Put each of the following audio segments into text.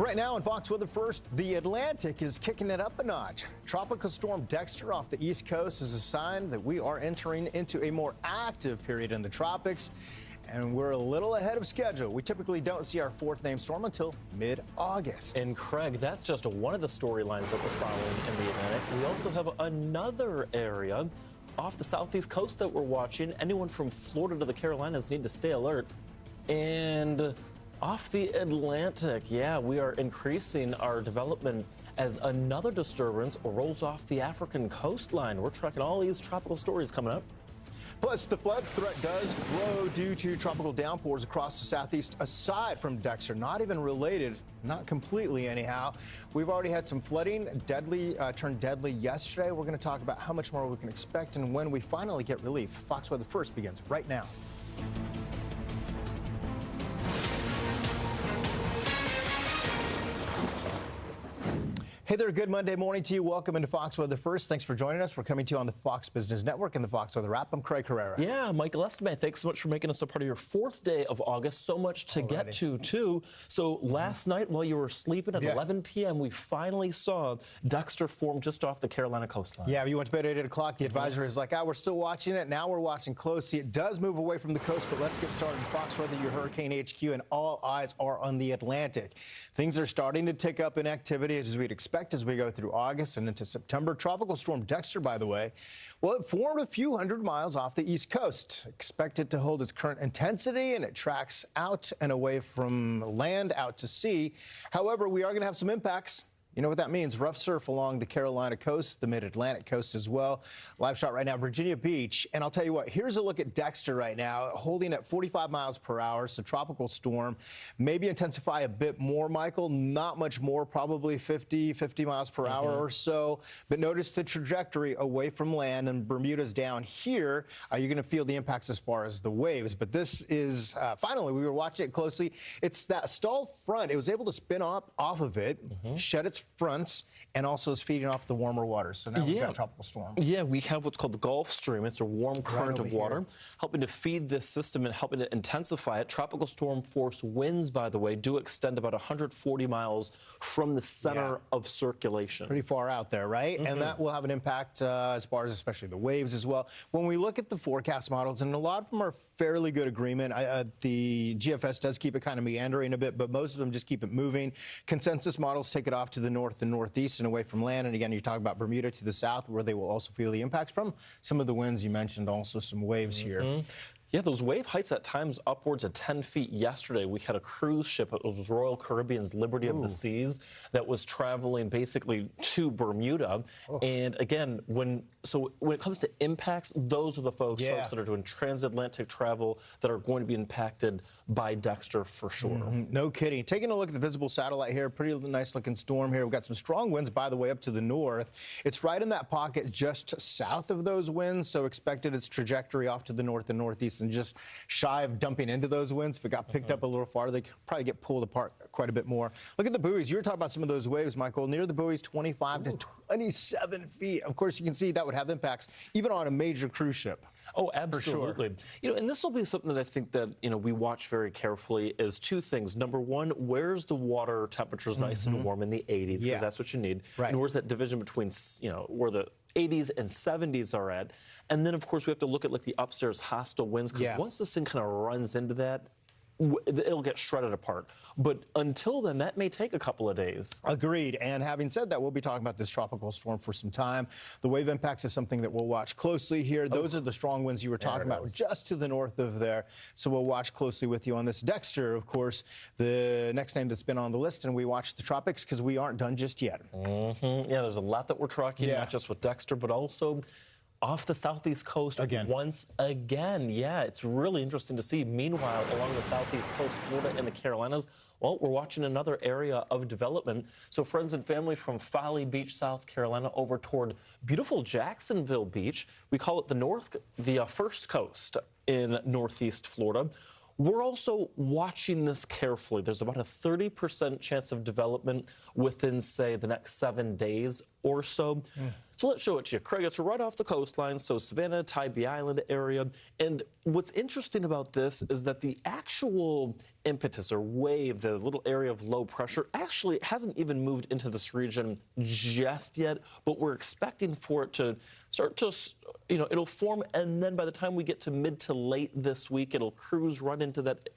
Right now in Fox Weather First, the Atlantic is kicking it up a notch. Tropical storm Dexter off the East Coast is a sign that we are entering into a more active period in the tropics, and we're a little ahead of schedule. We typically don't see our fourth named storm until mid-August. And Craig, that's just one of the storylines that we're following in the Atlantic. We also have another area off the southeast coast that we're watching. Anyone from Florida to the Carolinas need to stay alert. And off the Atlantic, yeah, we are increasing our development as another disturbance rolls off the African coastline. We're tracking all these tropical stories coming up. Plus, the flood threat does grow due to tropical downpours across the southeast, aside from Dexter. Not even related, not completely anyhow. We've already had some flooding, turned deadly yesterday. We're going to talk about how much more we can expect and when we finally get relief. Fox Weather First begins right now. Hey there, good Monday morning to you. Welcome into Fox Weather First. Thanks for joining us. We're coming to you on the Fox Business Network and the Fox Weather app. I'm Craig Herrera. Yeah, Michael Estime, thanks so much for making us a part of your fourth day of August. So much to get to, too. So last night while you were sleeping at 11 p.m., we finally saw Dexter form just off the Carolina coastline. Yeah, you went to bed at 8 o'clock. The advisory is like, we're still watching it. Now we're watching closely. It does move away from the coast, but let's get started. Fox Weather, your hurricane HQ, and all eyes are on the Atlantic. Things are starting to tick up in activity as we'd expect as we go through August and into September. Tropical storm Dexter, by the way, well, it formed a few hundred miles off the East Coast. Expected to hold its current intensity, and it tracks out and away from land out to sea. However, we are going to have some impacts. You know what that means. Rough surf along the Carolina coast, the mid-Atlantic coast as well. Live shot right now, Virginia Beach. And I'll tell you what, here's a look at Dexter right now, holding at 45 miles per hour. So tropical storm, maybe intensify a bit more, Michael. Not much more, probably 50 miles per hour or so. But notice the trajectory away from land, and Bermuda's down here. You're going to feel the impacts as far as the waves. But this is, finally, we were watching it closely. It's that stall front. It was able to spin off of it, shed its fronts, and also is feeding off the warmer waters. So now we've got a tropical storm. Yeah, we have what's called the Gulf Stream. It's a warm current of water, helping to feed this system and helping to intensify it. Tropical storm force winds, by the way, do extend about 140 miles from the center of circulation. Pretty far out there, right? And that will have an impact as far as especially the waves as well. When we look at the forecast models, and a lot of them are fairly good agreement, the GFS does keep it kind of meandering a bit, but most of them just keep it moving. Consensus models take it off to the north and northeast and away from land. And again, you're talking about Bermuda to the south, where they will also feel the impacts from some of the winds you mentioned, also some waves here. Yeah, those wave heights at times upwards of 10 feet yesterday. We had a cruise ship, it was Royal Caribbean's Liberty of the Seas, that was traveling basically to Bermuda. And again, when it comes to impacts, those are the folks that are doing transatlantic travel that are going to be impacted by Dexter for sure. No kidding. Taking a look at the visible satellite here, pretty nice looking storm here. We've got some strong winds, by the way, up to the north. It's right in that pocket just south of those winds, so expected its trajectory off to the north and northeast, and just shy of dumping into those winds. If it got picked up a little farther, they could probably get pulled apart quite a bit more. Look at the buoys. You were talking about some of those waves, Michael. Near the buoys, 25 to 27 feet. Of course, you can see that would have impacts even on a major cruise ship. Oh, absolutely. For sure. You know, and this will be something that I think that, we watch very carefully is two things. Number one, where's the water temperatures nice and warm in the 80s? Because that's what you need. Right. And where's that division between, where the 80s and 70s are at? And then, of course, we have to look at like the upstairs hostile winds, because once this thing kind of runs into that, it'll get shredded apart. But until then, that may take a couple of days. Agreed. And having said that, we'll be talking about this tropical storm for some time. The wave impacts is something that we'll watch closely here. Those are the strong winds you were talking about just to the north of there. So we'll watch closely with you on this. Dexter, of course, the next name that's been on the list, and we watch the tropics because we aren't done just yet. Yeah, there's a lot that we're tracking, not just with Dexter, but also off the southeast coast once again. Yeah, it's really interesting to see. Meanwhile, along the southeast coast, Florida and the Carolinas, well, we're watching another area of development. So friends and family from Folly Beach, South Carolina, over toward beautiful Jacksonville Beach. We call it the first coast in northeast Florida. We're also watching this carefully. There's about a 30% chance of development within, say, the next 7 days or so. So let's show it to you. Craig, it's right off the coastline, so Savannah, Tybee Island area. And what's interesting about this is that the actual impetus or wave, the little area of low pressure, actually hasn't even moved into this region just yet, but we're expecting for it to start to, it'll form, and then by the time we get to mid to late this week, it'll cruise right into that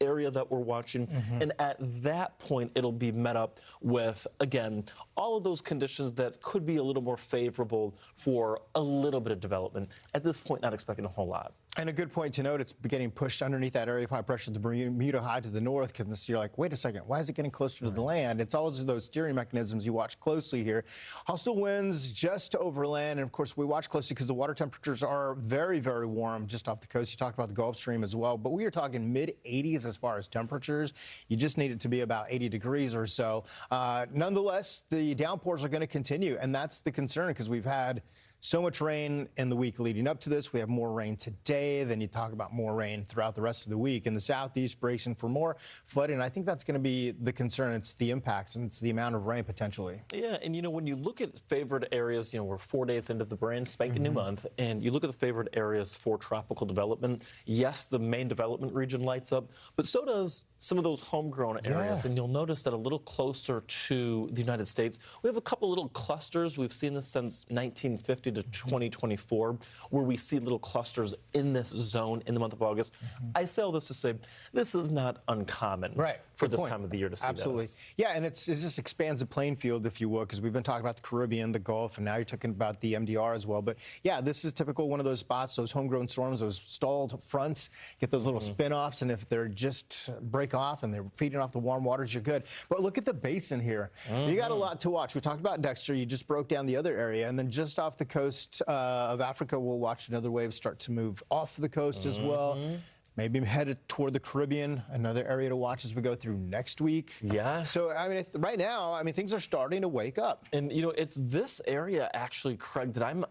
area that we're watching, and at that point it'll be met up with, again, all of those conditions that could be a little more favorable for a little bit of development. At this point, not expecting a whole lot. And a good point to note, it's getting pushed underneath that area of high pressure, the Bermuda High to the north, because you're like, wait a second, why is it getting closer to the land? It's always those steering mechanisms you watch closely here. Hostile winds just over land, and of course we watch closely because the water temperatures are very, very warm just off the coast. You talked about the Gulf Stream as well, but we are talking mid-80s as far as temperatures. You just need it to be about 80 degrees or so. Nonetheless, the downpours are going to continue, and that's the concern because we've had so much rain in the week leading up to this. We have more rain today. Then you talk about more rain throughout the rest of the week. In the southeast, bracing for more flooding. I think that's going to be the concern. It's the impacts and it's the amount of rain potentially. Yeah, and when you look at favored areas, we're 4 days into the brand spanking new month, and you look at the favored areas for tropical development. Yes, the main development region lights up, but so does some of those homegrown areas. And you'll notice that a little closer to the United States, we have a couple little clusters. We've seen this since 1950 to 2024, where we see little clusters in this zone in the month of August. I say all this to say this is not uncommon for this time of the year to see this. Yeah, and it just expands the playing field, if you will, because we've been talking about the Caribbean, the Gulf, and now you're talking about the MDR as well. But yeah, this is typical one of those spots, those homegrown storms, those stalled fronts, get those little spin-offs, and if they're just break off and they're feeding off the warm waters, you're good. But look at the basin here. You got a lot to watch. We talked about Dexter. You just broke down the other area, and then just off the coast of Africa, we'll watch another wave start to move off the coast as well. Maybe headed toward the Caribbean, another area to watch as we go through next week. Yes. So, right now, things are starting to wake up. And, it's this area, actually, Craig, that I'm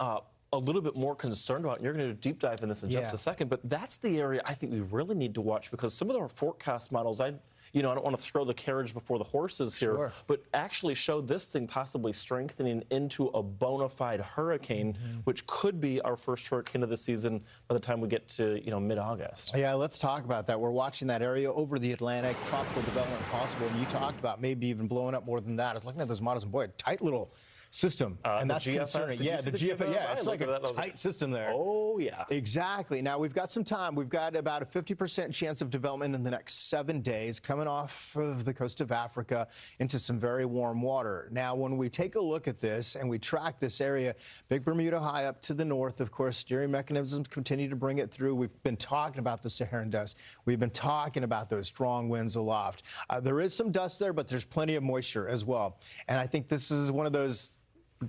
a little bit more concerned about, and you're going to do a deep dive in this in just a second, but that's the area I think we really need to watch, because some of our forecast models, I don't want to throw the carriage before the horses here, but actually show this thing possibly strengthening into a bona fide hurricane, which could be our first hurricane of the season by the time we get to, mid-August. Yeah, let's talk about that. We're watching that area over the Atlantic, tropical development possible, and you talked about maybe even blowing up more than that. I was looking at those models, and boy, a tight little system, and that's concerning. Yeah, the GFS. Yeah, it's like a tight system there. Oh, yeah. Exactly. Now, we've got some time. We've got about a 50% chance of development in the next 7 days, coming off of the coast of Africa into some very warm water. Now, when we take a look at this and we track this area, Big Bermuda High up to the north, of course, steering mechanisms continue to bring it through. We've been talking about the Saharan dust. We've been talking about those strong winds aloft. There is some dust there, but there's plenty of moisture as well. And I think this is one of those.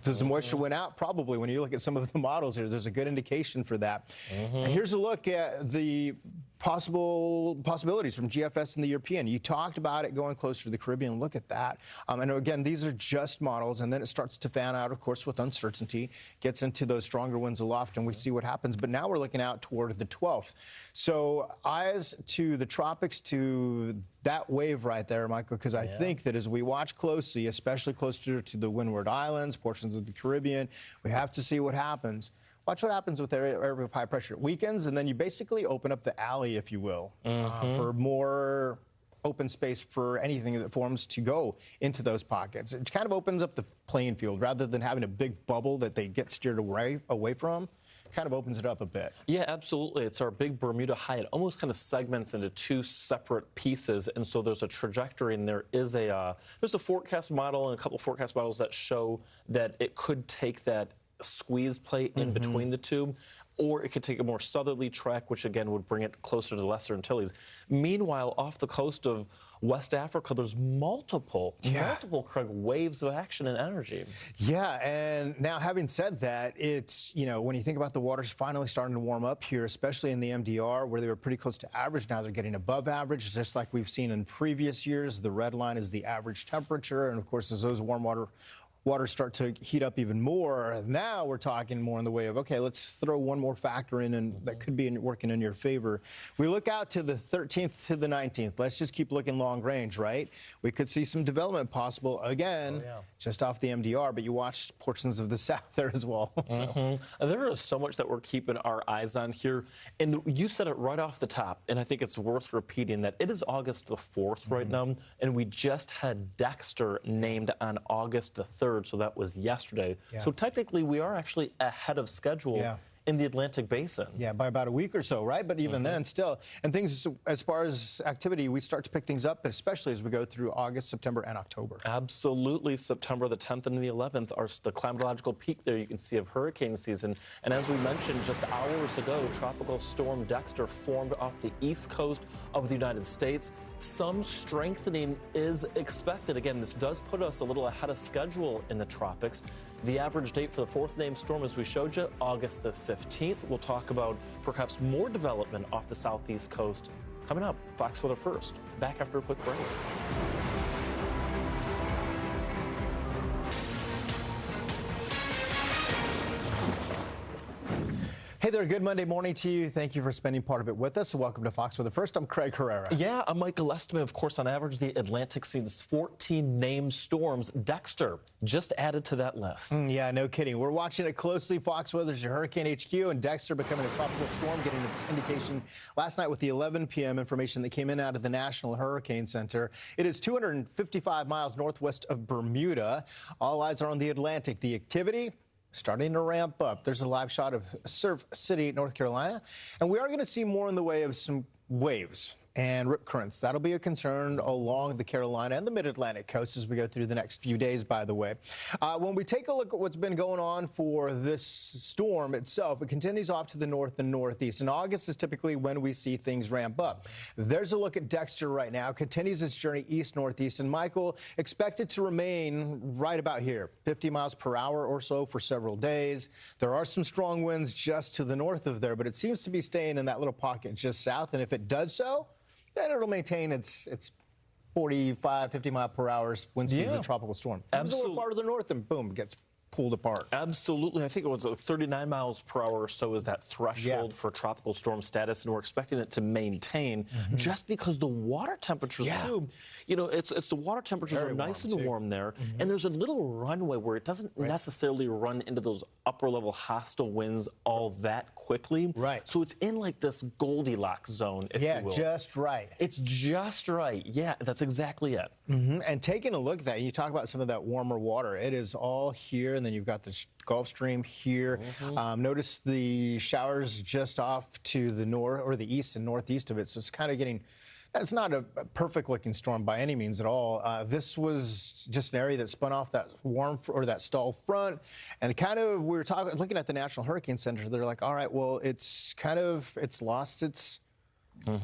Does the moisture went out? Probably. When you look at some of the models here, there's a good indication for that. And here's a look at the possibilities from GFS and the European. You talked about it going closer to the Caribbean. Look at that. And again, these are just models, and then it starts to fan out, of course, with uncertainty, gets into those stronger winds aloft, and we see what happens. But now we're looking out toward the 12th. So eyes to the tropics, to that wave right there, Michael, because I think that as we watch closely, especially closer to the Windward Islands, portions of the Caribbean, we have to see what happens. Watch what happens with area of high pressure. It weakens, and then you basically open up the alley, if you will, for more open space for anything that forms to go into those pockets. It kind of opens up the playing field rather than having a big bubble that they get steered away from. Kind of opens it up a bit. Yeah, absolutely. It's our big Bermuda High. It almost kind of segments into two separate pieces, and so there's a trajectory, and there's a forecast model and a couple of forecast models that show that it could take that squeeze play in between the two, or it could take a more southerly track, which again would bring it closer to the Lesser Antilles. Meanwhile, off the coast of West Africa, there's multiple Craig, waves of action and energy. Yeah, and now having said that, it's, when you think about the waters finally starting to warm up here, especially in the MDR, where they were pretty close to average, now they're getting above average, just like we've seen in previous years. The red line is the average temperature, and of course, as those warm water waters start to heat up even more. Now we're talking more in the way of, okay, let's throw one more factor in, and that could be working in your favor. We look out to the 13th to the 19th. Let's just keep looking long range, right? We could see some development possible again, just off the MDR, but you watch portions of the south there as well. So. There is so much that we're keeping our eyes on here. And you said it right off the top, and I think it's worth repeating that it is August the 4th right now, and we just had Dexter named on August the 3rd. So that was yesterday. So technically, we are actually ahead of schedule in the Atlantic Basin. Yeah, by about a week or so, right? But even then, still. And things, as far as activity, we start to pick things up, especially as we go through August, September, and October. Absolutely. September the 10th and the 11th are the climatological peak there you can see of hurricane season. And as we mentioned just hours ago, Tropical Storm Dexter formed off the east coast of the United States. Some strengthening is expected. Again, this does put us a little ahead of schedule in the tropics. The average date for the fourth named storm, as we showed you, August the 15th. We'll talk about perhaps more development off the southeast coast coming up. Fox Weather First. Back after a quick break. Hey there, good Monday morning to you. Thank you for spending part of it with us. Welcome to Fox Weather First. I'm Craig Herrera. Yeah, I'm Michael Estime. Of course, on average, the Atlantic sees 14 named storms. Dexter just added to that list. Yeah, no kidding. We're watching it closely. Fox Weather's your Hurricane HQ, and Dexter becoming a tropical storm, getting its indication last night with the 11 p.m. information that came in out of the National Hurricane Center. It is 255 miles northwest of Bermuda. All eyes are on the Atlantic. The activity starting to ramp up. There's a live shot of Surf City, North Carolina, and we are going to see more in the way of some waves and rip currents. That'll be a concern along the Carolina and the mid-Atlantic coast as we go through the next few days, by the way. When we take a look at what's been going on for this storm itself, it continues off to the north and northeast. And August is typically when we see things ramp up. There's a look at Dexter right now. Continues its journey east-northeast. And Michael, expected to remain right about here, 50 miles per hour or so for several days. There are some strong winds just to the north of there, but it seems to be staying in that little pocket just south. And if it does so, then it'll maintain its 45, 50 mile per hour wind speed as a tropical storm. Absolutely. A little farther north, and boom, it gets pulled apart. Absolutely. I think it was 39 miles per hour or so is that threshold for tropical storm status, and we're expecting it to maintain just because the water temperatures too. You know, it's the water temperatures are nice and warm there, and there's a little runway where it doesn't necessarily run into those upper level hostile winds all that quickly. Right. So it's in like this Goldilocks zone, if you will. Yeah, just right. It's just right. Yeah, that's exactly it. And taking a look at that, you talk about some of that warmer water. It is all here, and then you've got the Gulf Stream here. Notice the showers just off to the north or the east and northeast of it. So it's kind of getting, it's not a perfect looking storm by any means at all. This was just an area that spun off that warm or that stall front. And kind of, we were looking at the National Hurricane Center. They're like, all right, well, it's lost its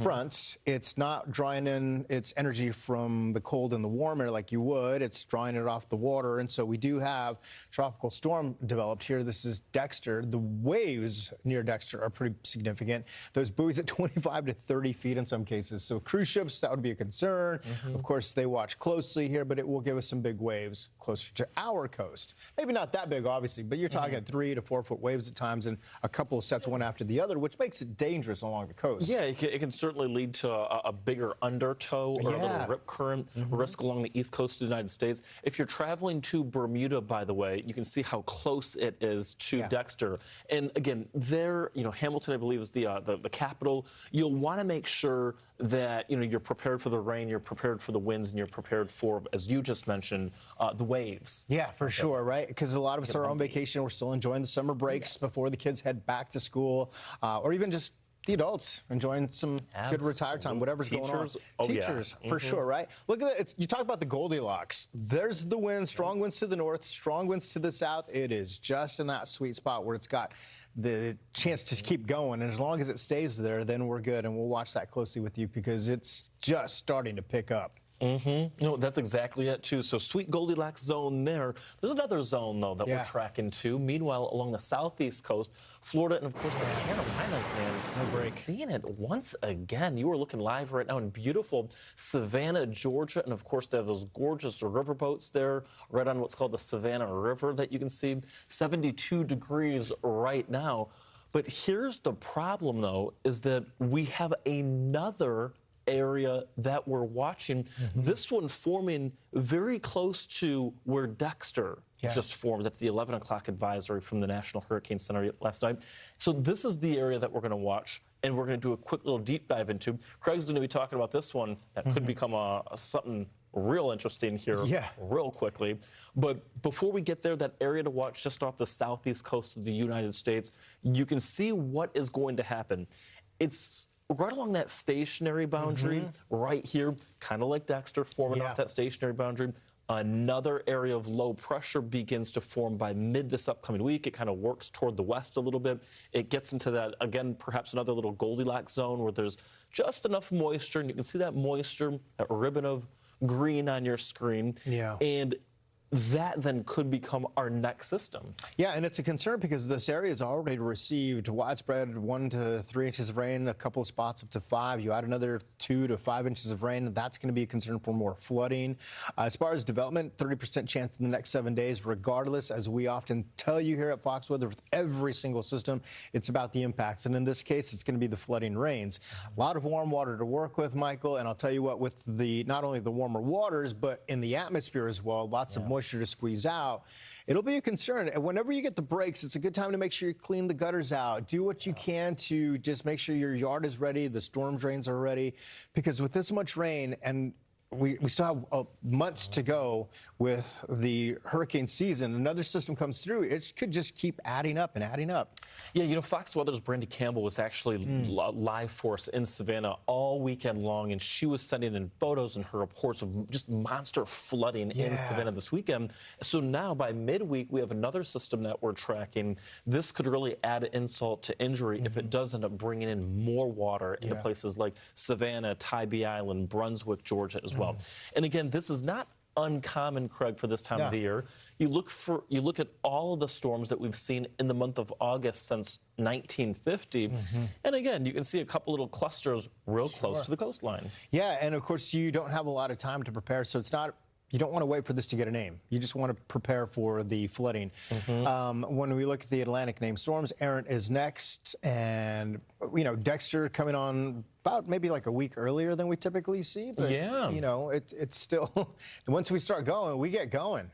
fronts. It's not drawing in its energy from the cold and the warm air like you would. It's drawing it off the water. And so we do have tropical storm developed here. This is Dexter. The waves near Dexter are pretty significant. Those buoys at 25 to 30 feet in some cases. So cruise ships, that would be a concern. Of course, they watch closely here, but it will give us some big waves closer to our coast. Maybe not that big, obviously, but you're talking 3 to 4 foot waves at times and a couple of sets one after the other, which makes it dangerous along the coast. Yeah, it can certainly lead to a bigger undertow or a little rip current risk along the east coast of the United States. If you're traveling to Bermuda, by the way, you can see how close it is to Dexter. And again, there, you know, Hamilton, I believe, is the capital. You'll want to make sure that, you know, you're prepared for the rain, you're prepared for the winds, and you're prepared for, as you just mentioned, the waves. Yeah, for sure, right? Because a lot of us are on vacation. We're still enjoying the summer breaks before the kids head back to school, or even just the adults enjoying some good retire time, whatever's going on. Teachers, for sure, right? Look at that. You talk about the Goldilocks. There's the wind, strong winds to the north, strong winds to the south. It is just in that sweet spot where it's got the chance to keep going. And as long as it stays there, then we're good. And we'll watch that closely with you because it's just starting to pick up. No, that's exactly it, too. So sweet Goldilocks zone there. There's another zone, though, that we're tracking, too. Meanwhile, along the southeast coast, Florida and, of course, the Carolinas, man. No break. Seeing it once again. You are looking live right now in beautiful Savannah, Georgia. And, of course, they have those gorgeous riverboats there right on what's called the Savannah River that you can see. 72 degrees right now. But here's the problem, though, is that we have another area that we're watching. This one forming very close to where Dexter just formed at the 11 o'clock advisory from the National Hurricane Center last night. So this is the area that we're going to watch, and we're going to do a quick little deep dive into. Craig's going to be talking about this one that could become something real interesting here real quickly. But before we get there, that area to watch just off the southeast coast of the United States, you can see what is going to happen. It's right along that stationary boundary right here, kind of like Dexter, forming off that stationary boundary. Another area of low pressure begins to form by mid this upcoming week. It kind of works toward the west a little bit. It gets into that, again, perhaps another little Goldilocks zone where there's just enough moisture, and you can see that moisture, that ribbon of green on your screen. And that then could become our next system. Yeah, and it's a concern because this area has already received widespread 1 to 3 inches of rain, a couple of spots up to 5. You add another 2 to 5 inches of rain, that's going to be a concern for more flooding. As far as development, 30% chance in the next 7 days, regardless, as we often tell you here at Fox Weather, with every single system, it's about the impacts. And in this case, it's going to be the flooding rains. A lot of warm water to work with, Michael, and I'll tell you what, with the not only the warmer waters, but in the atmosphere as well, lots of moisture to squeeze out, it'll be a concern. And whenever you get the breaks, it's a good time to make sure you clean the gutters out. Do what you can to just make sure your yard is ready, the storm drains are ready, because with this much rain, and we still have months to go with the hurricane season. Another system comes through, it could just keep adding up and adding up. Yeah, you know, Fox Weather's Brandy Campbell was actually live for us in Savannah all weekend long, and she was sending in photos and her reports of just monster flooding in Savannah this weekend. So now by midweek, we have another system that we're tracking. This could really add insult to injury if it does end up bringing in more water into places like Savannah, Tybee Island, Brunswick, Georgia as well. And again, this is not uncommon, Craig, for this time of the year. You look at all of the storms that we've seen in the month of August since 1950, and again, you can see a couple little clusters real close to the coastline. Yeah, and of course, you don't have a lot of time to prepare, so it's not. You don't want to wait for this to get a name. You just want to prepare for the flooding. When we look at the Atlantic named storms, Erin is next, and you know, Dexter coming on about maybe like a week earlier than we typically see. But you know, it's still once we start going, we get going.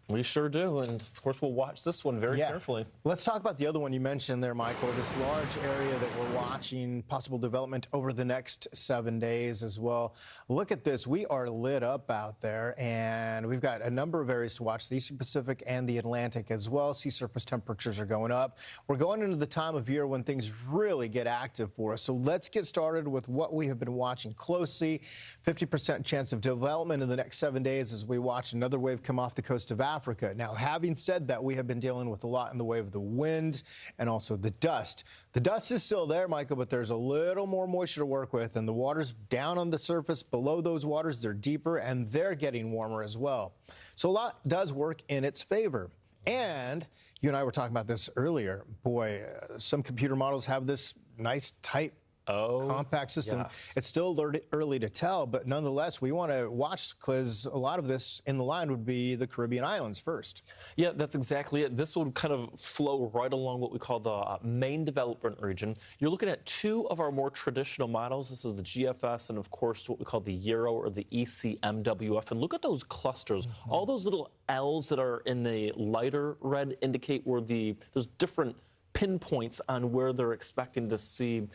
We sure do, and of course we'll watch this one very carefully. Let's talk about the other one you mentioned there, Michael, this large area that we're watching possible development over the next 7 days as well. Look at this. We are lit up out there, and we've got a number of areas to watch, the Eastern Pacific and the Atlantic as well. Sea surface temperatures are going up. We're going into the time of year when things really get active for us. So let's get started with what we have been watching closely. 50% chance of development in the next 7 days as we watch another wave come off the coast of Africa. Now, having said that, we have been dealing with a lot in the way of the wind and also the dust. The dust is still there, Michael, but there's a little more moisture to work with, and the water's down on the surface. Below those waters, they're deeper, and they're getting warmer as well. So a lot does work in its favor. And you and I were talking about this earlier. Boy, some computer models have this nice, tight, compact system. It's still early to tell, but nonetheless, we want to watch because a lot of this in the line would be the Caribbean islands first. Yeah, that's exactly it. This will kind of flow right along what we call the main development region. You're looking at two of our more traditional models. This is the GFS and, of course, what we call the Euro or the ECMWF. And look at those clusters. All those little L's that are in the lighter red indicate where there's different pinpoints on where they're expecting to see,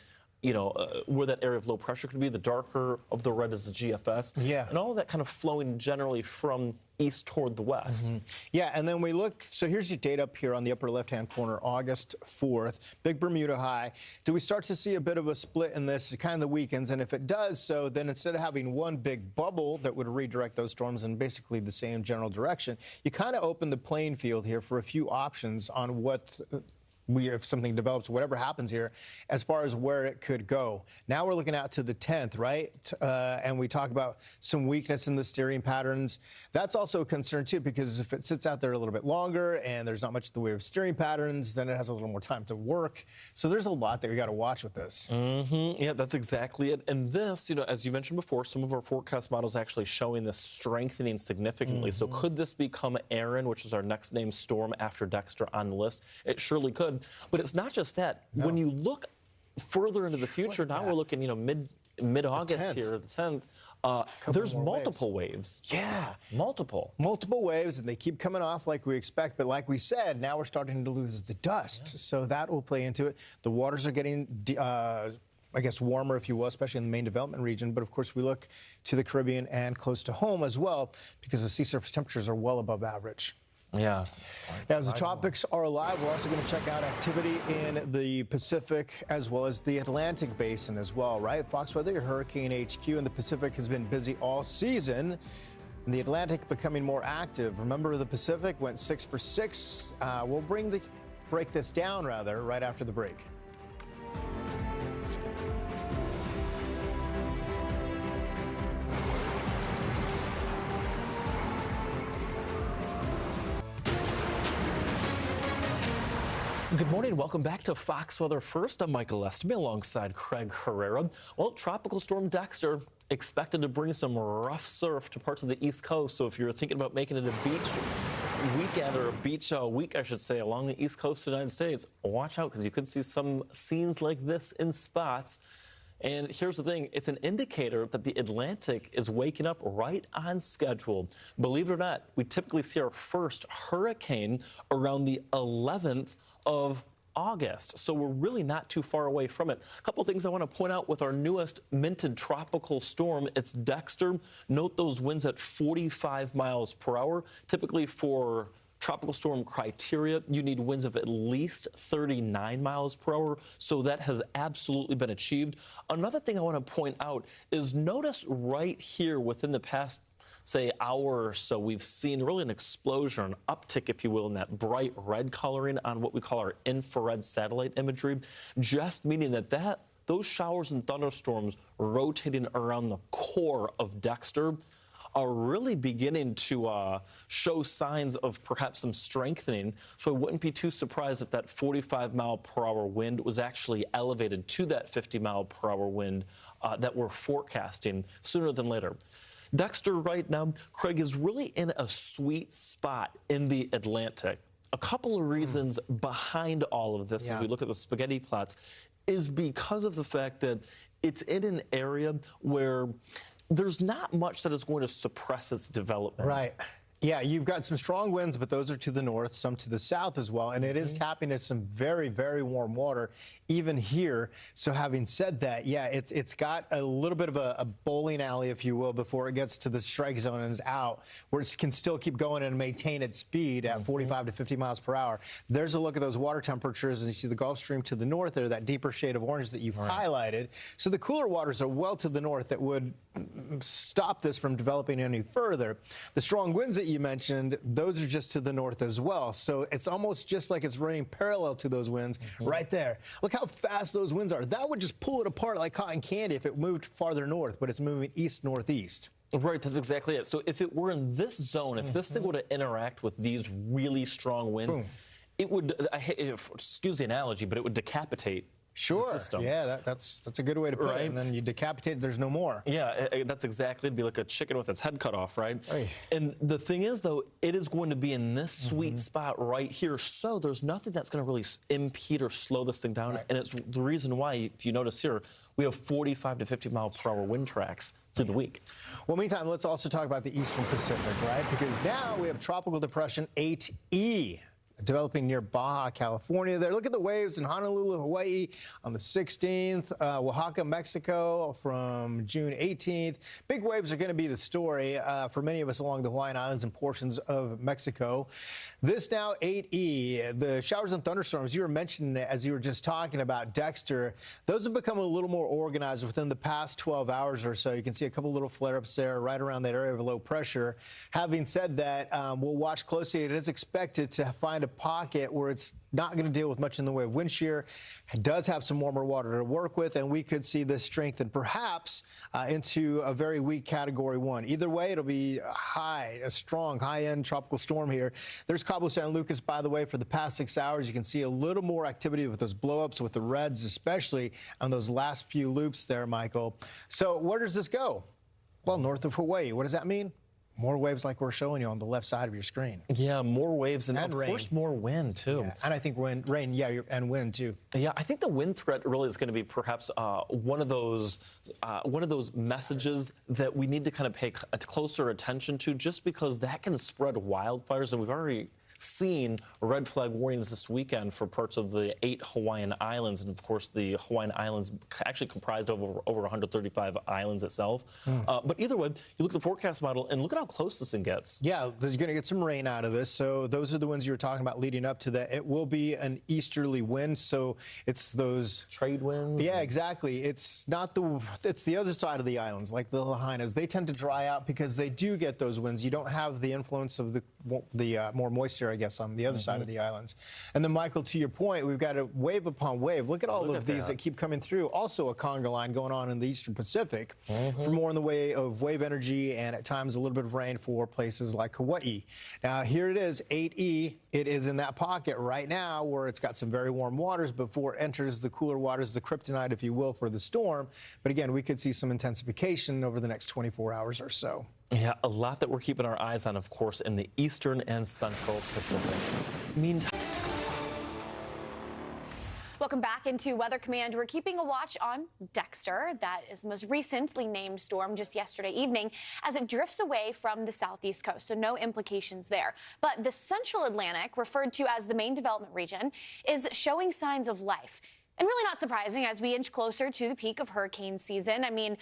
you know, where that area of low pressure could be. The darker of the red is the GFS. And all of that kind of flowing generally from east toward the west. Yeah, and then we look, so here's your date up here on the upper left-hand corner, August 4th, big Bermuda high. Do we start to see a bit of a split in this kind of the weekends? And if it does so, then instead of having one big bubble that would redirect those storms in basically the same general direction, you kind of open the playing field here for a few options on what if something develops, whatever happens here, as far as where it could go. Now we're looking out to the 10th, right? And we talk about some weakness in the steering patterns. That's also a concern, too, because if it sits out there a little bit longer and there's not much in the way of steering patterns, then it has a little more time to work. So there's a lot that we got to watch with this. Yeah, that's exactly it. And this, as you mentioned before, some of our forecast models actually showing this strengthening significantly. So could this become Erin, which is our next named storm after Dexter on the list? It surely could. But it's not just that. No. When you look further into the future, now we're looking, mid-August here, the 10th. There's multiple waves. Yeah. Multiple waves, and they keep coming off like we expect. But like we said, now we're starting to lose the dust. Yeah. So that will play into it. The waters are getting, I guess, warmer, if you will, especially in the main development region. But, of course, we look to the Caribbean and close to home as well because the sea surface temperatures are well above average. Yeah. Now, as the tropics are alive, we're also going to check out activity in the Pacific as well as the Atlantic basin as well, right? Fox Weather, your Hurricane HQ in the Pacific has been busy all season. And the Atlantic becoming more active. Remember, the Pacific went 6 for 6. We'll break this down, rather, right after the break. Good morning. Welcome back to Fox Weather First. I'm Michael Estime alongside Craig Herrera. Well, Tropical Storm Dexter expected to bring some rough surf to parts of the East Coast. So if you're thinking about making it a beach weekend or a beach week, I should say, along the East Coast of the United States, watch out because you could see some scenes like this in spots. And here's the thing, it's an indicator that the Atlantic is waking up right on schedule. Believe it or not, we typically see our first hurricane around the 11th of August. So we're really not too far away from it. A couple things I want to point out with our newest minted tropical storm. It's Dexter. Note those winds at 45 miles per hour. Typically for tropical storm criteria, you need winds of at least 39 miles per hour. So that has absolutely been achieved. Another thing I want to point out is notice right here within the past say hour or so, we've seen really an explosion, an uptick, if you will, in that bright red coloring on what we call our infrared satellite imagery, just meaning that those showers and thunderstorms rotating around the core of Dexter are really beginning to show signs of perhaps some strengthening. So I wouldn't be too surprised if that 45-mile-per-hour wind was actually elevated to that 50-mile-per-hour wind that we're forecasting sooner than later. Dexter right now, Craig, is really in a sweet spot in the Atlantic. A couple of reasons behind all of this as we look at the spaghetti plots is because of the fact that it's in an area where there's not much that is going to suppress its development. Right. Yeah, you've got some strong winds, but those are to the north, some to the south as well. And it is tapping into some very, very warm water, even here. So having said that, yeah, it's got a little bit of a bowling alley, if you will, before it gets to the strike zone and is out, where it can still keep going and maintain its speed at 45 to 50 miles per hour. There's a look at those water temperatures, and you see the Gulf Stream to the north there, that deeper shade of orange that you've highlighted. So the cooler waters are well to the north that would stop this from developing any further. The strong winds that you mentioned, those are just to the north as well. So it's almost just like it's running parallel to those winds right there. Look how fast those winds are. That would just pull it apart like cotton candy if it moved farther north, but it's moving east-northeast. Right, that's exactly it. So if it were in this zone, if this thing were to interact with these really strong winds, it would, excuse the analogy, but it would decapitate the system. Yeah, that's a good way to put it. And then you decapitate, there's no more. Yeah, that's exactly, it'd be like a chicken with its head cut off, right? And the thing is, though, it is going to be in this sweet spot right here. So there's nothing that's going to really impede or slow this thing down. And it's the reason why, if you notice here, we have 45 to 50 mile per hour wind tracks through the week. Well, meantime, let's also talk about the Eastern Pacific, right? Because now we have Tropical Depression 8E. Developing near Baja, California. There, look at the waves in Honolulu, Hawaii on the 16th, Oaxaca, Mexico from June 18th. Big waves are going to be the story for many of us along the Hawaiian Islands and portions of Mexico. This now 8E, the showers and thunderstorms you were mentioning as you were just talking about Dexter, those have become a little more organized within the past 12 hours or so. You can see a couple little flare-ups there right around that area of low pressure. Having said that, we'll watch closely. It is expected to find a pocket where it's not going to deal with much in the way of wind shear. It does have some warmer water to work with, and we could see this strengthen perhaps into a very weak Category 1. Either way, it'll be a strong, high-end tropical storm here. There's Cabo San Lucas, by the way, for the past 6 hours. You can see a little more activity with those blow-ups, with the reds, especially on those last few loops there, Michael. So where does this go? Well, north of Hawaii. What does that mean? More waves like we're showing you on the left side of your screen. Yeah, more waves and of rain. course more wind too. Yeah, and I think rain, yeah, and wind too. Yeah, I think the wind threat really is going to be perhaps one of those messages that we need to kind of pay closer attention to, just because that can spread wildfires, and we've already seen red flag warnings this weekend for parts of the 8 Hawaiian islands, and of course the Hawaiian islands actually comprised of over 135 islands itself. But either way, you look at the forecast model and look at how close this thing gets. Yeah, there's going to get some rain out of this. So those are the winds you were talking about leading up to that. It will be an easterly wind, so it's those trade winds. Yeah, exactly. It's not it's the other side of the islands, like the Lahaina's. They tend to dry out because they do get those winds. You don't have the influence of the more moisture, I guess, on the other side of the islands. And then, Michael, to your point, we've got a wave upon wave. Look at all of these that keep coming through. Also a conga line going on in the eastern Pacific for more in the way of wave energy and at times a little bit of rain for places like Hawaii. Now, here it is, 8E. It is in that pocket right now where it's got some very warm waters before it enters the cooler waters, the kryptonite, if you will, for the storm. But again, we could see some intensification over the next 24 hours or so. Yeah, a lot that we're keeping our eyes on, of course, in the eastern and central Pacific. Meantime. Welcome back into Weather Command. We're keeping a watch on Dexter. That is the most recently named storm just yesterday evening as it drifts away from the southeast coast, so no implications there. But the central Atlantic, referred to as the main development region, is showing signs of life. And really not surprising as we inch closer to the peak of hurricane season. I mean,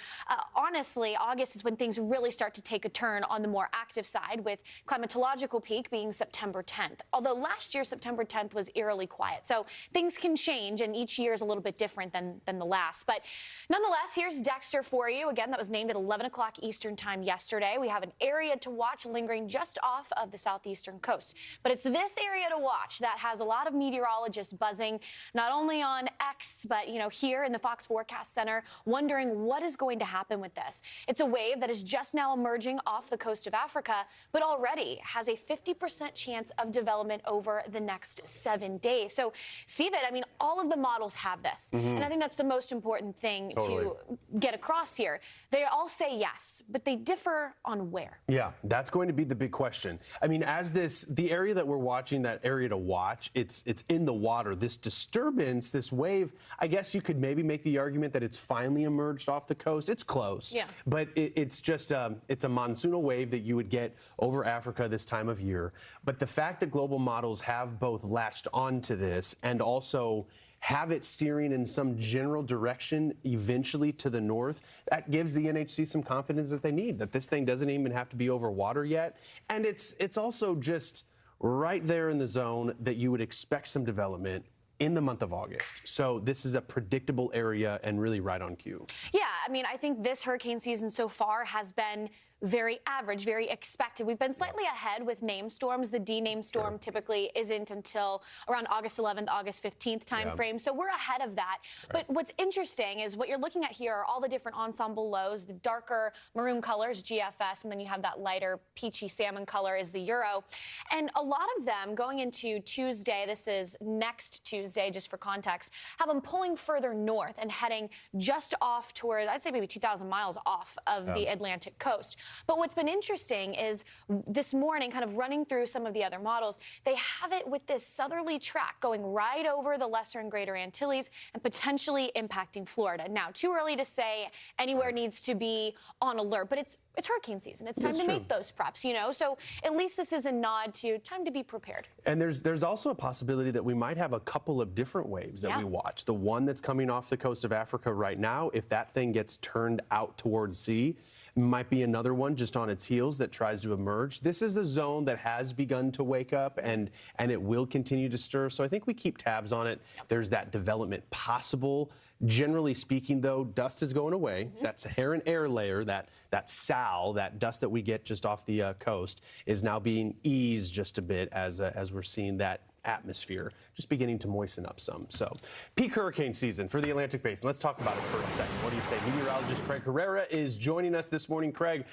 honestly, August is when things really start to take a turn on the more active side, with climatological peak being September 10th. Although last year, September 10th was eerily quiet. So things can change, and each year is a little bit different than the last. But nonetheless, here's Dexter for you. Again, that was named at 11 o'clock Eastern time yesterday. We have an area to watch lingering just off of the southeastern coast. But it's this area to watch that has a lot of meteorologists buzzing, not only on X, but, here in the Fox Forecast Center, wondering what is going to happen with this. It's a wave that is just now emerging off the coast of Africa, but already has a 50% chance of development over the next 7 days. So, Steven, I mean, all of the models have this. And I think that's the most important thing to get across here. They all say yes, but they differ on where. Yeah, that's going to be the big question. I mean, the area that we're watching, that area to watch, it's in the water. This disturbance, this wave, I guess you could maybe make the argument that it's finally emerged off the coast. It's close, but it's just it's a monsoonal wave that you would get over Africa this time of year. But the fact that global models have both latched onto this and also have it steering in some general direction eventually to the north, that gives the NHC some confidence that they need, that this thing doesn't even have to be over water yet. And it's also just right there in the zone that you would expect some development in the month of August. So this is a predictable area and really right on cue. Yeah, I mean, I think this hurricane season so far has been very average, very expected. We've been slightly ahead with name storms. The D name storm typically isn't until around August 11th, August 15th time frame. So we're ahead of that. But what's interesting is what you're looking at here are all the different ensemble lows. The darker maroon colors, GFS, and then you have that lighter peachy salmon color is the Euro. And a lot of them going into Tuesday, this is next Tuesday, just for context, have them pulling further north and heading just off toward, I'd say maybe 2,000 miles off of the Atlantic coast. But what's been interesting is this morning, kind of running through some of the other models, they have it with this southerly track going right over the lesser and greater Antilles and potentially impacting Florida. Now, too early to say anywhere needs to be on alert, but it's hurricane season. It's time to make those preps, So at least this is a nod to time to be prepared. And there's also a possibility that we might have a couple of different waves that we watch. The one that's coming off the coast of Africa right now, if that thing gets turned out towards sea, might be another one just on its heels that tries to emerge. This is a zone that has begun to wake up and it will continue to stir. So I think we keep tabs on it. There's that development possible. Generally speaking, though, dust is going away. That Saharan air layer, that SAL, that dust that we get just off the coast, is now being eased just a bit as we're seeing that atmosphere just beginning to moisten up some. So peak hurricane season for the Atlantic Basin. Let's talk about it for a second. What do you say? Meteorologist Craig Herrera is joining us this morning. Craig,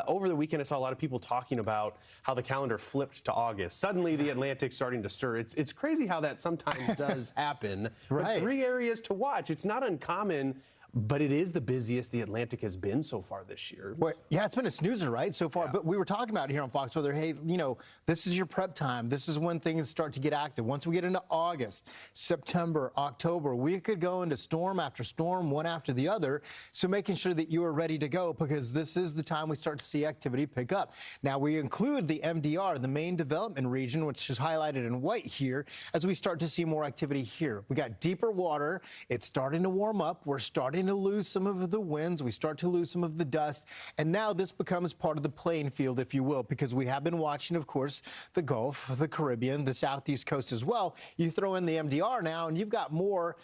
over the weekend I saw a lot of people talking about how the calendar flipped to August. Suddenly the Atlantic's starting to stir. It's crazy how that sometimes does happen. Right. But 3 areas to watch. It's not uncommon, but it is the busiest the Atlantic has been so far this year. Well, yeah, it's been a snoozer, right, so far. Yeah. But we were talking about it here on Fox Weather. Hey, you know, this is your prep time. This is when things start to get active. Once we get into August, September, October, we could go into storm after storm, one after the other. So making sure that you are ready to go, because this is the time we start to see activity pick up. Now, we include the MDR, the main development region, which is highlighted in white here, as we start to see more activity here. We got deeper water. It's starting to warm up. We're starting to lose some of the winds. We start to lose some of the dust. And now this becomes part of the playing field, if you will, because we have been watching, of course, the Gulf, the Caribbean, the southeast coast as well. You throw in the MDR now, and you've got more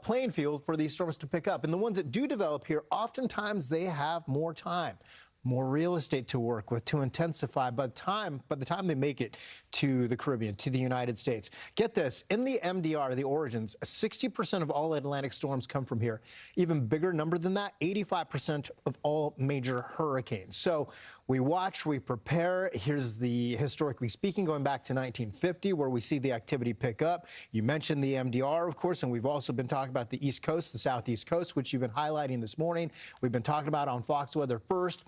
playing field for these storms to pick up. And the ones that do develop here, oftentimes they have more time, more real estate to work with, to intensify by the time they make it to the Caribbean, to the United States. Get this, in the MDR, the origins, 60% of all Atlantic storms come from here. Even bigger number than that, 85% of all major hurricanes. So we watch, we prepare. Here's the, historically speaking, going back to 1950, where we see the activity pick up. You mentioned the MDR, of course, and we've also been talking about the East Coast, the Southeast Coast, which you've been highlighting this morning. We've been talking about on Fox Weather First.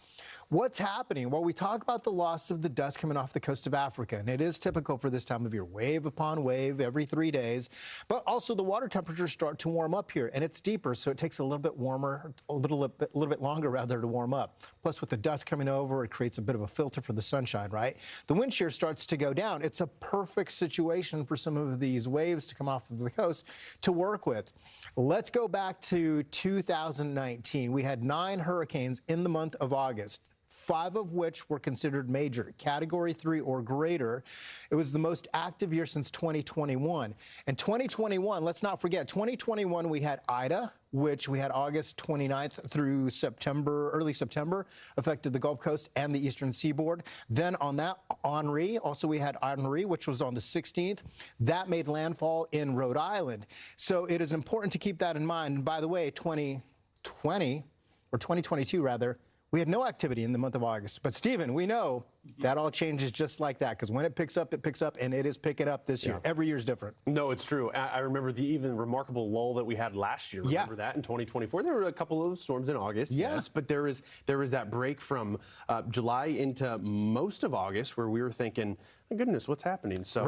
What's happening? Well, we talk about the loss of the dust coming off the coast of Africa, and it is typical for this time of year, wave upon wave every 3 days. But also the water temperatures start to warm up here, and it's deeper, so it takes a little bit warmer, a little bit longer rather to warm up. Plus, with the dust coming over, it creates a bit of a filter for the sunshine, right? The wind shear starts to go down. It's a perfect situation for some of these waves to come off of the coast to work with. Let's go back to 2019. We had 9 hurricanes in the month of August, 5 of which were considered major, Category 3 or greater. It was the most active year since 2021. And 2021, let's not forget, 2021 we had Ida, which we had August 29th through September, early September, affected the Gulf Coast and the eastern seaboard. Then on that, Henri, also we had Henri, which was on the 16th. That made landfall in Rhode Island. So it is important to keep that in mind. And by the way, 2020, or 2022 rather, we had no activity in the month of August. But, Stephen, we know that all changes just like that, because when it picks up, and it is picking up this year. Every year is different. No, it's true. I remember the even remarkable lull that we had last year. Remember that in 2024? There were a couple of storms in August, yes, but there was that break from July into most of August where we were thinking, my goodness, what's happening? So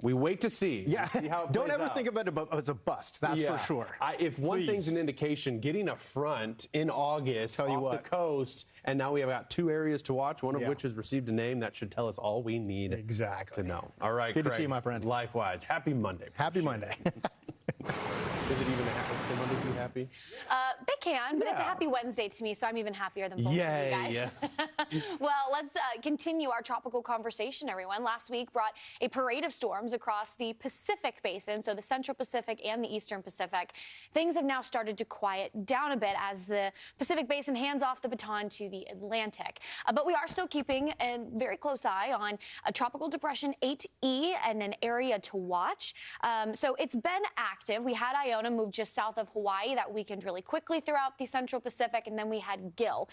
we wait to see. Yeah, see how it don't ever out. think about it as a bust, that's for sure. If one thing's an indication, getting a front in August off the coast, and now we have got 2 areas to watch, one of which has received a name that should tell us all we need to know. All right, good Craig, to see you, my friend. Likewise. Happy Monday. Happy Monday. Is it even a happy Monday to be happy? They can, but it's a happy Wednesday to me, so I'm even happier than both of you guys. Well, let's continue our tropical conversation, everyone. Last week brought a parade of storms across the Pacific Basin, so the Central Pacific and the Eastern Pacific. Things have now started to quiet down a bit as the Pacific Basin hands off the baton to the Atlantic. But we are still keeping a very close eye on a Tropical Depression 8E and an area to watch. So it's been active. We had Iona move just south of Hawaii that weekend really quickly throughout the Central Pacific, and then we had Gil.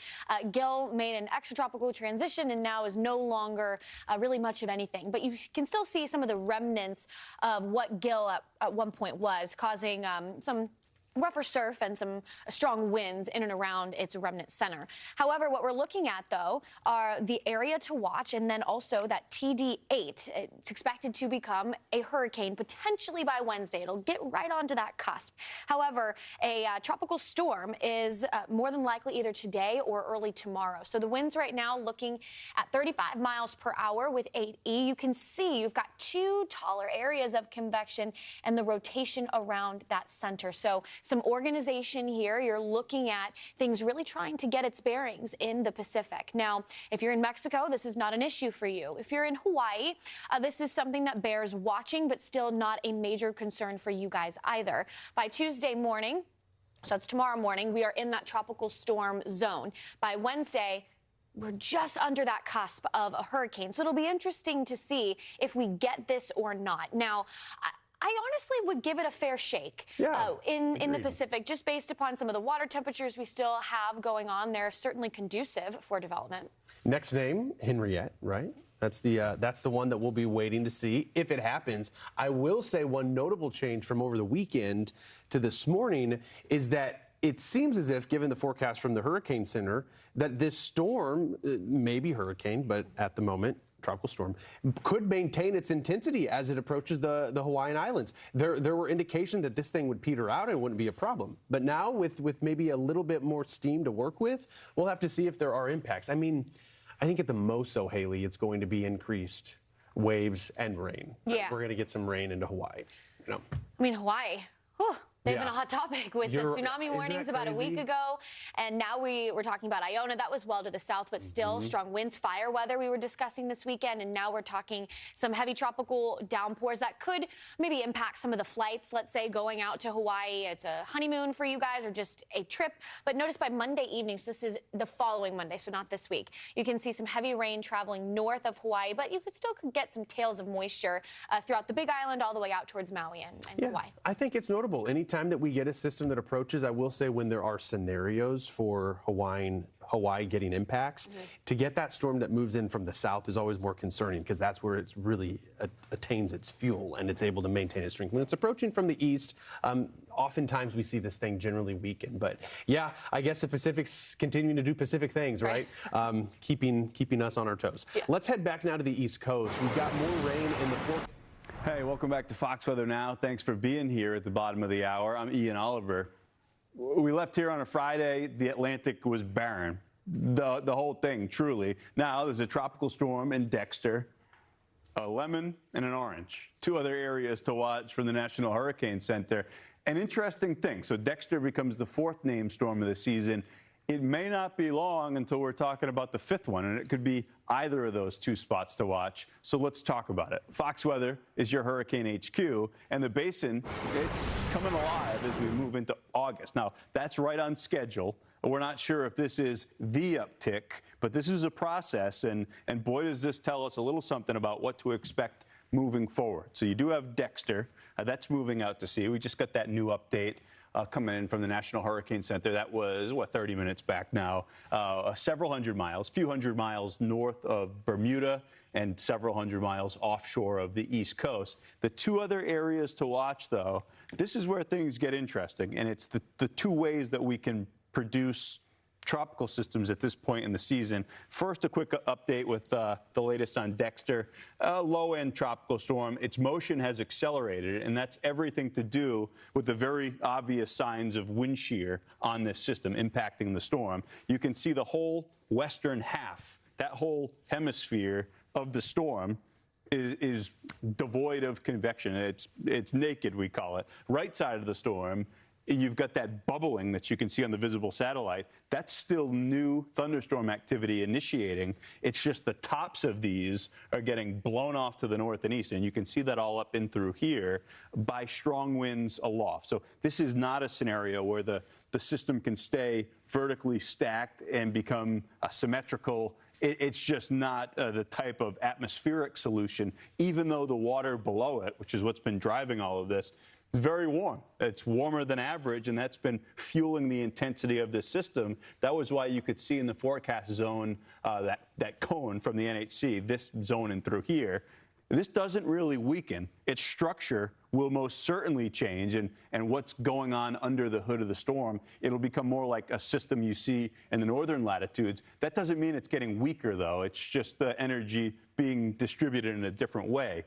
Gil made an extratropical transition and now is no longer really much of anything. But you can still see some of the remnants of what Gil at one point was, causing some rougher surf and some strong winds in and around its remnant center. However, what we're looking at, though, are the area to watch, and then also that TD8. It's expected to become a hurricane potentially by Wednesday. It'll get right onto that cusp. However, a tropical storm is more than likely either today or early tomorrow. So the winds right now looking at 35 miles per hour with 8E. You can see you've got 2 taller areas of convection and the rotation around that center. So some organization here. You're looking at things really trying to get its bearings in the Pacific. Now, if you're in Mexico, this is not an issue for you. If you're in Hawaii, this is something that bears watching, but still not a major concern for you guys either. By Tuesday morning, so that's tomorrow morning, we are in that tropical storm zone. By Wednesday, we're just under that cusp of a hurricane. So it'll be interesting to see if we get this or not. Now, I honestly would give it a fair shake in the Pacific, just based upon some of the water temperatures we still have going on. They're certainly conducive for development. Next name, Henriette, right? That's the one that we'll be waiting to see if it happens. I will say one notable change from over the weekend to this morning is that it seems as if, given the forecast from the Hurricane Center, that this storm, maybe hurricane, but at the moment, tropical storm, could maintain its intensity as it approaches the Hawaiian Islands. There were indications that this thing would peter out and wouldn't be a problem. But now, with maybe a little bit more steam to work with, we'll have to see if there are impacts. I mean, I think at the most, so Haley, it's going to be increased waves and rain. Yeah. We're going to get some rain into Hawaii. You know? I mean, Hawaii. Whew. They've been a hot topic with the tsunami warnings about a week ago. And now we're talking about Iona. That was well to the south, but still strong winds, fire weather we were discussing this weekend. And now we're talking some heavy tropical downpours that could maybe impact some of the flights, let's say, going out to Hawaii. It's a honeymoon for you guys or just a trip. But notice by Monday evening, so this is the following Monday, so not this week, you can see some heavy rain traveling north of Hawaii, but you could still get some tails of moisture throughout the Big Island all the way out towards Maui and Hawaii. Hawaii. I think it's notable. Anytime that we get a system that approaches, I will say when there are scenarios for Hawaii getting impacts, to get that storm that moves in from the south is always more concerning because that's where it's really attains its fuel and it's able to maintain its strength. When it's approaching from the east, oftentimes we see this thing generally weaken. But yeah, I guess the Pacific's continuing to do Pacific things, right? Keeping us on our toes. Yeah. Let's head back now to the East Coast. We've got more rain in the forecast. Hey, welcome back to Fox Weather Now. Thanks for being here at the bottom of the hour. I'm Ian Oliver. We left here on a Friday. The Atlantic was barren. The whole thing, truly. Now there's a tropical storm in Dexter, a lemon and an orange. Two other areas to watch from the National Hurricane Center. An interesting thing. So Dexter becomes the fourth named storm of the season. It may not be long until we're talking about the fifth one, and it could be either of those two spots to watch. So let's talk about it. Fox Weather is your hurricane HQ, and the basin, it's coming alive as we move into August. Now, that's right on schedule. We're not sure if this is the uptick, but this is a process, and boy, does this tell us a little something about what to expect moving forward. So you do have Dexter. That's moving out to sea. We just got that new update coming in from the National Hurricane Center. That was, 30 minutes back now. Several hundred miles, few hundred miles north of Bermuda and several hundred miles offshore of the East Coast. The two other areas to watch, though, this is where things get interesting, and it's the two ways that we can produce tropical systems at this point in the season. First, a quick update with the latest on Dexter. Low-end tropical storm. Its motion has accelerated, and that's everything to do with the very obvious signs of wind shear on this system impacting the storm. You can see the whole western half, that whole hemisphere of the storm is devoid of convection. It's naked, we call it. Right side of the storm, you've got that bubbling that you can see on the visible satellite. That's still new thunderstorm activity initiating. It's just the tops of these are getting blown off to the north and east, and you can see that all up in through here by strong winds aloft. So this is not a scenario where the system can stay vertically stacked and become symmetrical. It's just not the type of atmospheric solution, even though the water below it, which is what's been driving all of this, is very warm. It's warmer than average, and that's been fueling the intensity of this system. That was why you could see in the forecast zone that cone from the NHC, this zone in through here. This doesn't really weaken. Its structure will most certainly change, and what's going on under the hood of the storm, it'll become more like a system you see in the northern latitudes. That doesn't mean it's getting weaker, though. It's just the energy being distributed in a different way.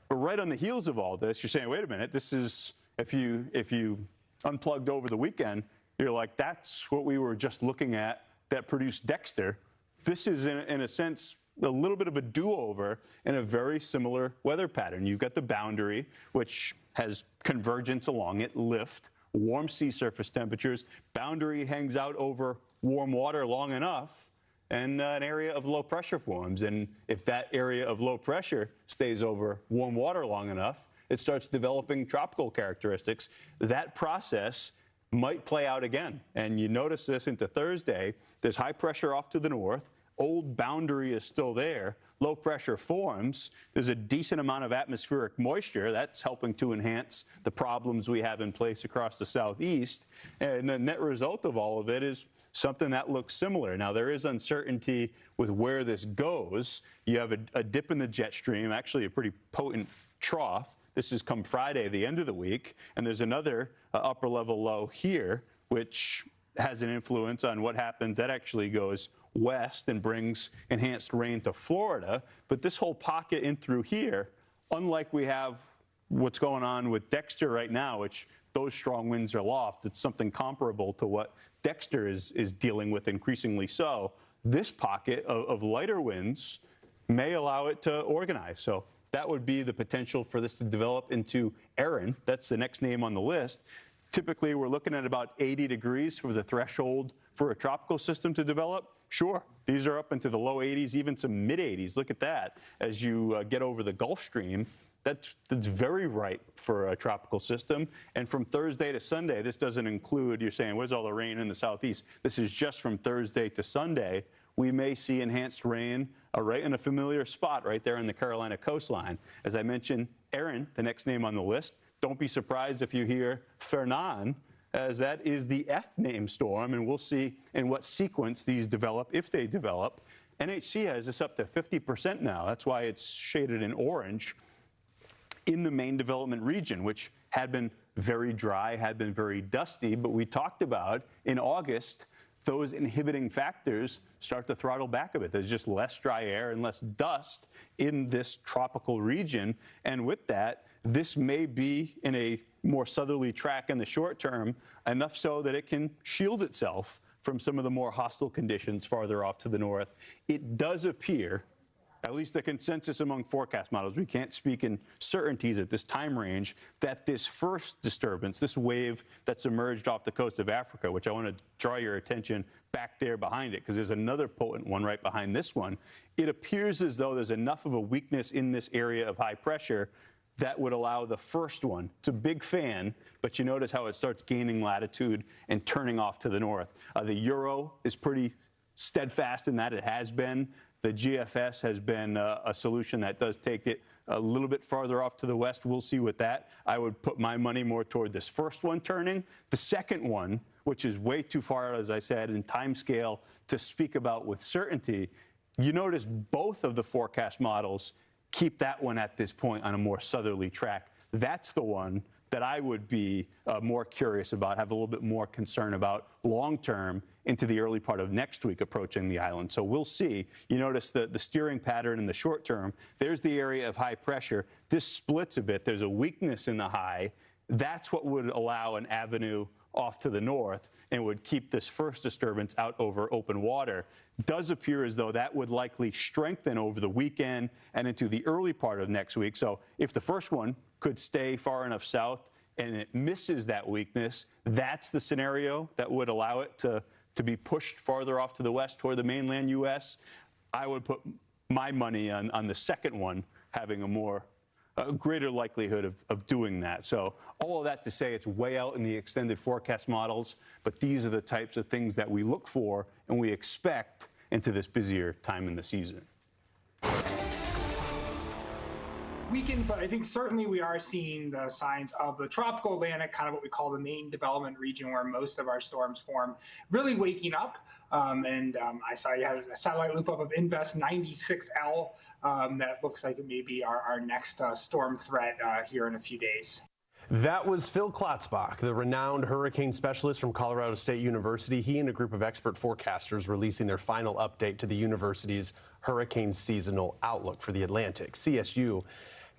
But right on the heels of all this, you're saying, wait a minute, this is, if you unplugged over the weekend, you're like, that's what we were just looking at that produced Dexter. This is, in a sense, a little bit of a do-over in a very similar weather pattern. You've got the boundary, which has convergence along it, lift, warm sea surface temperatures. Boundary hangs out over warm water long enough, and an area of low pressure forms. And if that area of low pressure stays over warm water long enough, it starts developing tropical characteristics. That process might play out again. And you notice this into Thursday. There's high pressure off to the north. Old boundary is still there. Low pressure forms. There's a decent amount of atmospheric moisture. That's helping to enhance the problems we have in place across the southeast. And the net result of all of it is something that looks similar. Now, there is uncertainty with where this goes. You have a dip in the jet stream, actually a pretty potent trough. This is come Friday, the end of the week. And there's another upper level low here, which has an influence on what happens. That actually goes west and brings enhanced rain to Florida. But this whole pocket in through here, unlike we have what's going on with Dexter right now, which those strong winds are aloft, it's something comparable to what Dexter is dealing with, increasingly so. This pocket of lighter winds may allow it to organize. So that would be the potential for this to develop into Erin. That's the next name on the list. Typically, we're looking at about 80 degrees for the threshold for a tropical system to develop. Sure, these are up into the low 80s, even some mid 80s. Look at that. As you get over the Gulf Stream, that's very ripe for a tropical system. And from Thursday to Sunday, this doesn't include, you're saying, where's all the rain in the southeast? This is just from Thursday to Sunday. We may see enhanced rain right in a familiar spot right there in the Carolina coastline. As I mentioned, Erin, the next name on the list. Don't be surprised if you hear Fernand, as that is the F name storm, and we'll see in what sequence these develop, if they develop. NHC has this up to 50% now. That's why it's shaded in orange in the main development region, which had been very dry, had been very dusty, but we talked about in August, those inhibiting factors start to throttle back a bit. There's just less dry air and less dust in this tropical region, and with that, this may be in a more southerly track in the short term, enough so that it can shield itself from some of the more hostile conditions farther off to the north. It does appear, at least the consensus among forecast models, we can't speak in certainties at this time range, that this first disturbance, this wave that's emerged off the coast of Africa, which I want to draw your attention back there behind it, because there's another potent one right behind this one. It appears as though there's enough of a weakness in this area of high pressure that would allow the first one. It's a big fan, but you notice how it starts gaining latitude and turning off to the north. The Euro is pretty steadfast in that. It has been. The GFS has been a solution that does take it a little bit farther off to the west. We'll see with that. I would put my money more toward this first one turning. The second one, which is way too far, as I said, in time scale to speak about with certainty, you notice both of the forecast models keep that one at this point on a more southerly track. That's the one that I would be more curious about, have a little bit more concern about long-term into the early part of next week approaching the island. So we'll see. You notice the steering pattern in the short term. There's the area of high pressure. This splits a bit. There's a weakness in the high. That's what would allow an avenue off to the north and would keep this first disturbance out over open water. Does appear as though that would likely strengthen over the weekend and into the early part of next week. So if the first one could stay far enough south and it misses that weakness, that's the scenario that would allow it to be pushed farther off to the west toward the mainland U.S. I would put my money on the second one having a greater likelihood of doing that. So all of that to say it's way out in the extended forecast models, but these are the types of things that we look for and we expect into this busier time in the season. Weakened, but I think certainly we are seeing the signs of the tropical Atlantic, kind of what we call the main development region where most of our storms form, really waking up. I saw you had a satellite loop up of Invest 96L that looks like it may be our next storm threat here in a few days. That was Phil Klotzbach, the renowned hurricane specialist from Colorado State University. He and a group of expert forecasters releasing their final update to the university's hurricane seasonal outlook for the Atlantic. CSU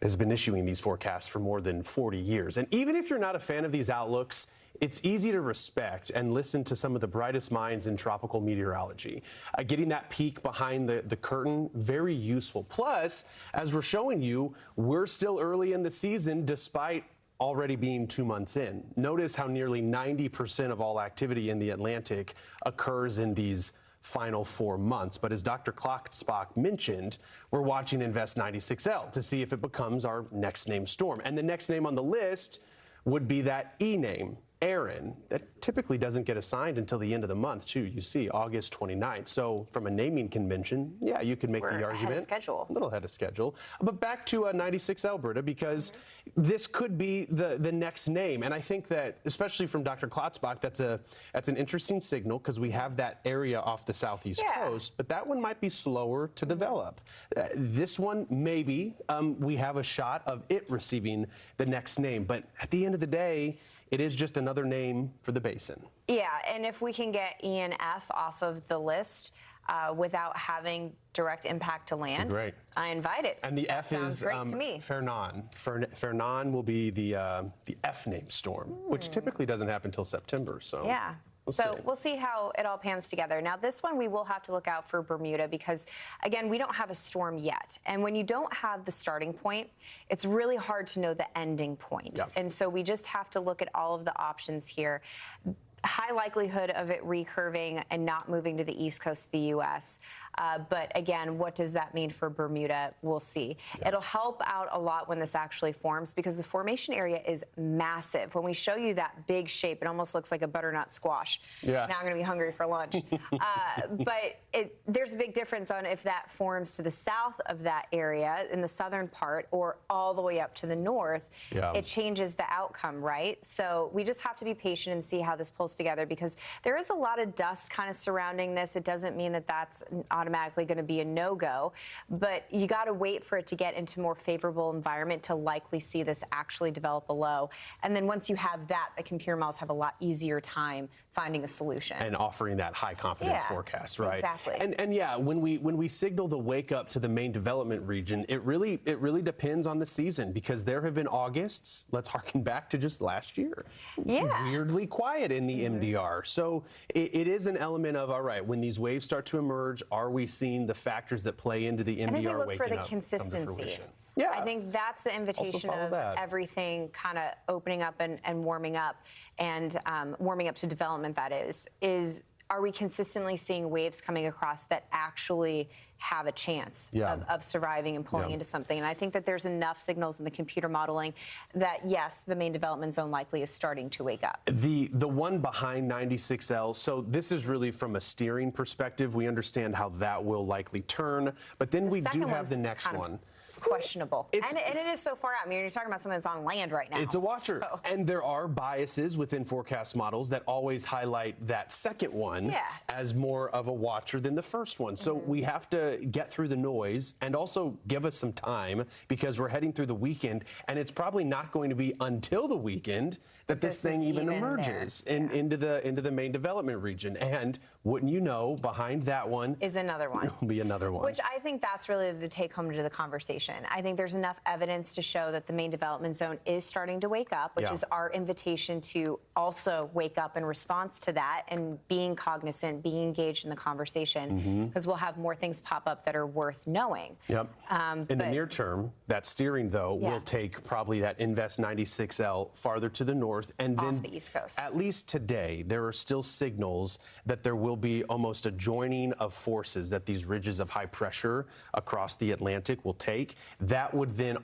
has been issuing these forecasts for more than 40 years. And even if you're not a fan of these outlooks, it's easy to respect and listen to some of the brightest minds in tropical meteorology. Getting that peek behind the curtain, very useful. Plus, as we're showing you, we're still early in the season despite already being 2 months in. Notice how nearly 90% of all activity in the Atlantic occurs in these final 4 months. But as Dr. Klotzbach mentioned, we're watching Invest 96L to see if it becomes our next name storm. And the next name on the list would be that E name, Erin, that typically doesn't get assigned until the end of the month, too. You see, August 29th. So from a naming convention, yeah, you could make the argument. Ahead of schedule. A little ahead of schedule. But back to 96L, Britta, because this could be the next name. And I think that, especially from Dr. Klotzbach, that's an interesting signal because we have that area off the southeast coast, but that one might be slower to develop. This one, maybe, we have a shot of it receiving the next name. But at the end of the day, it is just another name for the basin. Yeah, and if we can get E and F off of the list without having direct impact to land, great. I invite it. And the that F is great to me. Fernand. Fernand will be the F name storm, which typically doesn't happen until September. So yeah. We'll see how it all pans together. Now, this one we will have to look out for Bermuda because, again, we don't have a storm yet. And when you don't have the starting point, it's really hard to know the ending point. Yep. And so we just have to look at all of the options here. High likelihood of it recurving and not moving to the east coast of the U.S. But again, what does that mean for Bermuda? We'll see. Yeah. It'll help out a lot when this actually forms because the formation area is massive. When we show you that big shape, it almost looks like a butternut squash. Yeah. Now I'm going to be hungry for lunch. But there's a big difference on if that forms to the south of that area in the southern part or all the way up to the north. Yeah. It changes the outcome, right? So we just have to be patient and see how this pulls together because there is a lot of dust kind of surrounding this. It doesn't mean that that's automatically going to be a no-go, but you got to wait for it to get into a more favorable environment to likely see this actually develop a low. And then once you have that, the computer models have a lot easier time finding a solution. And offering that high confidence forecast, right? Exactly. And yeah, when we signal the wake up to the main development region, it really depends on the season because there have been Augusts, let's harken back to just last year. Yeah. Weirdly quiet in the MDR. So it is an element of, all right, when these waves start to emerge, are we seeing the factors that play into the MDR waking up? I think we look for the consistency. Yeah. I think that's the invitation of everything kind of opening up and warming up and warming up to development, that is are we consistently seeing waves coming across that actually have a chance of surviving and pulling into something? And I think that there's enough signals in the computer modeling that, yes, the main development zone likely is starting to wake up. The one behind 96L, so this is really from a steering perspective. We understand how that will likely turn, but then we do have the next one. Questionable. And it is so far out. I mean, you're talking about something that's on land right now. It's a watcher. So. And there are biases within forecast models that always highlight that second one as more of a watcher than the first one. So we have to get through the noise and also give us some time because we're heading through the weekend and it's probably not going to be until the weekend that this thing even emerges into the main development region. And wouldn't you know, behind that one is another one. Will be another one. Which I think that's really the take home to the conversation. I think there's enough evidence to show that the main development zone is starting to wake up, which is our invitation to also wake up in response to that and being cognizant, being engaged in the conversation, because we'll have more things pop up that are worth knowing. Yep. In the near term, that steering, though, will take probably that Invest 96L farther to the north. And then off the East Coast. At least today, there are still signals that there will be almost a joining of forces that these ridges of high pressure across the Atlantic will take. That would then,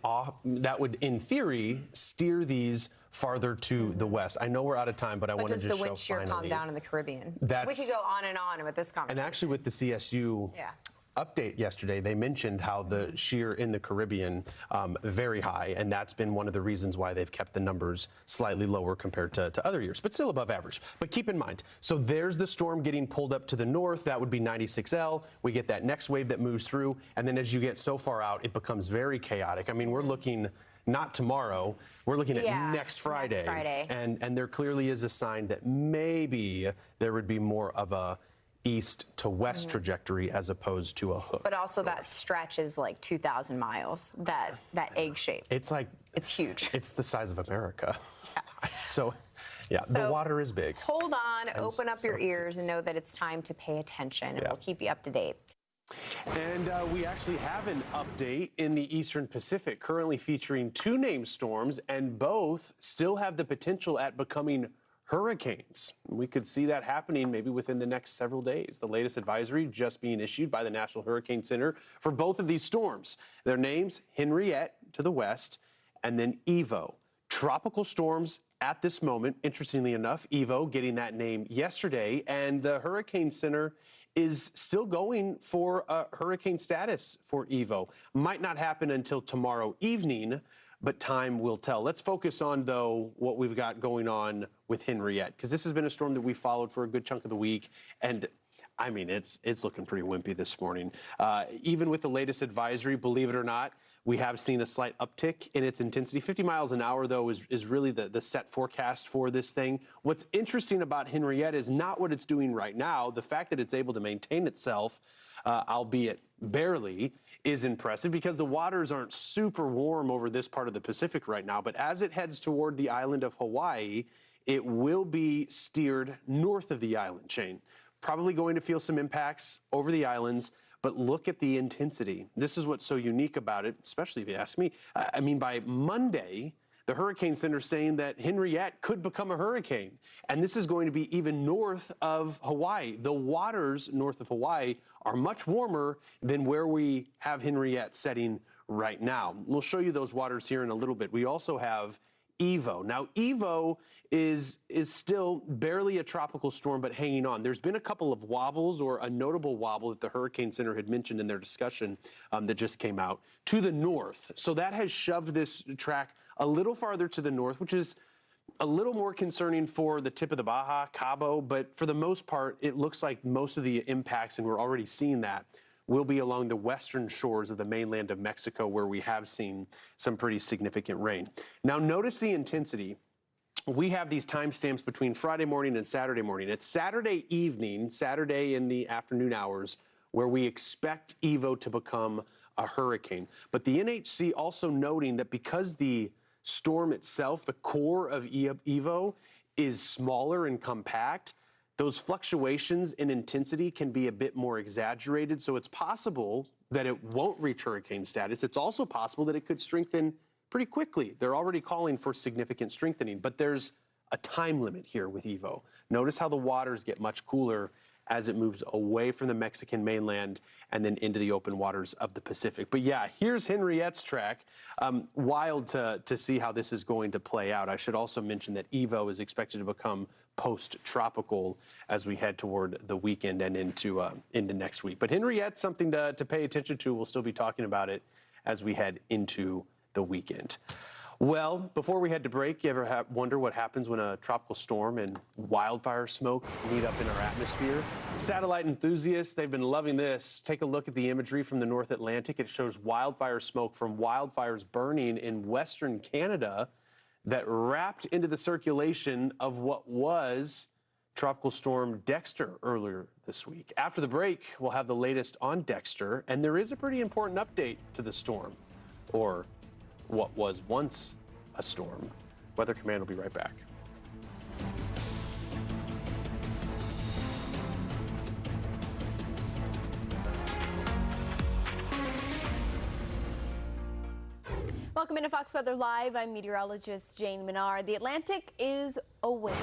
in theory, steer these farther to the west. I know we're out of time, but I want to just show finally. Does the wind shear calm down in the Caribbean? We could go on and on with this conversation. And actually with the CSU update yesterday, they mentioned how the shear in the Caribbean very high, and that's been one of the reasons why they've kept the numbers slightly lower compared to other years, but still above average. But keep in mind, so there's the storm getting pulled up to the north. That would be 96L. We get that next wave that moves through, and then as you get so far out, it becomes very chaotic. I mean, we're looking not tomorrow, we're looking at next Friday. And there clearly is a sign that maybe there would be more of a east to west trajectory as opposed to a hook. But also that stretch is like 2,000 miles, that egg shape. It's like, it's huge. It's the size of America. So the water is big. Hold on, open up your ears and know that it's time to pay attention, and we'll keep you up to date. And we actually have an update in the Eastern Pacific, currently featuring 2 named storms, and both still have the potential at becoming hurricanes. We could see that happening maybe within the next several days. The latest advisory just being issued by the National Hurricane Center for both of these storms. Their names, Henriette to the west, and then Evo. Tropical storms at this moment, interestingly enough, Evo getting that name yesterday, and the Hurricane Center is still going for a hurricane status for Evo. Might not happen until tomorrow evening, but time will tell. Let's focus on, though, what we've got going on with Henriette, because this has been a storm that we followed for a good chunk of the week, and I mean, it's looking pretty wimpy this morning. Even with the latest advisory, believe it or not, we have seen a slight uptick in its intensity. 50 miles an hour, though, is really the set forecast for this thing. What's interesting about Henriette is not what it's doing right now. The fact that it's able to maintain itself, albeit barely, is impressive because the waters aren't super warm over this part of the Pacific right now. But as it heads toward the island of Hawaii, it will be steered north of the island chain. Probably going to feel some impacts over the islands, but look at the intensity. This is what's so unique about it, especially if you ask me. I mean, by Monday, the Hurricane Center is saying that Henriette could become a hurricane, and this is going to be even north of Hawaii. The waters north of Hawaii are much warmer than where we have Henriette setting right now. We'll show you those waters here in a little bit. We also have Evo. Now, Evo is still barely a tropical storm, but hanging on. There's been a couple of wobbles, or a notable wobble that the Hurricane Center had mentioned in their discussion that just came out, to the north. So that has shoved this track a little farther to the north, which is a little more concerning for the tip of the Baja, Cabo, but for the most part, it looks like most of the impacts, and we're already seeing that, will be along the western shores of the mainland of Mexico, where we have seen some pretty significant rain. Now, notice the intensity. We have these timestamps between Friday morning and Saturday morning. It's Saturday evening, Saturday in the afternoon hours, where we expect Evo to become a hurricane. But the NHC also noting that because the storm itself, the core of Evo, is smaller and compact, those fluctuations in intensity can be a bit more exaggerated, so it's possible that it won't reach hurricane status. It's also possible that it could strengthen pretty quickly. They're already calling for significant strengthening, but there's a time limit here with Evo. Notice how the waters get much cooler as it moves away from the Mexican mainland and then into the open waters of the Pacific. But yeah, here's Henriette's track. Wild to see how this is going to play out. I should also mention that Evo is expected to become post-tropical as we head toward the weekend and into next week. But Henriette's something to pay attention to. We'll still be talking about it as we head into the weekend. Well, before we head to break, you ever wonder what happens when a tropical storm and wildfire smoke meet up in our atmosphere? Satellite enthusiasts, they've been loving this. Take a look at the imagery from the North Atlantic. It shows wildfire smoke from wildfires burning in Western Canada that wrapped into the circulation of what was Tropical Storm Dexter earlier this week. After the break, we'll have the latest on Dexter, and there is a pretty important update to the storm, or what was once a storm. Weather Command will be right back. Welcome into Fox Weather Live. I'm meteorologist Jane Menard. The Atlantic is awakening.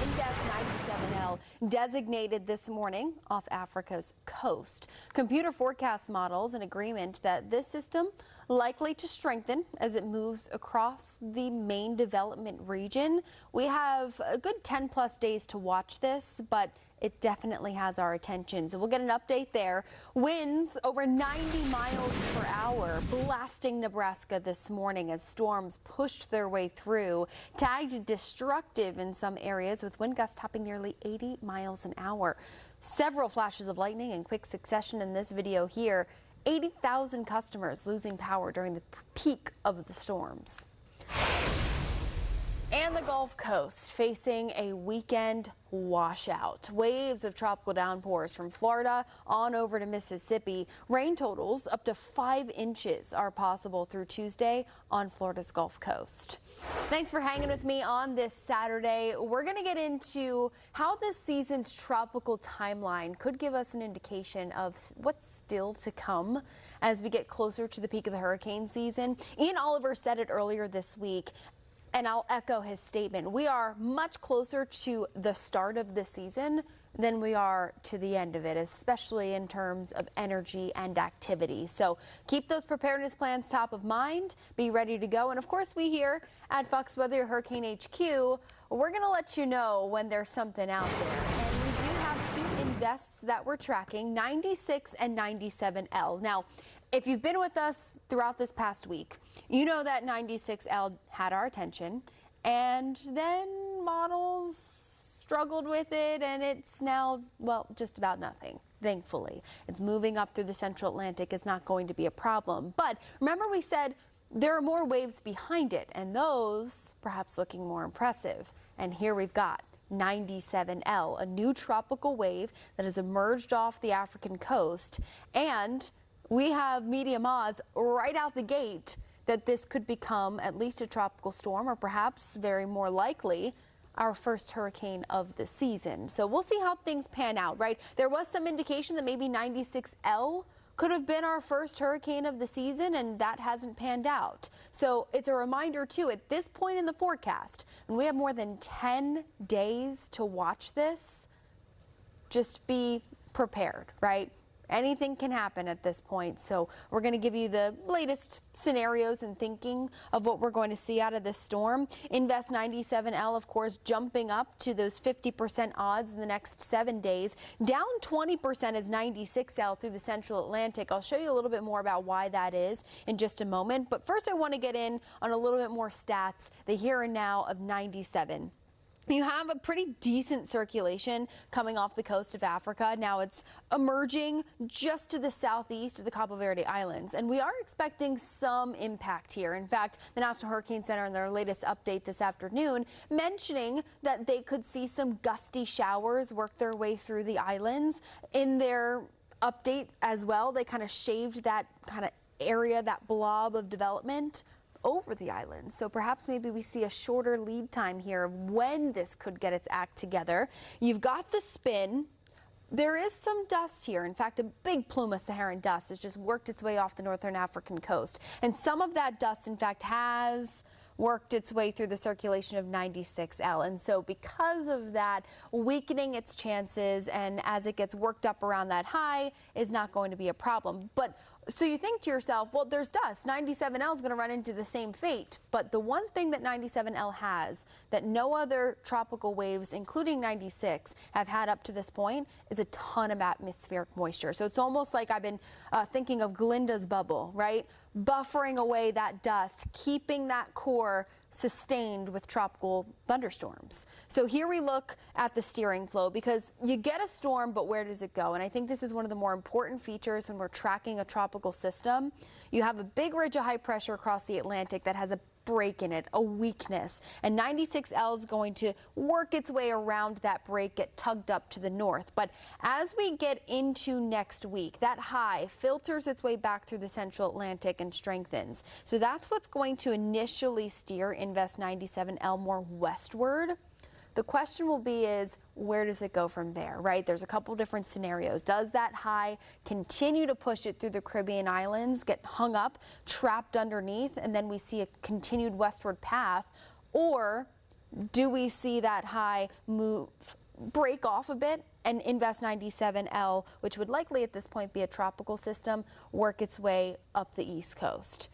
Index 97L designated this morning off Africa's coast. Computer forecast models in agreement that this system likely to strengthen as it moves across the main development region. We have a good 10 plus days to watch this, but it definitely has our attention. So we'll get an update there. Winds over 90 miles per hour blasting Nebraska this morning as storms pushed their way through. Tagged destructive in some areas with wind gusts topping nearly 80 miles an hour. Several flashes of lightning in quick succession in this video here. 80,000 customers losing power during the peak of the storms. And the Gulf Coast facing a weekend washout. Waves of tropical downpours from Florida on over to Mississippi. Rain totals up to 5 inches are possible through Tuesday on Florida's Gulf Coast. Thanks for hanging with me on this Saturday. We're going to get into how this season's tropical timeline could give us an indication of what's still to come as we get closer to the peak of the hurricane season. Ian Oliver said it earlier this week, and I'll echo his statement. We are much closer to the start of the season than we are to the end of it, especially in terms of energy and activity. So keep those preparedness plans top of mind, be ready to go. And of course, we here at Fox Weather Hurricane HQ, we're going to let you know when there's something out there. And we do have two invests that we're tracking, 96 and 97L. Now, if you've been with us throughout this past week, you know that 96L had our attention, and then models struggled with it, and it's now, well, just about nothing. Thankfully, it's moving up through the central Atlantic. Is not going to be a problem. But remember, we said there are more waves behind it, and those perhaps looking more impressive. And here we've got 97L, a new tropical wave that has emerged off the African coast, and we have medium odds right out the gate that this could become at least a tropical storm, or perhaps very more likely our first hurricane of the season. So we'll see how things pan out, right? There was some indication that maybe 96L could have been our first hurricane of the season, and that hasn't panned out. So it's a reminder, too, at this point in the forecast, and we have more than 10 days to watch this, just be prepared, right? Anything can happen at this point. So we're going to give you the latest scenarios and thinking of what we're going to see out of this storm. Invest 97L, of course, jumping up to those 50% odds in the next 7 days. Down 20% is 96L through the central Atlantic. I'll show you a little bit more about why that is in just a moment. But first, I want to get in on a little bit more stats, the here and now of 97. You have a pretty decent circulation coming off the coast of Africa. Now it's emerging just to the southeast of the Cabo Verde Islands, and we are expecting some impact here. In fact, the National Hurricane Center in their latest update this afternoon mentioning that they could see some gusty showers work their way through the islands. In their update as well, they kind of shaved that kind of area, that blob of development over the island. So perhaps maybe we see a shorter lead time here of when this could get its act together. You've got the spin. There is some dust here. In fact, a big plume of Saharan dust has just worked its way off the northern African coast. And some of that dust, in fact, has worked its way through the circulation of 96L. And so because of that, weakening its chances, and as it gets worked up around that high, is not going to be a problem. But so you think to yourself, well, there's dust. 97L is going to run into the same fate. But the one thing that 97L has that no other tropical waves, including 96, have had up to this point is a ton of atmospheric moisture. So it's almost like I've been thinking of Glinda's bubble, right? Buffering away that dust, keeping that core sustained with tropical thunderstorms. So here we look at the steering flow, because you get a storm, but where does it go? And I think this is one of the more important features when we're tracking a tropical system. You have a big ridge of high pressure across the Atlantic that has a break in it, a weakness, and 96L is going to work its way around that break, get tugged up to the north. But as we get into next week, that high filters its way back through the central Atlantic and strengthens. So that's what's going to initially steer Invest 97L more westward. The question will be is, where does it go from there, right? There's a couple different scenarios. Does that high continue to push it through the Caribbean islands, get hung up, trapped underneath, and then we see a continued westward path? Or do we see that high move, break off a bit, and Invest 97L, which would likely at this point be a tropical system, work its way up the East Coast?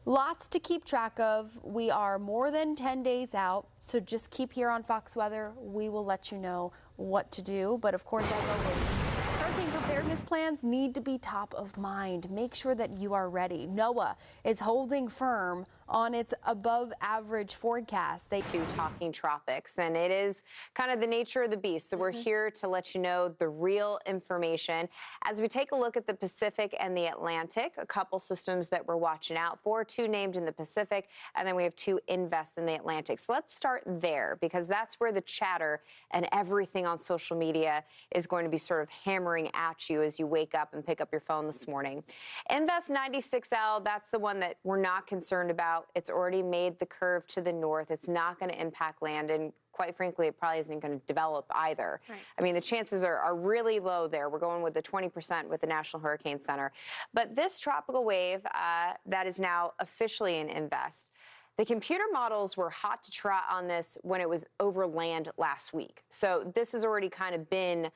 Lots to keep track of. We are more than 10 days out, so just keep here on Fox Weather. We will let you know what to do. But of course, as always, hurricane preparedness plans need to be top of mind. Make sure that you are ready. NOAA is holding firm on its above average forecast. To talking tropics, and it is kind of the nature of the beast. So we're here to let you know the real information. As we take a look at the Pacific and the Atlantic, a couple systems that we're watching out for, two named in the Pacific, and then we have two Invest in the Atlantic. So let's start there, because that's where the chatter and everything on social media is going to be sort of hammering at you as you wake up and pick up your phone this morning. Invest 96L, that's the one that we're not concerned about. It's already made the curve to the north. It's not going to impact land, and quite frankly, it probably isn't going to develop either. Right. I mean, the chances are really low there. We're going with the 20% with the National Hurricane Center. But this tropical wave that is now officially in Invest The computer models were hot to trot on this when it was over land last week. So this has already kind of been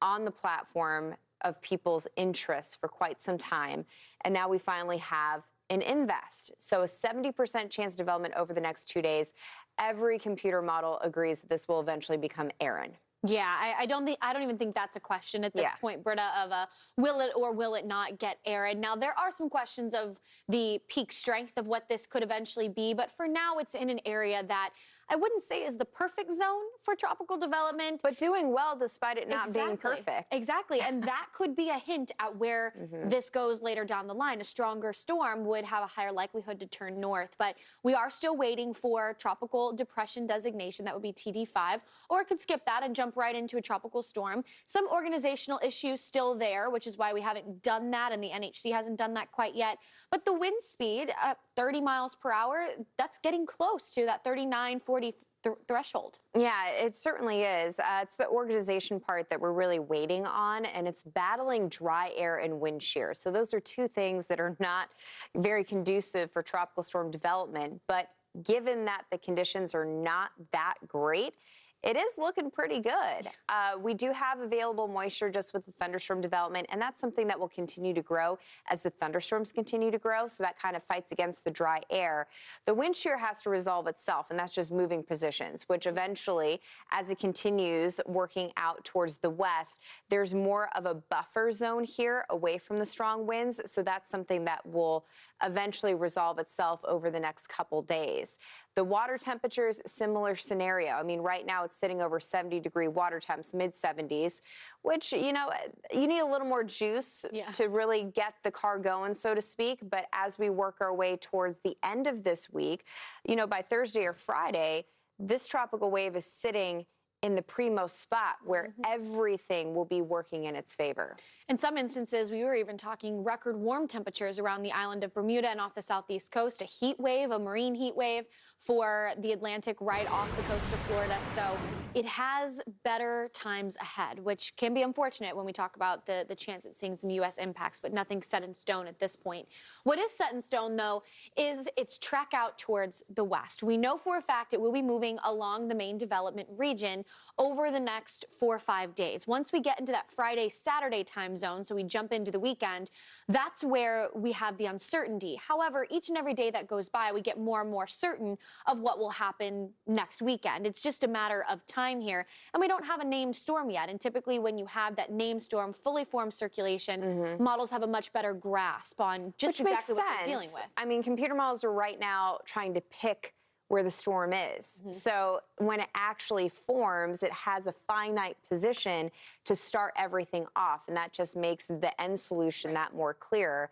on the platform of people's interests for quite some time. And now we finally have an invest. So a 70% chance of development over the next 2 days. Every computer model agrees that this will eventually become Erin. Yeah, I don't even think that's a question at this point, Britta, of will it or will it not get Erin. Now, there are some questions of the peak strength of what this could eventually be, but for now it's in an area that I wouldn't say is the perfect zone for tropical development. But doing well despite it not being perfect. Exactly, and that could be a hint at where this goes later down the line. A stronger storm would have a higher likelihood to turn north, but we are still waiting for tropical depression designation. That would be TD5, or it could skip that and jump right into a tropical storm. Some organizational issues still there, which is why we haven't done that, and the NHC hasn't done that quite yet. But the wind speed, 30 miles per hour, that's getting close to that 39, 40 threshold. Yeah, it certainly is. It's the organization part that we're really waiting on, and it's battling dry air and wind shear. So those are two things that are not very conducive for tropical storm development. But given that the conditions are not that great, it is looking pretty good. We do have available moisture just with the thunderstorm development, and that's something that will continue to grow as the thunderstorms continue to grow, so that kind of fights against the dry air. The wind shear has to resolve itself, and that's just moving positions, which eventually, as it continues working out towards the west, there's more of a buffer zone here away from the strong winds, so that's something that will eventually resolve itself over the next couple days. The water temperatures, similar scenario. I mean, right now it's sitting over 70-degree water temps, mid-70s, which, you know, you need a little more juice to really get the car going, so to speak. But as we work our way towards the end of this week, you know, by Thursday or Friday, this tropical wave is sitting in the primo spot where everything will be working in its favor. In some instances, we were even talking record warm temperatures around the island of Bermuda and off the southeast coast, a heat wave, a marine heat wave for the Atlantic right off the coast of Florida. So it has better times ahead, which can be unfortunate when we talk about the chance at seeing some U.S. impacts, but nothing's set in stone at this point. What is set in stone, though, is its track out towards the west. We know for a fact it will be moving along the main development region over the next 4 or 5 days. Once we get into that Friday, Saturday time zone, so we jump into the weekend, that's where we have the uncertainty. However, each and every day that goes by, we get more and more certain of what will happen next weekend. It's just a matter of time here, and we don't have a named storm yet. And typically when you have that named storm, fully formed circulation, models have a much better grasp on just exactly what they're dealing with. I mean, computer models are right now trying to pick where the storm is. So when it actually forms, it has a finite position to start everything off, and that just makes the end solution that more clear.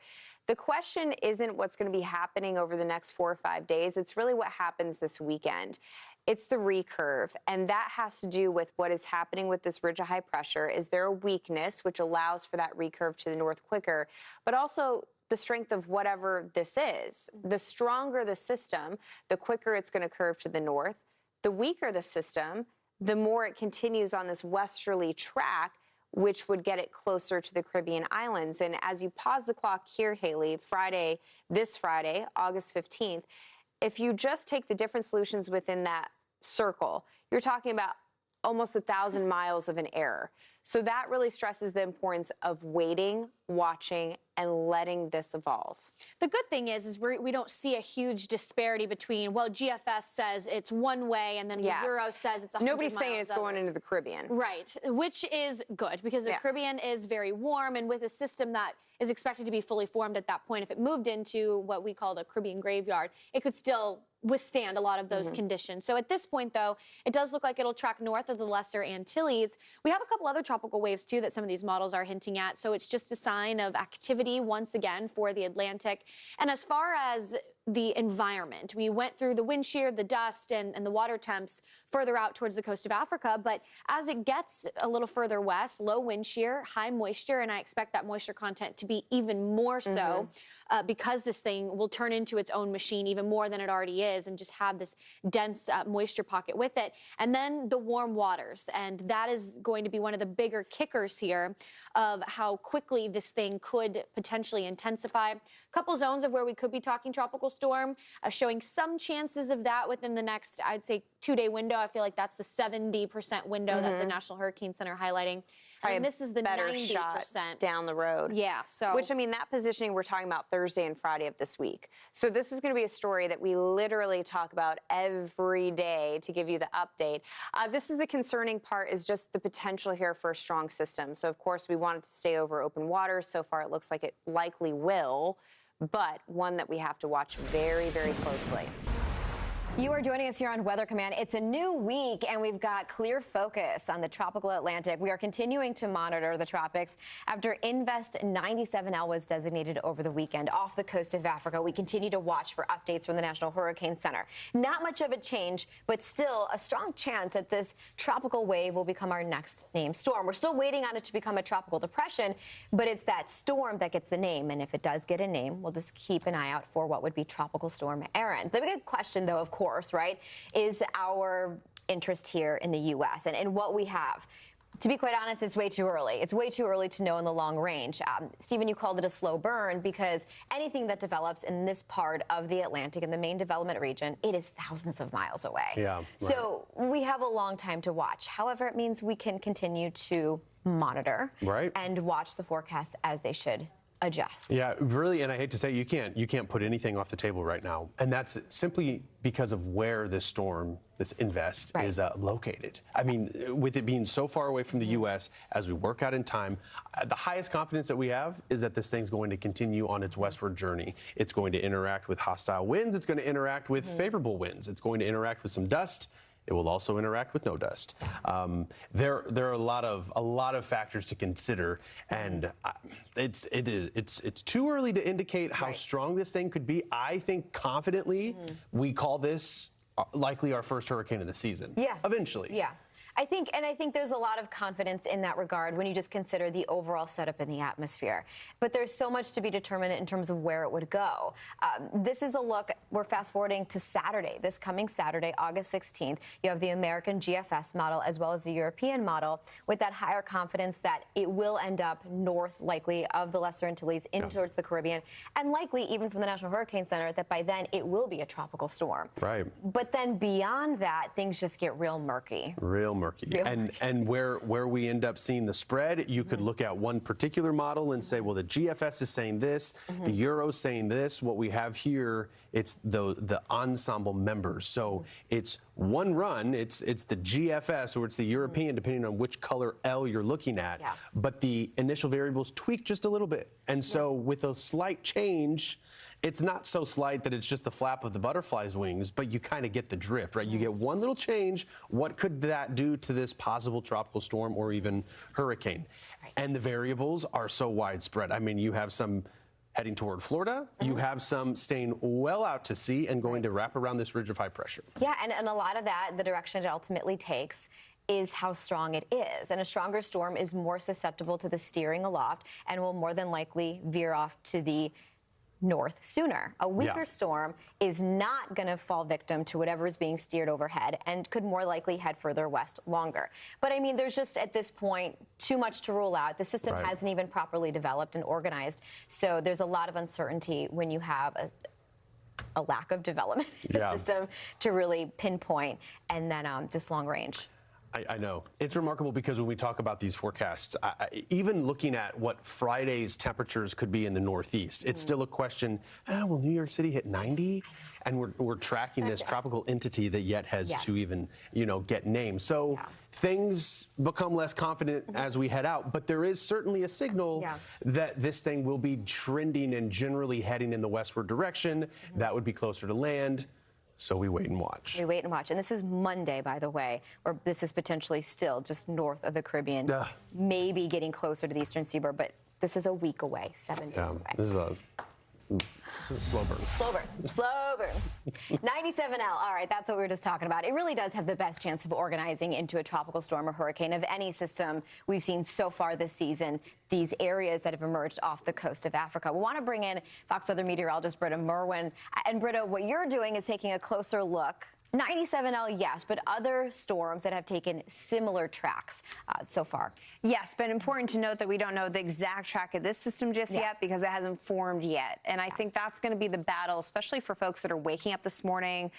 The question isn't what's going to be happening over the next 4 or 5 days. It's really what happens this weekend. It's the recurve, and that has to do with what is happening with this ridge of high pressure. Is there a weakness which allows for that recurve to the north quicker, but also the strength of whatever this is. The stronger the system, the quicker it's going to curve to the north. The weaker the system, the more it continues on this westerly track, which would get it closer to the Caribbean islands. And as you pause the clock here, Haley, this Friday, August 15th, if you just take the different solutions within that circle, you're talking about almost 1,000 miles of an error. So that really stresses the importance of waiting, watching, and letting this evolve. The good thing is we don't see a huge disparity between, well, GFS says it's one way, and then the Euro says it's 100 Nobody's saying it's going into the Caribbean. Right, which is good, because the Caribbean is very warm, and with a system that is expected to be fully formed at that point, if it moved into what we call the Caribbean graveyard, it could still withstand a lot of those conditions. So at this point, though, it does look like it'll track north of the Lesser Antilles. We have a couple other tropical waves, too, that some of these models are hinting at. So it's just a sign of activity once again for the Atlantic. And as far as the environment, we went through the wind shear, the dust, and the water temps further out towards the coast of Africa. But as it gets a little further west, low wind shear, high moisture, and I expect that moisture content to be even more so because this thing will turn into its own machine even more than it already is and just have this dense moisture pocket with it. And then the warm waters, and that is going to be one of the bigger kickers here of how quickly this thing could potentially intensify. couple zones of where we could be talking tropical storm, showing some chances of that within the next, I'd say, 2-day window. I feel like that's the 70% window that the National Hurricane Center highlighting. And this is the better 90% shot down the road. Yeah. So, which, I mean, that positioning we're talking about Thursday and Friday of this week. So this is going to be a story that we literally talk about every day to give you the update. This is the concerning part, is just the potential here for a strong system. So of course we want it to stay over open water. So far it looks like it likely will, but one that we have to watch very, very closely. You are joining us here on Weather Command. It's a new week, and we've got clear focus on the tropical Atlantic. We are continuing to monitor the tropics after Invest 97L was designated over the weekend off the coast of Africa. We continue to watch for updates from the National Hurricane Center. Not much of a change, but still a strong chance that this tropical wave will become our next named storm. We're still waiting on it to become a tropical depression, but it's that storm that gets the name. And if it does get a name, we'll just keep an eye out for what would be Tropical Storm Erin. The big question, though, of course, right, is our interest here in the U.S. and what we have. To be quite honest, it's way too early. It's way too early to know in the long range. Stephen, you called it a slow burn because anything that develops in this part of the Atlantic, in the main development region, it is thousands of miles away. Yeah, right. So we have a long time to watch. However, it means we can continue to monitor and watch the forecasts as they should adjust. Yeah, really, and I hate to say, you can't put anything off the table right now, and that's simply because of where this storm, this Invest, is located. I mean, with it being so far away from the U.S., as we work out in time, the highest confidence that we have is that this thing's going to continue on its westward journey. It's going to interact with hostile winds. It's going to interact with favorable winds. It's going to interact with some dust. It will also interact with no dust. There are a lot of factors to consider, and it's too early to indicate how strong this thing could be. I think confidently we call this likely our first hurricane of the season. Yeah. Eventually. Yeah. I think there's a lot of confidence in that regard when you just consider the overall setup in the atmosphere. But there's so much to be determined in terms of where it would go. This is a look. We're fast forwarding to Saturday, this coming Saturday, August 16th. You have the American GFS model as well as the European model with that higher confidence that it will end up north, likely, of the Lesser Antilles in towards the Caribbean, and likely even from the National Hurricane Center that by then it will be a tropical storm. Right. But then beyond that, things just get real murky. Real murky. And where we end up seeing the spread, you could look at one particular model and say, well, the GFS is saying this, the Euro's saying this. What we have here, it's the ensemble members. So it's one run, it's the GFS or it's the European, depending on which color L you're looking at. Yeah. But the initial variables tweak just a little bit. And so with a slight change, it's not so slight that it's just the flap of the butterfly's wings, but you kind of get the drift, right? You get one little change. What could that do to this possible tropical storm or even hurricane? And the variables are so widespread. I mean, you have some heading toward Florida. You have some staying well out to sea and going to wrap around this ridge of high pressure. Yeah, and a lot of that, the direction it ultimately takes, is how strong it is. And a stronger storm is more susceptible to the steering aloft and will more than likely veer off to the north sooner. A weaker storm is not going to fall victim to whatever is being steered overhead and could more likely head further west longer. But I mean, there's just at this point too much to rule out. The system hasn't even properly developed and organized. So there's a lot of uncertainty when you have a lack of development in the system to really pinpoint, and then just long range. I know. It's remarkable because when we talk about these forecasts, even looking at what Friday's temperatures could be in the Northeast, it's still a question, will New York City hit 90? And we're tracking this tropical entity that yet has to even, get named. So things become less confident as we head out, but there is certainly a signal that this thing will be trending and generally heading in the westward direction. That would be closer to land. So we wait and watch. We wait and watch. And this is Monday, by the way, or this is potentially still just north of the Caribbean, maybe getting closer to the eastern seaboard, but this is a week away, 7 days away. This is a slow burn. Slow burn. 97L. All right, that's what we were just talking about. It really does have the best chance of organizing into a tropical storm or hurricane of any system we've seen so far this season, these areas that have emerged off the coast of Africa. We want to bring in Fox Weather meteorologist Britta Merwin. And Britta, what you're doing is taking a closer look 97L, yes, but other storms that have taken similar tracks so far. Yes, but important to note that we don't know the exact track of this system just yet because it hasn't formed yet. And I think that's going to be the battle, especially for folks that are waking up this morning,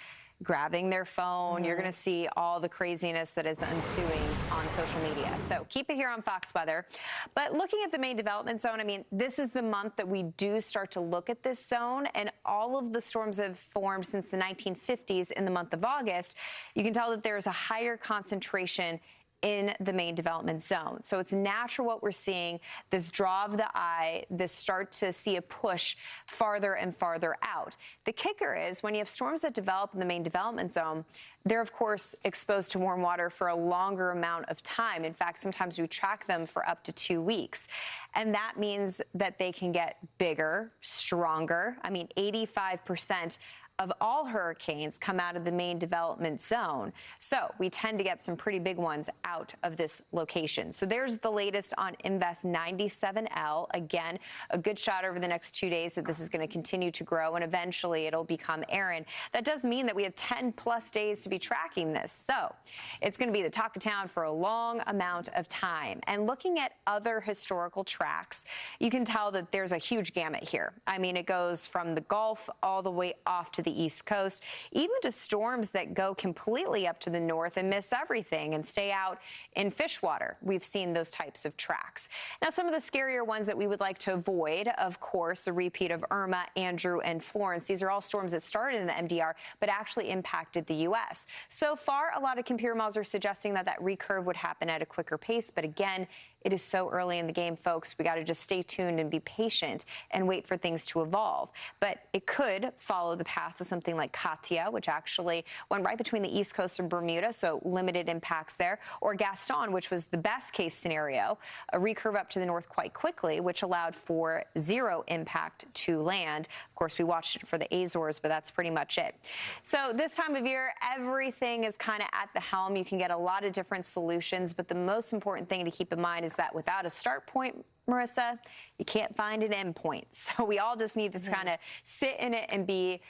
grabbing their phone. You're going to see all the craziness that is ensuing on social media. So keep it here on Fox Weather. But looking at the main development zone, I mean, this is the month that we do start to look at this zone, and all of the storms have formed since the 1950s in the month of August. You can tell that there's a higher concentration in the main development zone. So it's natural what we're seeing, this draw of the eye, this start to see a push farther and farther out. The kicker is when you have storms that develop in the main development zone, they're of course exposed to warm water for a longer amount of time. In fact, sometimes we track them for up to 2 weeks. And that means that they can get bigger, stronger. I mean, 85% of all hurricanes come out of the main development zone. So we tend to get some pretty big ones out of this location. So there's the latest on Invest 97L. Again, a good shot over the next 2 days that this is going to continue to grow, and eventually it'll become Erin. That does mean that we have 10+ days to be tracking this. So it's going to be the talk of town for a long amount of time. And looking at other historical tracks, you can tell that there's a huge gamut here. I mean, it goes from the Gulf all the way off to the East Coast, even to storms that go completely up to the north and miss everything and stay out in fish water. We've seen those types of tracks. Now, some of the scarier ones that we would like to avoid, of course, a repeat of Irma, Andrew, and Florence. These are all storms that started in the MDR, but actually impacted the U.S. So far, a lot of computer models are suggesting that that recurve would happen at a quicker pace. But again, it is so early in the game, folks. We got to just stay tuned and be patient and wait for things to evolve. But it could follow the path of something like Katia, which actually went right between the East Coast and Bermuda, so limited impacts there, or Gaston, which was the best case scenario, a recurve up to the north quite quickly, which allowed for 0 impact to land. Of course, we watched it for the Azores, but that's pretty much it. So this time of year, everything is kind of at the helm. You can get a lot of different solutions, but the most important thing to keep in mind is that without a start point, Marissa, you can't find an end point. So we all just need to kind of sit in it and be,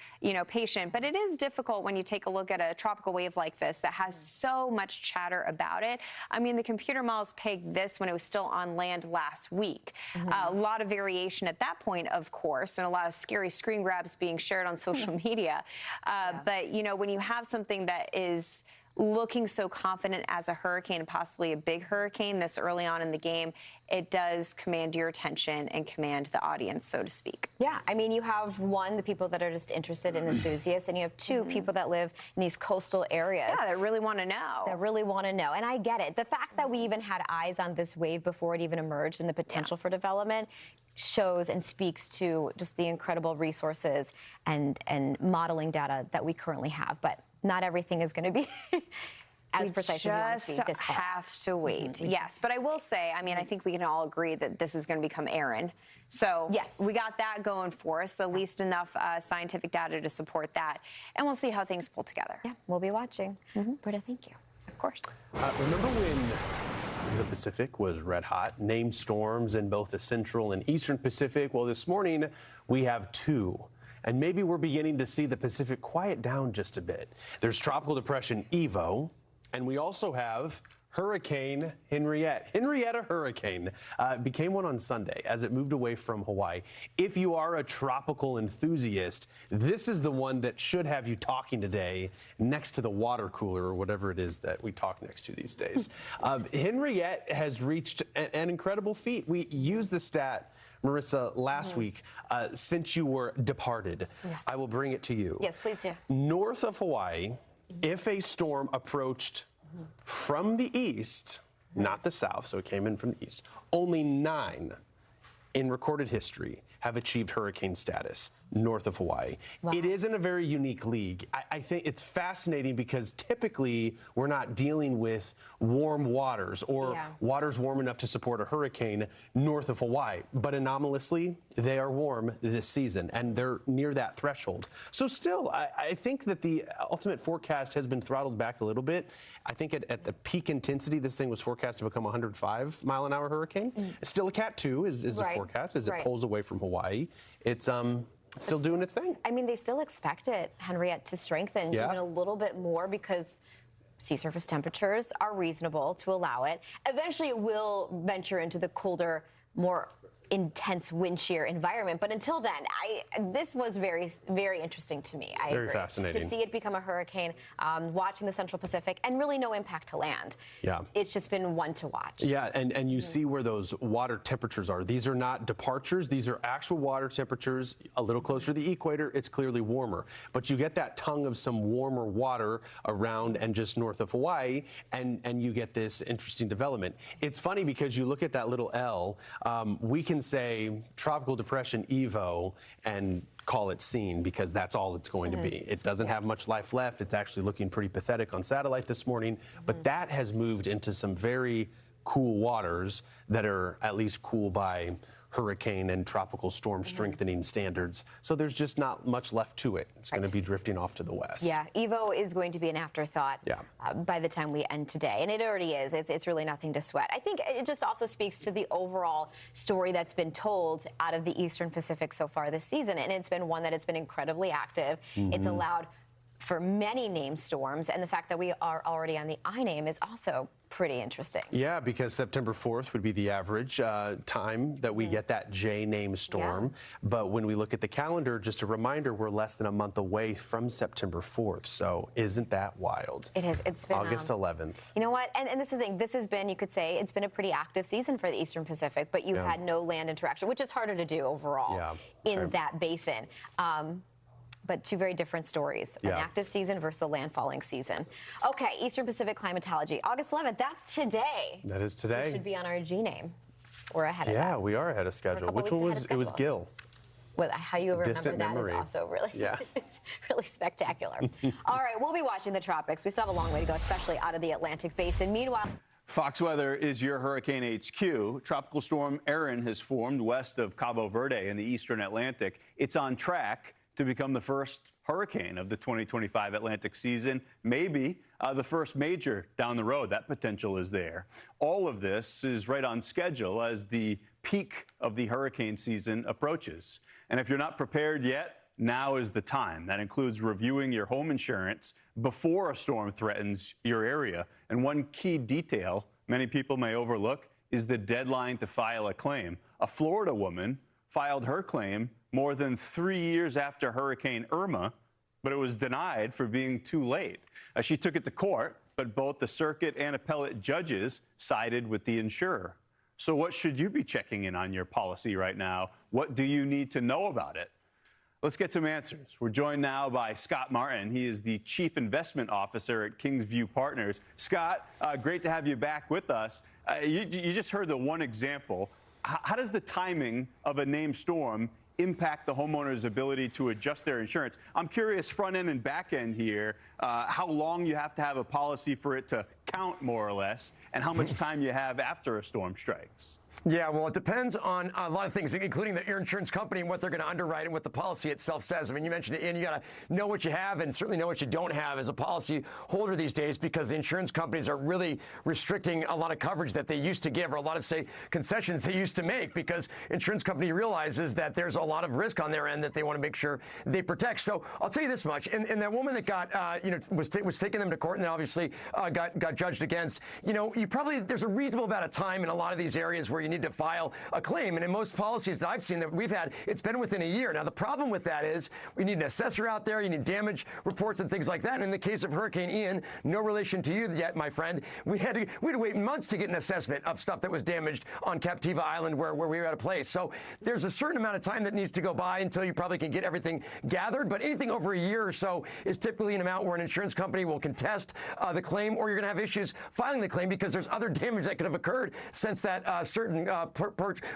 patient. But it is difficult when you take a look at a tropical wave like this that has so much chatter about it. I mean, the computer models pegged this when it was still on land last week. A lot of variation at that point, of course, and a lot of scary screen grabs being shared on social media. But, when you have something that is looking so confident as a hurricane and possibly a big hurricane this early on in the game, it does command your attention and command the audience, so to speak. Yeah, I mean, you have one, the people that are just interested in enthusiasts, and you have two, people that live in these coastal areas. Yeah, that really want to know. That really want to know, and I get it. The fact that we even had eyes on this wave before it even emerged and the potential for development shows and speaks to just the incredible resources and modeling data that we currently have. But not everything is going to be as precise as you want it to be this far. We just have to wait. Yes, but I will say, I mean, I think we can all agree that this is going to become Erin. So yes, we got that going for us, at least enough scientific data to support that. And we'll see how things pull together. Yeah, we'll be watching. Britta, thank you. Of course. Remember when the Pacific was red hot, named storms in both the central and eastern Pacific? Well, this morning we have 2. And maybe we're beginning to see the Pacific quiet down just a bit. There's Tropical Depression Evo, and we also have Hurricane Henriette. Henrietta hurricane became one on Sunday as it moved away from Hawaii. If you are a tropical enthusiast, this is the one that should have you talking today next to the water cooler or whatever it is that we talk next to these days. Henriette has reached an incredible feat. We used the stat, Marissa, last week, since you were departed. I will bring it to you. Yes, please do. North of Hawaii, if a storm approached from the east, not the south, so it came in from the east, only 9 in recorded history have achieved hurricane status north of Hawaii. Wow. It isn't a very unique league. I think it's fascinating because typically we're not dealing with warm waters or waters warm enough to support a hurricane north of Hawaii. But anomalously, they are warm this season and they're near that threshold. So still, I think that the ultimate forecast has been throttled back a little bit. I think at the peak intensity, this thing was forecast to become a 105-mile-an-hour hurricane. Still a Cat 2 is the forecast as it pulls away from Hawaii. It's It's still doing its thing. I mean, they still expect it, Henriette, to strengthen even a little bit more because sea surface temperatures are reasonable to allow it. Eventually, it will venture into the colder, more intense wind shear environment. But until then, this was very, very interesting to me. I Very agree. fascinating. To see it become a hurricane, watching the Central Pacific, and really no impact to land. Yeah. It's just been one to watch. Yeah, and you see where those water temperatures are. These are not departures. These are actual water temperatures. A little closer to the equator, it's clearly warmer. But you get that tongue of some warmer water around and just north of Hawaii, and you get this interesting development. It's funny because you look at that little L, we can say tropical depression Evo and call it seen because that's all it's going to be. It doesn't have much life left. It's actually looking pretty pathetic on satellite this morning, but that has moved into some very cool waters that are at least cool by hurricane and tropical storm strengthening standards. So there's just not much left to it. It's going to be drifting off to the west. Yeah, Evo is going to be an afterthought Yeah. by the time we end today. And it already is. It's really nothing to sweat. I think it just also speaks to the overall story that's been told out of the Eastern Pacific so far this season. And it's been one that has been incredibly active. It's allowed for many named storms. And the fact that we are already on the I name is also pretty interesting. Yeah, because September 4th would be the average time that we get that J name storm. But when we look at the calendar, just a reminder, we're less than a month away from September 4th. So isn't that wild? It is. It's been August 11th. You know what? And this is the thing. This has been, you could say, it's been a pretty active season for the Eastern Pacific, but you had no land interaction, which is harder to do overall in that basin. But two very different stories, an active season versus a landfalling season. Okay, Eastern Pacific climatology, August 11th, that's today. That is today. We should be on our G name. We're ahead of that. Yeah, we are ahead of schedule. Which one was it? Was Gil. Well, how you remember Distant that memory. is also really, really spectacular. All right, we'll be watching the tropics. We still have a long way to go, especially out of the Atlantic basin. Meanwhile, Fox Weather is your hurricane HQ. Tropical storm Erin has formed west of Cabo Verde in the eastern Atlantic. It's on track to become the first hurricane of the 2025 Atlantic season, maybe the first major down the road. That potential is there. All of this is right on schedule as the peak of the hurricane season approaches. And if you're not prepared yet, now is the time. That includes reviewing your home insurance before a storm threatens your area. And one key detail many people may overlook is the deadline to file a claim. A Florida woman filed her claim more than 3 years after Hurricane Irma, but it was denied for being too late. She took it to court, but both the circuit and appellate judges sided with the insurer. So what should you be checking in on your policy right now? What do you need to know about it? Let's get some answers. We're joined now by Scott Martin. He is the Chief Investment Officer at Kingsview Partners. Scott, great to have you back with us. You just heard the one example. How does the timing of a named storm impact the homeowner's ability to adjust their insurance? I'm curious, front end and back end here, how long you have to have a policy for it to count, more or less, and how much time you have after a storm strikes. Yeah, well, it depends on a lot of things, including your insurance company and what they're going to underwrite and what the policy itself says. I mean, you mentioned it, and you got to know what you have and certainly know what you don't have as a policy holder these days, because the insurance companies are really restricting a lot of coverage that they used to give, or a lot of, say, concessions they used to make, because insurance company realizes that there's a lot of risk on their end that they want to make sure they protect. So I'll tell you this much, and that woman that got, was taking them to court and obviously got judged against, there's a reasonable amount of time in a lot of these areas where you need to file a claim. And in most policies that I've seen that we've had, it's been within a year. Now, the problem with that is we need an assessor out there. You need damage reports and things like that. And in the case of Hurricane Ian, no relation to you yet, my friend, we had to wait months to get an assessment of stuff that was damaged on Captiva Island where we were at a place. So there's a certain amount of time that needs to go by until you probably can get everything gathered. But anything over a year or so is typically an amount where an insurance company will contest the claim, or you're going to have issues filing the claim because there's other damage that could have occurred since that certain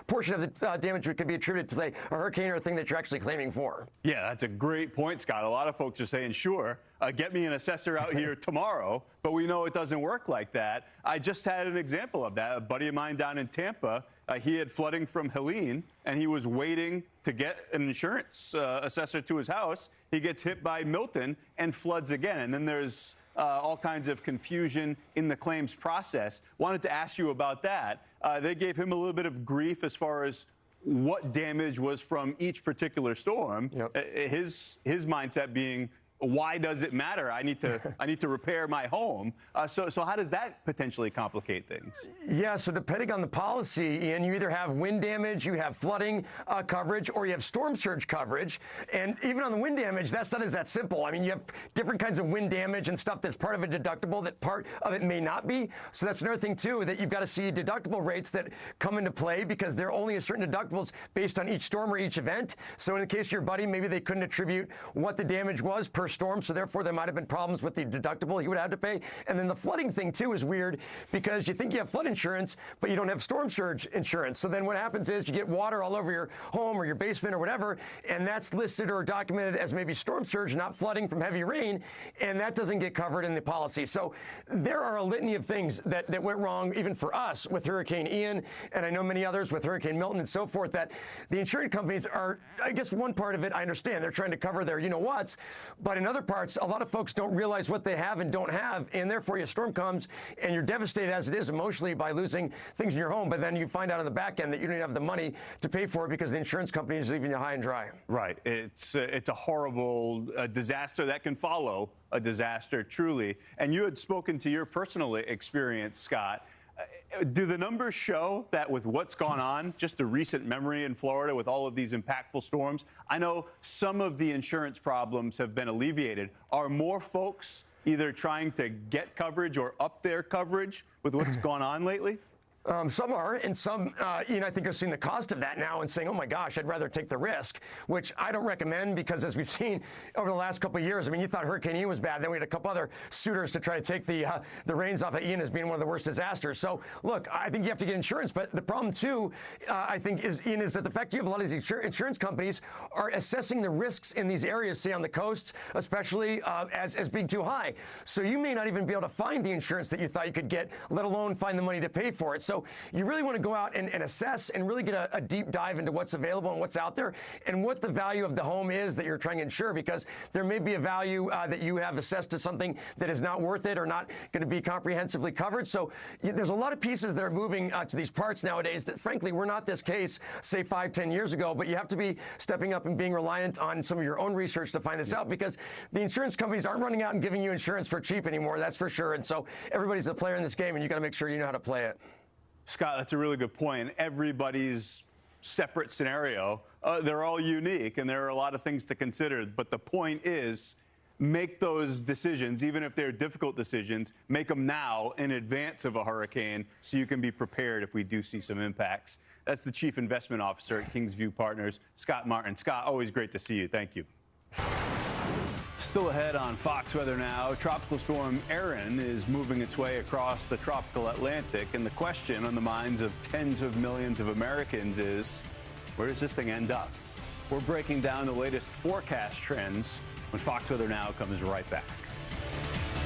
portion of the damage could be attributed to, say, a hurricane or a thing that you're actually claiming for. Yeah, that's a great point, Scott. A lot of folks are saying, sure, get me an assessor out here tomorrow, but we know it doesn't work like that. I just had an example of that. A buddy of mine down in Tampa, he had flooding from Helene, and he was waiting to get an insurance assessor to his house. He gets hit by Milton and floods again, and then there's all kinds of confusion in the claims process. Wanted to ask you about that. They gave him a little bit of grief as far as what damage was from each particular storm. His mindset being, why does it matter? I need to repair my home. So how does that potentially complicate things? Yeah, so depending on the policy, Ian, you either have wind damage, you have flooding coverage, or you have storm surge coverage. And even on the wind damage, that's not that simple. I mean, you have different kinds of wind damage and stuff that's part of a deductible that part of it may not be. So that's another thing, too, that you've got to see deductible rates that come into play because there are only a certain deductibles based on each storm or each event. So in the case of your buddy, maybe they couldn't attribute what the damage was per storm, so therefore there might have been problems with the deductible he would have to pay. And then the flooding thing, too, is weird because you think you have flood insurance, but you don't have storm surge insurance. So then what happens is you get water all over your home or your basement or whatever, and that's listed or documented as maybe storm surge, not flooding from heavy rain, and that doesn't get covered in the policy. So there are a litany of things that went wrong, even for us, with Hurricane Ian, and I know many others with Hurricane Milton and so forth, that the insurance companies are, I guess one part of it, I understand, they're trying to cover their you-know-whats, but in other parts, a lot of folks don't realize what they have and don't have, and therefore your storm comes and you're devastated as it is emotionally by losing things in your home, but then you find out on the back end that you don't have the money to pay for it because the insurance company is leaving you high and dry. Right. It's a horrible disaster that can follow a disaster, truly. And you had spoken to your personal experience, Scott. Do the numbers show that with what's gone on, just a recent memory in Florida with all of these impactful storms, I know some of the insurance problems have been alleviated. Are more folks either trying to get coverage or up their coverage with what's gone on lately? Some are, and some, I think are seeing the cost of that now and saying, oh my gosh, I'd rather take the risk, which I don't recommend because as we've seen over the last couple of years, I mean, you thought Hurricane Ian was bad, then we had a couple other suitors to try to take the reins off of Ian as being one of the worst disasters. So look, I think you have to get insurance, but the problem too, I think is that the fact you have a lot of these insurance companies are assessing the risks in these areas, say on the coasts, especially as being too high. So you may not even be able to find the insurance that you thought you could get, let alone find the money to pay for it. So you really want to go out and assess and really get a deep dive into what's available and what's out there and what the value of the home is that you're trying to insure, because there may be a value that you have assessed to something that is not worth it or not going to be comprehensively covered. So there's a lot of pieces that are moving to these parts nowadays that, frankly, were not this case, say, 5-10 years ago. But you have to be stepping up and being reliant on some of your own research to find this out, because the insurance companies aren't running out and giving you insurance for cheap anymore, that's for sure. And so everybody's a player in this game, and you got to make sure you know how to play it. Scott, that's a really good point. Everybody's separate scenario. They're all unique, and there are a lot of things to consider. But the point is, make those decisions, even if they're difficult decisions, make them now in advance of a hurricane so you can be prepared if we do see some impacts. That's the Chief Investment Officer at Kingsview Partners, Scott Martin. Scott, always great to see you. Thank you. Still ahead on Fox Weather Now, Tropical Storm Erin is moving its way across the tropical Atlantic, and the question on the minds of tens of millions of Americans is, where does this thing end up? We're breaking down the latest forecast trends when Fox Weather Now comes right back.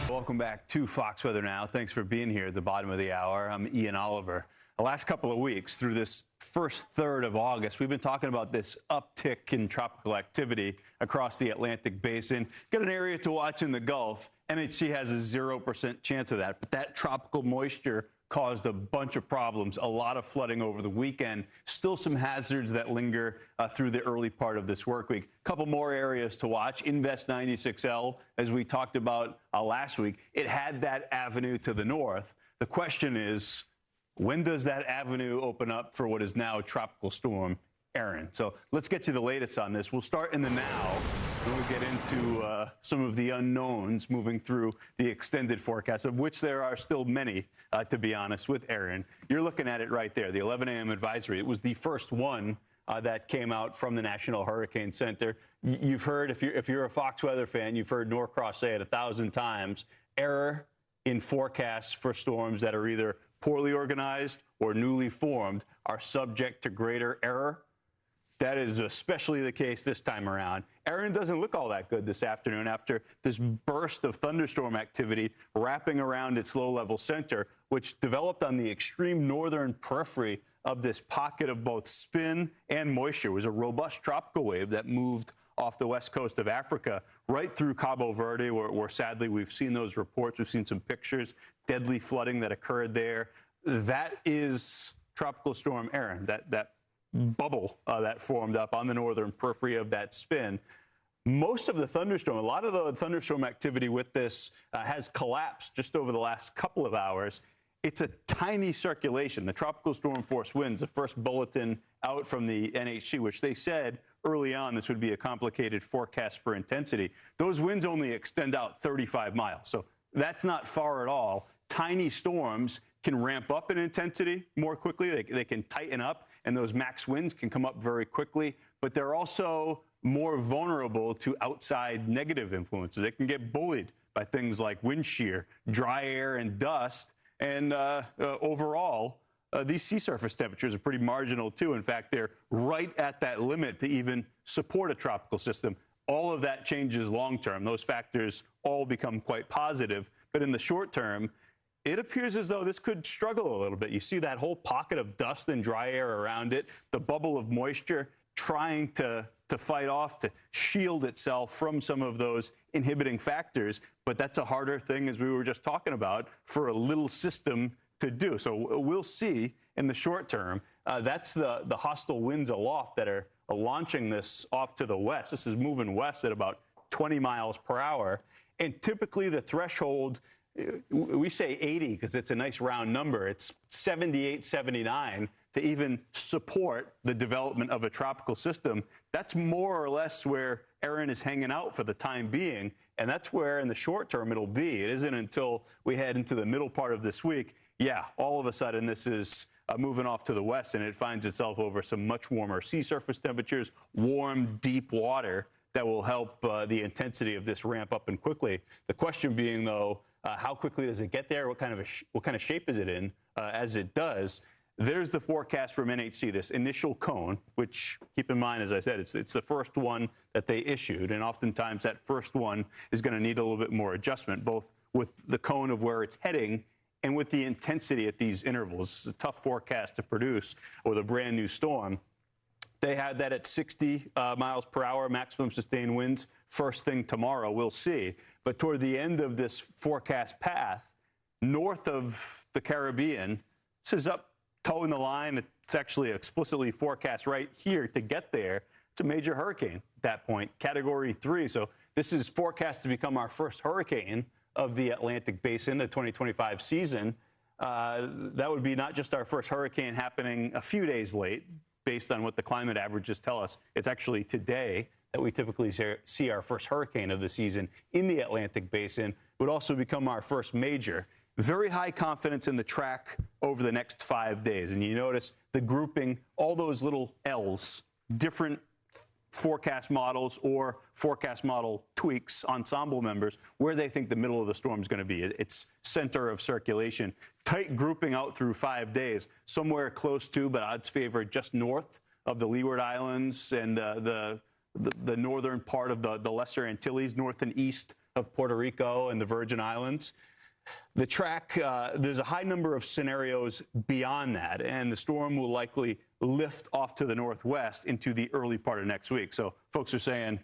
Welcome back to Fox Weather Now. Thanks for being here at the bottom of the hour. I'm Ian Oliver. The last couple of weeks, through this first third of August, we've been talking about this uptick in tropical activity across the Atlantic basin. Got an area to watch in the Gulf. NHC has a 0% chance of that, but that tropical moisture caused a bunch of problems, a lot of flooding over the weekend. Still some hazards that linger through the early part of this work week. A couple more areas to watch. Invest 96L, as we talked about last week, it had that avenue to the north. The question is, when does that avenue open up for what is now Tropical Storm Erin? So let's get to the latest on this. We'll start in the now, and we'll get into some of the unknowns moving through the extended forecast, of which there are still many, to be honest, with Erin. You're looking at it right there, the 11 a.m. advisory. It was the first one that came out from the National Hurricane Center. You've heard, if you're a Fox Weather fan, you've heard Norcross say it 1,000 times, error in forecasts for storms that are either poorly organized or newly formed are subject to greater error. That is especially the case this time around. Erin doesn't look all that good this afternoon after this burst of thunderstorm activity wrapping around its low-level center, which developed on the extreme northern periphery of this pocket of both spin and moisture. It was a robust tropical wave that moved off the west coast of Africa, right through Cabo Verde, where sadly we've seen those reports. We've seen some pictures, deadly flooding that occurred there. That is Tropical Storm Erin, that bubble that formed up on the northern periphery of that spin. Most of the thunderstorm, a lot of the thunderstorm activity with this has collapsed just over the last couple of hours. It's a tiny circulation. The tropical storm force winds, the first bulletin out from the NHC, which they said early on this would be a complicated forecast for intensity. Those winds only extend out 35 miles. So that's not far at all. Tiny storms can ramp up in intensity more quickly. They can tighten up, and those max winds can come up very quickly. But they're also more vulnerable to outside negative influences. They can get bullied by things like wind shear, dry air, and dust. And overall, these sea surface temperatures are pretty marginal, too. In fact, they're right at that limit to even support a tropical system. All of that changes long term. Those factors all become quite positive. But in the short term, it appears as though this could struggle a little bit. You see that whole pocket of dust and dry air around it, the bubble of moisture trying to fight off, to shield itself from some of those inhibiting factors. But that's a harder thing, as we were just talking about, for a little system to do. So we'll see in the short term. That's the hostile winds aloft that are launching this off to the west. This is moving west at about 20 miles per hour. And typically the threshold, we say 80 because it's a nice round number. It's 78, 79 to even support the development of a tropical system. That's more or less where Erin is hanging out for the time being, and that's where in the short term it'll be. It isn't until we head into the middle part of this week, yeah, all of a sudden this is moving off to the west, and it finds itself over some much warmer sea surface temperatures, warm, deep water that will help the intensity of this ramp up and quickly. The question being, though, how quickly does it get there? What kind of shape is it in as it does? There's the forecast from NHC, this initial cone, which, keep in mind, as I said, it's the first one that they issued. And oftentimes that first one is going to need a little bit more adjustment, both with the cone of where it's heading and with the intensity at these intervals. It's a tough forecast to produce with a brand new storm. They had that at 60 miles per hour, maximum sustained winds. First thing tomorrow, we'll see. But toward the end of this forecast path, north of the Caribbean, this is up toeing the line. It's actually explicitly forecast right here to get there. It's a major hurricane at that point, Category 3. So this is forecast to become our first hurricane of the Atlantic Basin, the 2025 season. That would be not just our first hurricane happening a few days late, based on what the climate averages tell us. It's actually today that we typically see our first hurricane of the season in the Atlantic Basin. It would also become our first major. Very high confidence in the track over the next 5 days. And you notice the grouping, all those little L's, different forecast models or forecast model tweaks, ensemble members, where they think the middle of the storm is going to be. It's center of circulation. Tight grouping out through 5 days, somewhere close to, but odds favor just north of the Leeward Islands and the northern part of the Lesser Antilles, north and east of Puerto Rico and the Virgin Islands. The track, there's a high number of scenarios beyond that, and the storm will likely lift off to the northwest into the early part of next week. So folks are saying,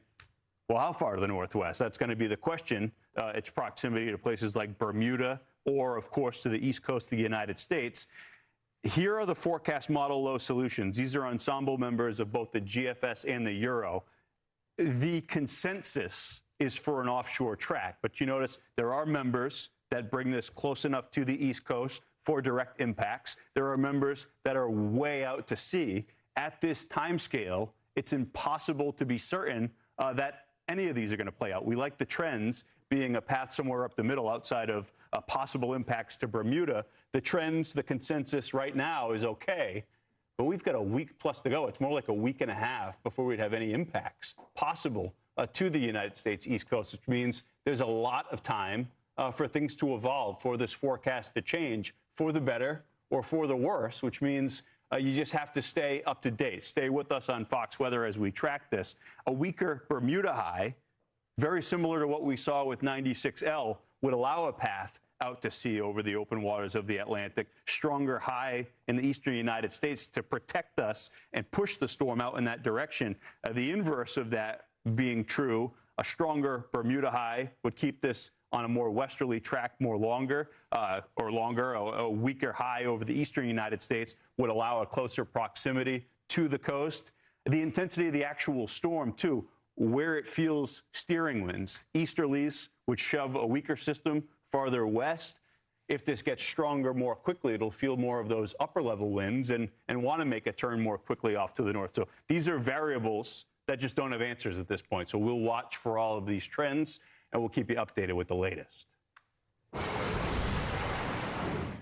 well, how far to the northwest? That's going to be the question. Its proximity to places like Bermuda or, of course, to the east coast of the United States. Here are the forecast model low solutions. These are ensemble members of both the GFS and the Euro. The consensus is for an offshore track, but you notice there are members that bring this close enough to the East Coast for direct impacts. There are members that are way out to sea. At this time scale, it's impossible to be certain that any of these are going to play out. We like the trends being a path somewhere up the middle outside of possible impacts to Bermuda. The trends, the consensus right now is okay, but we've got a week plus to go. It's more like a week and a half before we'd have any impacts possible to the United States East Coast, which means there's a lot of time for things to evolve, for this forecast to change for the better or for the worse, which means you just have to stay up to date. Stay with us on Fox Weather as we track this. A weaker Bermuda high, very similar to what we saw with 96L, would allow a path out to sea over the open waters of the Atlantic. Stronger high in the eastern United States to protect us and push the storm out in that direction. The inverse of that being true, a stronger Bermuda high would keep this on a more westerly track a weaker high over the eastern United States would allow a closer proximity to the coast. The intensity of the actual storm, too, where it feels steering winds. Easterlies would shove a weaker system farther west. If this gets stronger more quickly, it'll feel more of those upper level winds and want to make a turn more quickly off to the north. So these are variables that just don't have answers at this point. So we'll watch for all of these trends, and we'll keep you updated with the latest.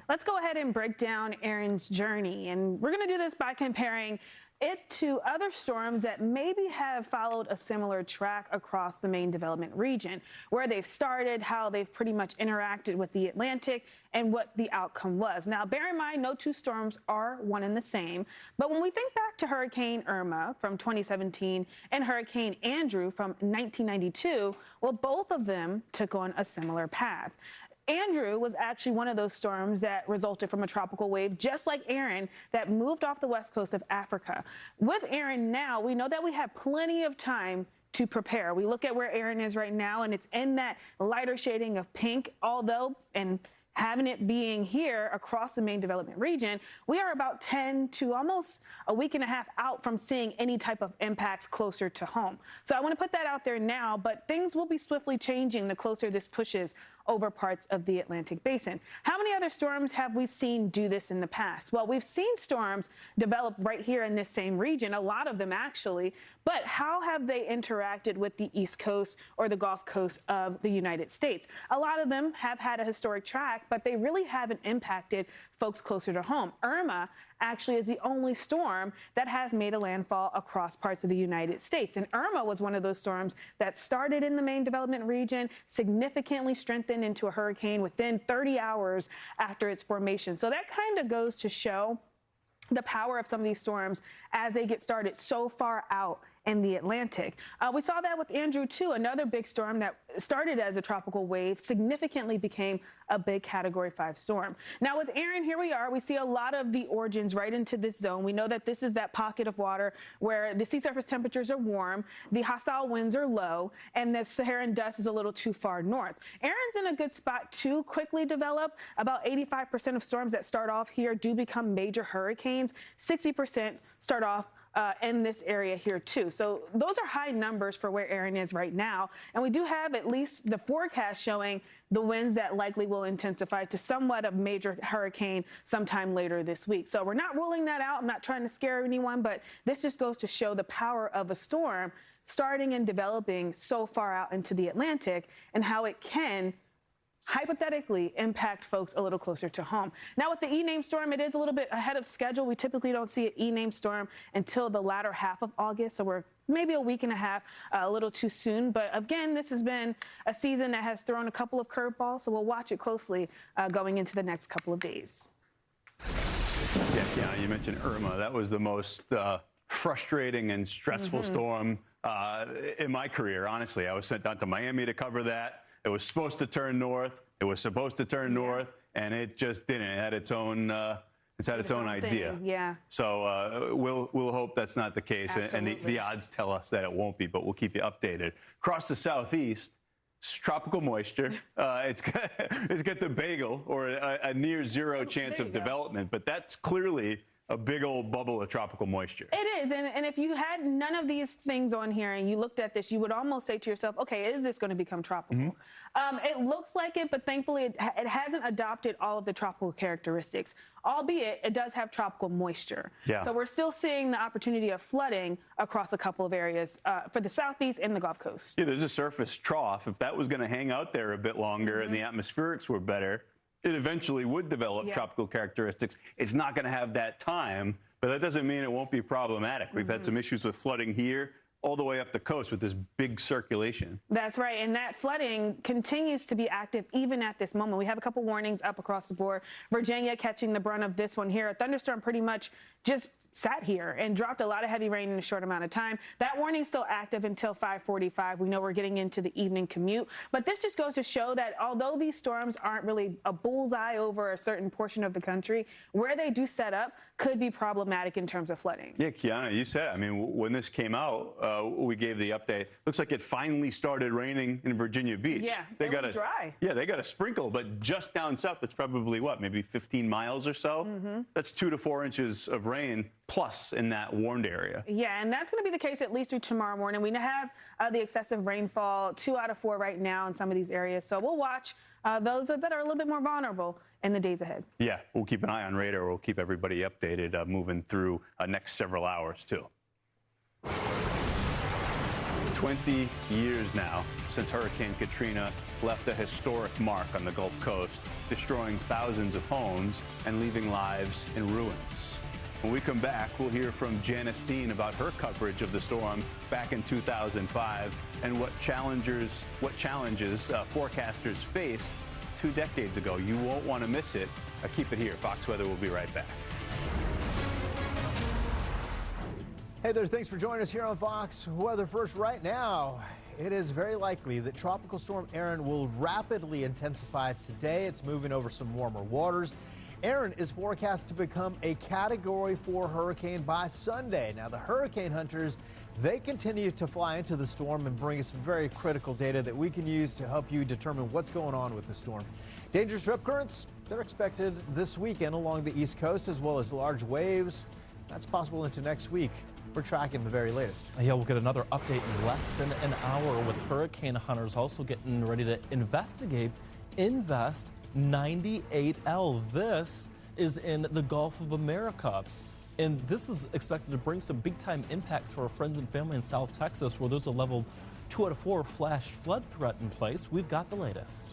Let's go ahead and break down Erin's journey. And we're going to do this by comparing it to other storms that maybe have followed a similar track across the main development region, where they've started, how they've pretty much interacted with the Atlantic, and what the outcome was. Now, bear in mind, no two storms are one and the same. But when we think back to Hurricane Irma from 2017 and Hurricane Andrew from 1992, well, both of them took on a similar path. Andrew was actually one of those storms that resulted from a tropical wave, just like Erin, that moved off the west coast of Africa. With Erin now, we know that we have plenty of time to prepare. We look at where Erin is right now, and it's in that lighter shading of pink, although, and having it being here across the main development region, we are about 10 to almost a week and a half out from seeing any type of impacts closer to home. So I want to put that out there now, but things will be swiftly changing the closer this pushes over parts of the Atlantic basin. How many other storms have we seen do this in the past? Well, we've seen storms develop right here in this same region, a lot of them actually, but how have they interacted with the East Coast or the Gulf Coast of the United States? A lot of them have had a historic track, but they really haven't impacted folks closer to home. Irma actually is the only storm that has made a landfall across parts of the United States. And Irma was one of those storms that started in the main development region, significantly strengthened into a hurricane within 30 hours after its formation. So that kind of goes to show the power of some of these storms as they get started so far out in the Atlantic. We saw that with Andrew, too, another big storm that started as a tropical wave, significantly became a big Category 5 storm. Now with Erin, here we are. We see a lot of the origins right into this zone. We know that this is that pocket of water where the sea surface temperatures are warm, the hostile winds are low, and the Saharan dust is a little too far north. Erin's in a good spot to quickly develop. About 85% of storms that start off here do become major hurricanes. 60% start off in this area here too. So those are high numbers for where Erin is right now. And we do have at least the forecast showing the winds that likely will intensify to somewhat of major hurricane sometime later this week. So we're not ruling that out. I'm not trying to scare anyone, but this just goes to show the power of a storm starting and developing so far out into the Atlantic and how it can hypothetically impact folks a little closer to home. Now with the E-named storm, it is a little bit ahead of schedule. We typically don't see an E-named storm until the latter half of August, so we're maybe a week and a half, a little too soon. But again, this has been a season that has thrown a couple of curveballs, so we'll watch it closely going into the next couple of days. Yeah, you mentioned Irma. That was the most frustrating and stressful storm in my career, honestly. I was sent down to Miami to cover that. It was supposed to turn north. It was supposed to turn north, and it just didn't. It had its own. It's had its own idea. Thing. Yeah. So we'll hope that's not the case, and the odds tell us that it won't be. But we'll keep you updated. Across the southeast, tropical moisture. It's got the bagel or a near zero chance of development, but that's clearly a big old bubble of tropical moisture. It is, and if you had none of these things on here and you looked at this, you would almost say to yourself, okay, is this going to become tropical? It looks like it, but thankfully it hasn't adopted all of the tropical characteristics, albeit it does have tropical moisture. Yeah. So we're still seeing the opportunity of flooding across a couple of areas for the southeast and the Gulf Coast. Yeah, there's a surface trough. If that was going to hang out there a bit longer and the atmospherics were better, it eventually would develop tropical characteristics. It's not going to have that time, but that doesn't mean it won't be problematic. We've had some issues with flooding here all the way up the coast with this big circulation. That's right, and that flooding continues to be active even at this moment. We have a couple warnings up across the board. Virginia catching the brunt of this one here. A thunderstorm pretty much just sat here and dropped a lot of heavy rain in a short amount of time. That warning is still active until 5:45. We know we're getting into the evening commute, but this just goes to show that although these storms aren't really a bullseye over a certain portion of the country, where they do set up could be problematic in terms of flooding. Yeah, Kiana, you said, I mean, when this came out, we gave the update. Looks like it finally started raining in Virginia Beach. Yeah, they it was dry. Yeah, they got a sprinkle, but just down south, it's probably what, maybe 15 miles or so? That's 2 to 4 inches of rain plus in that warned area. Yeah, and that's going to be the case at least through tomorrow morning. We have the excessive rainfall, 2 out of 4 right now in some of these areas. So we'll watch those that are a little bit more vulnerable in the days ahead. Yeah, we'll keep an eye on radar. We'll keep everybody updated moving through next several hours, too. 20 years now since Hurricane Katrina left a historic mark on the Gulf Coast, destroying thousands of homes and leaving lives in ruins. When we come back, we'll hear from Janice Dean about her coverage of the storm back in 2005 and what challenges forecasters faced 2 decades ago. You won't want to miss it. Keep it here. Fox Weather will be right back. Hey there, thanks for joining us here on Fox Weather First. Right now, it is very likely that Tropical Storm Erin will rapidly intensify today. It's moving over some warmer waters. Erin is forecast to become a Category 4 hurricane by Sunday. Now, the hurricane hunters, they continue to fly into the storm and bring us some very critical data that we can use to help you determine what's going on with the storm. Dangerous rip currents, they're expected this weekend along the East Coast, as well as large waves. That's possible into next week. We're tracking the very latest. Yeah, we'll get another update in less than an hour with hurricane hunters also getting ready to investigate Invest 98L. This is in the Gulf of America. And this is expected to bring some big-time impacts for our friends and family in South Texas, where there's a level 2 out of 4 flash flood threat in place. We've got the latest.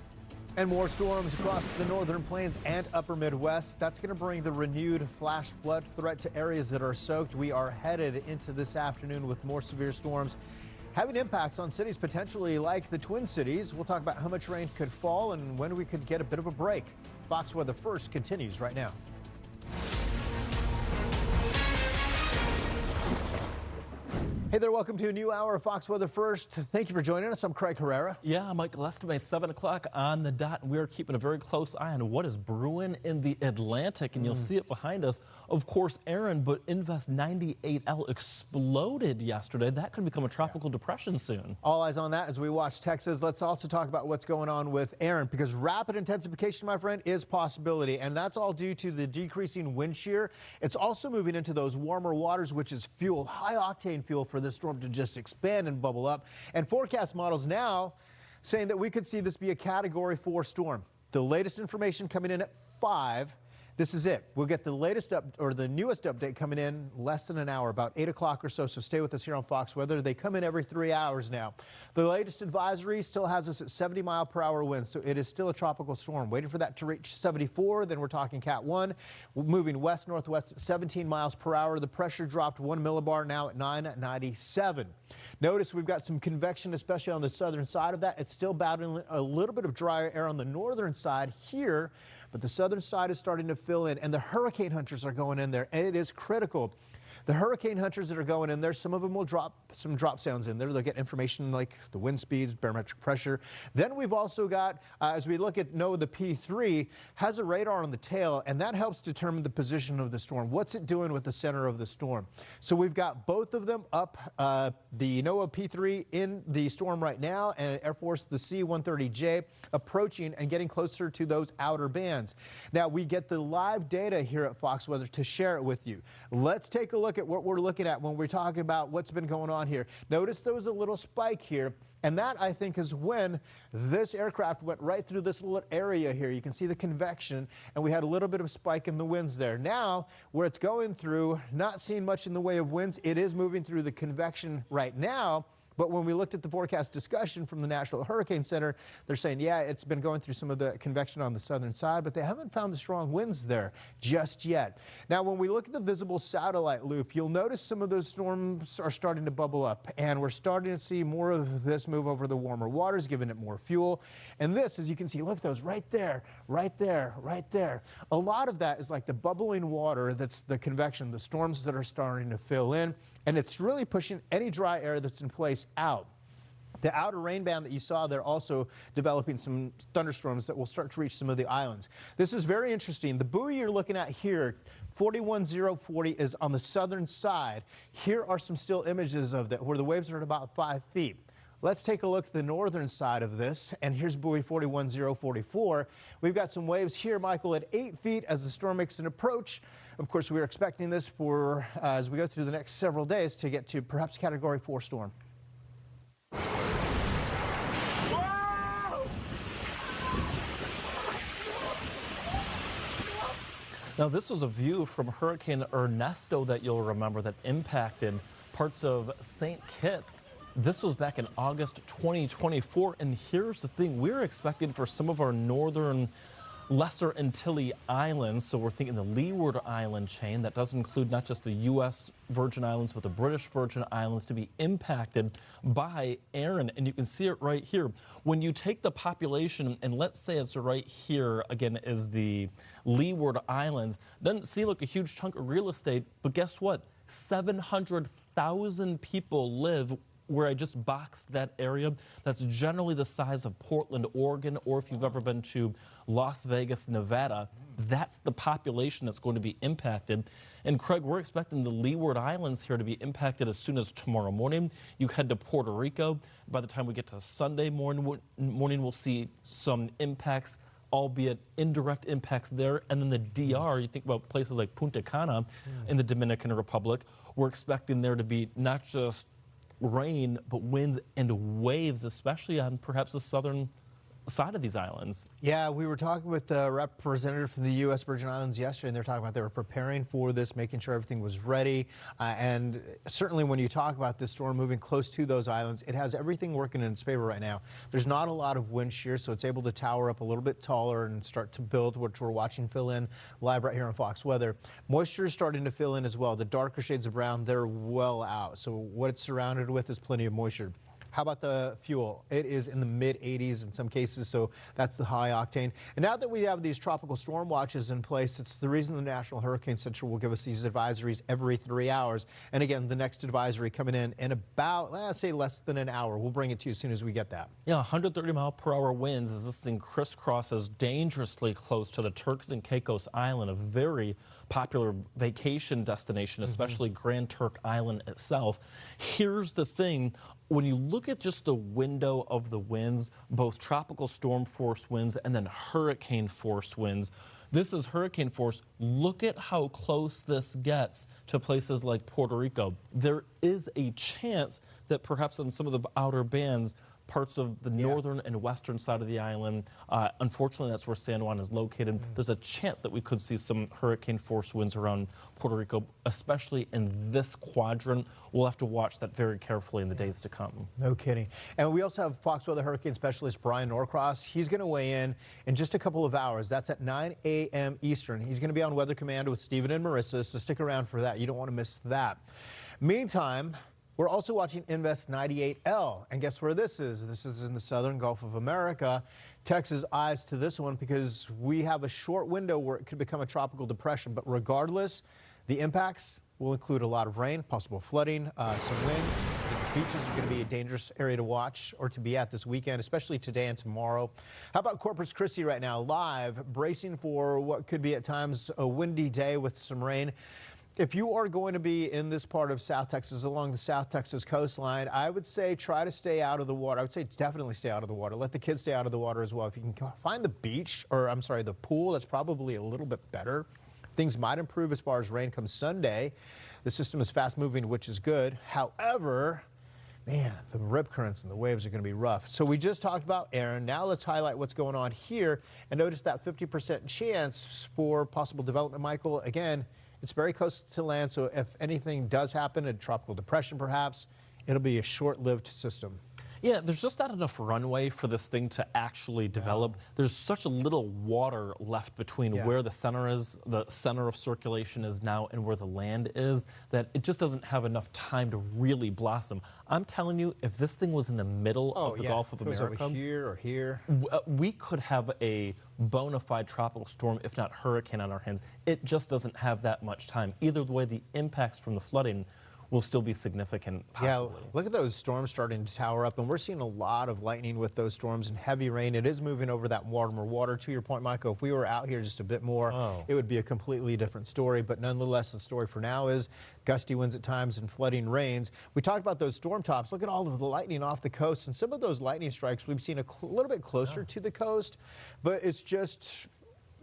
And more storms across the northern plains and upper Midwest. That's going to bring the renewed flash flood threat to areas that are soaked. We are headed into this afternoon with more severe storms having impacts on cities potentially like the Twin Cities. We'll talk about how much rain could fall and when we could get a bit of a break. Fox Weather First continues right now. Hey there, welcome to a new hour of Fox Weather First. Thank you for joining us. I'm Craig Herrera. Yeah, I'm Michael Estime, 7 o'clock on the dot, and we're keeping a very close eye on what is brewing in the Atlantic, and you'll see it behind us. Of course, Erin, but Invest 98L exploded yesterday. That could become a tropical depression soon. All eyes on that as we watch Texas. Let's also talk about what's going on with Erin, because rapid intensification, my friend, is possibility, and that's all due to the decreasing wind shear. It's also moving into those warmer waters, which is fuel, high-octane fuel for this storm to just expand and bubble up. And forecast models now saying that we could see this be a Category 4 storm. The latest information coming in at 5. This is it. We'll get the latest the newest update coming in less than an hour, about 8 o'clock or so. So stay with us here on Fox Weather. They come in every 3 hours now. The latest advisory still has us at 70-mile-per-hour winds, so it is still a tropical storm. Waiting for that to reach 74. Then we're talking Cat 1. We're moving west-northwest at 17 miles per hour. The pressure dropped 1 millibar, now at 997. Notice we've got some convection, especially on the southern side of that. It's still battling a little bit of drier air on the northern side here, but the southern side is starting to fill in, and the hurricane hunters are going in there, and it is critical. The hurricane hunters that are going in there, some of them will drop some drop sounds in there. They'll get information like the wind speeds, barometric pressure. Then we've also got, as we look at NOAA, the P3 has a radar on the tail, and that helps determine the position of the storm. What's it doing with the center of the storm? So we've got both of them up, the NOAA P3 in the storm right now, and Air Force, the C-130J, approaching and getting closer to those outer bands. Now, we get the live data here at Fox Weather to share it with you. Let's take a look at what we're looking at when we're talking about what's been going on here. Notice there was a little spike here, and that, I think, is when this aircraft went right through this little area here. You can see the convection, and we had a little bit of spike in the winds there. Now, where it's going through, not seeing much in the way of winds, it is moving through the convection right now. But when we looked at the forecast discussion from the National Hurricane Center, they're saying, yeah, it's been going through some of the convection on the southern side, but they haven't found the strong winds there just yet. Now, when we look at the visible satellite loop, you'll notice some of those storms are starting to bubble up, and we're starting to see more of this move over the warmer waters, giving it more fuel. And this, as you can see, look at those right there, right there, right there. A lot of that is like the bubbling water that's the convection, the storms that are starting to fill in. And it's really pushing any dry air that's in place out. The outer rain band that you saw there also developing some thunderstorms that will start to reach some of the islands. This is very interesting. The buoy you're looking at here, 41040, is on the southern side. Here are some still images of that where the waves are at about 5 feet. Let's take a look at the northern side of this, and here's buoy 41044. We've got some waves here, Michael, at 8 feet as the storm makes an approach. Of course, we are expecting this for, as we go through the next several days, to get to perhaps Category 4 storm. Now, this was a view from Hurricane Ernesto that you'll remember that impacted parts of St. Kitts. This was back in August 2024, and here's the thing. We're expecting for some of our northern Lesser Antilles Islands, so we're thinking the Leeward Island chain, that does include not just the U.S. Virgin Islands, but the British Virgin Islands, to be impacted by Erin. And you can see it right here. When you take the population, and let's say it's right here, again, is the Leeward Islands, doesn't seem like a huge chunk of real estate, but guess what? 700,000 people live where I just boxed that area. That's generally the size of Portland, Oregon, or if you've ever been to Las Vegas, Nevada, that's the population that's going to be impacted. And Craig, we're expecting the Leeward Islands here to be impacted as soon as tomorrow morning. You head to Puerto Rico. By the time we get to Sunday morning, we'll see some impacts, albeit indirect impacts there. And then the DR, you think about places like Punta Cana in the Dominican Republic, we're expecting there to be not just rain, but winds and waves, especially on perhaps the southern side of these islands. Yeah, we were talking with a representative from the U.S. Virgin Islands yesterday, and they're talking about they were preparing for this, making sure everything was ready. And certainly when you talk about this storm moving close to those islands, it has everything working in its favor right now. There's not a lot of wind shear, so it's able to tower up a little bit taller and start to build, which we're watching fill in live right here on Fox Weather. Moisture is starting to fill in as well. The darker shades of brown, they're well out. So what it's surrounded with is plenty of moisture. How about the fuel? It is in the mid-80s in some cases, so that's the high octane. And now that we have these tropical storm watches in place, it's the reason the National Hurricane Center will give us these advisories every 3 hours. And again, the next advisory coming in about, let's say, less than an hour. We'll bring it to you as soon as we get that. Yeah, 130-mile-per-hour winds as this thing crisscrosses dangerously close to the Turks and Caicos Island, a very popular vacation destination, especially Grand Turk Island itself. Here's the thing. When you look at just the window of the winds, both tropical storm force winds and then hurricane force winds, this is hurricane force. Look at how close this gets to places like Puerto Rico. There is a chance that perhaps on some of the outer bands, parts of the northern and western side of the island, unfortunately that's where San Juan is located, there's a chance that we could see some hurricane force winds around Puerto Rico, especially in this quadrant. We'll have to watch that very carefully in the days to come. No kidding. And we also have Fox Weather Hurricane Specialist Brian Norcross. He's going to weigh in just a couple of hours. That's at 9 a.m. Eastern. He's going to be on Weather Command with Stephen and Marissa, so stick around for that. You don't want to miss that. Meantime, we're also watching Invest 98L, and guess where this is? This is in the southern Gulf of America. Texas eyes to this one because we have a short window where it could become a tropical depression, but regardless, the impacts will include a lot of rain, possible flooding, some wind. The beaches are going to be a dangerous area to watch or to be at this weekend, especially today and tomorrow. How about Corpus Christi right now, live, bracing for what could be at times a windy day with some rain. If you are going to be in this part of South Texas, along the South Texas coastline, I would say try to stay out of the water. I would say definitely stay out of the water. Let the kids stay out of the water as well. If you can find the beach, or I'm sorry, the pool, that's probably a little bit better. Things might improve as far as rain comes Sunday. The system is fast moving, which is good. However, man, the rip currents and the waves are going to be rough. So we just talked about Erin. Now let's highlight what's going on here and notice that 50% chance for possible development, Michael. Again, it's very close to land, so if anything does happen, a tropical depression perhaps, it'll be a short-lived system. Yeah, there's just not enough runway for this thing to actually develop. There's such a little water left between where the center of circulation is now and where the land is, that it just doesn't have enough time to really blossom. I'm telling you, if this thing was in the middle of the Gulf of America, over here or here, we could have a bona fide tropical storm, if not hurricane, on our hands. It just doesn't have that much time. Either way, the impacts from the flooding will still be significant, possibly. Yeah, look at those storms starting to tower up, and we're seeing a lot of lightning with those storms and heavy rain. It is moving over that warmer water. To your point, Michael, if we were out here just a bit more, it would be a completely different story. But nonetheless, the story for now is gusty winds at times and flooding rains. We talked about those storm tops. Look at all of the lightning off the coast, and some of those lightning strikes we've seen a little bit closer to the coast, but it's just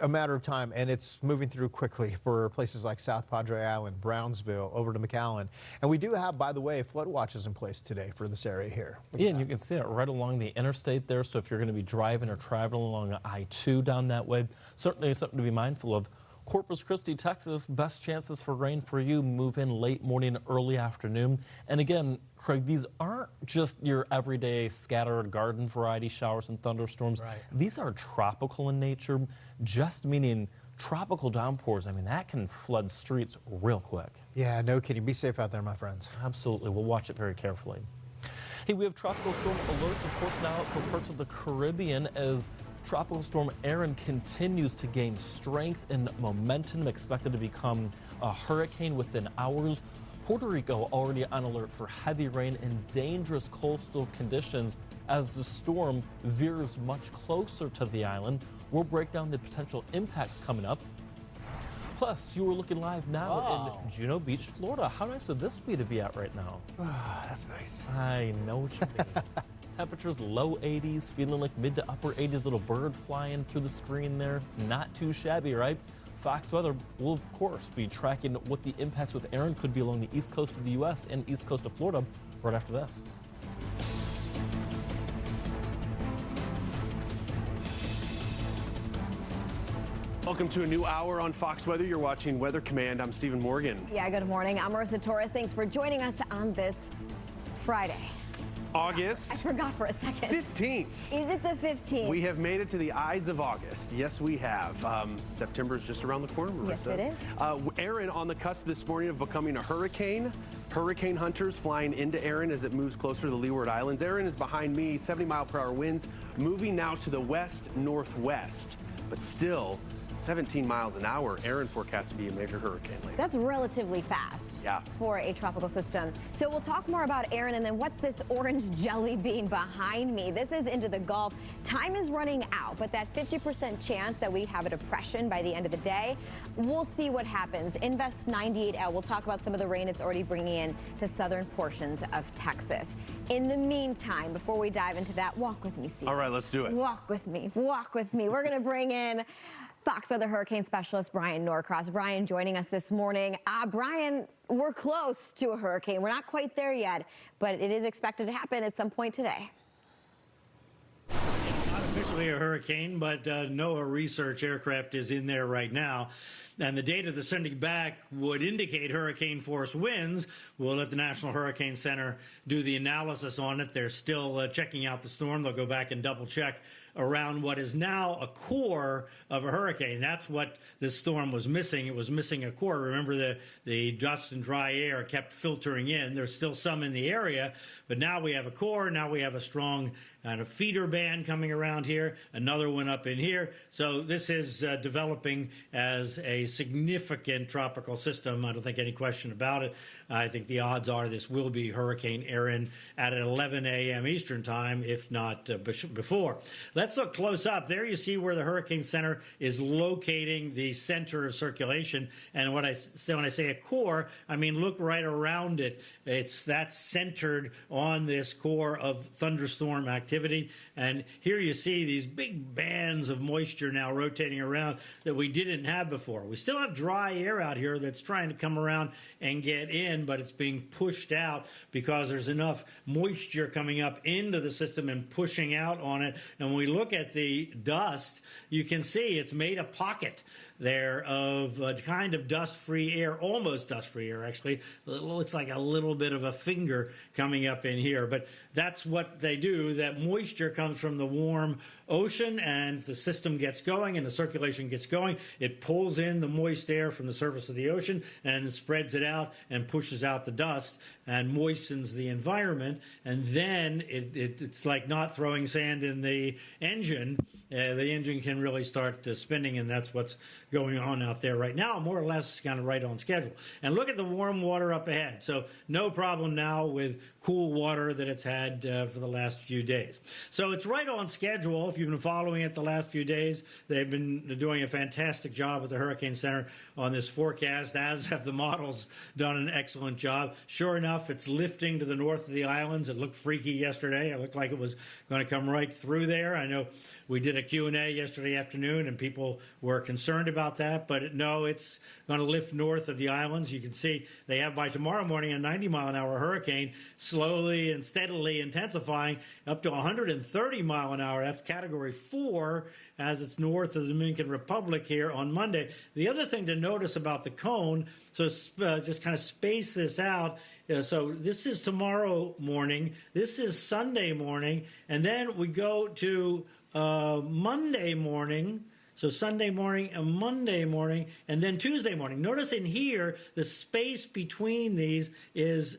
a matter of time, and it's moving through quickly for places like South Padre Island, Brownsville, over to McAllen. And we do have, by the way, flood watches in place today for this area here. Yeah, and you can see it right along the interstate there. So if you're going to be driving or traveling along I-2 down that way, certainly something to be mindful of. Corpus Christi, Texas, best chances for rain for you. Move in late morning, early afternoon. And again, Craig, these aren't just your everyday scattered garden variety showers and thunderstorms. Right. These are tropical in nature, just meaning tropical downpours. I mean, that can flood streets real quick. Yeah, no kidding. Be safe out there, my friends. Absolutely. We'll watch it very carefully. Hey, we have tropical storm alerts, of course, now for parts of the Caribbean as Tropical Storm Erin continues to gain strength and momentum, expected to become a hurricane within hours. Puerto Rico already on alert for heavy rain and dangerous coastal conditions as the storm veers much closer to the island. We'll break down the potential impacts coming up. Plus, you are looking live now in Juno Beach, Florida. How nice would this be to be at right now? That's nice. I know what you mean. Temperatures low 80s, feeling like mid to upper 80s, little bird flying through the screen there. Not too shabby, right? Fox Weather will, of course, be tracking what the impacts with Erin could be along the east coast of the U.S. and east coast of Florida right after this. Welcome to a new hour on Fox Weather. You're watching Weather Command. I'm Stephen Morgan. Yeah, good morning. I'm Marissa Torres. Thanks for joining us on this Friday. August. I forgot for a second. 15th. Is it the 15th? We have made it to the Ides of August. Yes, we have. September is just around the corner, Marissa. Yes, it is. Erin on the cusp this morning of becoming a hurricane. Hurricane hunters flying into Erin as it moves closer to the Leeward Islands. Erin is behind me, 70-mile-per-hour winds, moving now to the west-northwest, but still 17 miles an hour. Erin forecast to be a major hurricane later. That's relatively fast for a tropical system. So we'll talk more about Erin, and then what's this orange jelly bean behind me? This is into the Gulf. Time is running out, but that 50% chance that we have a depression by the end of the day, we'll see what happens. Invest 98L. We'll talk about some of the rain it's already bringing in to southern portions of Texas. In the meantime, before we dive into that, walk with me, Steve. All right, let's do it. Walk with me. Walk with me. We're going to bring in Fox Weather Hurricane Specialist Brian Norcross. Brian joining us this morning. Brian, we're close to a hurricane. We're not quite there yet, but it is expected to happen at some point today. Not officially a hurricane, but NOAA research aircraft is in there right now. And the data they're sending back would indicate hurricane force winds. We'll let the National Hurricane Center do the analysis on it. They're still checking out the storm. They'll go back and double check around what is now a core of a hurricane. That's what this storm was missing. It was missing a core. Remember, the dust and dry air kept filtering in. There's still some in the area, but now we have a core. Now we have a strong kind of feeder band coming around here, another one up in here. So this is developing as a significant tropical system. I don't think any question about it. I think the odds are this will be Hurricane Erin at 11 a.m. Eastern time, if not before. Let's look close up. There you see where the Hurricane Center is locating the center of circulation. And when I say a core, I mean look right around it. That's centered on this core of thunderstorm activity. And here you see these big bands of moisture now rotating around that we didn't have before. We still have dry air out here that's trying to come around and get in, but it's being pushed out because there's enough moisture coming up into the system and pushing out on it. And when we look at the dust, you can see it's made a pocket there of kind of dust-free air, almost dust-free air, actually. It looks like a little bit of a finger coming up in here. But that's what they do. That moisture comes from the warm ocean, and if the system gets going and the circulation gets going, it pulls in the moist air from the surface of the ocean and spreads it out and pushes out the dust and moistens the environment. And then it's like not throwing sand in the engine. The engine can really start spinning, and that's what's going on out there right now, more or less kind of right on schedule. And look at the warm water up ahead. So no problem now with cool water that it's had for the last few days. So it's right on schedule. If you've been following it the last few days, they've been doing a fantastic job at the Hurricane Center on this forecast, as have the models done an excellent job. Sure enough, it's lifting to the north of the islands. It looked freaky yesterday. It looked like it was going to come right through there. I know we did a Q&A yesterday afternoon, and people were concerned about that, but no, it's going to lift north of the islands. You can see they have by tomorrow morning a 90-mile-an-hour hurricane, slowly and steadily intensifying up to 130 mile an hour. That's Category 4 as it's north of the Dominican Republic here on Monday. The other thing to notice about the cone, so just kind of space this out. So this is tomorrow morning. This is Sunday morning. And then we go to Monday morning. So Sunday morning and Monday morning, and then Tuesday morning. Notice in here, the space between these is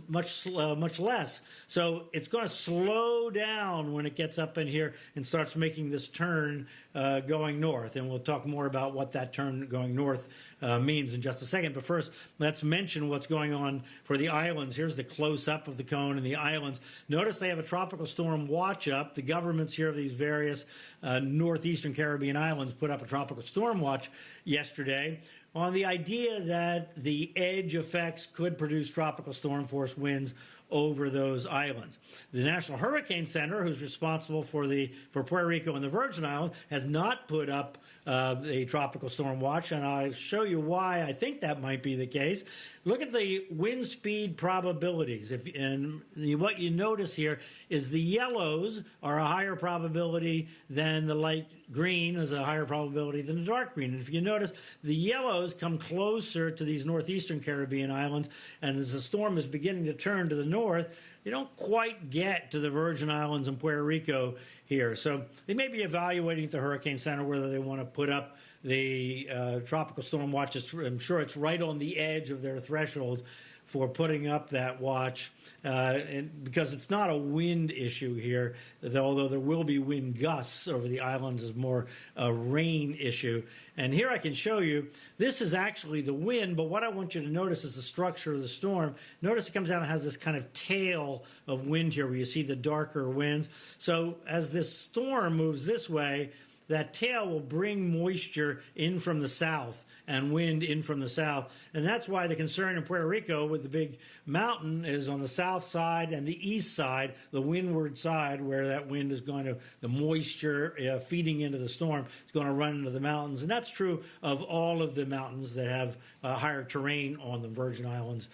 much less. So it's going to slow down when it gets up in here and starts making this turn going north. And we'll talk more about what that turn going north means in just a second. But first, let's mention what's going on for the islands. Here's the close-up of the cone and the islands. Notice they have a tropical storm watch up. The governments here of these various northeastern Caribbean islands put up a tropical storm watch yesterday on the idea that the edge effects could produce tropical storm force winds over those islands. The National Hurricane Center, who's responsible for Puerto Rico and the Virgin Islands, has not put up a tropical storm watch, and I'll show you why I think that might be the case. Look at the wind speed probabilities. And what you notice here is the yellows are a higher probability than the light green is a higher probability than the dark green. And if you notice, the yellows come closer to these northeastern Caribbean islands, and as the storm is beginning to turn to the north, you don't quite get to the Virgin Islands and Puerto Rico here. So they may be evaluating at the Hurricane Center whether they want to put up the tropical storm watches. I'm sure it's right on the edge of their thresholds for putting up that watch, and because it's not a wind issue here, although there will be wind gusts over the islands, is more a rain issue. And here I can show you, this is actually the wind, but what I want you to notice is the structure of the storm. Notice it comes down and has this kind of tail of wind here where you see the darker winds. So as this storm moves this way, that tail will bring moisture in from the south and wind in from the south. And that's why the concern in Puerto Rico with the big mountain is on the south side and the east side, the windward side, where that wind is going to, the moisture feeding into the storm is going to run into the mountains. And that's true of all of the mountains that have higher terrain on the Virgin Islands,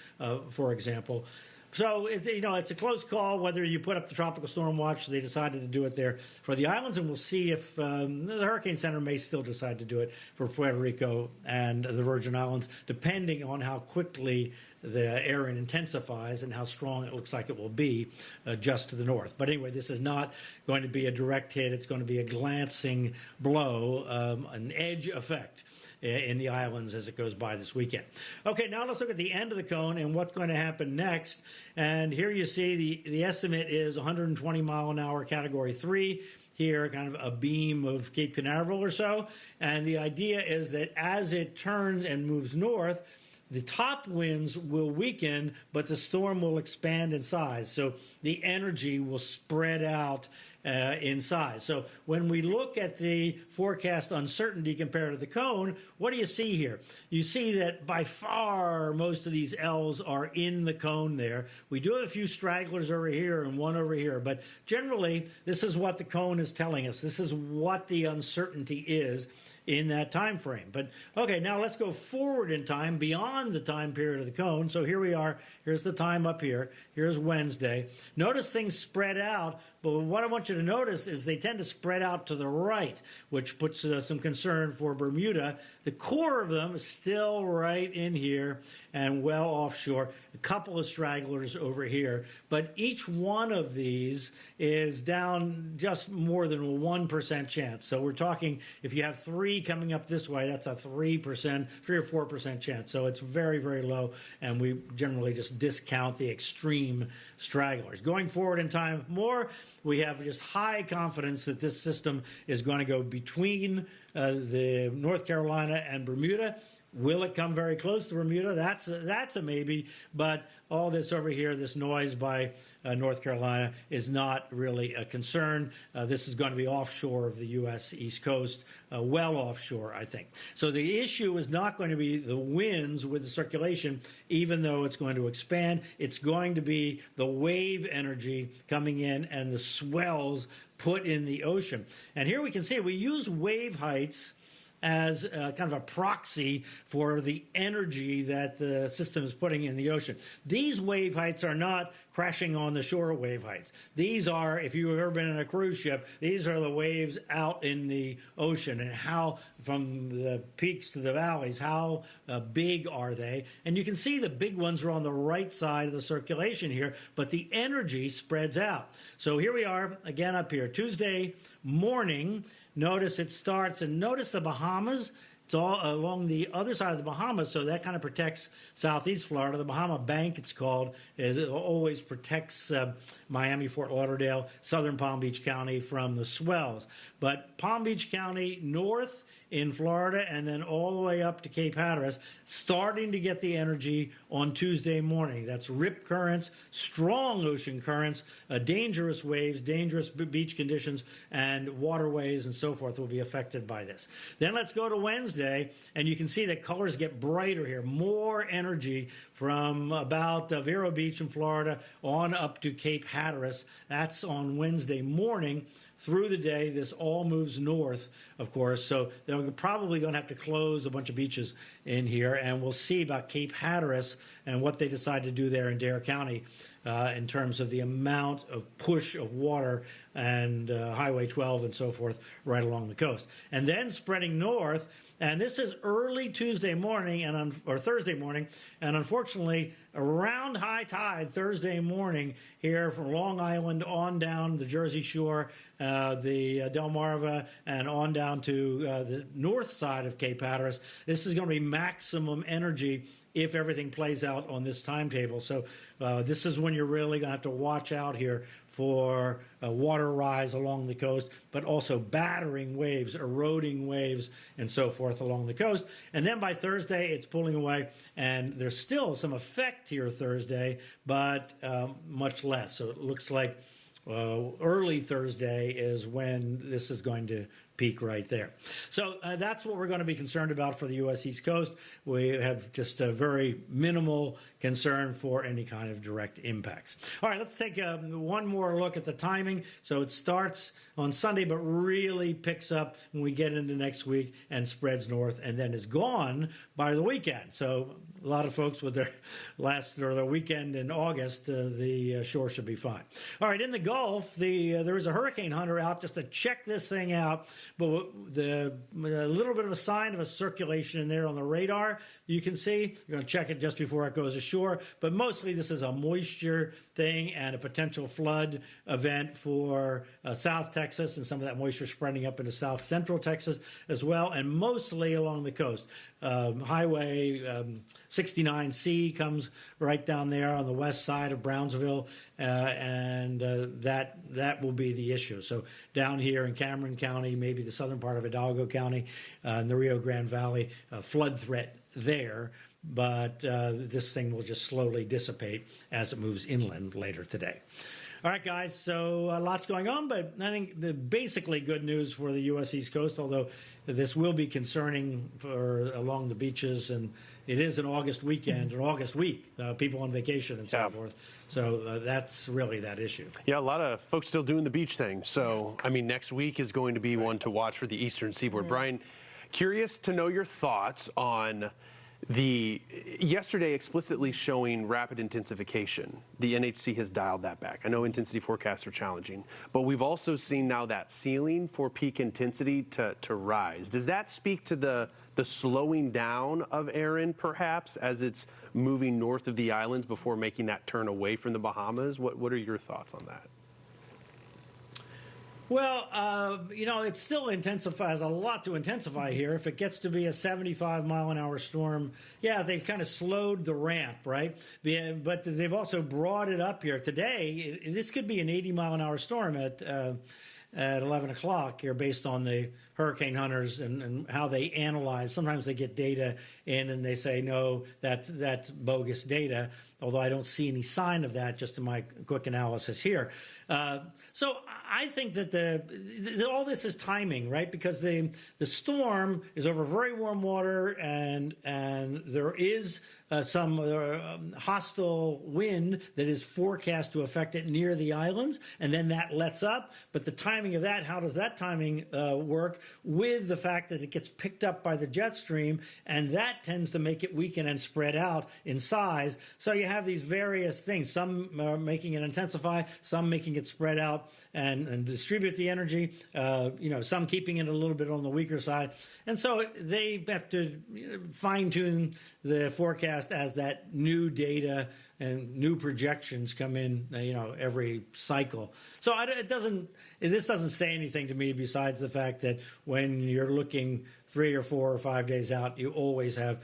for example. So it's a close call whether you put up the tropical storm watch. They decided to do it there for the islands, and we'll see if the Hurricane Center may still decide to do it for Puerto Rico and the Virgin Islands, depending on how quickly the Erin intensifies and how strong it looks like it will be just to the north. But anyway, this is not going to be a direct hit. It's going to be a glancing blow, an edge effect in the islands as it goes by this weekend. Okay, now let's look at the end of the cone and what's going to happen next. And here you see the estimate is 120 mile an hour Category 3. Here, kind of a beam of Cape Canaveral or so. And the idea is that as it turns and moves north, the top winds will weaken, but the storm will expand in size. So the energy will spread out in size. So when we look at the forecast uncertainty compared to the cone, what do you see here? You see that by far most of these L's are in the cone there. We do have a few stragglers over here and one over here, but generally this is what the cone is telling us. This is what the uncertainty is in that time frame. But okay, now let's go forward in time beyond the time period of the cone. So here we are. Here's the time up here. Here's Wednesday. Notice things spread out, but what I want you to notice is they tend to spread out to the right, which puts some concern for Bermuda. The core of them is still right in here and well offshore. A couple of stragglers over here, but each one of these is down just more than a 1% chance. So we're talking, if you have three coming up this way, that's a 3% or 4% chance. So it's very, very low, and we generally just discount the extreme stragglers. Going forward in time more, we have just high confidence that this system is going to go between the North Carolina and Bermuda. Will it come very close to Bermuda? That's a maybe. But all this over here, this noise by North Carolina, is not really a concern. This is going to be offshore of the U.S. East Coast, well offshore, I think. So the issue is not going to be the winds with the circulation, even though it's going to expand. It's going to be the wave energy coming in and the swells put in the ocean. And here we can see we use wave heights as kind of a proxy for the energy that the system is putting in the ocean. These wave heights are not crashing on the shore wave heights. These are, if you've ever been in a cruise ship, these are the waves out in the ocean, and how, from the peaks to the valleys, how big are they? And you can see the big ones are on the right side of the circulation here, but the energy spreads out. So here we are, again up here, Tuesday morning. Notice it starts, and notice the Bahamas. It's all along the other side of the Bahamas, so that kind of protects southeast Florida. The Bahama Bank, it's called, it always protects Miami, Fort Lauderdale, southern Palm Beach County from the swells. But Palm Beach County north in Florida, and then all the way up to Cape Hatteras, starting to get the energy on Tuesday morning. That's rip currents, strong ocean currents, dangerous waves, dangerous beach conditions, and waterways and so forth will be affected by this. Then let's go to Wednesday, and you can see the colors get brighter here. More energy from about Vero Beach in Florida on up to Cape Hatteras. That's on Wednesday morning. Through the day, this all moves north, of course, so they're probably going to have to close a bunch of beaches in here, and we'll see about Cape Hatteras and what they decide to do there in Dare County in terms of the amount of push of water and Highway 12 and so forth right along the coast. And then spreading north, and this is early Tuesday morning or Thursday morning, and unfortunately around high tide Thursday morning here from Long Island on down the Jersey Shore, the Delmarva, and on down to the north side of Cape Hatteras. This is going to be maximum energy if everything plays out on this timetable. So this is when you're really going to have to watch out here for water rise along the coast, but also battering waves, eroding waves, and so forth along the coast. And then by Thursday, it's pulling away, and there's still some effect here Thursday, but much less. So it looks like early Thursday is when this is going to peak right there. So that's what we're going to be concerned about for the U.S. East Coast. We have just a very minimal concern for any kind of direct impacts. All right, let's take one more look at the timing. So it starts on Sunday, but really picks up when we get into next week and spreads north, and then is gone by the weekend. So a lot of folks with their their weekend in August, the shore should be fine. All right, in the Gulf, there is a hurricane hunter out just to check this thing out. But a little bit of a sign of a circulation in there on the radar. You can see, you're going to check it just before it goes ashore. But mostly this is a moisture thing and a potential flood event for South Texas, and some of that moisture spreading up into South Central Texas as well, and mostly along the coast. Highway 69C comes right down there on the west side of Brownsville, and that will be the issue. So down here in Cameron County, maybe the southern part of Hidalgo County, in the Rio Grande Valley, flood threat there. But this thing will just slowly dissipate as it moves inland later today. All right, guys, so lots going on, but I think the basically good news for the U.S. East Coast, although this will be concerning for along the beaches, and it is an August weekend, or August week, people on vacation and so forth. So that's really that issue. Yeah, a lot of folks still doing the beach thing. So, I mean, next week is going to be one to watch for the eastern seaboard. Brian, curious to know your thoughts on yesterday explicitly showing rapid intensification. The NHC has dialed that back. I know intensity forecasts are challenging, but we've also seen now that ceiling for peak intensity to rise. Does that speak to the slowing down of Erin, perhaps, as it's moving north of the islands before making that turn away from the Bahamas? What are your thoughts on that? Well, it still has a lot to intensify here. If it gets to be a 75-mile-an-hour storm, yeah, they've kind of slowed the ramp, right? But they've also brought it up here. Today, this could be an 80-mile-an-hour storm at at 11 o'clock here based on the hurricane hunters and how they analyze. Sometimes they get data in and they say, no, that's bogus data, although I don't see any sign of that just in my quick analysis here. So I think that all this is timing, right? Because the storm is over very warm water and there is some hostile wind that is forecast to affect it near the islands, and then that lets up. But the timing of that, how does that timing work with the fact that it gets picked up by the jet stream, and that tends to make it weaken and spread out in size. So you have these various things, some making it intensify, some making it spread out and distribute the energy, some keeping it a little bit on the weaker side. And so they have to fine-tune the forecast as that new data and new projections come in, every cycle. So this doesn't say anything to me besides the fact that when you're looking 3 or 4 or 5 days out, you always have,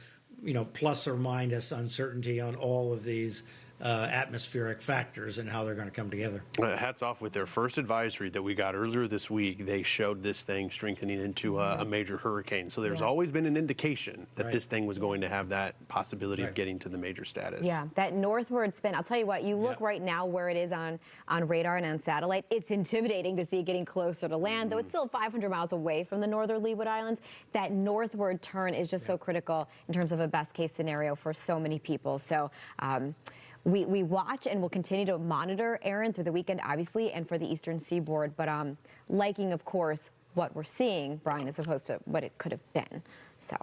plus or minus uncertainty on all of these atmospheric factors and how they're going to come together. Hats off with their first advisory that we got earlier this week. They showed this thing strengthening into a major hurricane. So there's always been an indication that this thing was going to have that possibility of getting to the major status. Yeah, that northward spin. I'll tell you what, you look right now where it is on radar and on satellite. It's intimidating to see it getting closer to land, though it's still 500 miles away from the northern Leeward Islands. That northward turn is just so critical in terms of a best case scenario for so many people. So we watch and will continue to monitor Erin through the weekend, obviously, and for the eastern seaboard. But liking, of course, what we're seeing, Brian, as opposed to what it could have been. So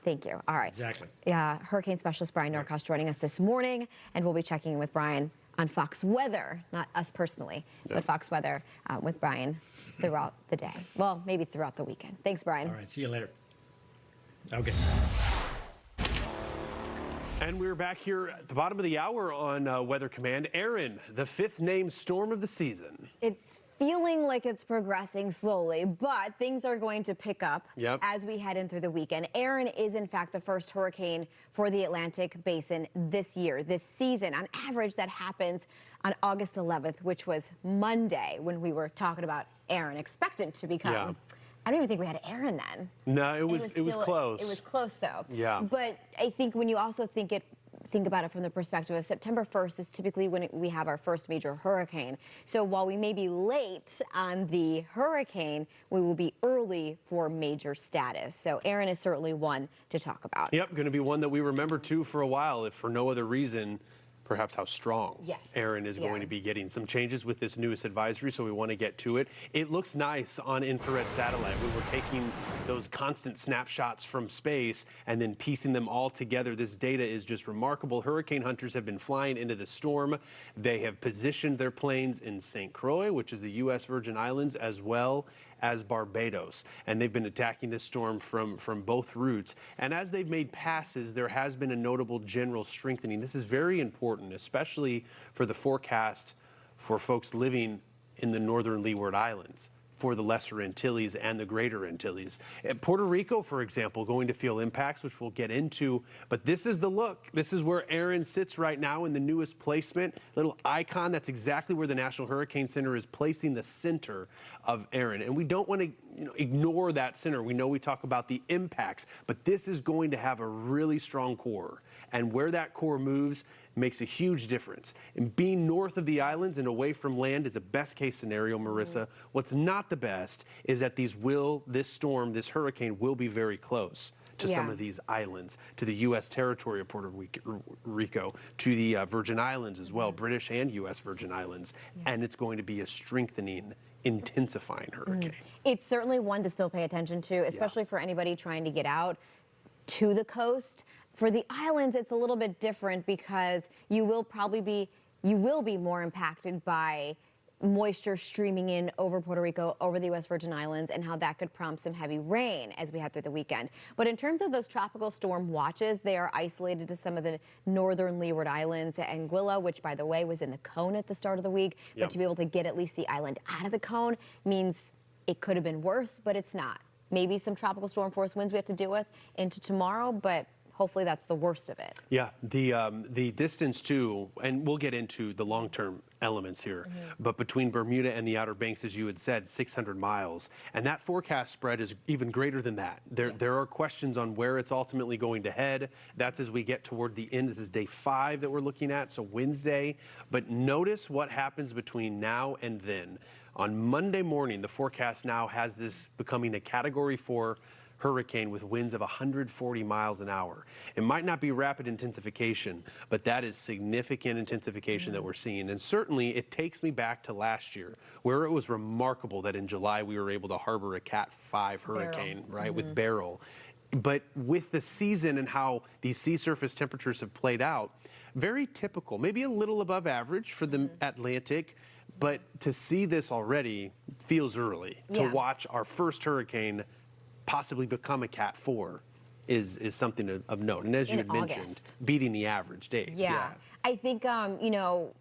thank you. All right. Exactly. Yeah, Hurricane Specialist Brian Norcross joining us this morning, and we'll be checking in with Brian on Fox Weather, not us personally, but Fox Weather with Brian throughout the day. Well, maybe throughout the weekend. Thanks, Brian. All right. See you later. Okay. And we're back here at the bottom of the hour on Weather Command. Erin, the 5th named storm of the season. It's feeling like it's progressing slowly, but things are going to pick up as we head in through the weekend. Erin is, in fact, the first hurricane for the Atlantic Basin this year, this season. On average, that happens on August 11th, which was Monday when we were talking about Erin, expected to become. I don't even think we had Erin then. No, it was close. It was close, though. Yeah. But I think when you also think about it from the perspective of September 1st is typically when we have our first major hurricane. So while we may be late on the hurricane, we will be early for major status. So Erin is certainly one to talk about. Yep, going to be one that we remember, too, for a while, if for no other reason, perhaps how strong Erin is going to be getting. Some changes with this newest advisory, so we want to get to it. It looks nice on infrared satellite. We were taking those constant snapshots from space and then piecing them all together. This data is just remarkable. Hurricane hunters have been flying into the storm. They have positioned their planes in St. Croix, which is the U.S. Virgin Islands, as well as Barbados, and they've been attacking this storm from both routes. And as they've made passes, there has been a notable general strengthening. This is very important, especially for the forecast for folks living in the northern Leeward Islands, for the Lesser Antilles and the Greater Antilles. Puerto Rico, for example, going to feel impacts, which we'll get into. But this is the look. This is where Erin sits right now in the newest placement. Little icon. That's exactly where the National Hurricane Center is placing the center of Erin. And we don't want to ignore that center. We know we talk about the impacts, but this is going to have a really strong core. And where that core moves makes a huge difference. And being north of the islands and away from land is a best case scenario, Marissa. What's not the best is that this storm, this hurricane will be very close to some of these islands, to the U.S. territory of Puerto Rico, to the Virgin Islands as well, British and U.S. Virgin Islands. And it's going to be a strengthening, intensifying hurricane. It's certainly one to still pay attention to, especially for anybody trying to get out to the coast. For the islands, it's a little bit different because you will be more impacted by moisture streaming in over Puerto Rico, over the U.S. Virgin Islands, and how that could prompt some heavy rain as we head through the weekend. But in terms of those tropical storm watches, they are isolated to some of the northern Leeward Islands. Anguilla, which, by the way, was in the cone at the start of the week, but to be able to get at least the island out of the cone means it could have been worse, but it's not. Maybe some tropical storm force winds we have to deal with into tomorrow, but hopefully that's the worst of it. Yeah, the distance too, and we'll get into the long-term elements here. But between Bermuda and the Outer Banks, as you had said, 600 miles. And that forecast spread is even greater than that. There are questions on where it's ultimately going to head. That's as we get toward the end. This is day 5 that we're looking at, so Wednesday. But notice what happens between now and then. On Monday morning, the forecast now has this becoming a Category 4 hurricane with winds of 140 miles an hour. It might not be rapid intensification, but that is significant intensification that we're seeing. And certainly it takes me back to last year, where it was remarkable that in July we were able to harbor a Cat 5 hurricane, right, with Beryl. But with the season and how these sea surface temperatures have played out, very typical, maybe a little above average for the Atlantic, but to see this already feels early. To watch our first hurricane possibly become a Cat 4 is something of note. And as you had mentioned, beating the average day. Yeah. I think, you know,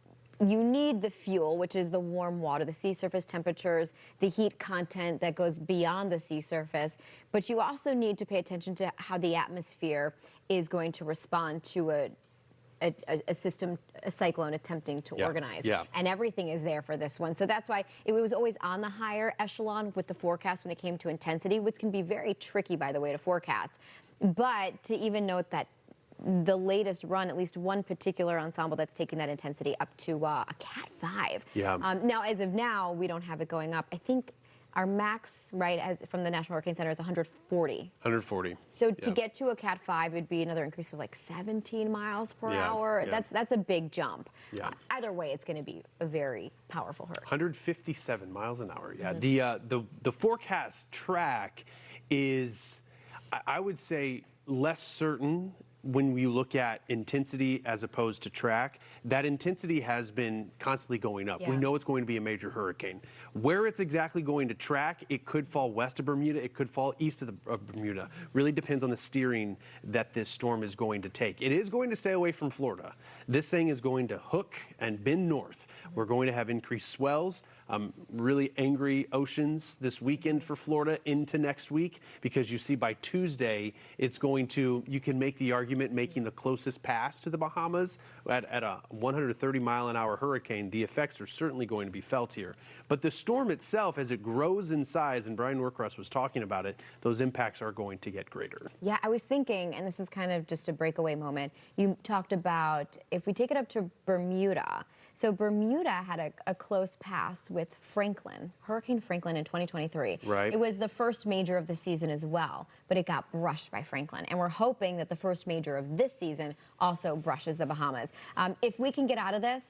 you need the fuel, which is the warm water, the sea surface temperatures, the heat content that goes beyond the sea surface. But you also need to pay attention to how the atmosphere is going to respond to a cyclone attempting to organize. And everything is there for this one. So that's why it was always on the higher echelon with the forecast when it came to intensity, which can be very tricky, by the way, to forecast. But to even note that the latest run, at least one particular ensemble that's taking that intensity up to a Cat 5. Now, as of now, we don't have it going up. I think our max, right, as from the National Hurricane Center is 140. 140. So to get to a Cat 5 would be another increase of like 17 miles per hour. That's a big jump. Either way, it's going to be a very powerful hurricane. 157 miles an hour. The forecast track is, I would say, less certain when we look at intensity as opposed to track. That intensity has been constantly going up. We know it's going to be a major hurricane. Where it's exactly going to track, it could fall west of Bermuda, it could fall east of Bermuda. Really depends on the steering that this storm is going to take. It is going to stay away from Florida. This thing is going to hook and bend north. We're going to have increased swells, really angry oceans this weekend for Florida into next week, because you see by Tuesday, it's going to, you can make the argument making the closest pass to the Bahamas at a 130-mile-an-hour hurricane. The effects are certainly going to be felt here. But the storm itself, as it grows in size, and Brian Norcross was talking about it, those impacts are going to get greater. Yeah, I was thinking, and this is kind of just a breakaway moment, you talked about if we take it up to Bermuda. So Bermuda had a close pass with Franklin, Hurricane Franklin in 2023. Right. It was the first major of the season as well, but it got brushed by Franklin. And we're hoping that the first major of this season also brushes the Bahamas. If we can get out of this,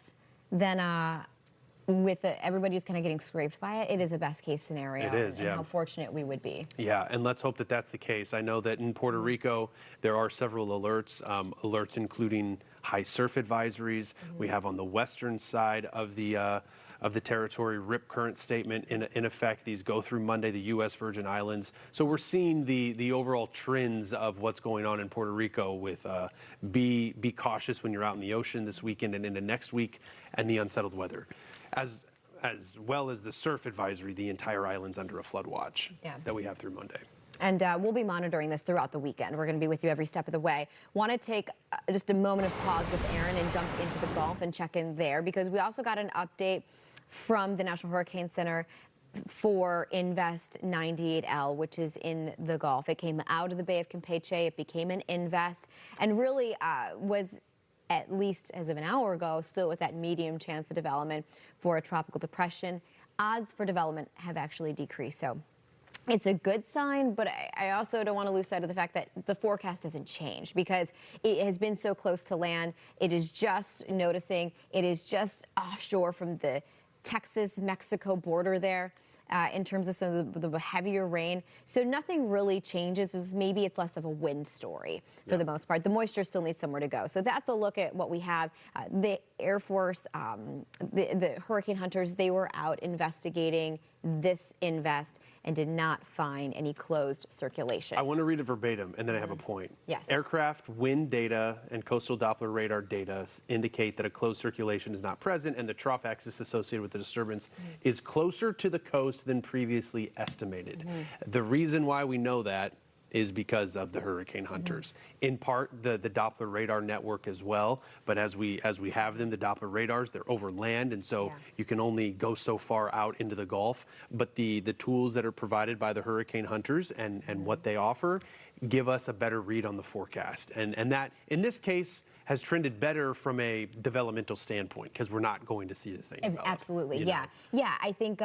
then with everybody just kind of getting scraped by it, it is a best case scenario. It is, and how fortunate we would be. Yeah, and let's hope that that's the case. I know that in Puerto Rico, there are several alerts, alerts including high surf advisories. We have on the western side of the territory, rip current statement in effect. These go through Monday, the U.S. Virgin Islands. So we're seeing the overall trends of what's going on in Puerto Rico with be cautious when you're out in the ocean this weekend and into next week, and the unsettled weather. As well as the surf advisory, the entire island's under a flood watch that we have through Monday. And we'll be monitoring this throughout the weekend. We're going to be with you every step of the way. Want to take just a moment of pause with Erin and jump into the Gulf and check in there, because we also got an update from the National Hurricane Center for Invest 98L, which is in the Gulf. It came out of the Bay of Campeche. It became an Invest and really was, at least as of an hour ago, still with that medium chance of development for a tropical depression. Odds for development have actually decreased. So it's a good sign, but I also don't want to lose sight of the fact that the forecast hasn't changed, because it has been so close to land. It is just noticing, it is just offshore from the Texas-Mexico border there. In terms of some of the heavier rain. So nothing really changes. Maybe it's less of a wind story for the most part. The moisture still needs somewhere to go. So that's a look at what we have. The Air Force, the hurricane hunters, they were out investigating this invest and did not find any closed circulation. I want to read it verbatim, and then I have a point. Yes. Aircraft wind data and coastal Doppler radar data indicate that a closed circulation is not present, and the trough axis associated with the disturbance is closer to the coast than previously estimated. The reason why we know that is because of the hurricane hunters. In part, the Doppler radar network as well. But as we have them, the Doppler radars, they're over land, and so you can only go so far out into the Gulf. But the tools that are provided by the hurricane hunters and what they offer give us a better read on the forecast. And that, in this case, has trended better from a developmental standpoint because we're not going to see this thing develop, Absolutely, yeah. Yeah, I think,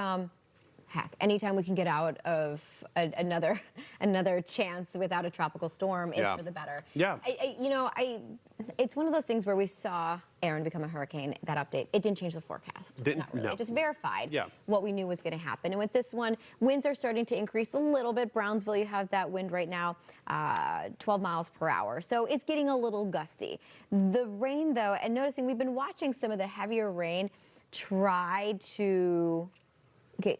heck, anytime we can get out of another chance without a tropical storm, it's for the better. Yeah. It's one of those things where we saw Erin become a hurricane, that update. It didn't change the forecast. Not really. No. It just verified what we knew was going to happen. And with this one, winds are starting to increase a little bit. Brownsville, you have that wind right now, 12 miles per hour. So it's getting a little gusty. The rain, though, and noticing we've been watching some of the heavier rain try to get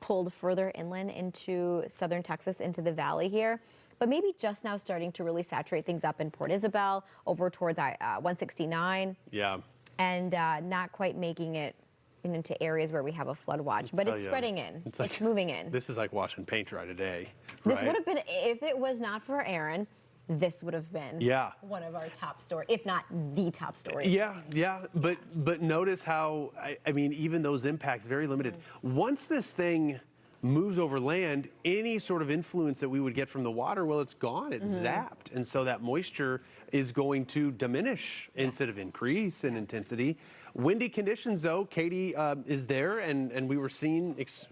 pulled further inland into southern Texas, into the valley here, but maybe just now starting to really saturate things up in Port Isabel, over towards 169. Yeah. And not quite making it into areas where we have a flood watch, but it's spreading in. It's moving in. This is like washing paint dry today. This would have been, if it was not for Erin, this would have been one of our top stories, if not the top story. Yeah. But notice how, I mean, even those impacts, very limited. Once this thing moves over land, any sort of influence that we would get from the water, well, it's gone, it's zapped. And so that moisture is going to diminish instead of increase in intensity. Windy conditions, though, Katie is there, and we were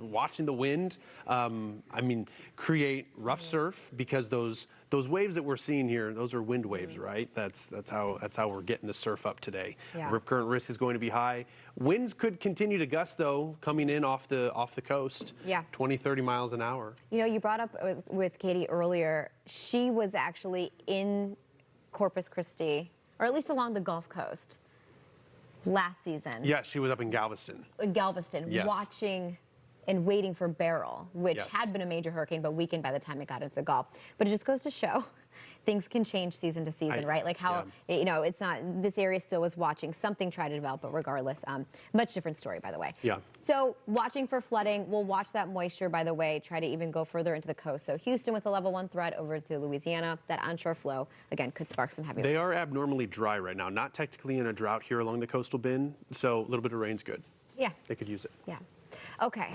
watching the wind, create rough surf, because those waves that we're seeing here, those are wind waves, right? That's how we're getting the surf up today. Rip current risk is going to be high. Winds could continue to gust, though, coming in off the coast. 20, 30 miles an hour. You know, you brought up with Katie earlier, she was actually in Corpus Christi, or at least along the Gulf Coast, last season. Yeah, she was up in Galveston. Watching and waiting for Beryl, which had been a major hurricane, but weakened by the time it got into the Gulf. But it just goes to show things can change season to season, right? Like how, it's not, this area still was watching something try to develop, but regardless, much different story, by the way. So watching for flooding, we'll watch that moisture, by the way, try to even go further into the coast. So Houston with a level 1 threat over to Louisiana. That onshore flow, again, could spark some heavy rain. They are abnormally dry right now, not technically in a drought here along the coastal bend, so a little bit of rain's good. They could use it. Okay,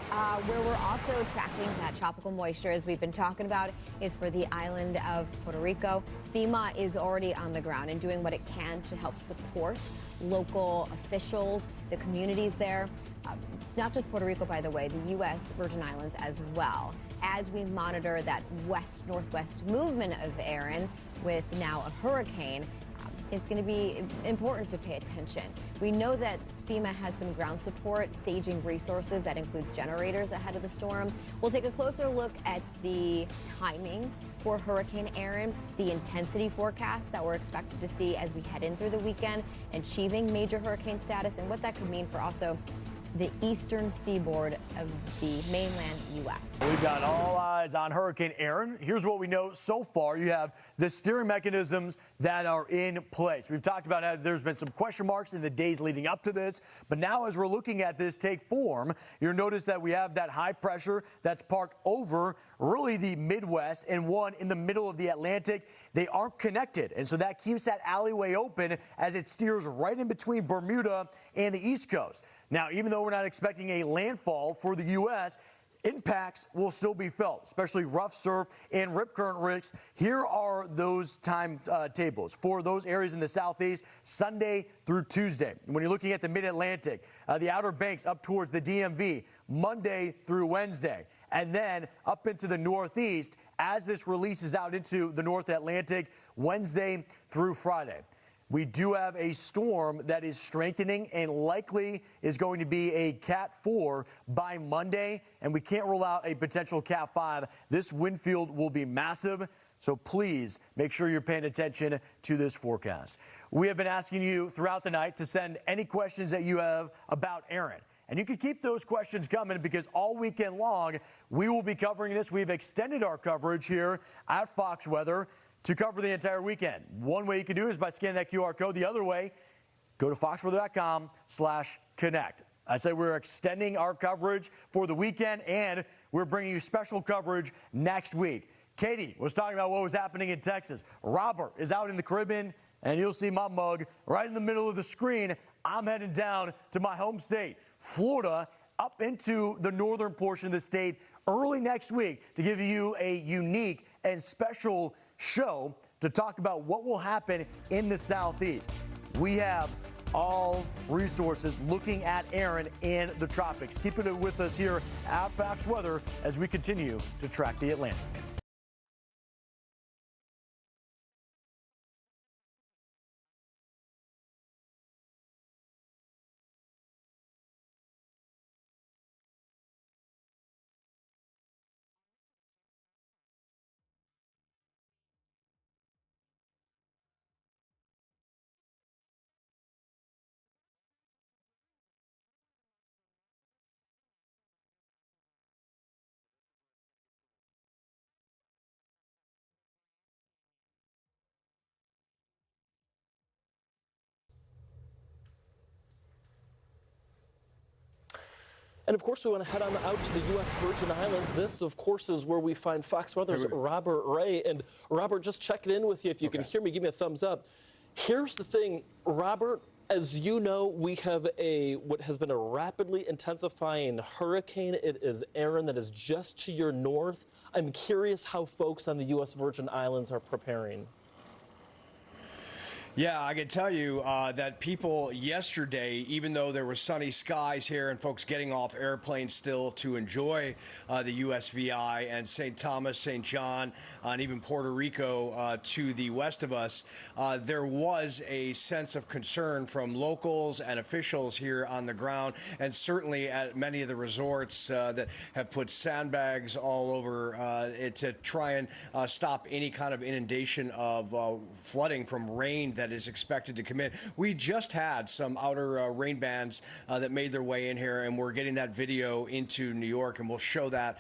where we're also tracking that tropical moisture, as we've been talking about, is for the island of Puerto Rico. FEMA is already on the ground and doing what it can to help support local officials, the communities there. Not just Puerto Rico, by the way, the U.S. Virgin Islands as well, as we monitor that west-northwest movement of Erin with now a hurricane. It's going to be important to pay attention. We know that FEMA has some ground support, staging resources that includes generators ahead of the storm. We'll take a closer look at the timing for Hurricane Erin, the intensity forecast that we're expected to see as we head in through the weekend, achieving major hurricane status, and what that could mean for also the eastern seaboard of the mainland U.S. We've got all eyes on Hurricane Erin. Here's what we know so far. You have the steering mechanisms that are in place. We've talked about how there's been some question marks in the days leading up to this, but now as we're looking at this take form, you'll notice that we have that high pressure that's parked over really the Midwest and one in the middle of the Atlantic. They aren't connected, and so that keeps that alleyway open as it steers right in between Bermuda and the East Coast. Now, even though we're not expecting a landfall for the U.S., impacts will still be felt, especially rough surf and rip current risks. Here are those timetables for those areas in the southeast, Sunday through Tuesday. When you're looking at the mid-Atlantic, the Outer Banks up towards the DMV, Monday through Wednesday. And then up into the northeast as this releases out into the North Atlantic, Wednesday through Friday. We do have a storm that is strengthening and likely is going to be a Cat 4 by Monday, and we can't rule out a potential Cat 5. This wind field will be massive, so please make sure you're paying attention to this forecast. We have been asking you throughout the night to send any questions that you have about Erin. And you can keep those questions coming because all weekend long, we will be covering this. We've extended our coverage here at Fox Weather to cover the entire weekend. One way you can do it is by scanning that QR code. The other way, go to foxweather.com/connect. I say we're extending our coverage for the weekend, and we're bringing you special coverage next week. Katie was talking about what was happening in Texas. Robert is out in the Caribbean, and you'll see my mug right in the middle of the screen. I'm heading down to my home state, Florida, up into the northern portion of the state early next week to give you a unique and special show to talk about what will happen in the Southeast. We have all resources looking at Erin in the tropics. Keep it with us here at Fox Weather as we continue to track the Atlantic. And of course, we want to head on out to the U.S. Virgin Islands. This, of course, is where we find Fox Weather's Robert Ray. And Robert, just checking in with you. If you can hear me, give me a thumbs up. Here's the thing, Robert. As you know, we have what has been a rapidly intensifying hurricane. It is Erin that is just to your north. I'm curious how folks on the U.S. Virgin Islands are preparing. Yeah, I can tell you that people yesterday, even though there were sunny skies here and folks getting off airplanes still to enjoy the USVI and St. Thomas, St. John, and even Puerto Rico to the west of us, there was a sense of concern from locals and officials here on the ground, and certainly at many of the resorts that have put sandbags all over it to try and stop any kind of inundation of flooding from rain that is expected to come in. We just had some outer rain bands that made their way in here, and we're getting that video into New York, and we'll show that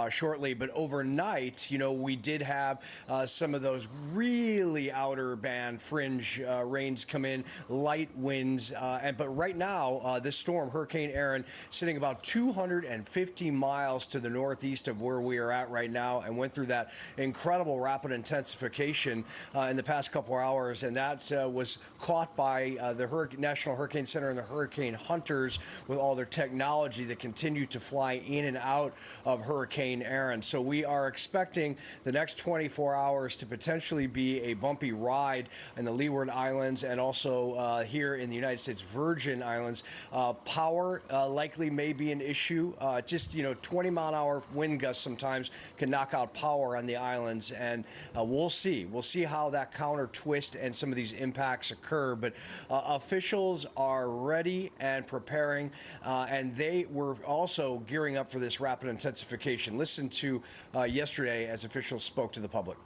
shortly. But overnight, you know, we did have some of those really outer band fringe rains come in, light winds, but right now, this storm, Hurricane Erin, sitting about 250 miles to the northeast of where we are at right now, and went through that incredible rapid intensification in the past couple of hours, and that was caught by the National Hurricane Center and the hurricane hunters with all their technology that continue to fly in and out of Hurricane Erin. So we are expecting the next 24 hours to potentially be a bumpy ride in the Leeward Islands and also here in the United States Virgin Islands. Power likely may be an issue. Just, you know, 20-mile-an-hour wind gusts sometimes can knock out power on the islands, and we'll see. We'll see how that counter twist and some of these impacts occur, but officials are ready and preparing, and they were also gearing up for this rapid intensification. Listen to yesterday as officials spoke to the public.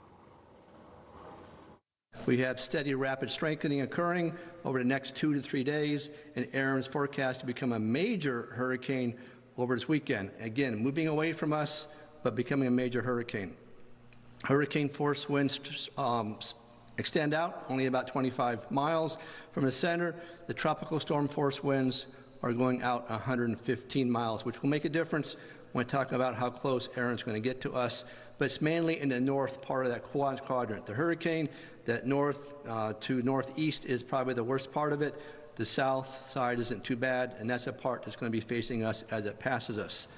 We have steady rapid strengthening occurring over the next 2 to 3 days, and Erin's forecast to become a major hurricane over this weekend. Again, moving away from us, but becoming a major hurricane. Hurricane force winds extend out only about 25 miles from the center. The tropical storm force winds are going out 115 miles, which will make a difference when talking about how close Erin's going to get to us. But it's mainly in the north part of that quadrant. The hurricane, that north to northeast is probably the worst part of it. The south side isn't too bad, and that's a part that's going to be facing us as it passes us.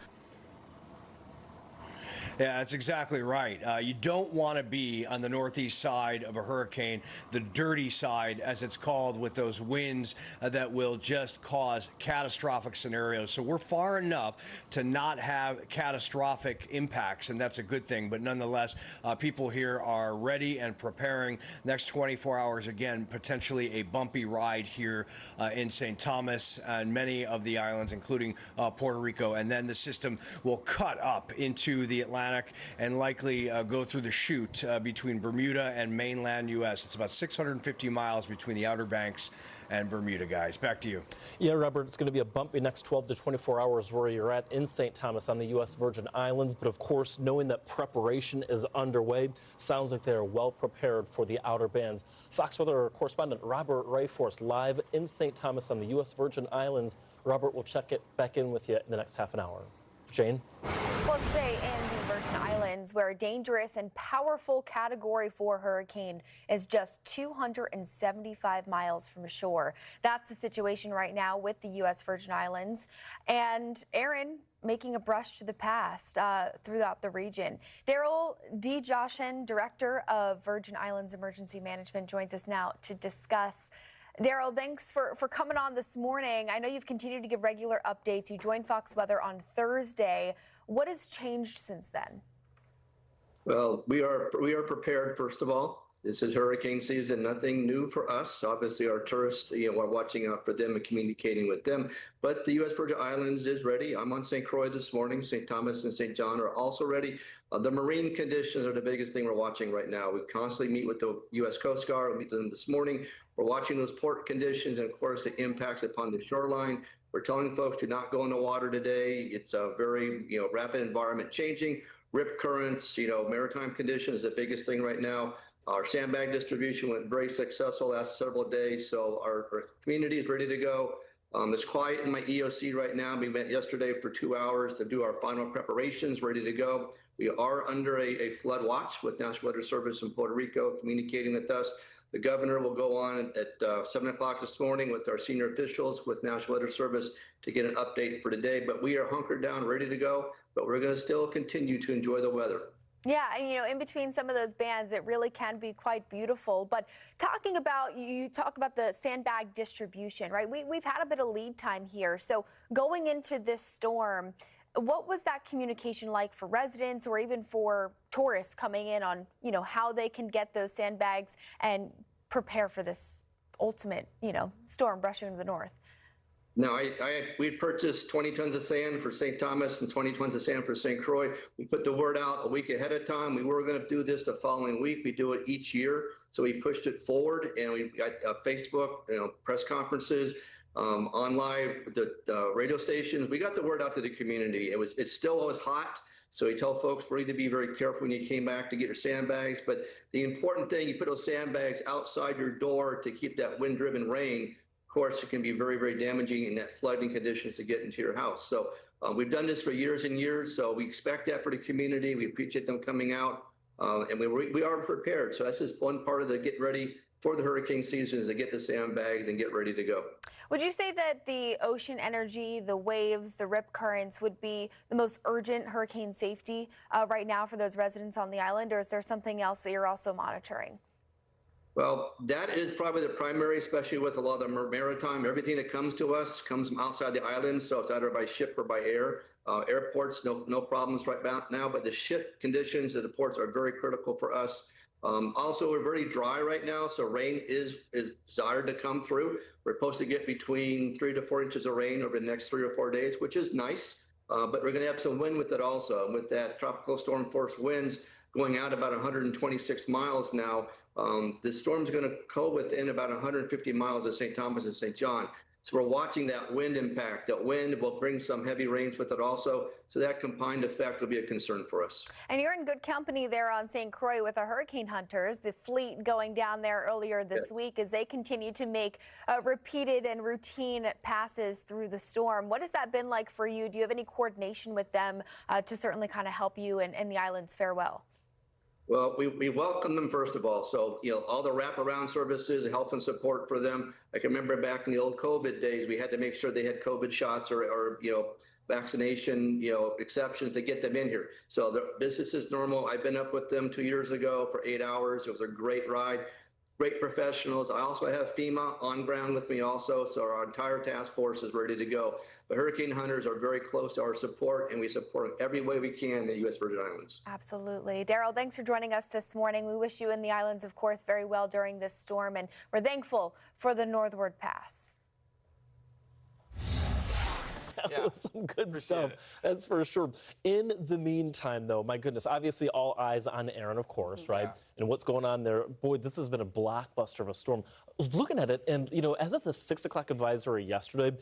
Yeah, that's exactly right. You don't want to be on the northeast side of a hurricane, the dirty side, as it's called, with those winds that will just cause catastrophic scenarios. So we're far enough to not have catastrophic impacts, and that's a good thing. But nonetheless, people here are ready and preparing. Next 24 hours, again, potentially a bumpy ride here in St. Thomas and many of the islands, including Puerto Rico. And then the system will cut up into the Atlantic and likely go through the chute between Bermuda and mainland U.S. It's about 650 miles between the Outer Banks and Bermuda, guys. Back to you. Yeah, Robert, it's going to be a bumpy next 12 to 24 hours where you're at in St. Thomas on the U.S. Virgin Islands. But of course, knowing that preparation is underway, sounds like they're well prepared for the outer bands. Fox Weather correspondent Robert Ray for us live in St. Thomas on the U.S. Virgin Islands. Robert, we'll check it back in with you in the next half an hour. Jane? Well, stay in the Virgin Islands. where a dangerous and powerful Category 4 hurricane is just 275 miles from shore. That's the situation right now with the U.S. Virgin Islands. And Erin making a brush to the past throughout the region. Daryl D. Joshen, Director of Virgin Islands Emergency Management, joins us now to discuss. Daryl, thanks for coming on this morning. I know you've continued to give regular updates. You joined Fox Weather on Thursday. What has changed since then? Well, we are prepared, first of all. This is hurricane season, nothing new for us. Obviously, our tourists, we're watching out for them and communicating with them. But the U.S. Virgin Islands is ready. I'm on St. Croix this morning. St. Thomas and St. John are also ready. The marine conditions are the biggest thing we're watching right now. We constantly meet with the U.S. Coast Guard. We meet with them this morning. We're watching those port conditions and, of course, the impacts upon the shoreline. We're telling folks to not go in the water today. It's a very, rapid environment changing. Rip currents, maritime conditions is the biggest thing right now. Our sandbag distribution went very successful last several days, so our community is ready to go. It's quiet in my EOC right now. We met yesterday for 2 hours to do our final preparations, ready to go. We are under a flood watch with National Weather Service in Puerto Rico communicating with us. The governor will go on at 7 o'clock this morning with our senior officials with National Weather Service to get an update for today. But we are hunkered down, ready to go, but we're going to still continue to enjoy the weather. Yeah, and in between some of those bands, it really can be quite beautiful. But you talk about the sandbag distribution, right? We've had a bit of lead time here. So going into this storm, what was that communication like for residents or even for tourists coming in on, how they can get those sandbags and prepare for this ultimate, storm brushing to the north? No, we purchased 20 tons of sand for St. Thomas and 20 tons of sand for St. Croix. We put the word out a week ahead of time. We were going to do this the following week. We do it each year. So we pushed it forward, and we got Facebook, press conferences, on live, the radio stations. We got the word out to the community. It still was hot. So we tell folks we need to be very careful when you came back to get your sandbags. But the important thing, you put those sandbags outside your door to keep that wind-driven rain. Of course, it can be very, very damaging in that flooding conditions to get into your house. So we've done this for years and years. So we expect that for the community. We appreciate them coming out, and we are prepared. So that's just one part of the get ready for the hurricane season is to get the sandbags and get ready to go. Would you say that the ocean energy, the waves, the rip currents would be the most urgent hurricane safety right now for those residents on the island, or is there something else that you're also monitoring? Well, that is probably the primary, especially with a lot of the maritime. Everything that comes to us comes from outside the island, so it's either by ship or by air. Airports, no problems right now, but the ship conditions at the ports are very critical for us. Also, we're very dry right now, so rain is desired to come through. We're supposed to get between 3 to 4 inches of rain over the next 3 or 4 days, which is nice, but we're going to have some wind with it also. With that tropical storm force winds going out about 126 miles now, the storm's going to go within about 150 miles of St. Thomas and St. John. So we're watching that wind impact. That wind will bring some heavy rains with it also. So that combined effect will be a concern for us. And you're in good company there on St. Croix with our hurricane hunters, the fleet going down there earlier this week as they continue to make repeated and routine passes through the storm. What has that been like for you? Do you have any coordination with them to certainly kind of help you and the islands fare well? Well, we welcome them, first of all. So, all the wraparound services, help and support for them. I can remember back in the old COVID days, we had to make sure they had COVID shots or vaccination, exceptions to get them in here. So the business is normal. I've been up with them 2 years ago for 8 hours. It was a great ride. Great professionals. I also have FEMA on ground with me also, so our entire task force is ready to go. The hurricane hunters are very close to our support, and we support every way we can the U.S. Virgin Islands. Absolutely. Daryl, thanks for joining us this morning. We wish you and the islands, of course, very well during this storm, and we're thankful for the northward pass. That was some good stuff. That's for sure. In the meantime, though, my goodness, obviously all eyes on Erin, of course, right? And what's going on there. Boy, this has been a blockbuster of a storm. I was looking at it, and, as of the 6 o'clock advisory yesterday,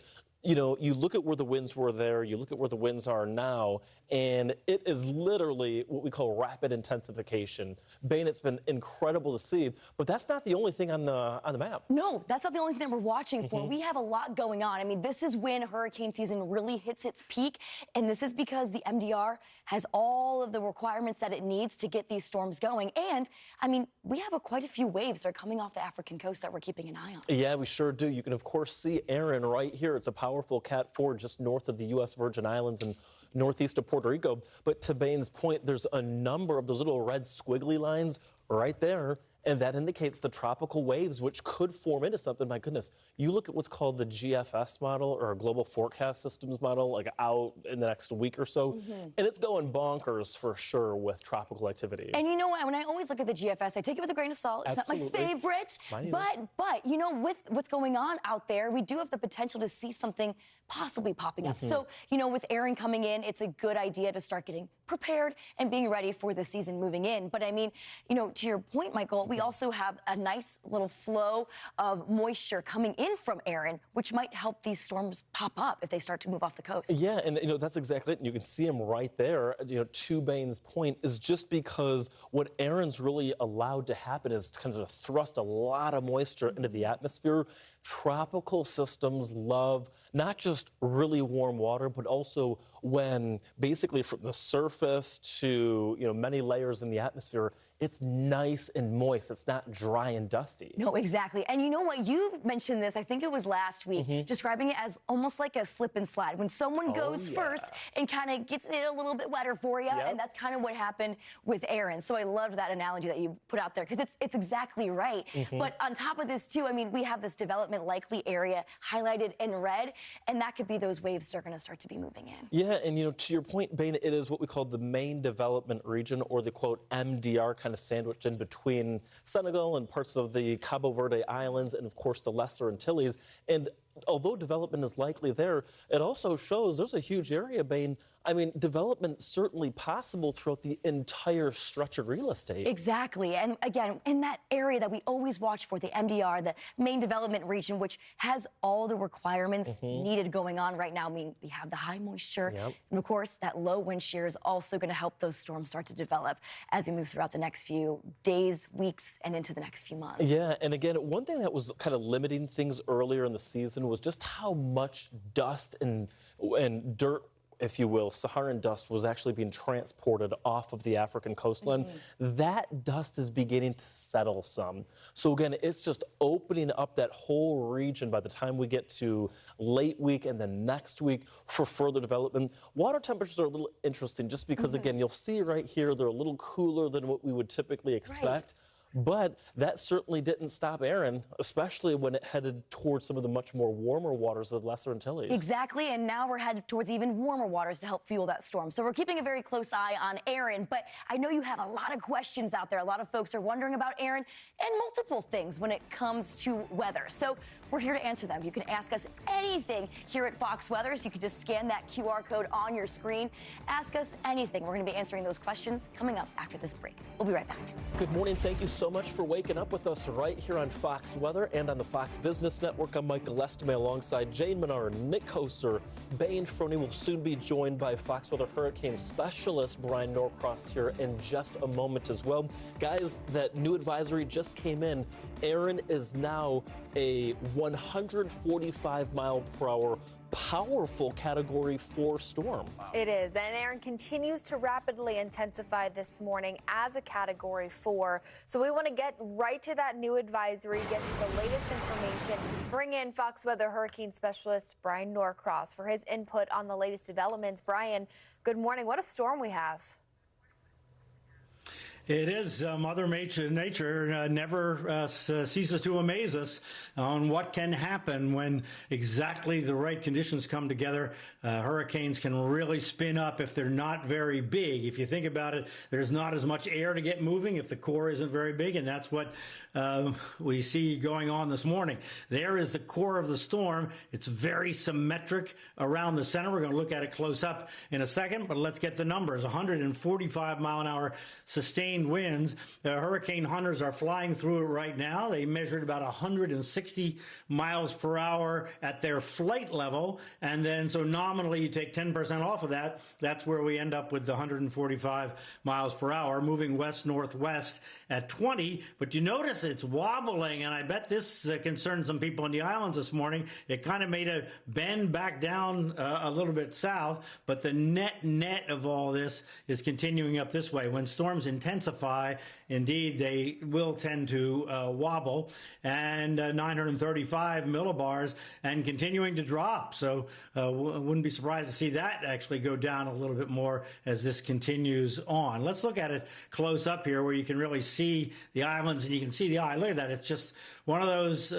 you know, you look at where the winds were there, you look at where the winds are now, and it is literally what we call rapid intensification. Bain, it's been incredible to see, but that's not the only thing on the map. No, that's not the only thing that we're watching for. We have a lot going on. I mean, this is when hurricane season really hits its peak, and this is because the MDR has all of the requirements that it needs to get these storms going. And, I mean, we have quite a few waves that are coming off the African coast that we're keeping an eye on. Yeah, we sure do. You can, of course, see Erin right here. It's a powerful Cat 4 just north of the U.S. Virgin Islands and northeast of Puerto Rico. But to Bain's point, there's a number of those little red squiggly lines right there, and that indicates the tropical waves, which could form into something. My goodness, you look at what's called the GFS model, or Global Forecast Systems model, like out in the next week or so, and it's going bonkers for sure with tropical activity. And you know what? When I always look at the GFS, I take it with a grain of salt. It's Absolutely. not my favorite, Mine either. but you know, with what's going on out there, we do have the potential to see something possibly popping up. So, you know, with Erin coming in, it's a good idea to start getting prepared and being ready for the season moving in. But I mean, you know, to your point, Michael, we also have a nice little flow of moisture coming in from Erin, which might help these storms pop up if they start to move off the coast. Yeah, and you know, that's exactly it. And you can see them right there. You know, to Bain's point is just because what Erin's really allowed to happen is kind of to thrust a lot of moisture into the atmosphere. Tropical systems love not just really warm water, but also when basically from the surface to, you know, many layers in the atmosphere, it's nice and moist. It's not dry and dusty. No, exactly. And you know what? You mentioned this, I think it was last week, describing it as almost like a slip and slide. When someone goes first and kind of gets it a little bit wetter for you, and that's kind of what happened with Erin. So I loved that analogy that you put out there, because it's exactly right. But on top of this, too, I mean, we have this development likely area highlighted in red, and that could be those waves that are going to start to be moving in. Yeah, and you know, to your point, Bain, it is what we call the main development region, or the quote MDR, kind of sandwiched in between Senegal and parts of the Cabo Verde Islands and, of course, the Lesser Antilles. And although development is likely there, it also shows there's a huge area, Bain. I mean, development certainly possible throughout the entire stretch of real estate. Exactly. And again, in that area that we always watch for, the MDR, the main development region, which has all the requirements needed going on right now. I mean, we have the high moisture. And of course, that low wind shear is also going to help those storms start to develop as we move throughout the next few days, weeks, and into the next few months. Yeah, and again, one thing that was kind of limiting things earlier in the season was just how much dust and dirt, if you will, Saharan dust, was actually being transported off of the African coastline. That dust is beginning to settle some. So again, it's just opening up that whole region by the time we get to late week and then next week for further development. Water temperatures are a little interesting just because, again, you'll see right here, they're a little cooler than what we would typically expect. But that certainly didn't stop Erin, especially when it headed towards some of the much more warmer waters of the Lesser Antilles. Exactly, and now we're headed towards even warmer waters to help fuel that storm. So we're keeping a very close eye on Erin, but I know you have a lot of questions out there. A lot of folks are wondering about Erin and multiple things when it comes to weather. So we're here to answer them. You can ask us anything here at Fox Weather. So you can just scan that QR code on your screen. Ask us anything. We're going to be answering those questions coming up after this break. We'll be right back. Good morning. Thank you so much for waking up with us right here on Fox Weather and on the Fox Business Network. I'm Michael Estime alongside Jane Menard, Nick Koser. Bain Fernand will soon be joined by Fox Weather hurricane specialist Brian Norcross here in just a moment as well. Guys, that new advisory just came in. Erin is now a 145-mile-per-hour powerful Category 4 storm. It is, and Erin continues to rapidly intensify this morning as a Category 4. So we want to get right to that new advisory, get to the latest information, bring in Fox Weather hurricane specialist Brian Norcross for his input on the latest developments. Brian, good morning. What a storm we have. It is. Mother Nature never ceases to amaze us on what can happen when exactly the right conditions come together. Hurricanes can really spin up if they're not very big. If you think about it, there's not as much air to get moving if the core isn't very big, and that's what we see going on this morning. There is the core of the storm. It's very symmetric around the center. We're going to look at it close up in a second, but let's get the numbers. 145 mile an hour sustained sustained winds. The hurricane hunters are flying through it right now. They measured about 160 miles per hour at their flight level. And then, so nominally, you take 10% off of that. That's where we end up with the 145 miles per hour, moving west-northwest at 20. But you notice it's wobbling, and I bet this concerned some people in the islands this morning. It kind of made a bend back down a little bit south, but the net of all this is continuing up this way. When storms intensify, indeed, they will tend to wobble, and 935 millibars and continuing to drop. So wouldn't be surprised to see that actually go down a little bit more as this continues on. Let's look at it close up here where you can really see the islands and you can see the eye. Look at that. It's just one of those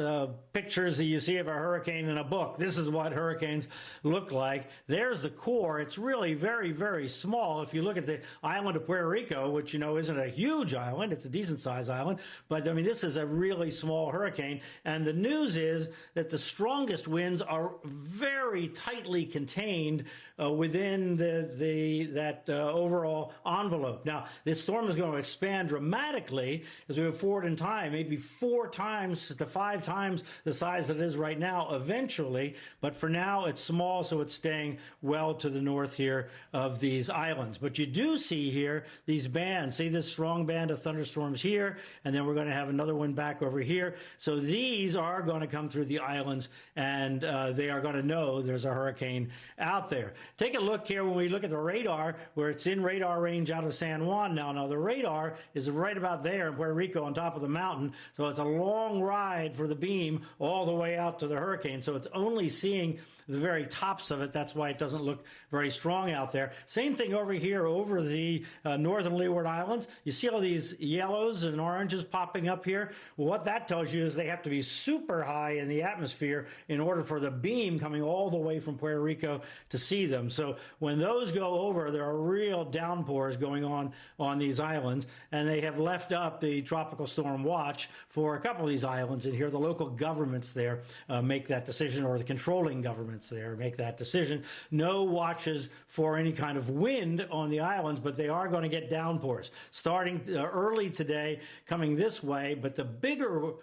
pictures that you see of a hurricane in a book. This is what hurricanes look like. There's the core. It's really very, very small. If you look at the island of Puerto Rico, which you know isn't a huge island, it's a decent-sized island, but I mean this is a really small hurricane. And the news is that the strongest winds are very tightly contained within that overall envelope. Now, this storm is going to expand dramatically as we move forward in time, maybe 4 times to 5 times the size that it is right now eventually. But for now, it's small, so it's staying well to the north here of these islands. But you do see here these bands. See this strong band of thunderstorms here, and then we're going to have another one back over here. So these are going to come through the islands, and they are going to know there's a hurricane out there. Take a look here when we look at the radar, where it's in radar range out of San Juan now. Now, the radar is right about there in Puerto Rico on top of the mountain, so it's a long ride for the beam all the way out to the hurricane. So it's only seeing the very tops of it. That's why it doesn't look very strong out there. Same thing over here over the northern Leeward Islands. You see all these yellows and oranges popping up here. Well, what that tells you is they have to be super high in the atmosphere in order for the beam coming all the way from Puerto Rico to see them. So when those go over, there are real downpours going on these islands, and they have left up the tropical storm watch for a couple of these islands. And here the local governments there make that decision, or the controlling governments there make that decision. No watches for any kind of wind on the islands, but they are going to get downpours starting early today coming this way. But the bigger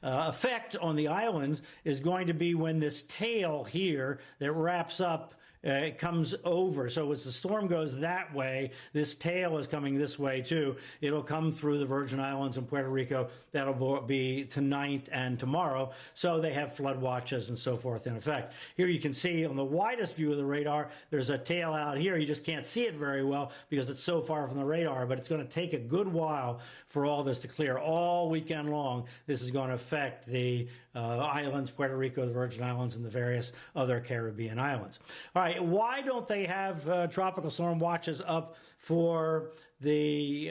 effect on the islands is going to be when this tail here that wraps up it comes over. So as the storm goes that way, this tail is coming this way too. It'll come through the Virgin Islands and Puerto Rico. That'll be tonight and tomorrow. So they have flood watches and so forth in effect. Here you can see on the widest view of the radar, there's a tail out here. You just can't see it very well because it's so far from the radar, but it's going to take a good while for all this to clear. All weekend long, this is going to affect the islands, Puerto Rico, the Virgin Islands, and the various other Caribbean islands. All right, why don't they have tropical storm watches up for the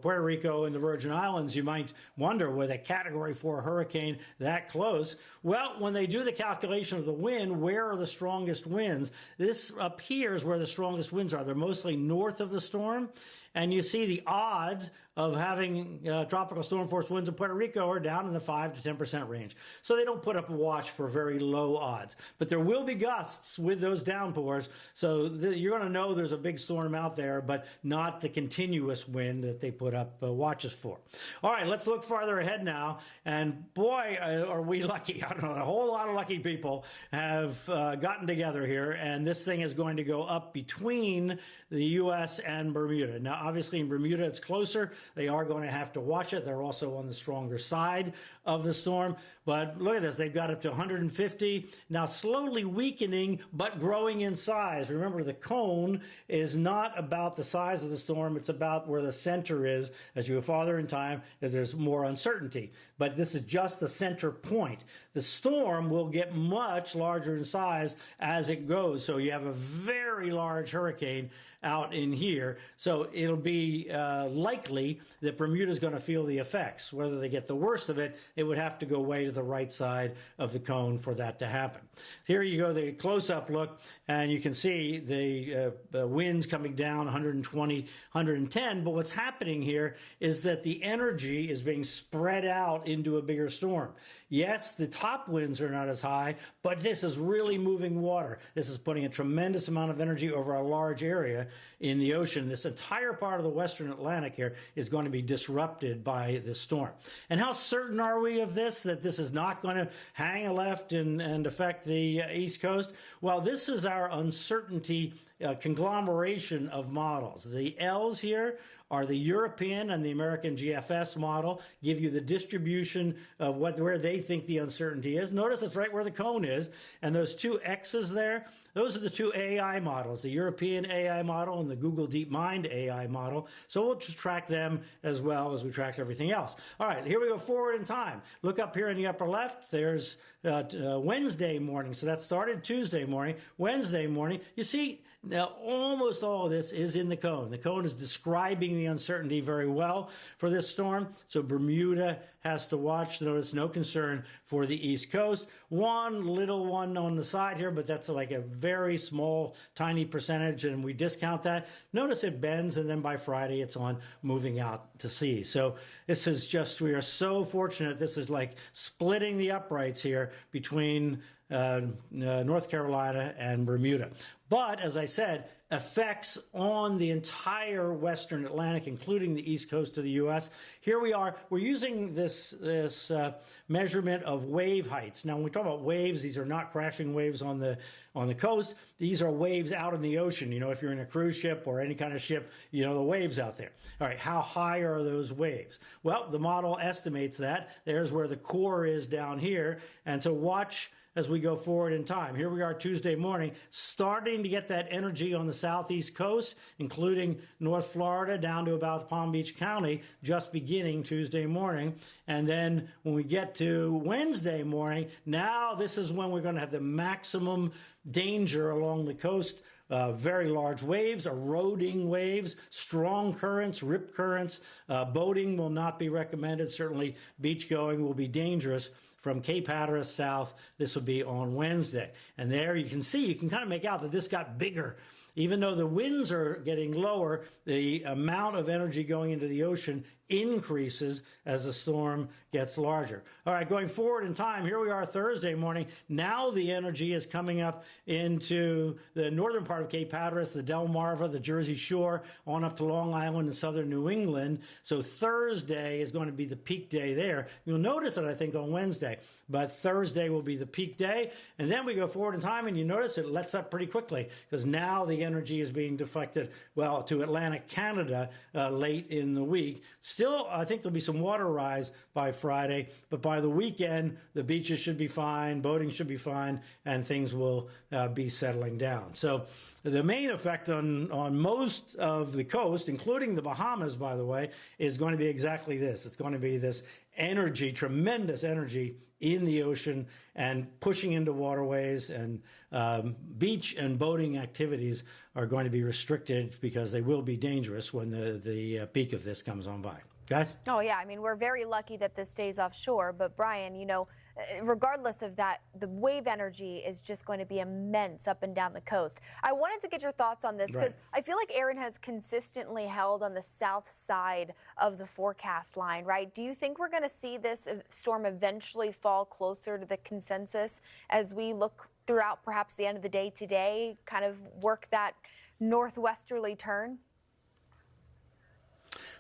Puerto Rico and the Virgin Islands? You might wonder, with a Category 4 hurricane that close. Well, when they do the calculation of the wind, where are the strongest winds? This up here is where the strongest winds are. They're mostly north of the storm. And you see the odds of having tropical storm force winds in Puerto Rico are down in the 5 to 10% range. So they don't put up a watch for very low odds. But there will be gusts with those downpours. So you're going to know there's a big storm out there, but not the continuous wind that they put up watches for. All right, let's look farther ahead now. And boy, are we lucky. I don't know, a whole lot of lucky people have gotten together here. And this thing is going to go up between the U.S. and Bermuda. Now, obviously, in Bermuda, it's closer. They are going to have to watch it. They're also on the stronger side of the storm. But look at this. They've got up to 150. Now, slowly weakening, but growing in size. Remember, the cone is not about the size of the storm. It's about where the center is. As you go farther in time, there's more uncertainty. But this is just the center point. The storm will get much larger in size as it goes. So you have a very large hurricane out in here. So it'll be likely that Bermuda's going to feel the effects. Whether they get the worst of it, it would have to go way to the right side of the cone for that to happen. Here you go, the close-up look, and you can see the winds coming down 120, 110. But what's happening here is that the energy is being spread out into a bigger storm. Yes, the top winds are not as high, but this is really moving water. This is putting a tremendous amount of energy over a large area. in the ocean. This entire part of the western Atlantic here is going to be disrupted by this storm. And how certain are we of this, that this is not going to hang a left and affect the East Coast? Well, this is our uncertainty conglomeration of models. The L's here are the European and the American GFS model, give you the distribution of where they think the uncertainty is. Notice it's right where the cone is, and those two X's there, those are the two AI models, the European AI model and the Google DeepMind AI model. So we'll just track them as well as we track everything else. All right, here we go forward in time. Look up here in the upper left, there's Wednesday morning. So that started Tuesday morning. Wednesday morning, you see, now, almost all of this is in the cone. The cone is describing the uncertainty very well for this storm. So Bermuda has to watch. Notice no concern for the East Coast. One little one on the side here, but that's like a very small, tiny percentage, and we discount that. Notice it bends, and then by Friday, it's on moving out to sea. So this is just, we are so fortunate. This is like splitting the uprights here between North Carolina and Bermuda. But, as I said, effects on the entire western Atlantic, including the east coast of the U.S. Here we are. We're using this measurement of wave heights. Now, when we talk about waves, these are not crashing waves on the coast. These are waves out in the ocean. You know, if you're in a cruise ship or any kind of ship, you know the waves out there. All right, how high are those waves? Well, the model estimates that. There's where the core is down here. And so watch as we go forward in time. Here we are Tuesday morning, starting to get that energy on the southeast coast, including North Florida down to about Palm Beach County, just beginning Tuesday morning. And then when we get to Wednesday morning, now this is when we're going to have the maximum danger along the coast. Very large waves, eroding waves, strong currents, rip currents. Boating will not be recommended. Certainly beach going will be dangerous. From Cape Hatteras south, this will be on Wednesday. And there you can see, you can kind of make out that this got bigger. Even though the winds are getting lower, the amount of energy going into the ocean increases as the storm gets larger. All right, going forward in time, here we are Thursday morning. Now the energy is coming up into the northern part of Cape Hatteras, the Delmarva, the Jersey Shore, on up to Long Island and southern New England. So Thursday is going to be the peak day there. You'll notice it, I think, on Wednesday, but Thursday will be the peak day. And then we go forward in time, and you notice it lets up pretty quickly because now the energy is being deflected, well, to Atlantic Canada late in the week. Still, I think there'll be some water rise by Friday, but by the weekend, the beaches should be fine, boating should be fine, and things will be settling down. So the main effect on most of the coast, including the Bahamas, by the way, is going to be exactly this. It's going to be this energy, tremendous energy in the ocean and pushing into waterways, and beach and boating activities are going to be restricted because they will be dangerous when the peak of this comes on by. Guys? Oh, yeah. I mean, we're very lucky that this stays offshore. But, Brian, you know, regardless of that, the wave energy is just going to be immense up and down the coast. I wanted to get your thoughts on this because I feel like Erin has consistently held on the south side of the forecast line, right? Do you think we're going to see this storm eventually fall closer to the consensus as we look throughout perhaps the end of the day today, kind of work that northwesterly turn?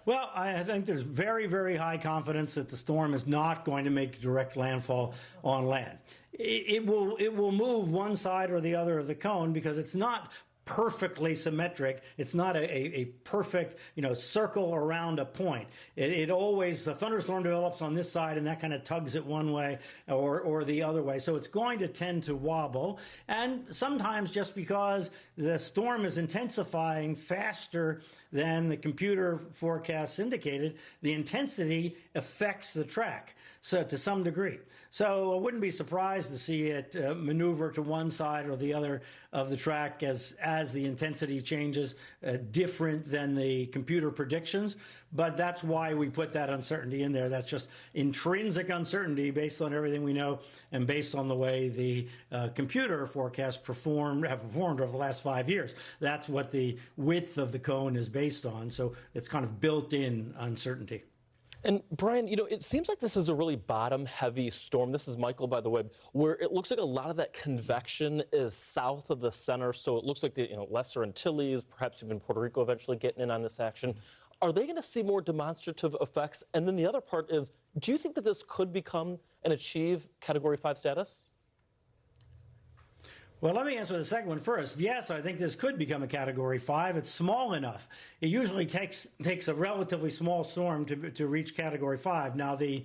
Well, I think there's very, very high confidence that the storm is not going to make direct landfall on land. It will move one side or the other of the cone because it's not perfectly symmetric. It's not a perfect, circle around a point. It always, the thunderstorm develops on this side and that kind of tugs it one way or the other way. So it's going to tend to wobble. And sometimes just because the storm is intensifying faster than the computer forecasts indicated, the intensity affects the track. So to some degree. So I wouldn't be surprised to see it maneuver to one side or the other of the track as the intensity changes, different than the computer predictions. But that's why we put that uncertainty in there. That's just intrinsic uncertainty based on everything we know and based on the way the computer forecasts have performed over the last 5 years. That's what the width of the cone is based on. So it's kind of built-in uncertainty. And Brian, you know, it seems like this is a really bottom-heavy storm. This is Michael, by the way, where it looks like a lot of that convection is south of the center. So it looks like the Lesser Antilles, perhaps even Puerto Rico eventually getting in on this action. Are they going to see more demonstrative effects? And then the other part is, do you think that this could become and achieve Category 5 status? Well, let me answer the second one first. Yes, I think this could become a Category 5. It's small enough. It usually takes a relatively small storm to reach Category 5. Now, the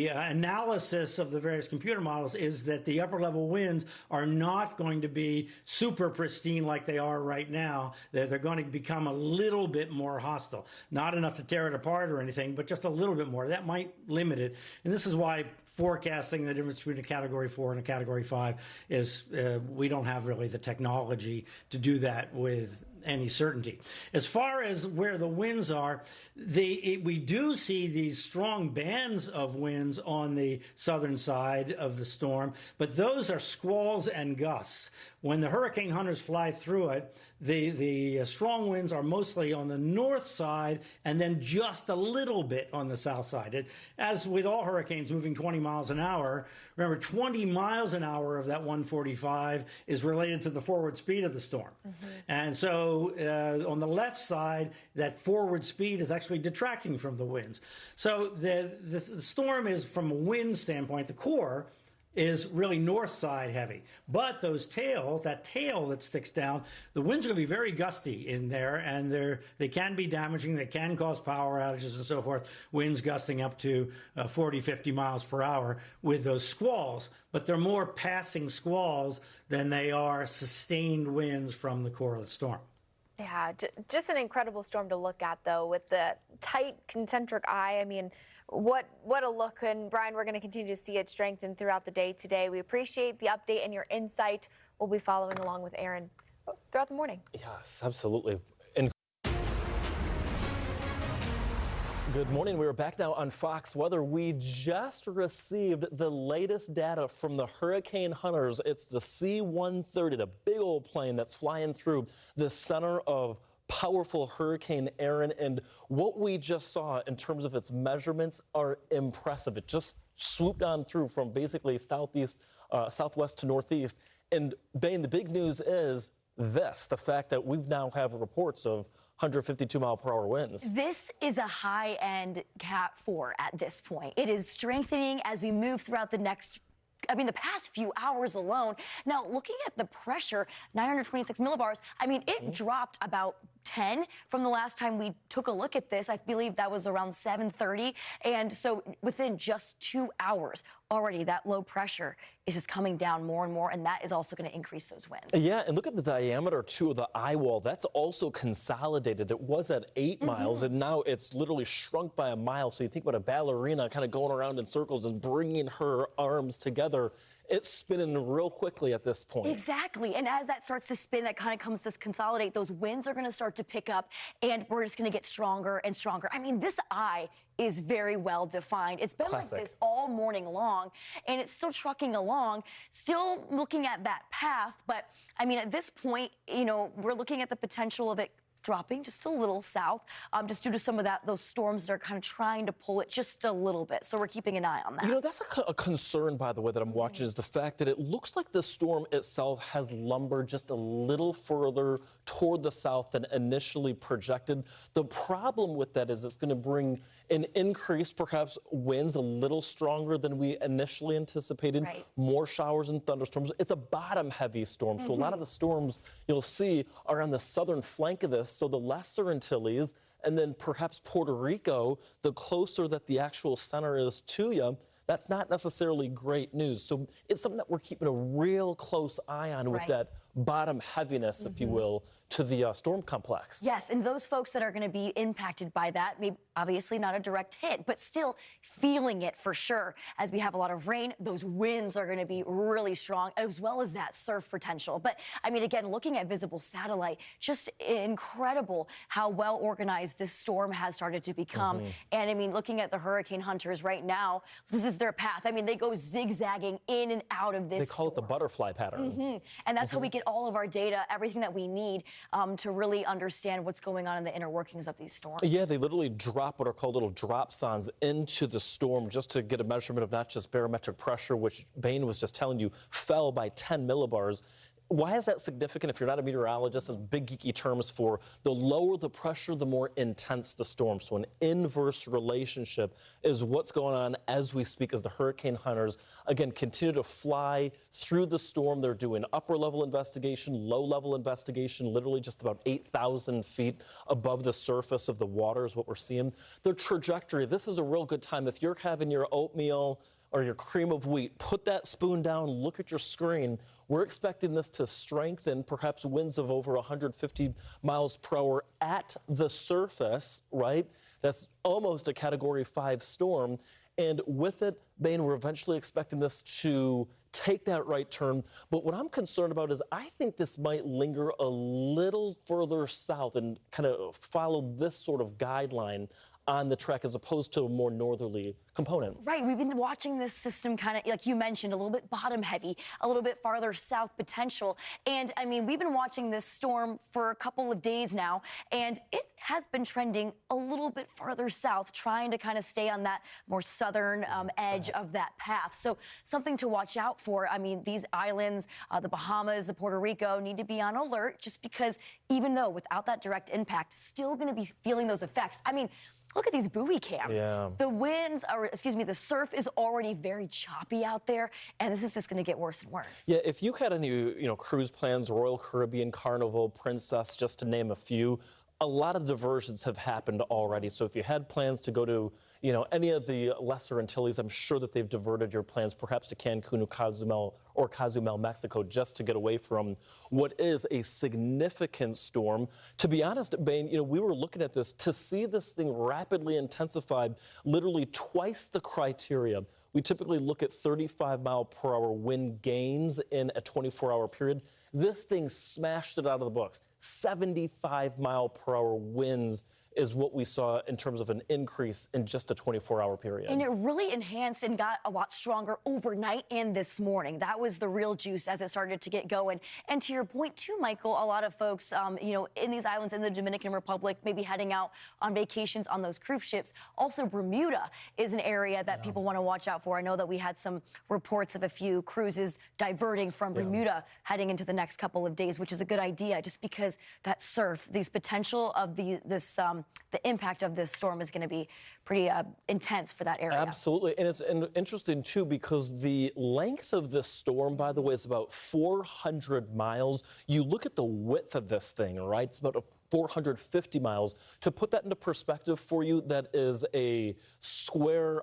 analysis of the various computer models is that the upper level winds are not going to be super pristine like they are right now. They're going to become a little bit more hostile. Not enough to tear it apart or anything, but just a little bit more. That might limit it. And this is why forecasting the difference between a Category 4 and a Category 5 is we don't have really the technology to do that with any certainty. As far as where the winds are, we do see these strong bands of winds on the southern side of the storm, but those are squalls and gusts. When the hurricane hunters fly through it, the strong winds are mostly on the north side and then just a little bit on the south side. As with all hurricanes moving 20 miles an hour, remember 20 miles an hour of that 145 is related to the forward speed of the storm. And so on the left side, that forward speed is actually detracting from the winds. So the storm is, from a wind standpoint, the core is really north side heavy. But those tails, that tail that sticks down, the winds are going to be very gusty in there, and they can be damaging. They can cause power outages and so forth, winds gusting up to 40, 50 miles per hour with those squalls. But they're more passing squalls than they are sustained winds from the core of the storm. Yeah, just an incredible storm to look at, though, with the tight concentric eye. I mean, what a look. And Brian, we're going to continue to see it strengthen throughout the day today. We appreciate the update and your insight. We'll be following along with Erin throughout the morning. Yes, absolutely. And good morning. We are back now on Fox Weather. We just received the latest data from the hurricane hunters. It's the C-130, the big old plane that's flying through the center of powerful Hurricane Erin, and what we just saw in terms of its measurements are impressive. It just swooped on through from basically southwest to northeast. And Bain, the big news is the fact that we've now have reports of 152-mile-per-hour winds. This is a high-end Cat 4 at this point. It is strengthening as we move throughout the past few hours alone. Now, looking at the pressure, 926 millibars, I mean, it dropped about 10 from the last time we took a look at this. I believe that was around 7:30. And so within just 2 hours, already that low pressure is just coming down more and more, and that is also going to increase those winds. Yeah, and look at the diameter, too, of the eye wall. That's also consolidated. It was at 8 miles, and now it's literally shrunk by a mile. So you think about a ballerina kind of going around in circles and bringing her arms together. It's spinning real quickly at this point. Exactly. And as that starts to spin, that kind of comes to consolidate. Those winds are going to start to pick up, and we're just going to get stronger and stronger. I mean, this eye is very well defined. It's been like this all morning long, and it's still trucking along, still looking at that path. But, I mean, at this point, we're looking at the potential of it dropping just a little south, just due to some of those storms that are kind of trying to pull it just a little bit. So we're keeping an eye on that. That's a concern, by the way, that I'm watching, is the fact that it looks like the storm itself has lumbered just a little further toward the south than initially projected. The problem with that is it's going to bring an increase, perhaps winds a little stronger than we initially anticipated, more showers and thunderstorms. It's a bottom-heavy storm, so a lot of the storms you'll see are on the southern flank of this, so the Lesser Antilles, and then perhaps Puerto Rico, the closer that the actual center is to you, that's not necessarily great news. So it's something that we're keeping a real close eye on with that bottom heaviness, if you will, to the storm complex. Yes, and those folks that are going to be impacted by that, maybe obviously not a direct hit, but still feeling it for sure. As we have a lot of rain, those winds are going to be really strong, as well as that surf potential. But I mean, again, looking at visible satellite, just incredible how well organized this storm has started to become. And I mean, looking at the hurricane hunters right now, this is their path. I mean, they go zigzagging in and out of this They call it the butterfly pattern. And that's how we get all of our data, everything that we need to really understand what's going on in the inner workings of these storms. Yeah, they literally drop what are called little dropsons into the storm just to get a measurement of not just barometric pressure, which Bain was just telling you fell by 10 millibars. Why is that significant? If you're not a meteorologist, it's big geeky terms for the lower the pressure, the more intense the storm. So an inverse relationship is what's going on as we speak, as the hurricane hunters, again, continue to fly through the storm. They're doing upper level investigation, low level investigation, literally just about 8,000 feet above the surface of the water is what we're seeing. Their trajectory, this is a real good time. If you're having your oatmeal or your cream of wheat, put that spoon down, look at your screen. We're expecting this to strengthen, perhaps winds of over 150 miles per hour at the surface, right? That's almost a Category 5 storm. And with it, Bain, we're eventually expecting this to take that right turn. But what I'm concerned about is I think this might linger a little further south and kind of follow this sort of guideline on the track as opposed to a more northerly component. Right, we've been watching this system kind of, like you mentioned, a little bit bottom heavy, a little bit farther south potential. And I mean, we've been watching this storm for a couple of days now, and it has been trending a little bit farther south, trying to kind of stay on that more southern edge of that path. So something to watch out for. I mean, these islands, the Bahamas, the Puerto Rico, need to be on alert just because even though without that direct impact, still going to be feeling those effects. I mean, look at these buoy cams. Yeah. The winds are, excuse me, the surf is already very choppy out there, and this is just going to get worse and worse. Yeah, if you had any, cruise plans, Royal Caribbean, Carnival, Princess, just to name a few, a lot of diversions have happened already. So if you had plans to go to, any of the Lesser Antilles, I'm sure that they've diverted your plans perhaps to Cancun or Cozumel, Mexico, just to get away from what is a significant storm. To be honest, Bain, we were looking at this to see this thing rapidly intensified, literally twice the criteria. We typically look at 35 mile per hour wind gains in a 24-hour period. This thing smashed it out of the books. 75 mile per hour winds is what we saw in terms of an increase in just a 24-hour period. And it really enhanced and got a lot stronger overnight and this morning. That was the real juice as it started to get going. And to your point too, Michael, a lot of folks, in these islands in the Dominican Republic, maybe heading out on vacations on those cruise ships. Also, Bermuda is an area that people want to watch out for. I know that we had some reports of a few cruises diverting from Bermuda heading into the next couple of days, which is a good idea just because that surf, these potential of the impact of this storm is going to be pretty intense for that area. Absolutely. And it's interesting, too, because the length of this storm, by the way, is about 400 miles. You look at the width of this thing, right? It's about 450 miles. To put that into perspective for you, that is a square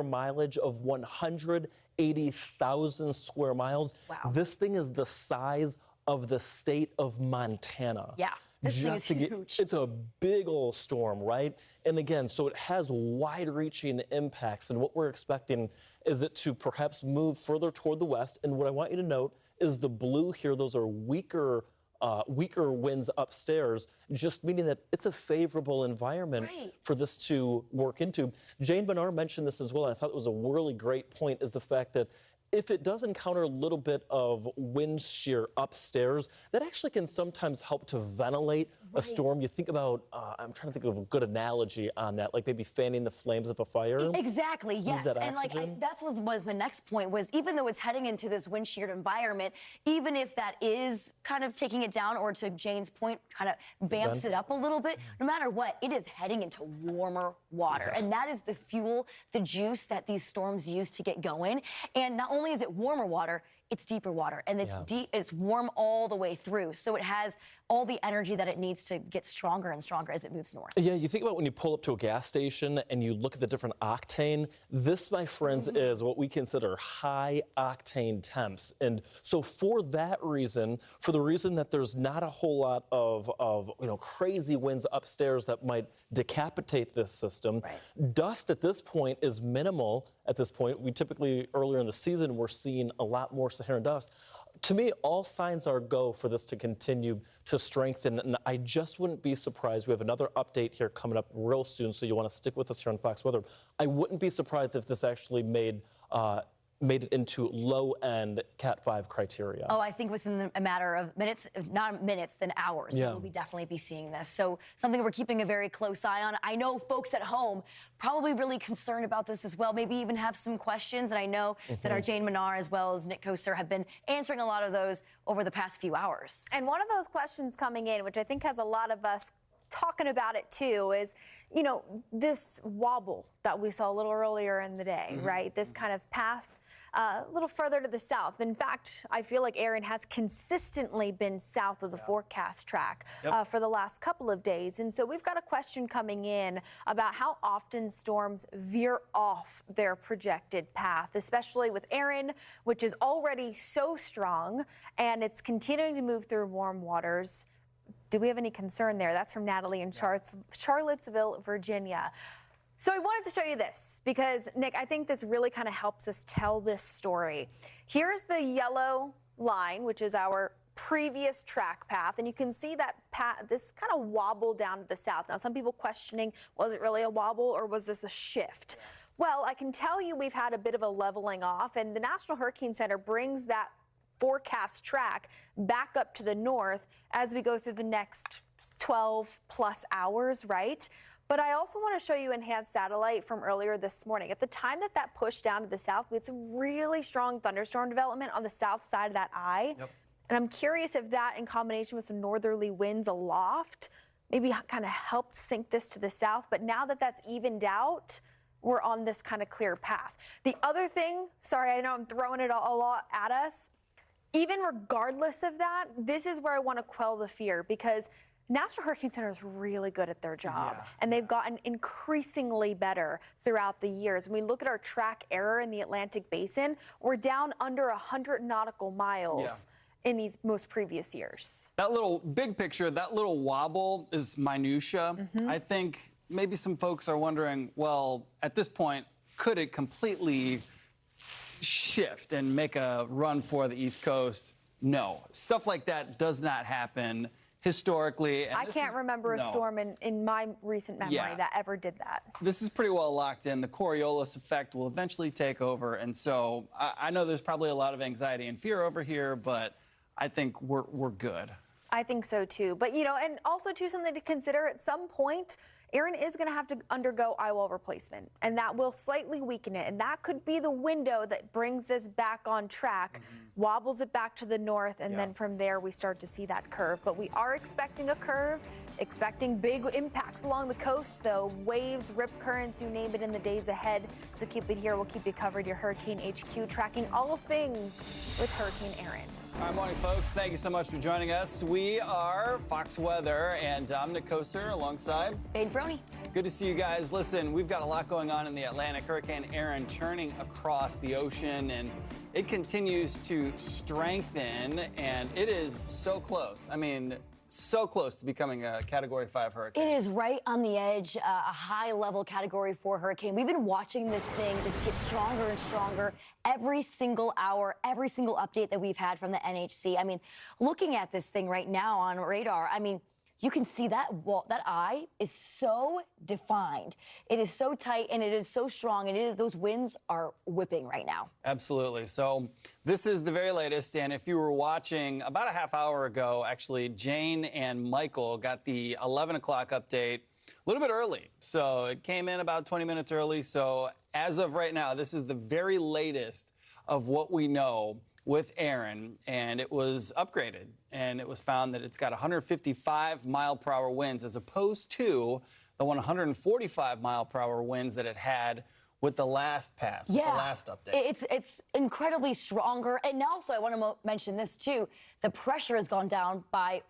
mileage of 180,000 square miles. Wow. This thing is the size of the state of Montana. Yeah. This thing is huge. It's a big old storm, right? And again, so it has wide-reaching impacts. And what we're expecting is it to perhaps move further toward the west. And what I want you to note is the blue here, those are weaker winds upstairs, just meaning that it's a favorable environment for this to work into. Jane Bernard mentioned this as well, and I thought it was a really great point, is the fact that if it does encounter a little bit of wind shear upstairs, that actually can sometimes help to ventilate a storm. You think about, I'm trying to think of a good analogy on that, like maybe fanning the flames of a fire. Exactly, yes. And that's was my next point was, even though it's heading into this wind sheared environment, even if that is kind of taking it down, or to Jane's point, kind of vamps it up a little bit, no matter what, it is heading into warmer water. And that is the fuel, the juice that these storms use to get going. And not only is it warmer water, it's deeper water, and it's deep. It's warm all the way through, so it has all the energy that it needs to get stronger and stronger as it moves north. Yeah, you think about when you pull up to a gas station and you look at the different octane. This, my friends, is what we consider high octane temps, and so for that reason, for the reason that there's not a whole lot of crazy winds upstairs that might decapitate this system. Dust at this point is minimal. At this point, we typically earlier in the season we're seeing a lot more Saharan dust. To me, all signs are go for this to continue to strengthen, and I just wouldn't be surprised. We have another update here coming up real soon, so you want to stick with us here on Fox Weather. I wouldn't be surprised if this actually made made it into low-end Cat 5 criteria? Oh, I think within a matter of minutes, if not minutes, then hours, Yeah. we'll definitely be seeing this. So something we're keeping a very close eye on. I know folks at home probably really concerned about this as well, maybe even have some questions. And I know that our Jane Menard as well as Nick Koser have been answering a lot of those over the past few hours. And one of those questions coming in, which I think has a lot of us talking about it too, is, you know, this wobble that we saw a little earlier in the day, right? This kind of path a little further to the south. In fact, I feel like Erin has consistently been south of the forecast track for the last couple of days. And so we've got a question coming in about how often storms veer off their projected path, especially with Erin, which is already so strong and it's continuing to move through warm waters. Do we have any concern there? That's from Natalie in Charlottesville, Virginia. So I wanted to show you this because, Nick, I think this really kind of helps us tell this story. Here's the yellow line, which is our previous track path, and you can see that this kind of wobble down to the south. Now, some people questioning, was it really a wobble or was this a shift? Well, I can tell you we've had a bit of a leveling off, and the National Hurricane Center brings that forecast track back up to the north as we go through the next 12 plus hours, right? But I also want to show you enhanced satellite from earlier this morning. At the time that pushed down to the south, we had some really strong thunderstorm development on the south side of that eye. And I'm curious if that, in combination with some northerly winds aloft, maybe kind of helped sink this to the south. But now that that's evened out, we're on this kind of clear path. The other thing, sorry, I know I'm throwing it a lot at us. Even regardless of that, this is where I want to quell the fear, because National Hurricane Center is really good at their job, and they've gotten increasingly better throughout the years. When we look at our track error in the Atlantic Basin, we're down under 100 nautical miles in these most previous years. That little big picture, that little wobble is minutia. I think maybe some folks are wondering, well, at this point, could it completely shift and make a run for the East Coast? No. Stuff like that does not happen historically. And I can't remember a storm in my recent memory that ever did that. This is pretty well locked in. The Coriolis effect will eventually take over. And so I know there's probably a lot of anxiety and fear over here, but I think we're good. I think so too. But, you know, and also too, something to consider at some point, Erin is going to have to undergo eye wall replacement, and that will slightly weaken it. And that could be the window that brings this back on track, wobbles it back to the north, and then from there we start to see that curve. But we are expecting a curve, expecting big impacts along the coast, though. Waves, rip currents, you name it, in the days ahead. So keep it here. We'll keep you covered. Your Hurricane HQ tracking all things with Hurricane Erin. All right, morning, folks. Thank you so much for joining us. We are Fox Weather, and I'm Nick Koser alongside Jane Fernand. Good to see you guys. Listen, we've got a lot going on in the Atlantic. Hurricane Erin churning across the ocean, and it continues to strengthen, and it is so close. I mean, so close to becoming a Category 5 hurricane. It is right on the edge, a high-level Category 4 hurricane. We've been watching this thing just get stronger and stronger every single hour, every single update that we've had from the NHC. I mean, looking at this thing right now on radar, I mean, you can see that that eye is so defined. It is so tight and it is so strong, and those winds are whipping right now. Absolutely. So this is the very latest, and if you were watching about a half hour ago, actually, Jane and Michael got the 11 o'clock update a little bit early. So it came in about 20 minutes early. So as of right now, this is the very latest of what we know with Erin, and it was upgraded, and it was found that it's got 155 mile per hour winds as opposed to the 145 mile per hour winds that it had with the last pass, with the last update. It's incredibly stronger. And also, I want to mention this too, the pressure has gone down by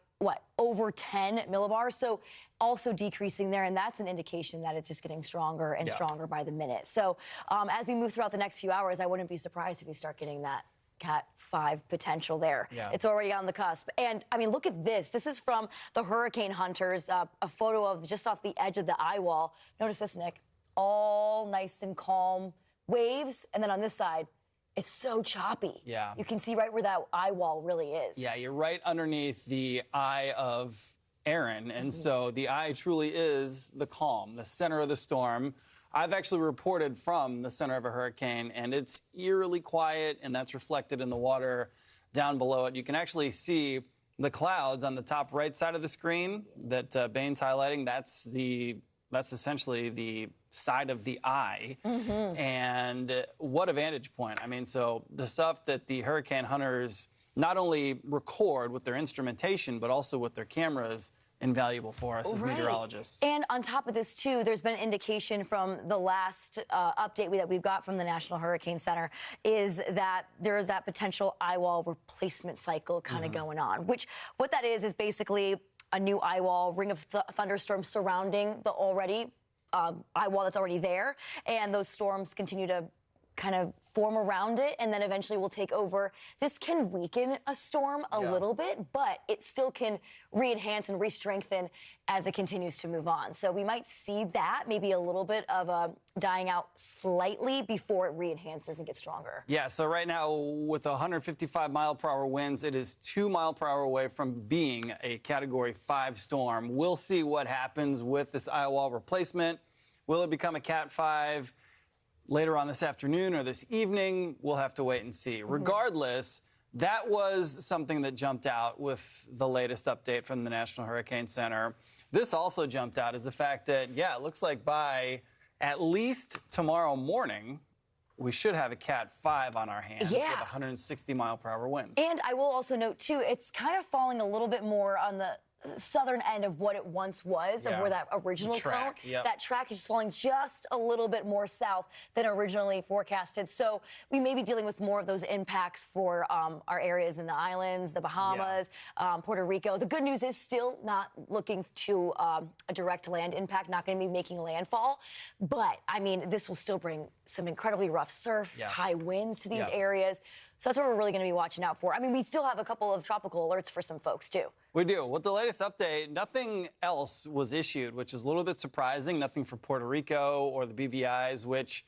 over 10 millibars, so also decreasing there, and that's an indication that it's just getting stronger and stronger by the minute. So as we move throughout the next few hours, I wouldn't be surprised if we start getting that Cat 5 potential there. It's already on the cusp. And I mean, look at this. This is from the Hurricane Hunters, a photo of just off the edge of the eye wall. Notice this, Nick. All nice and calm waves. And then on this side, it's so choppy. You can see right where that eye wall really is. You're right underneath the eye of Erin. And so the eye truly is the calm, the center of the storm. I've actually reported from the center of a hurricane, and it's eerily quiet, and that's reflected in the water down below it. You can actually see the clouds on the top right side of the screen that Bain's highlighting. That's essentially the side of the eye. And what a vantage point. I mean, so the stuff that the hurricane hunters not only record with their instrumentation, but also with their cameras, invaluable for us as meteorologists. And on top of this, too, there's been an indication from the last update that we've got from the National Hurricane Center is that there is that potential eye wall replacement cycle kind of going on, which what that is basically a new eye wall, ring of thunderstorms surrounding the already eye wall that's already there. And those storms continue to kind of form around it, and then eventually will take over. This can weaken a storm a little bit, but it still can re-enhance and re-strengthen as it continues to move on. So we might see that, maybe a little bit of a dying out slightly before it re-enhances and gets stronger. Yeah, so right now with 155 mile per hour winds, it is 2 mile per hour away from being a Category 5 storm. We'll see what happens with this eye wall replacement. Will it become a Cat 5? Later on this afternoon or this evening, we'll have to wait and see. Regardless, that was something that jumped out with the latest update from the National Hurricane Center. This also jumped out is the fact that, yeah, it looks like by at least tomorrow morning, we should have a Cat 5 on our hands with 160 mile per hour winds. And I will also note, too, it's kind of falling a little bit more on the southern end of what it once was, of where that original track, cone, that track is just falling just a little bit more south than originally forecasted. So we may be dealing with more of those impacts for our areas in the islands, the Bahamas, Puerto Rico. The good news is still not looking to a direct land impact, not going to be making landfall. But, I mean, this will still bring some incredibly rough surf, high winds to these areas. So that's what we're really going to be watching out for. I mean, we still have a couple of tropical alerts for some folks, too. We do. With the latest update, nothing else was issued, which is a little bit surprising. Nothing for Puerto Rico or the BVIs, which,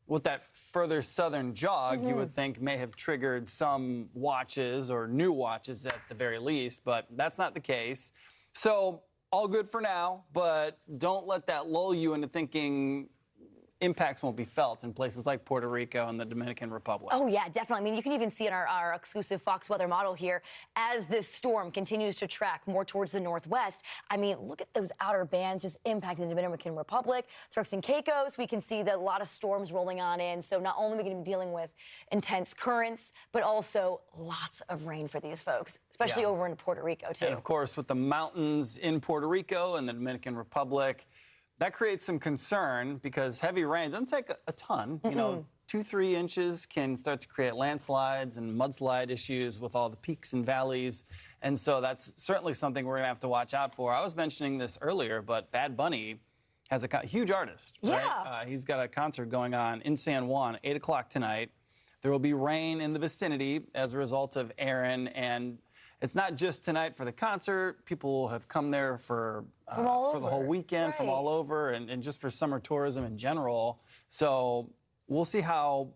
with that further southern jog, you would think may have triggered some watches or new watches at the very least, but that's not the case. So all good for now, but don't let that lull you into thinking impacts won't be felt in places like Puerto Rico and the Dominican Republic. Oh, yeah, definitely. I mean, you can even see in our exclusive Fox weather model here, as this storm continues to track more towards the northwest, I mean, look at those outer bands just impacting the Dominican Republic, Turks and Caicos. We can see that a lot of storms rolling on in. So not only are we going to be dealing with intense currents, but also lots of rain for these folks, especially over in Puerto Rico, too. And, of course, with the mountains in Puerto Rico and the Dominican Republic, that creates some concern because heavy rain doesn't take a ton. You know, 2-3 inches can start to create landslides and mudslide issues with all the peaks and valleys. And so that's certainly something we're going to have to watch out for. I was mentioning this earlier, but Bad Bunny has a huge artist, right? He's got a concert going on in San Juan, 8 o'clock tonight. There will be rain in the vicinity as a result of Erin, and it's not just tonight for the concert. People have come there for the whole weekend from all over and just for summer tourism in general. So we'll see how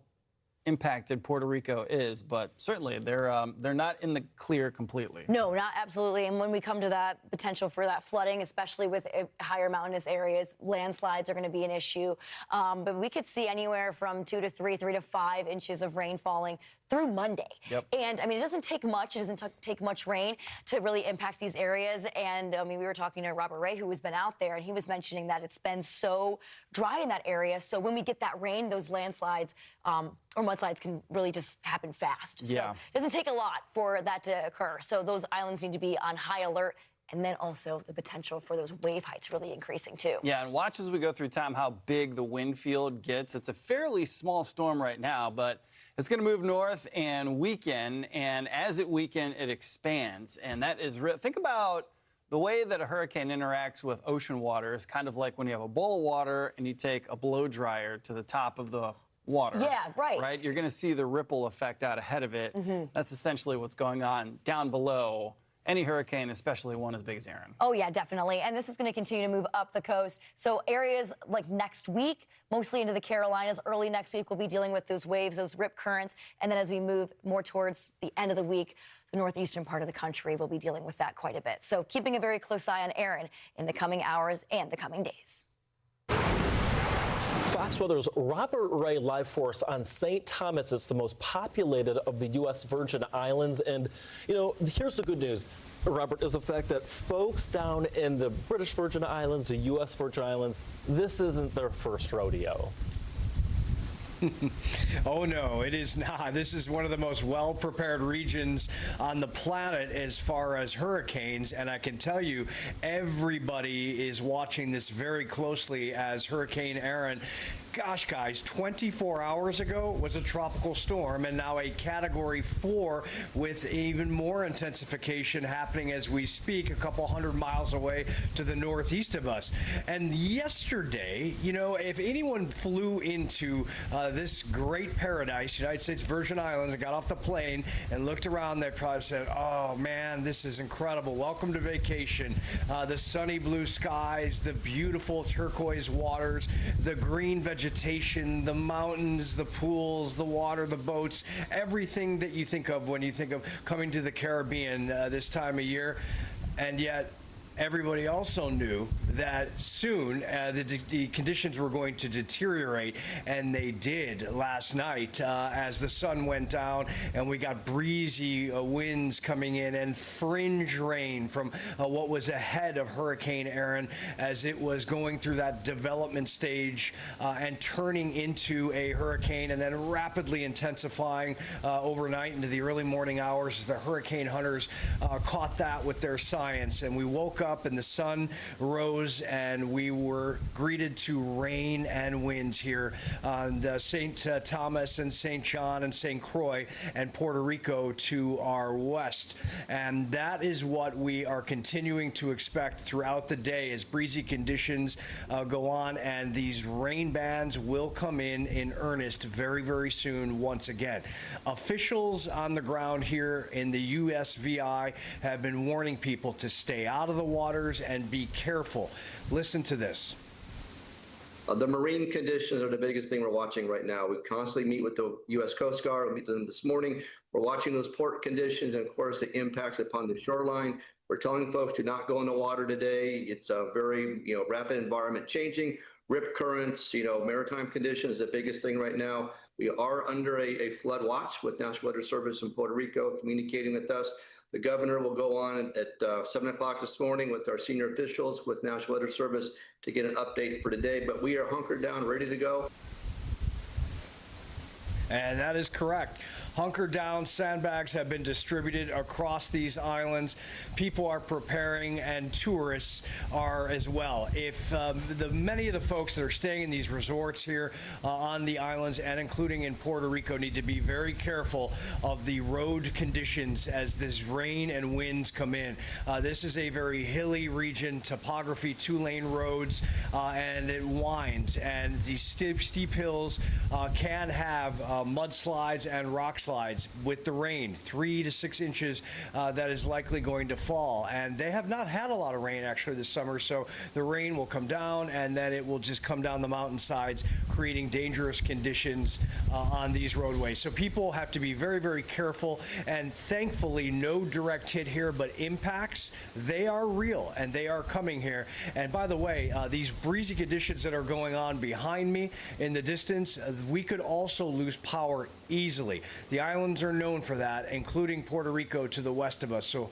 impacted Puerto Rico is, but certainly they're not in the clear completely. No, not absolutely. And when we come to that potential for that flooding, especially with higher mountainous areas, landslides are going to be an issue. But we could see anywhere from 2 to 3 to 5 inches of rain falling through Monday. And I mean, it doesn't take much. It doesn't take much rain to really impact these areas. And I mean, we were talking to Robert Ray, who has been out there, and he was mentioning that it's been so dry in that area. So when we get that rain, those landslides or mudslides can really just happen fast. So it doesn't take a lot for that to occur. So those islands need to be on high alert. And then also the potential for those wave heights really increasing, too. Yeah, and watch as we go through time how big the wind field gets. It's a fairly small storm right now, but it's going to move north and weaken, and as it weakens, it expands. And that is real. Think about the way that a hurricane interacts with ocean water is kind of like when you have a bowl of water and you take a blow dryer to the top of the water. Yeah, right. Right? You're going to see the ripple effect out ahead of it. That's essentially what's going on down below any hurricane, especially one as big as Erin. Oh, yeah, definitely. And this is going to continue to move up the coast. So areas like next week, mostly into the Carolinas, early next week, we'll be dealing with those waves, those rip currents. And then as we move more towards the end of the week, the northeastern part of the country will be dealing with that quite a bit. So keeping a very close eye on Erin in the coming hours and the coming days. Fox Weather's Robert Ray live for us on St. Thomas. It's the most populated of the U.S. Virgin Islands. And, you know, here's the good news, Robert, is the fact that folks down in the British Virgin Islands, the U.S. Virgin Islands, this isn't their first rodeo. Oh, no, it is not. This is one of the most well-prepared regions on the planet as far as hurricanes, and I can tell you everybody is watching this very closely as Hurricane Erin, gosh, guys, 24 hours ago was a tropical storm, and now a Category 4 with even more intensification happening as we speak, a couple hundred miles away to the northeast of us. And yesterday, you know, if anyone flew into this great paradise, United States Virgin Islands, and got off the plane and looked around, they probably said, oh man, this is incredible. Welcome to vacation. The sunny blue skies, the beautiful turquoise waters, the green vegetation, the mountains, the pools, the water, the boats, everything that you think of when you think of coming to the Caribbean this time of year. And yet, everybody also knew that soon the conditions were going to deteriorate, and they did last night as the sun went down and we got breezy winds coming in and fringe rain from what was ahead of Hurricane Erin as it was going through that development stage and turning into a hurricane, and then rapidly intensifying overnight into the early morning hours as the hurricane hunters caught that with their science. And we woke up and the sun rose and we were greeted to rain and winds here on the St. Thomas and St. John and St. Croix and Puerto Rico to our west. And that is what we are continuing to expect throughout the day as breezy conditions go on, and these rain bands will come in earnest very, very soon once again. Officials on the ground here in the USVI have been warning people to stay out of the waters and be careful. Listen to this. The marine conditions are the biggest thing we're watching right now. We constantly meet with the U.S. Coast Guard. We meet with them this morning. We're watching those port conditions and, of course, the impacts upon the shoreline. We're telling folks to not go in the water today. It's a very, rapid environment changing. Rip currents, maritime conditions is the biggest thing right now. We are under a flood watch with National Weather Service in Puerto Rico communicating with us. The governor will go on at 7 o'clock this morning with our senior officials with National Weather Service to get an update for today. But we are hunkered down, ready to go. And that is correct. Hunker down, sandbags have been distributed across these islands. People are preparing, and tourists are as well. If many of the folks that are staying in these resorts here on the islands, and including in Puerto Rico, need to be very careful of the road conditions as this rain and winds come in. This is a very hilly region, topography, 2-lane roads, and it winds. And these steep hills can have mudslides and rock slides with the rain, 3 to 6 inches that is likely going to fall. And they have not had a lot of rain actually this summer, so the rain will come down and then it will just come down the mountainsides, creating dangerous conditions on these roadways. So people have to be very, very careful, and thankfully no direct hit here, but impacts, they are real and they are coming here. And by the way, these breezy conditions that are going on behind me in the distance, we could also lose power easily. The islands are known for that, including Puerto Rico to the west of us. So,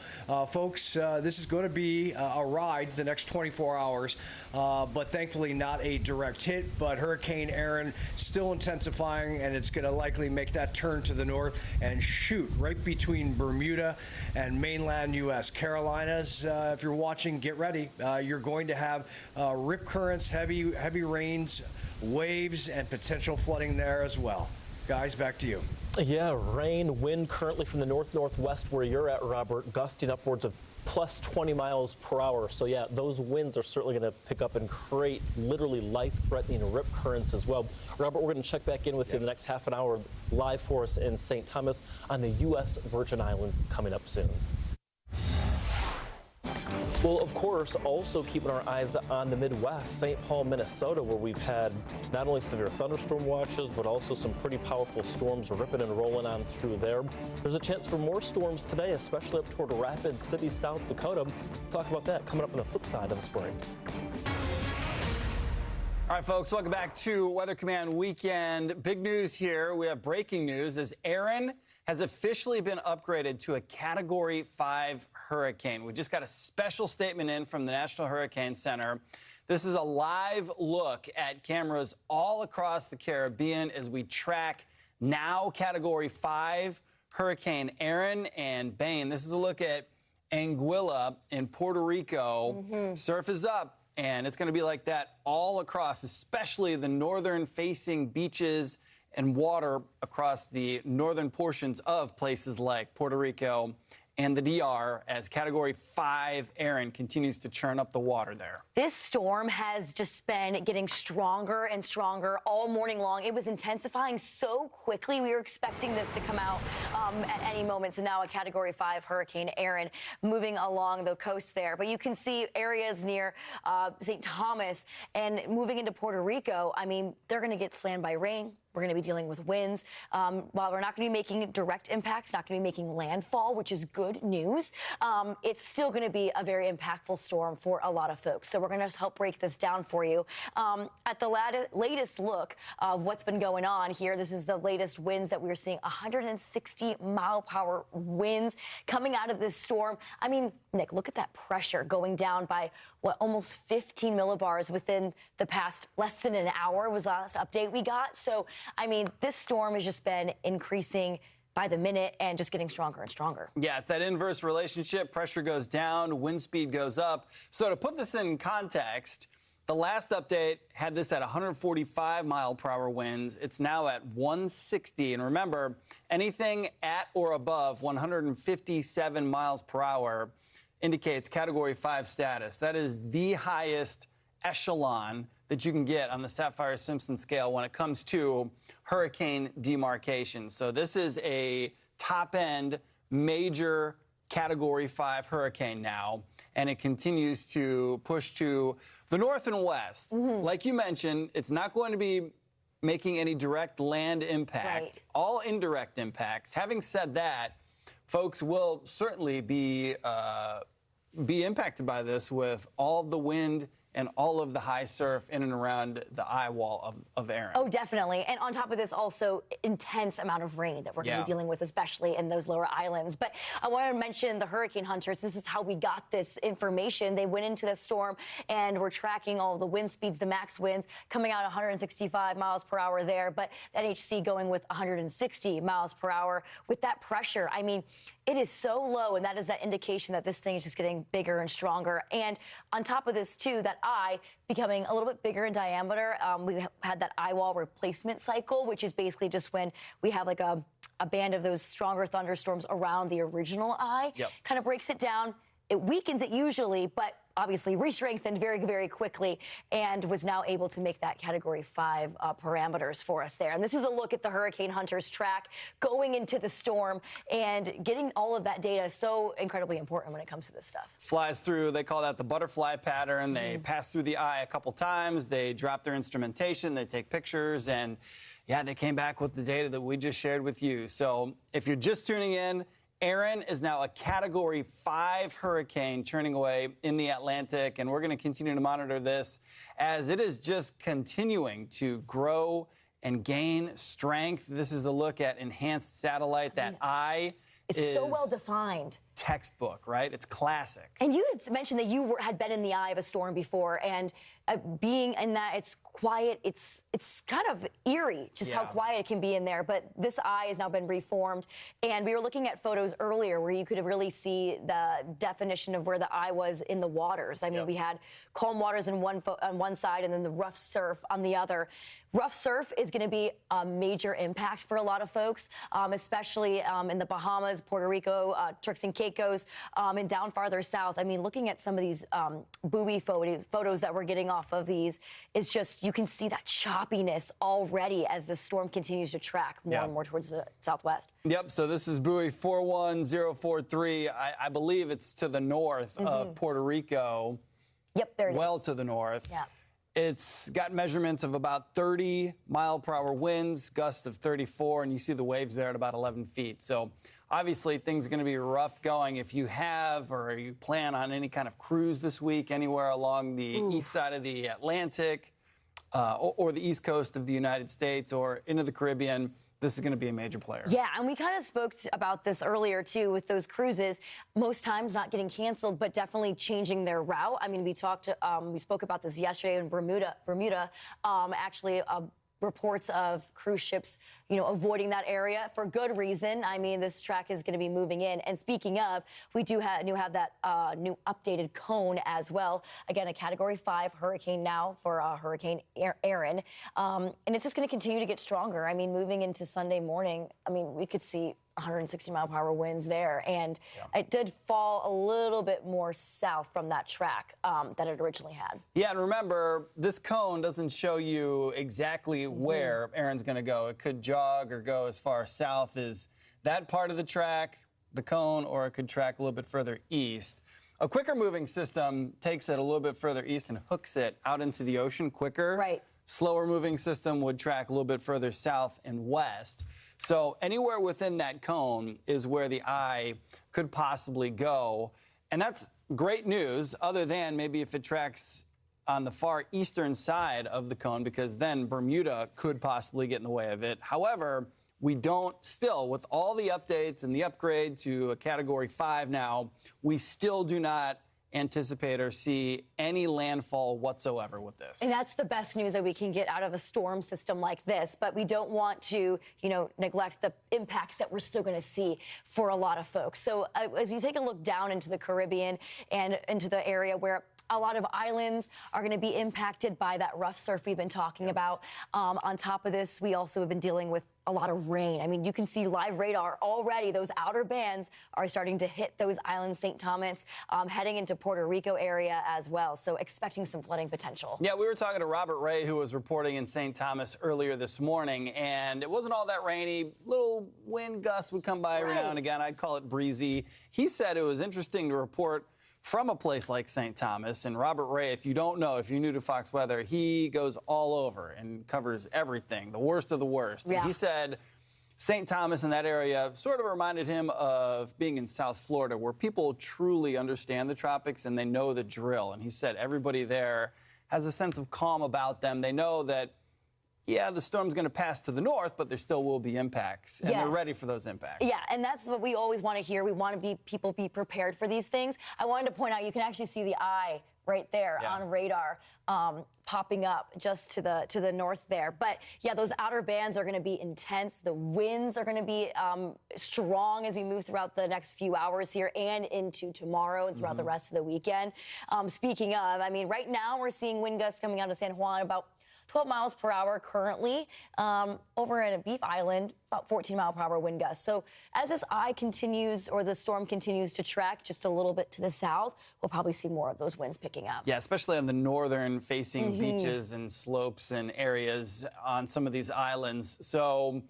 folks, this is going to be a ride the next 24 hours, but thankfully not a direct hit. But Hurricane Erin still intensifying, and it's going to likely make that turn to the north and shoot right between Bermuda and mainland U.S. Carolinas. If you're watching, get ready. You're going to have rip currents, heavy rains, waves, and potential flooding there as well. Guys, back to you. Yeah, rain, wind currently from the north-northwest where you're at, Robert, gusting upwards of plus 20 miles per hour. So yeah, those winds are certainly going to pick up and create literally life-threatening rip currents as well. Robert, we're going to check back in with you in the next half an hour live for us in St. Thomas on the U.S. Virgin Islands coming up soon. Well, of course, also keeping our eyes on the Midwest, St. Paul, Minnesota, where we've had not only severe thunderstorm watches, but also some pretty powerful storms ripping and rolling on through there. There's a chance for more storms today, especially up toward Rapid City, South Dakota. We'll talk about that coming up on the flip side of the spring. All right, folks, welcome back to Weather Command Weekend. Big news here. We have breaking news as Erin has officially been upgraded to a Category 5 hurricane. We just got a special statement in from the National Hurricane Center. This is a live look at cameras all across the Caribbean as we track now Category 5 Hurricane Erin and Bane. This is a look at Anguilla in Puerto Rico. Surf is up. And it's going to be like that all across, especially the northern-facing beaches and water across the northern portions of places like Puerto Rico and the DR as Category 5 Erin continues to churn up the water there. This storm has just been getting stronger and stronger all morning long. It was intensifying so quickly. We were expecting this to come out at any moment. So now a Category 5 Hurricane Erin moving along the coast there. But you can see areas near St. Thomas and moving into Puerto Rico. I mean, they're going to get slammed by rain. We're going to be dealing with winds. While we're not going to be making direct impacts, not going to be making landfall, which is good news, it's still going to be a very impactful storm for a lot of folks. So we're going to help break this down for you. At the latest look of what's been going on here, this is the latest winds that we're seeing, 160-mile-per-hour winds coming out of this storm. I mean, Nick, look at that pressure going down by, what, almost 15 millibars within the past less than an hour was the last update we got. So, I mean, this storm has just been increasing by the minute and just getting stronger and stronger. Yeah, it's that inverse relationship. Pressure goes down, wind speed goes up. So to put this in context, the last update had this at 145-mile-per-hour winds. It's now at 160. And remember, anything at or above 157 miles per hour indicates Category 5 status. That is the highest echelon that you can get on the Saffir-Simpson scale when it comes to hurricane demarcation. So this is a top-end major Category 5 hurricane now, and it continues to push to the north and west. Like you mentioned, it's not going to be making any direct land impact, all indirect impacts. Having said that, folks will certainly be impacted by this with all of the wind and all of the high surf in and around the eye wall of Erin. Oh, definitely. And on top of this, also intense amount of rain that we're going to be dealing with, especially in those lower islands. But I want to mention the hurricane hunters. This is how we got this information. They went into the storm and were tracking all the wind speeds, the max winds coming out 165 miles per hour there, but NHC going with 160 miles per hour. With that pressure, I mean, it is so low, and that is that indication that this thing is just getting bigger and stronger. And on top of this, too, that eye becoming a little bit bigger in diameter. We had that eye wall replacement cycle, which is basically just when we have like a band of those stronger thunderstorms around the original eye. Kind of breaks it down. It weakens it usually, but obviously re-strengthened very, very quickly and was now able to make that Category 5 parameters for us there. And this is a look at the Hurricane Hunters track going into the storm, and getting all of that data is so incredibly important when it comes to this stuff. Flies through, they call that the butterfly pattern. They pass through the eye a couple times. They drop their instrumentation. They take pictures. And, yeah, they came back with the data that we just shared with you. So if you're just tuning in, Erin is now a Category 5 hurricane churning away in the Atlantic, and we're going to continue to monitor this as it is just continuing to grow and gain strength. This is a look at enhanced satellite. That eye is so well defined. Textbook, right? It's classic. And you had mentioned that you had been in the eye of a storm before, and being in that, it's quiet. It's kind of eerie just how quiet it can be in there. But this eye has now been reformed, and we were looking at photos earlier where you could really see the definition of where the eye was in the waters. I mean, we had calm waters on one side and then the rough surf on the other. Rough surf is going to be a major impact for a lot of folks, especially in the Bahamas, Puerto Rico, Turks and Caicos, and down farther south. I mean, looking at some of these buoy photos that we're getting off of these, is just, you can see that choppiness already as the storm continues to track more and more towards the southwest. Yep, so this is buoy 41043. I believe it's to the north of Puerto Rico. Yep, there it is. Well to the north. Yeah. It's got measurements of about 30-mile-per-hour winds, gusts of 34, and you see the waves there at about 11 feet. So obviously things are going to be rough going. If you have or you plan on any kind of cruise this week anywhere along the east side of the Atlantic, or the east coast of the United States or into the Caribbean, this is going to be a major player. Yeah, and we kind of spoke about this earlier, too, with those cruises. Most times not getting canceled, but definitely changing their route. I mean, we spoke about this yesterday in Bermuda. Actually, reports of cruise ships, avoiding that area for good reason. I mean, this track is going to be moving in. And speaking of, we do have that new updated cone as well. Again, a Category 5 hurricane now for Hurricane Erin. And it's just going to continue to get stronger. I mean, moving into Sunday morning, I mean, we could see 160-mile-per-hour winds there, and it did fall a little bit more south from that track that it originally had. Yeah, and remember, this cone doesn't show you exactly where Erin's going to go. It could jog or go as far south as that part of the track, the cone, or it could track a little bit further east. A quicker moving system takes it a little bit further east and hooks it out into the ocean quicker. Right. Slower moving system would track a little bit further south and west. So anywhere within that cone is where the eye could possibly go. And that's great news, other than maybe if it tracks on the far eastern side of the cone, because then Bermuda could possibly get in the way of it. However, we don't still, with all the updates and the upgrade to a Category 5 now, we still do not anticipate or see any landfall whatsoever with this. And that's the best news that we can get out of a storm system like this. But we don't want to, neglect the impacts that we're still going to see for a lot of folks. So as we take a look down into the Caribbean and into the area where a lot of islands are going to be impacted by that rough surf we've been talking about. On top of this, we also have been dealing with a lot of rain. I mean, you can see live radar already. Those outer bands are starting to hit those islands, St. Thomas, heading into Puerto Rico area as well. So expecting some flooding potential. Yeah, we were talking to Robert Ray, who was reporting in St. Thomas earlier this morning, and it wasn't all that rainy. Little wind gusts would come by every now and again. I'd call it breezy. He said it was interesting to report from a place like St. Thomas. And Robert Ray, if you don't know, if you're new to Fox Weather, he goes all over and covers everything, the worst of the worst. Yeah. And he said St. Thomas in that area sort of reminded him of being in South Florida, where people truly understand the tropics and they know the drill. And he said everybody there has a sense of calm about them. They know that, yeah, the storm's going to pass to the north, but there still will be impacts, and they're ready for those impacts. Yeah, and that's what we always want to hear. We want to people be prepared for these things. I wanted to point out, you can actually see the eye right there on radar popping up just to the north there. But yeah, those outer bands are going to be intense. The winds are going to be strong as we move throughout the next few hours here and into tomorrow and throughout the rest of the weekend. Speaking of, I mean, right now we're seeing wind gusts coming out of San Juan about 12 miles per hour currently. Over in a Beef Island, about 14-mile-per-hour wind gusts. So as this eye continues, or the storm continues to track just a little bit to the south, we'll probably see more of those winds picking up. Yeah, especially on the northern-facing beaches and slopes and areas on some of these islands. So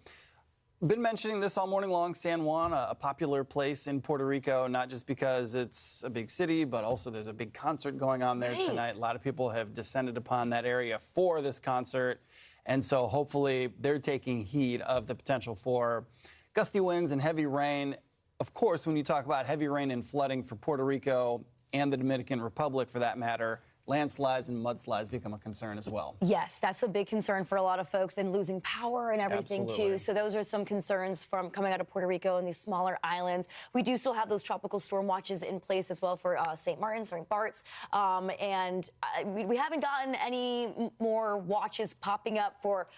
been mentioning this all morning long. San Juan, a popular place in Puerto Rico, not just because it's a big city, but also there's a big concert going on there tonight. A lot of people have descended upon that area for this concert. And so hopefully they're taking heed of the potential for gusty winds and heavy rain. Of course, when you talk about heavy rain and flooding for Puerto Rico and the Dominican Republic, for that matter, landslides and mudslides become a concern as well. Yes, that's a big concern for a lot of folks, and losing power and everything too. So those are some concerns from coming out of Puerto Rico and these smaller islands. We do still have those tropical storm watches in place as well for St. Martin, St. Bart's, and we haven't gotten any more watches popping up for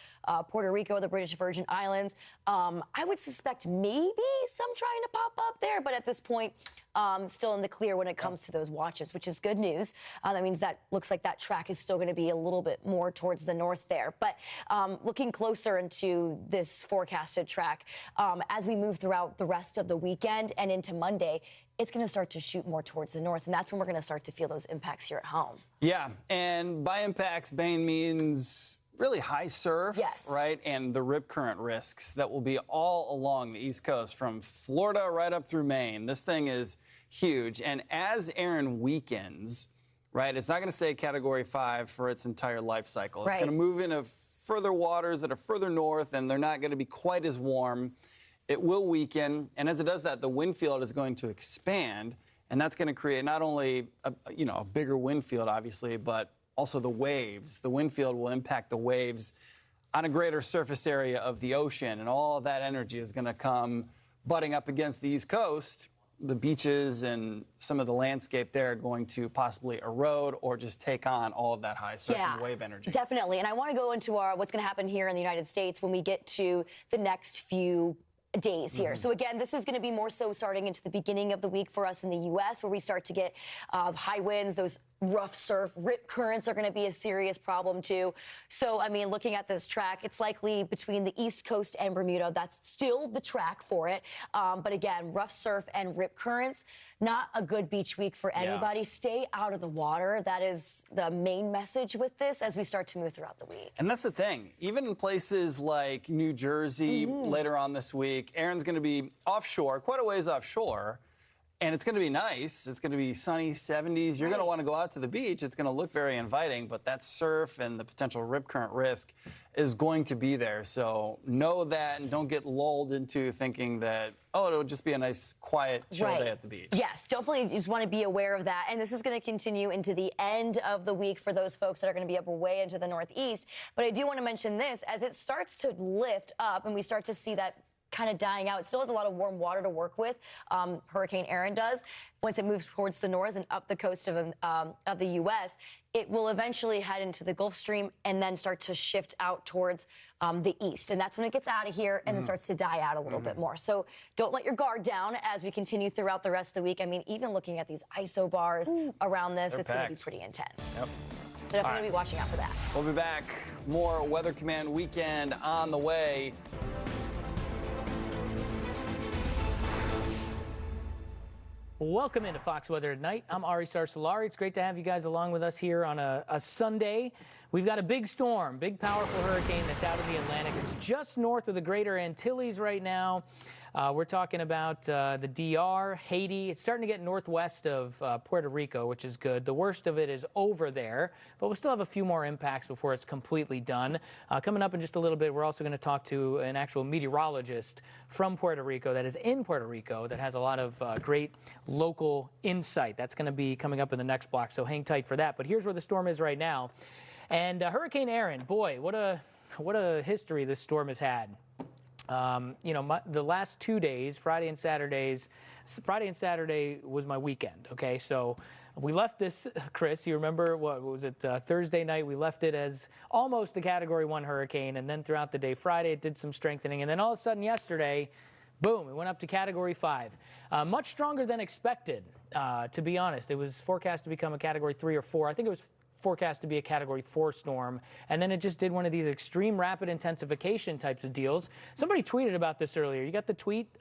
Puerto Rico, the British Virgin Islands. I would suspect maybe some trying to pop up there, but at this point, still in the clear when it comes to those watches, which is good news. That means that looks like that track is still going to be a little bit more towards the north there. But looking closer into this forecasted track, as we move throughout the rest of the weekend and into Monday, it's going to start to shoot more towards the north, and that's when we're going to start to feel those impacts here at home. Yeah, and by impacts, Bain means really high surf, right? And the rip current risks that will be all along the East Coast from Florida right up through Maine. This thing is huge. And as Erin weakens, right, it's not going to stay Category 5 for its entire life cycle. It's going to move into further waters that are further north, and they're not going to be quite as warm. It will weaken, and as it does that, the wind field is going to expand, and that's going to create not only a bigger wind field, obviously, but also the waves. The wind field will impact the waves on a greater surface area of the ocean, and all of that energy is going to come butting up against the East Coast. The beaches and some of the landscape there are going to possibly erode or just take on all of that high surf and wave energy. Definitely. And I want to go into what's going to happen here in the United States when we get to the next few days here. So again, this is going to be more so starting into the beginning of the week for us in the U.S., where we start to get high winds. Those rough surf, rip currents are going to be a serious problem too. So, I mean, looking at this track, it's likely between the East Coast and Bermuda. That's still the track for it. But again, rough surf and rip currents, not a good beach week for anybody. Stay out of the water. That is the main message with this as we start to move throughout the week. And that's the thing. Even in places like New Jersey later on this week, Erin's going to be offshore, quite a ways offshore. And it's going to be nice. It's going to be sunny 70s. You're going to want to go out to the beach. It's going to look very inviting, but that surf and the potential rip current risk is going to be there. So know that and don't get lulled into thinking that, oh, it'll just be a nice, quiet, chill day at the beach. Yes, definitely just want to be aware of that. And this is going to continue into the end of the week for those folks that are going to be up way into the Northeast. But I do want to mention this, as it starts to lift up and we start to see that kind of dying out. It still has a lot of warm water to work with. Hurricane Erin does. Once it moves towards the north and up the coast of the U.S., it will eventually head into the Gulf Stream and then start to shift out towards the east. And that's when it gets out of here and then starts to die out a little bit more. So don't let your guard down as we continue throughout the rest of the week. I mean, even looking at these ISO bars around this, it's going to be pretty intense. Yep. So definitely going to be watching out for that. We'll be back. More Weather Command Weekend on the way. Welcome into Fox Weather at Night. I'm Ari Sarsolari. It's great to have you guys along with us here on a Sunday. We've got a big storm, big powerful hurricane that's out in the Atlantic. It's just north of the Greater Antilles right now. We're talking about the DR, Haiti. It's starting to get northwest of Puerto Rico, which is good. The worst of it is over there, but we'll still have a few more impacts before it's completely done. Coming up in just a little bit, we're also going to talk to an actual meteorologist from Puerto Rico that is in Puerto Rico that has a lot of great local insight. That's going to be coming up in the next block, so hang tight for that. But here's where the storm is right now. And Hurricane Erin, boy, what a history this storm has had. You know, the last 2 days, Friday and Saturday was my weekend, okay? So we left this, Chris, you remember, what was it, Thursday night, we left it as almost a Category 1 hurricane, and then throughout the day, Friday, it did some strengthening, and then all of a sudden yesterday, boom, it went up to Category 5. Much stronger than expected, to be honest. It was forecast to become a Category 3 or 4. I think it was forecast to be a Category 4 storm, and then it just did one of these extreme rapid intensification types of deals. Somebody tweeted about this earlier. You got the tweet? It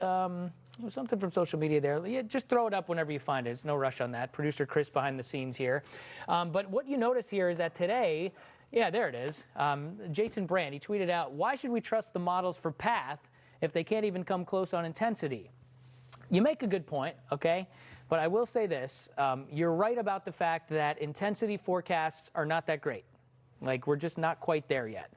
was something from social media there. Yeah, just throw it up whenever you find it. It's no rush on that. Producer Chris behind the scenes here. But what you notice here is that today, yeah, there it is. Jason Brand, he tweeted out, why should we trust the models for path if they can't even come close on intensity? You make a good point, okay? But I will say this, you're right about the fact that intensity forecasts are not that great. Like, we're just not quite there yet.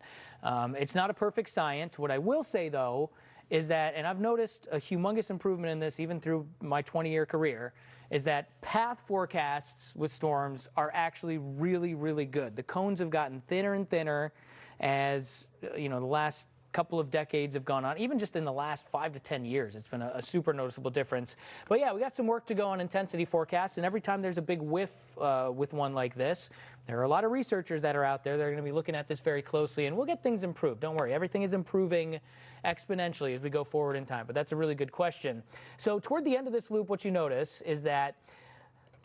It's not a perfect science. What I will say, though, is that, and I've noticed a humongous improvement in this even through my 20-year career, is that path forecasts with storms are actually really, really good. The cones have gotten thinner and thinner as, you know, the last couple of decades have gone on. Even just in the last 5 to 10 years, it's been a super noticeable difference. But yeah, we got some work to go on intensity forecasts, and every time there's a big whiff with one like this, there are a lot of researchers that are out there that are going to be looking at this very closely, and we'll get things improved. Don't worry, everything is improving exponentially as we go forward in time, but that's a really good question. So toward the end of this loop, what you notice is that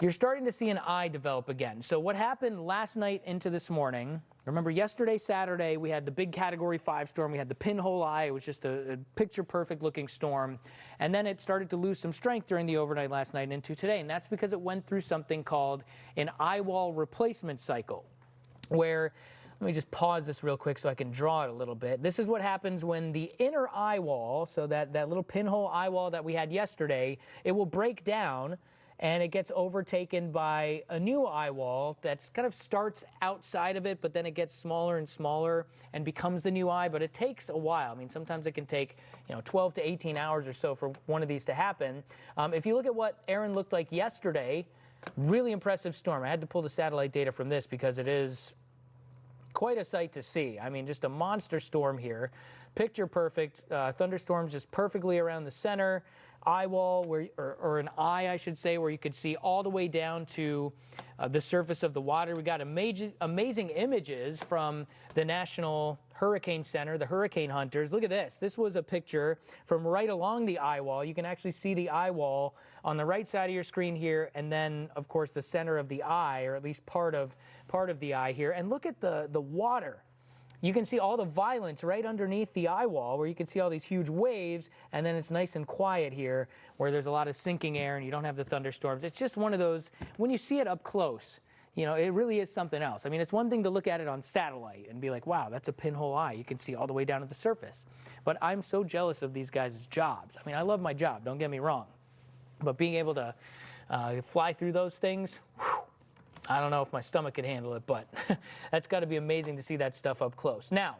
you're starting to see an eye develop again. So what happened last night into this morning, remember yesterday, Saturday, we had the big Category 5 storm. We had the pinhole eye. It was just a picture-perfect looking storm. And then it started to lose some strength during the overnight last night and into today. And that's because it went through something called an eye wall replacement cycle, where, let me just pause this real quick so I can draw it a little bit. This is what happens when the inner eye wall, so that little pinhole eye wall that we had yesterday, it will break down, and it gets overtaken by a new eye wall that kind of starts outside of it, but then it gets smaller and smaller and becomes the new eye. But it takes a while. I mean, sometimes it can take, 12 to 18 hours or so for one of these to happen. If you look at what Erin looked like yesterday, Really impressive storm. I had to pull the satellite data from this because it is quite a sight to see. I mean, just a monster storm here. Picture perfect. Thunderstorms just perfectly around the center. Eye wall, or an eye, I should say, where you could see all the way down to the surface of the water. We got amazing images from the National Hurricane Center, the hurricane hunters. Look at this. This was a picture from right along the eye wall. You can actually see the eye wall on the right side of your screen here, and then, of course, the center of the eye, or at least part of the eye here. And look at the water. You can see all the violence right underneath the eye wall, where you can see all these huge waves, and then it's nice and quiet here where there's a lot of sinking air and you don't have the thunderstorms. It's just one of those, when you see it up close, you know, it really is something else. I mean, it's one thing to look at it on satellite and be like, wow, that's a pinhole eye. You can see all the way down to the surface. But I'm so jealous of these guys' jobs. I mean, I love my job, don't get me wrong. But being able to fly through those things, whew, I don't know if my stomach can handle it, but that's got to be amazing to see that stuff up close. Now,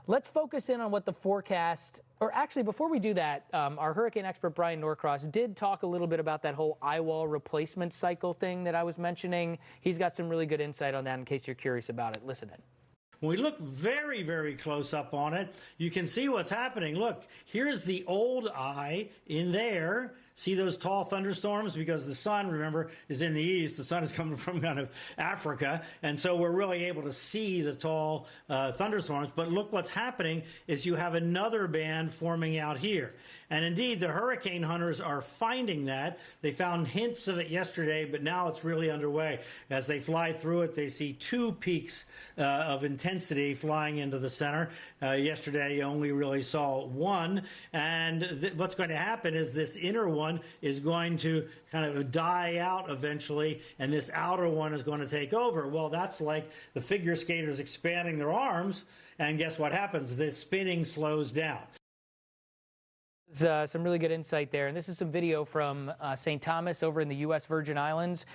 let's focus in on what the forecast, or actually before we do that, our hurricane expert Brian Norcross did talk a little bit about that whole eye wall replacement cycle thing that I was mentioning. He's got some really good insight on that in case you're curious about it. Listen in. When we look very, very close up on it, you can see what's happening. Look, here's the old eye in there. See those tall thunderstorms? Because the sun, remember, is in the east. The sun is coming from kind of Africa. And so we're really able to see the tall thunderstorms. But look what's happening is you have another band forming out here. And indeed, the hurricane hunters are finding that. They found hints of it yesterday, but now it's really underway. As they fly through it, they see two peaks of intensity flying into the center. Yesterday, you only really saw one. And what's going to happen is this inner one is going to kind of die out eventually, and this outer one is going to take over. Well, that's like the figure skaters expanding their arms, and guess what happens? The spinning slows down. Some really good insight there, and this is some video from St. Thomas over in the U.S. Virgin Islands.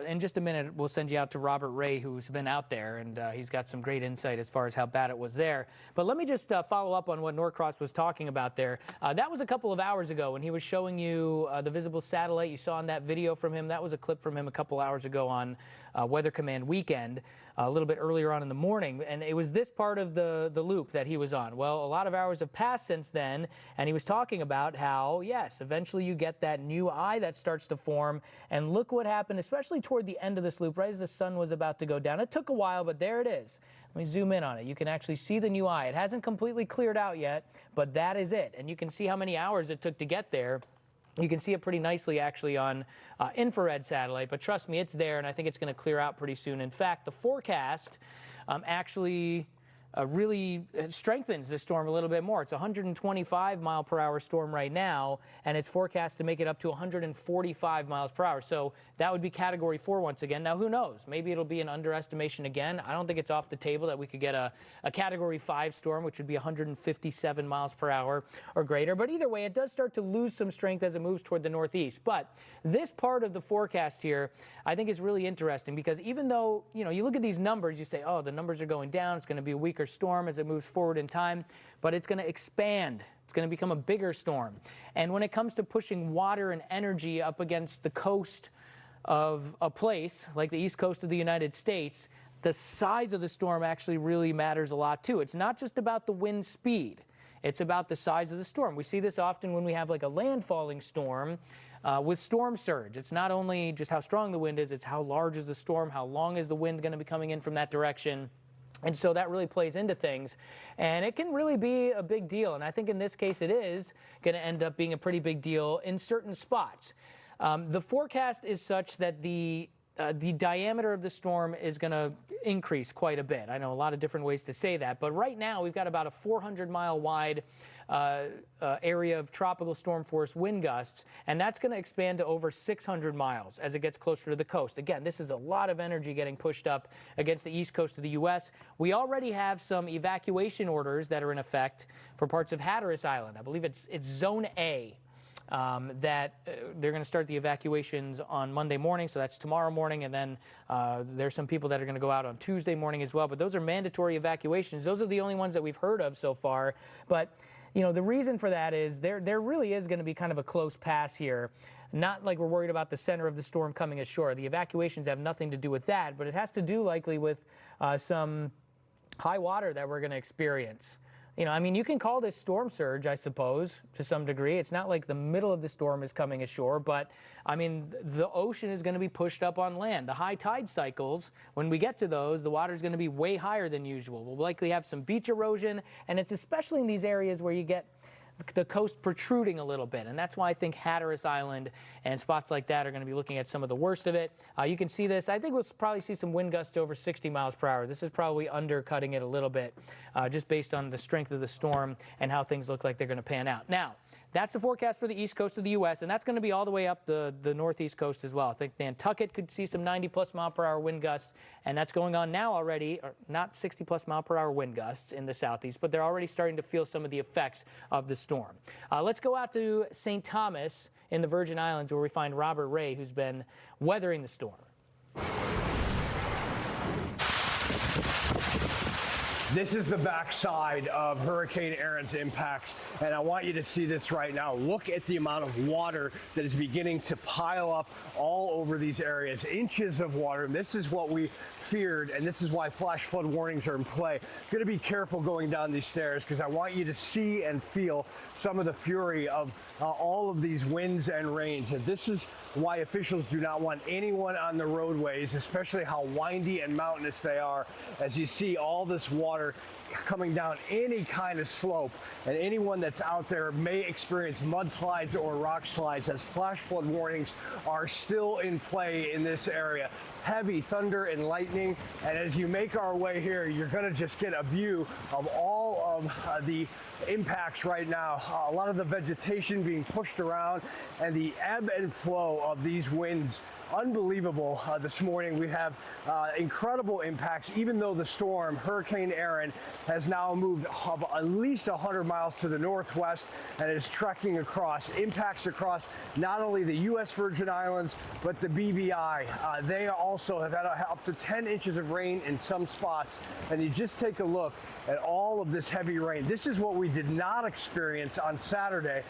In just a minute, we'll send you out to Robert Ray, who's been out there, and he's got some great insight as far as how bad it was there. But let me just follow up on what Norcross was talking about there. That was a couple of hours ago when he was showing you the visible satellite. You saw in that video from him. That was a clip from him a couple hours ago on Weather Command Weekend, a little bit earlier on in the morning, and it was this part of the loop that he was on. Well, a lot of hours have passed since then, and he was talking about how, yes, eventually you get that new eye that starts to form, and look what happened, especially toward the end of this loop, right as the sun was about to go down. It took a while, but there it is. Let me zoom in on it. You can actually see the new eye. It hasn't completely cleared out yet, but that is it, and you can see how many hours it took to get there. You can see it pretty nicely actually on infrared satellite, but trust me, it's there, and I think it's going to clear out pretty soon. In fact, the forecast actually really strengthens the storm a little bit more. It's a 125 mile per hour storm right now, and it's forecast to make it up to 145 miles per hour. So that would be Category 4 once again. Now, who knows? Maybe it'll be an underestimation again. I don't think it's off the table that we could get a Category 5 storm, which would be 157 miles per hour or greater. But either way, it does start to lose some strength as it moves toward the northeast. But this part of the forecast here, I think, is really interesting because even though, you know, you look at these numbers, you say, oh, the numbers are going down. It's going to be a weaker storm as it moves forward in time, but it's going to expand. It's going to become a bigger storm. And when it comes to pushing water and energy up against the coast of a place like the east coast of the United States, the size of the storm actually really matters a lot too. It's not just about the wind speed. It's about the size of the storm. We see this often when we have like a landfalling storm with storm surge. It's not only just how strong the wind is, it's how large is the storm, how long is the wind going to be coming in from that direction. And so that really plays into things, and it can really be a big deal. And I think in this case, it is going to end up being a pretty big deal in certain spots. The forecast is such that the diameter of the storm is going to increase quite a bit. I know a lot of different ways to say that, but right now we've got about a 400-mile wide area of tropical storm force wind gusts, and that's going to expand to over 600 miles as it gets closer to the coast. Again, this is a lot of energy getting pushed up against the east coast of the U.S. We already have some evacuation orders that are in effect for parts of Hatteras Island. I believe it's Zone A. That they're going to start the evacuations on Monday morning, so that's tomorrow morning, and then there's some people that are going to go out on Tuesday morning as well, but those are mandatory evacuations. Those are the only ones that we've heard of so far, but You know, the reason for that is there really is going to be kind of a close pass here. Not like we're worried about the center of the storm coming ashore. The evacuations have nothing to do with that, but it has to do likely with some high water that we're going to experience. You know, I mean, you can call this storm surge, I suppose, to some degree. It's not like the middle of the storm is coming ashore, but, I mean, the ocean is going to be pushed up on land. The high tide cycles, when we get to those, the water is going to be way higher than usual. We'll likely have some beach erosion, and it's especially in these areas where you get the coast protruding a little bit, and that's why I think Hatteras Island and spots like that are going to be looking at some of the worst of it. You can see this. I think we'll probably see some wind gusts over 60 miles per hour. This is probably undercutting it a little bit, just based on the strength of the storm and how things look like they're going to pan out. Now, that's the forecast for the east coast of the U.S., and that's going to be all the way up the northeast coast as well. I think Nantucket could see some 90-plus mile per hour wind gusts, and that's going on now already. Not 60-plus mile per hour wind gusts in the southeast, but they're already starting to feel some of the effects of the storm. Let's go out to St. Thomas in the Virgin Islands, where we find Robert Ray, who's been weathering the storm. This is the backside of Hurricane Erin's impacts, and I want you to see this right now. Look at the amount of water that is beginning to pile up all over these areas. Inches of water. This is what we feared, and this is why flash flood warnings are in play. Going to be careful going down these stairs, because I want you to see and feel some of the fury of all of these winds and rains. And this is why officials do not want anyone on the roadways, especially how windy and mountainous they are, as you see all this water coming down any kind of slope, and anyone that's out there may experience mudslides or rock slides, as flash flood warnings are still in play in this area. Heavy thunder and lightning, and as you make our way here, you're going to just get a view of all of the impacts right now. A lot of the vegetation being pushed around, and the ebb and flow of these winds. Unbelievable. This morning we have incredible impacts, even though the storm, Hurricane Erin, has now moved at least 100 miles to the northwest and is trekking across. Impacts across not only the U.S. Virgin Islands, but the BVI. They also have had up to 10 inches of rain in some spots. And you just take a look at all of this heavy rain. This is what we did not experience on Saturday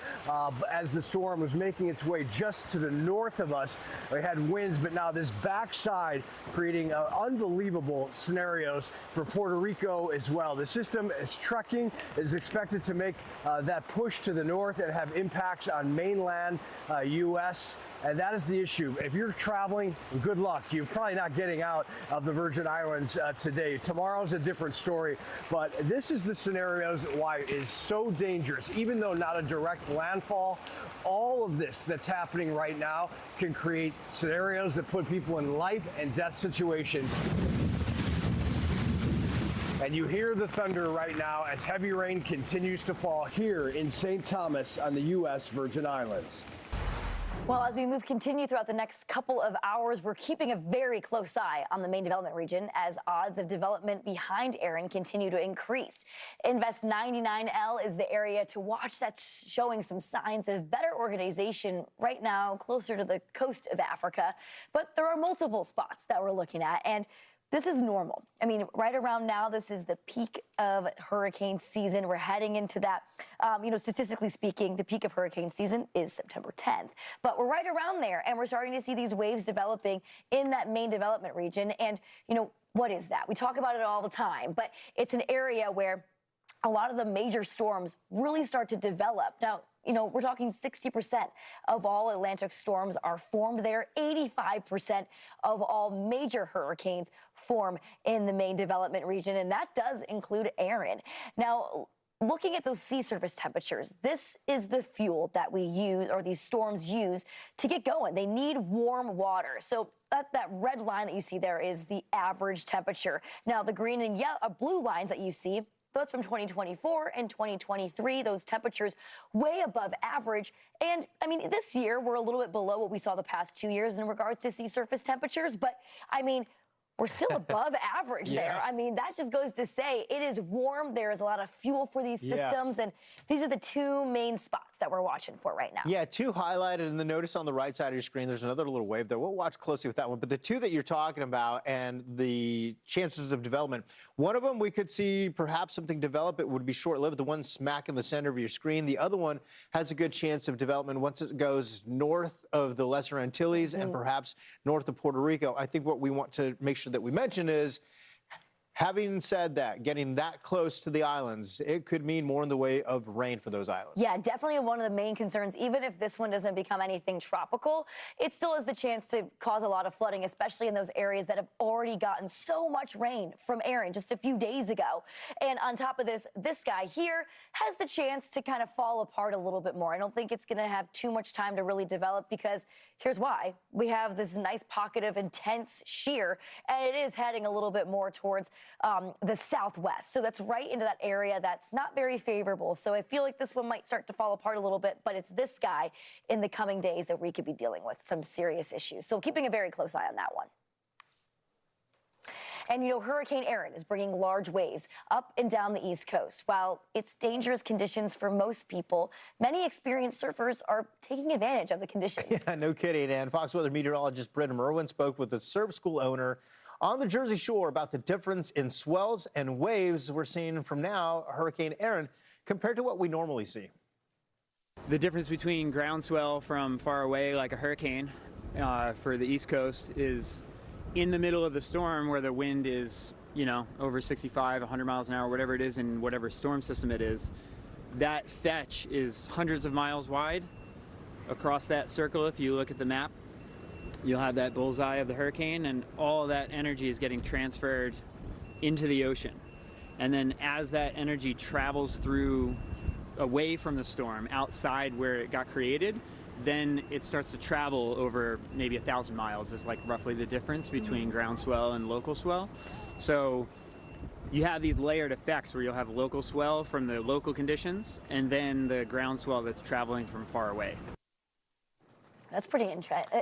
as the storm was making its way just to the north of us. We had winds, but now this backside creating unbelievable scenarios for Puerto Rico as well. The system is trekking, is expected to make that push to the north and have impacts on mainland U.S. And that is the issue. If you're traveling, good luck. You're probably not getting out of the Virgin Islands today. Tomorrow's a different story, but this is the scenarios why it is so dangerous. Even though not a direct landfall, all of this that's happening right now can create scenarios that put people in life and death situations. And you hear the thunder right now as heavy rain continues to fall here in St. Thomas on the U.S. Virgin Islands. Well, as we continue throughout the next couple of hours, we're keeping a very close eye on the main development region as odds of development behind Erin continue to increase. Invest 99L is the area to watch that's showing some signs of better organization right now closer to the coast of Africa. But there are multiple spots that we're looking at, and this is normal. I mean, right around now, this is the peak of hurricane season. We're heading into that. Statistically speaking, the peak of hurricane season is September 10th. But we're right around there, and we're starting to see these waves developing in that main development region. And, what is that? We talk about it all the time, but it's an area where a lot of the major storms really start to develop. Now, we're talking 60% of all Atlantic storms are formed there. 85% of all major hurricanes form in the main development region, and that does include Erin. Now, looking at those sea surface temperatures, this is the fuel that we use, or these storms use, to get going. They need warm water. So that red line that you see there is the average temperature. Now, the green and blue lines that you see, that's from 2024 and 2023, those temperatures way above average. And I mean, this year we're a little bit below what we saw the past 2 years in regards to sea surface temperatures. But I mean, we're still above average there. I mean, that just goes to say it is warm. There is a lot of fuel for these systems, and these are the two main spots that we're watching for right now. Yeah, two highlighted in the notice on the right side of your screen. There's another little wave there. We'll watch closely with that one. But the two that you're talking about and the chances of development, one of them we could see perhaps something develop. It would be short-lived. The one smack in the center of your screen. The other one has a good chance of development once it goes north of the Lesser Antilles and perhaps north of Puerto Rico. I think what we want to make sure that we mention is, having said that, getting that close to the islands, it could mean more in the way of rain for those islands. Yeah, definitely one of the main concerns. Even if this one doesn't become anything tropical, it still has the chance to cause a lot of flooding, especially in those areas that have already gotten so much rain from Erin just a few days ago. And on top of this, this guy here has the chance to kind of fall apart a little bit more. I don't think it's going to have too much time to really develop, because here's why. We have this nice pocket of intense shear, and it is heading a little bit more towards the southwest. So that's right into that area that's not very favorable. So I feel like this one might start to fall apart a little bit, but it's this guy in the coming days that we could be dealing with some serious issues. So keeping a very close eye on that one. And, you know, Hurricane Erin is bringing large waves up and down the East Coast. While it's dangerous conditions for most people, many experienced surfers are taking advantage of the conditions. Yeah, no kidding. And Fox Weather meteorologist Brendan Merwin spoke with a surf school owner on the Jersey Shore about the difference in swells and waves we're seeing from now Hurricane Erin compared to what we normally see. The difference between groundswell from far away, like a hurricane for the East Coast, is in the middle of the storm where the wind is, you know, over 65, 100 miles an hour, whatever it is in whatever storm system it is. That fetch is hundreds of miles wide across that circle. If you look at the map, you'll have that bullseye of the hurricane, and all of that energy is getting transferred into the ocean. And then as that energy travels through away from the storm outside where it got created, then it starts to travel over maybe 1,000 miles is like roughly the difference between ground swell and local swell. So you have these layered effects where you'll have local swell from the local conditions and then the ground swell that's traveling from far away. That's pretty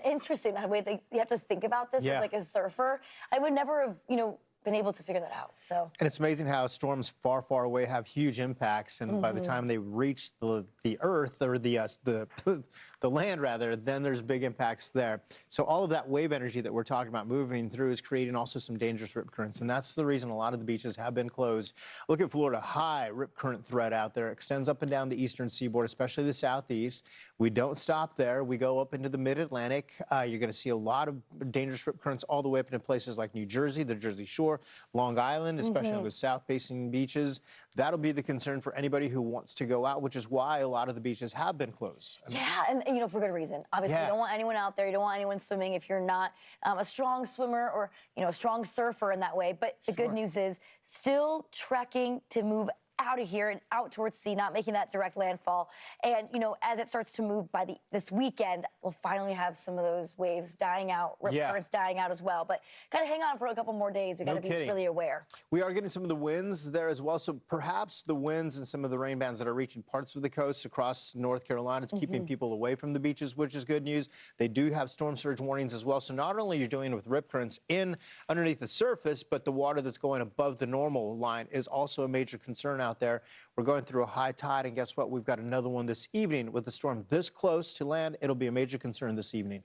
interesting, that way that you have to think about this as like a surfer. I would never have, you know, been able to figure that out. So. And it's amazing how storms far, far away have huge impacts, and by the time they reach the earth, or the land rather, then there's big impacts there. So all of that wave energy that we're talking about moving through is creating also some dangerous rip currents, and that's the reason a lot of the beaches have been closed. Look at Florida, high rip current threat out there. It extends up and down the eastern seaboard, especially the southeast. We don't stop there. We go up into the mid-Atlantic. You're going to see a lot of dangerous rip currents all the way up into places like New Jersey, the Jersey Shore, Long Island, especially on the south-facing beaches. That'll be the concern for anybody who wants to go out, which is why a lot of the beaches have been closed. Yeah, and you know, for good reason. Obviously, you don't want anyone out there. You don't want anyone swimming if you're not a strong swimmer or, you know, a strong surfer in that way. But the good news is still trekking to move out of here and out towards sea, not making that direct landfall. And, you know, as it starts to move by this weekend, we'll finally have some of those waves dying out, rip currents dying out as well. But got to hang on for a couple more days. We got to be really aware. We are getting some of the winds there as well. So perhaps the winds and some of the rain bands that are reaching parts of the coast across North Carolina, it's keeping people away from the beaches, which is good news. They do have storm surge warnings as well. So not only are you dealing with rip currents in underneath the surface, but the water that's going above the normal line is also a major concern out there. We're going through a high tide, and guess what? We've got another one this evening. With the storm this close to land, it'll be a major concern this evening.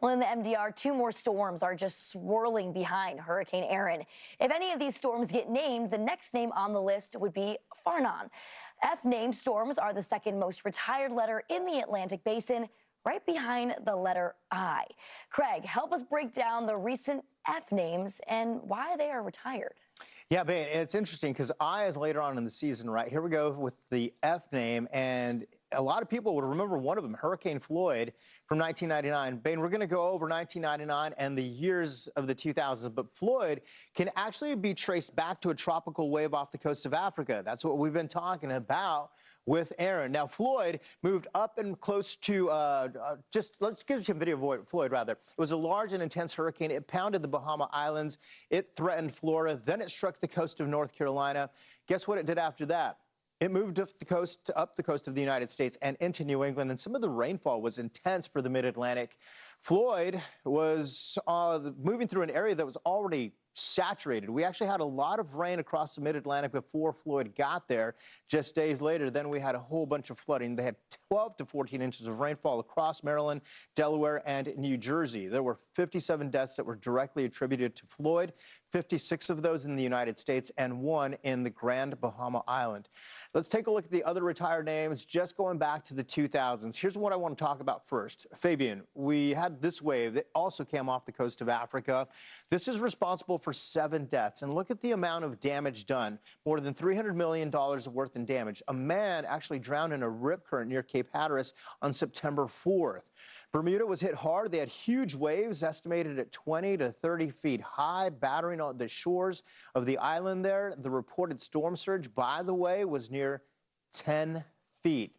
Well, in the MDR, 2 more storms are just swirling behind Hurricane Erin. If any of these storms get named, the next name on the list would be Fernand. F-named storms are the second most retired letter in the Atlantic Basin, right behind the letter I. Craig, help us break down the recent F names and why they are retired. Yeah, Ben, it's interesting because I is later on in the season, right? Here we go with the F name, and a lot of people would remember one of them, Hurricane Floyd from 1999. Bain, we're going to go over 1999 and the years of the 2000s, but Floyd can actually be traced back to a tropical wave off the coast of Africa. That's what we've been talking about with Erin. Now, Floyd moved up and close to, let's give you some video of Floyd, rather. It was a large and intense hurricane. It pounded the Bahama Islands. It threatened Florida. Then it struck the coast of North Carolina. Guess what it did after that? It moved up the coast of the United States and into New England, and some of the rainfall was intense for the mid-Atlantic. Floyd was moving through an area that was already saturated. We actually had a lot of rain across the mid-Atlantic before Floyd got there. Just days later, then we had a whole bunch of flooding. They had 12 to 14 inches of rainfall across Maryland, Delaware, and New Jersey. There were 57 deaths that were directly attributed to Floyd, 56 of those in the United States and 1 in the Grand Bahama Island. Let's take a look at the other retired names, just going back to the 2000s. Here's what I want to talk about first. Fabian, we had this wave that also came off the coast of Africa. This is responsible for 7 deaths. And look at the amount of damage done. More than $300 million worth in damage. A man actually drowned in a rip current near Cape Hatteras on September 4th. Bermuda was hit hard. They had huge waves estimated at 20 to 30 feet high, battering on the shores of the island there. The reported storm surge, by the way, was near 10 feet.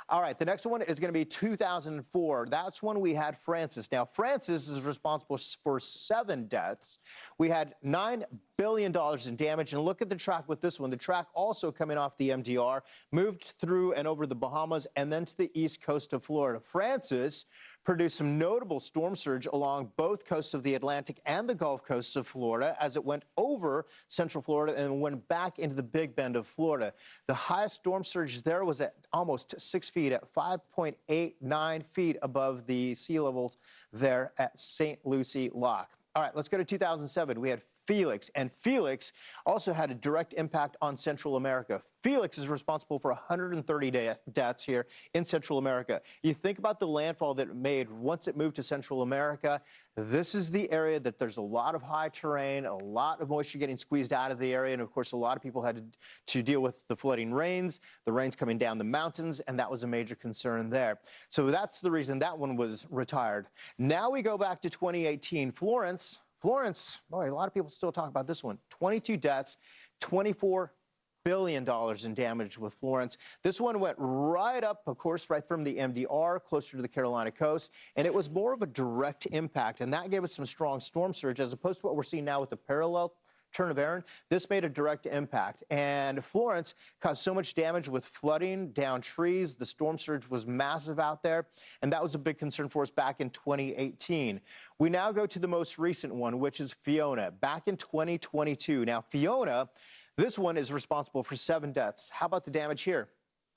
All right, the next one is going to be 2004. That's when we had Francis. Now, Francis is responsible for 7 deaths. We had $9 billion in damage. And look at the track with this one. The track also coming off the MDR, moved through and over the Bahamas and then to the east coast of Florida. Francis produced some notable storm surge along both coasts of the Atlantic and the Gulf Coast of Florida as it went over central Florida and went back into the Big Bend of Florida. The highest storm surge there was at almost 6 feet, at 5.89 feet above the sea levels there at St. Lucie Lock. All right, let's go to 2007. We had Felix, and Felix also had a direct impact on Central America. Felix is responsible for 130 deaths here in Central America. You think about the landfall that it made once it moved to Central America. This is the area that there's a lot of high terrain, a lot of moisture getting squeezed out of the area, and of course a lot of people had to deal with the flooding rains, the rains coming down the mountains, and that was a major concern there. So that's the reason that one was retired. Now we go back to 2018. Florence, boy, a lot of people still talk about this one. 22 deaths, $24 billion in damage with Florence. This one went right up, of course, right from the MDR, closer to the Carolina coast, and it was more of a direct impact, and that gave us some strong storm surge, as opposed to what we're seeing now with the parallel turn of Erin. This made a direct impact, and Florence caused so much damage with flooding, down trees. The storm surge was massive out there, and that was a big concern for us back in 2018. We now go to the most recent one, which is Fiona, back in 2022. Now, Fiona, this one is responsible for 7 deaths. How about the damage here?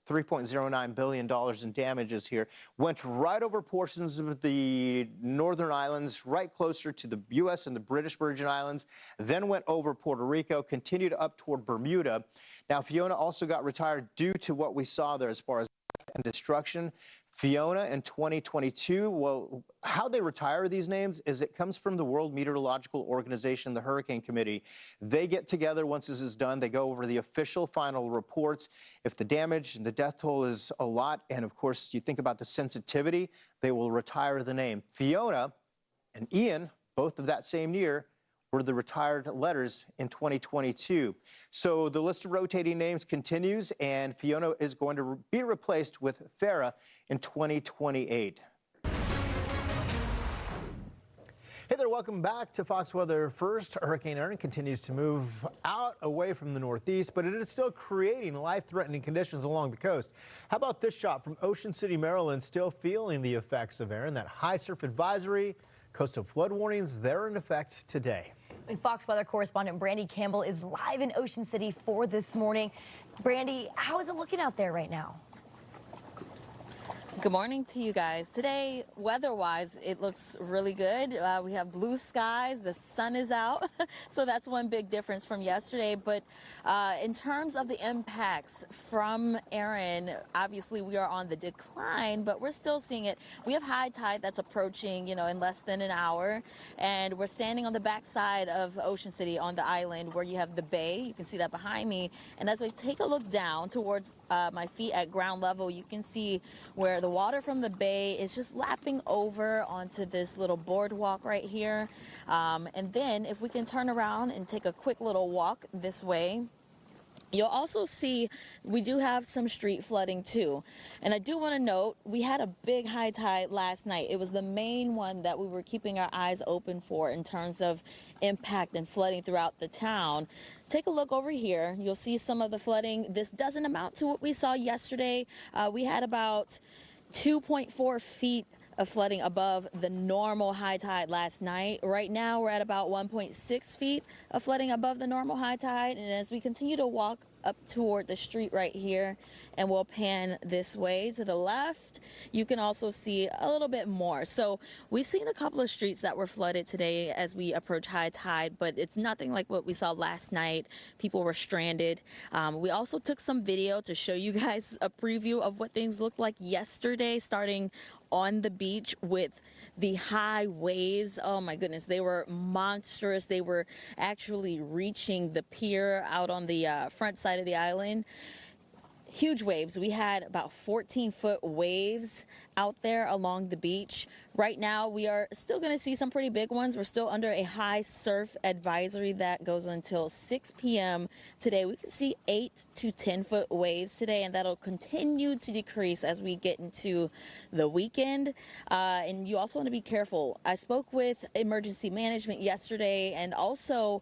$3.09 billion in damages here. Went right over portions of the northern islands, right closer to the U.S. and the British Virgin Islands, then went over Puerto Rico, continued up toward Bermuda. Now, Fiona also got retired due to what we saw there as far as death and destruction. Fiona in 2022, well, how they retire these names is it comes from the World Meteorological Organization, the Hurricane Committee. They get together once this is done. They go over the official final reports. If the damage and the death toll is a lot, and of course you think about the sensitivity, they will retire the name. Fiona and Ian, both of that same year, were the retired letters in 2022. So the list of rotating names continues, and Fiona is going to be replaced with Farah in 2028. Hey there, welcome back to Fox Weather First. Hurricane Erin continues to move out away from the northeast, but it is still creating life-threatening conditions along the coast. How about this shot from Ocean City, Maryland, still feeling the effects of Erin? That high surf advisory, coastal flood warnings, they're in effect today. And Fox Weather correspondent Brandy Campbell is live in Ocean City for this morning. Brandy, how is it looking out there right now? Good morning to you guys. Today, weather-wise, it looks really good. We have blue skies, the sun is out, so that's one big difference from yesterday. But in terms of the impacts from Erin, obviously we are on the decline, but we're still seeing it. We have high tide that's approaching, in less than an hour, and we're standing on the backside of Ocean City on the island where you have the bay. You can see that behind me. And as we take a look down towards my feet at ground level, you can see where the water from the bay is just lapping over onto this little boardwalk right here. And then if we can turn around and take a quick little walk this way, You'll also see we do have some street flooding too. And I do want to note, we had a big high tide last night. It was the main one that we were keeping our eyes open for in terms of impact and flooding throughout the town. Take a look over here. You'll see some of the flooding. This doesn't amount to what we saw yesterday. We had about 2.4 feet of flooding above the normal high tide last night. Right now we're at about 1.6 feet of flooding above the normal high tide, and as we continue to walk up toward the street right here and we'll pan this way to the left, you can also see a little bit more. So we've seen a couple of streets that were flooded today as we approach high tide, but it's nothing like what we saw last night. People were stranded. We also took some video to show you guys a preview of what things looked like yesterday, starting on the beach with the high waves. Oh my goodness, they were monstrous. They were actually reaching the pier out on the front side of the island. Huge waves. We had about 14-foot waves out there along the beach. Right now, we are still going to see some pretty big ones. We're still under a high surf advisory that goes until 6 p.m. today. We can see 8 to 10-foot waves today, and that'll continue to decrease as we get into the weekend. And you also want to be careful. I spoke with emergency management yesterday and also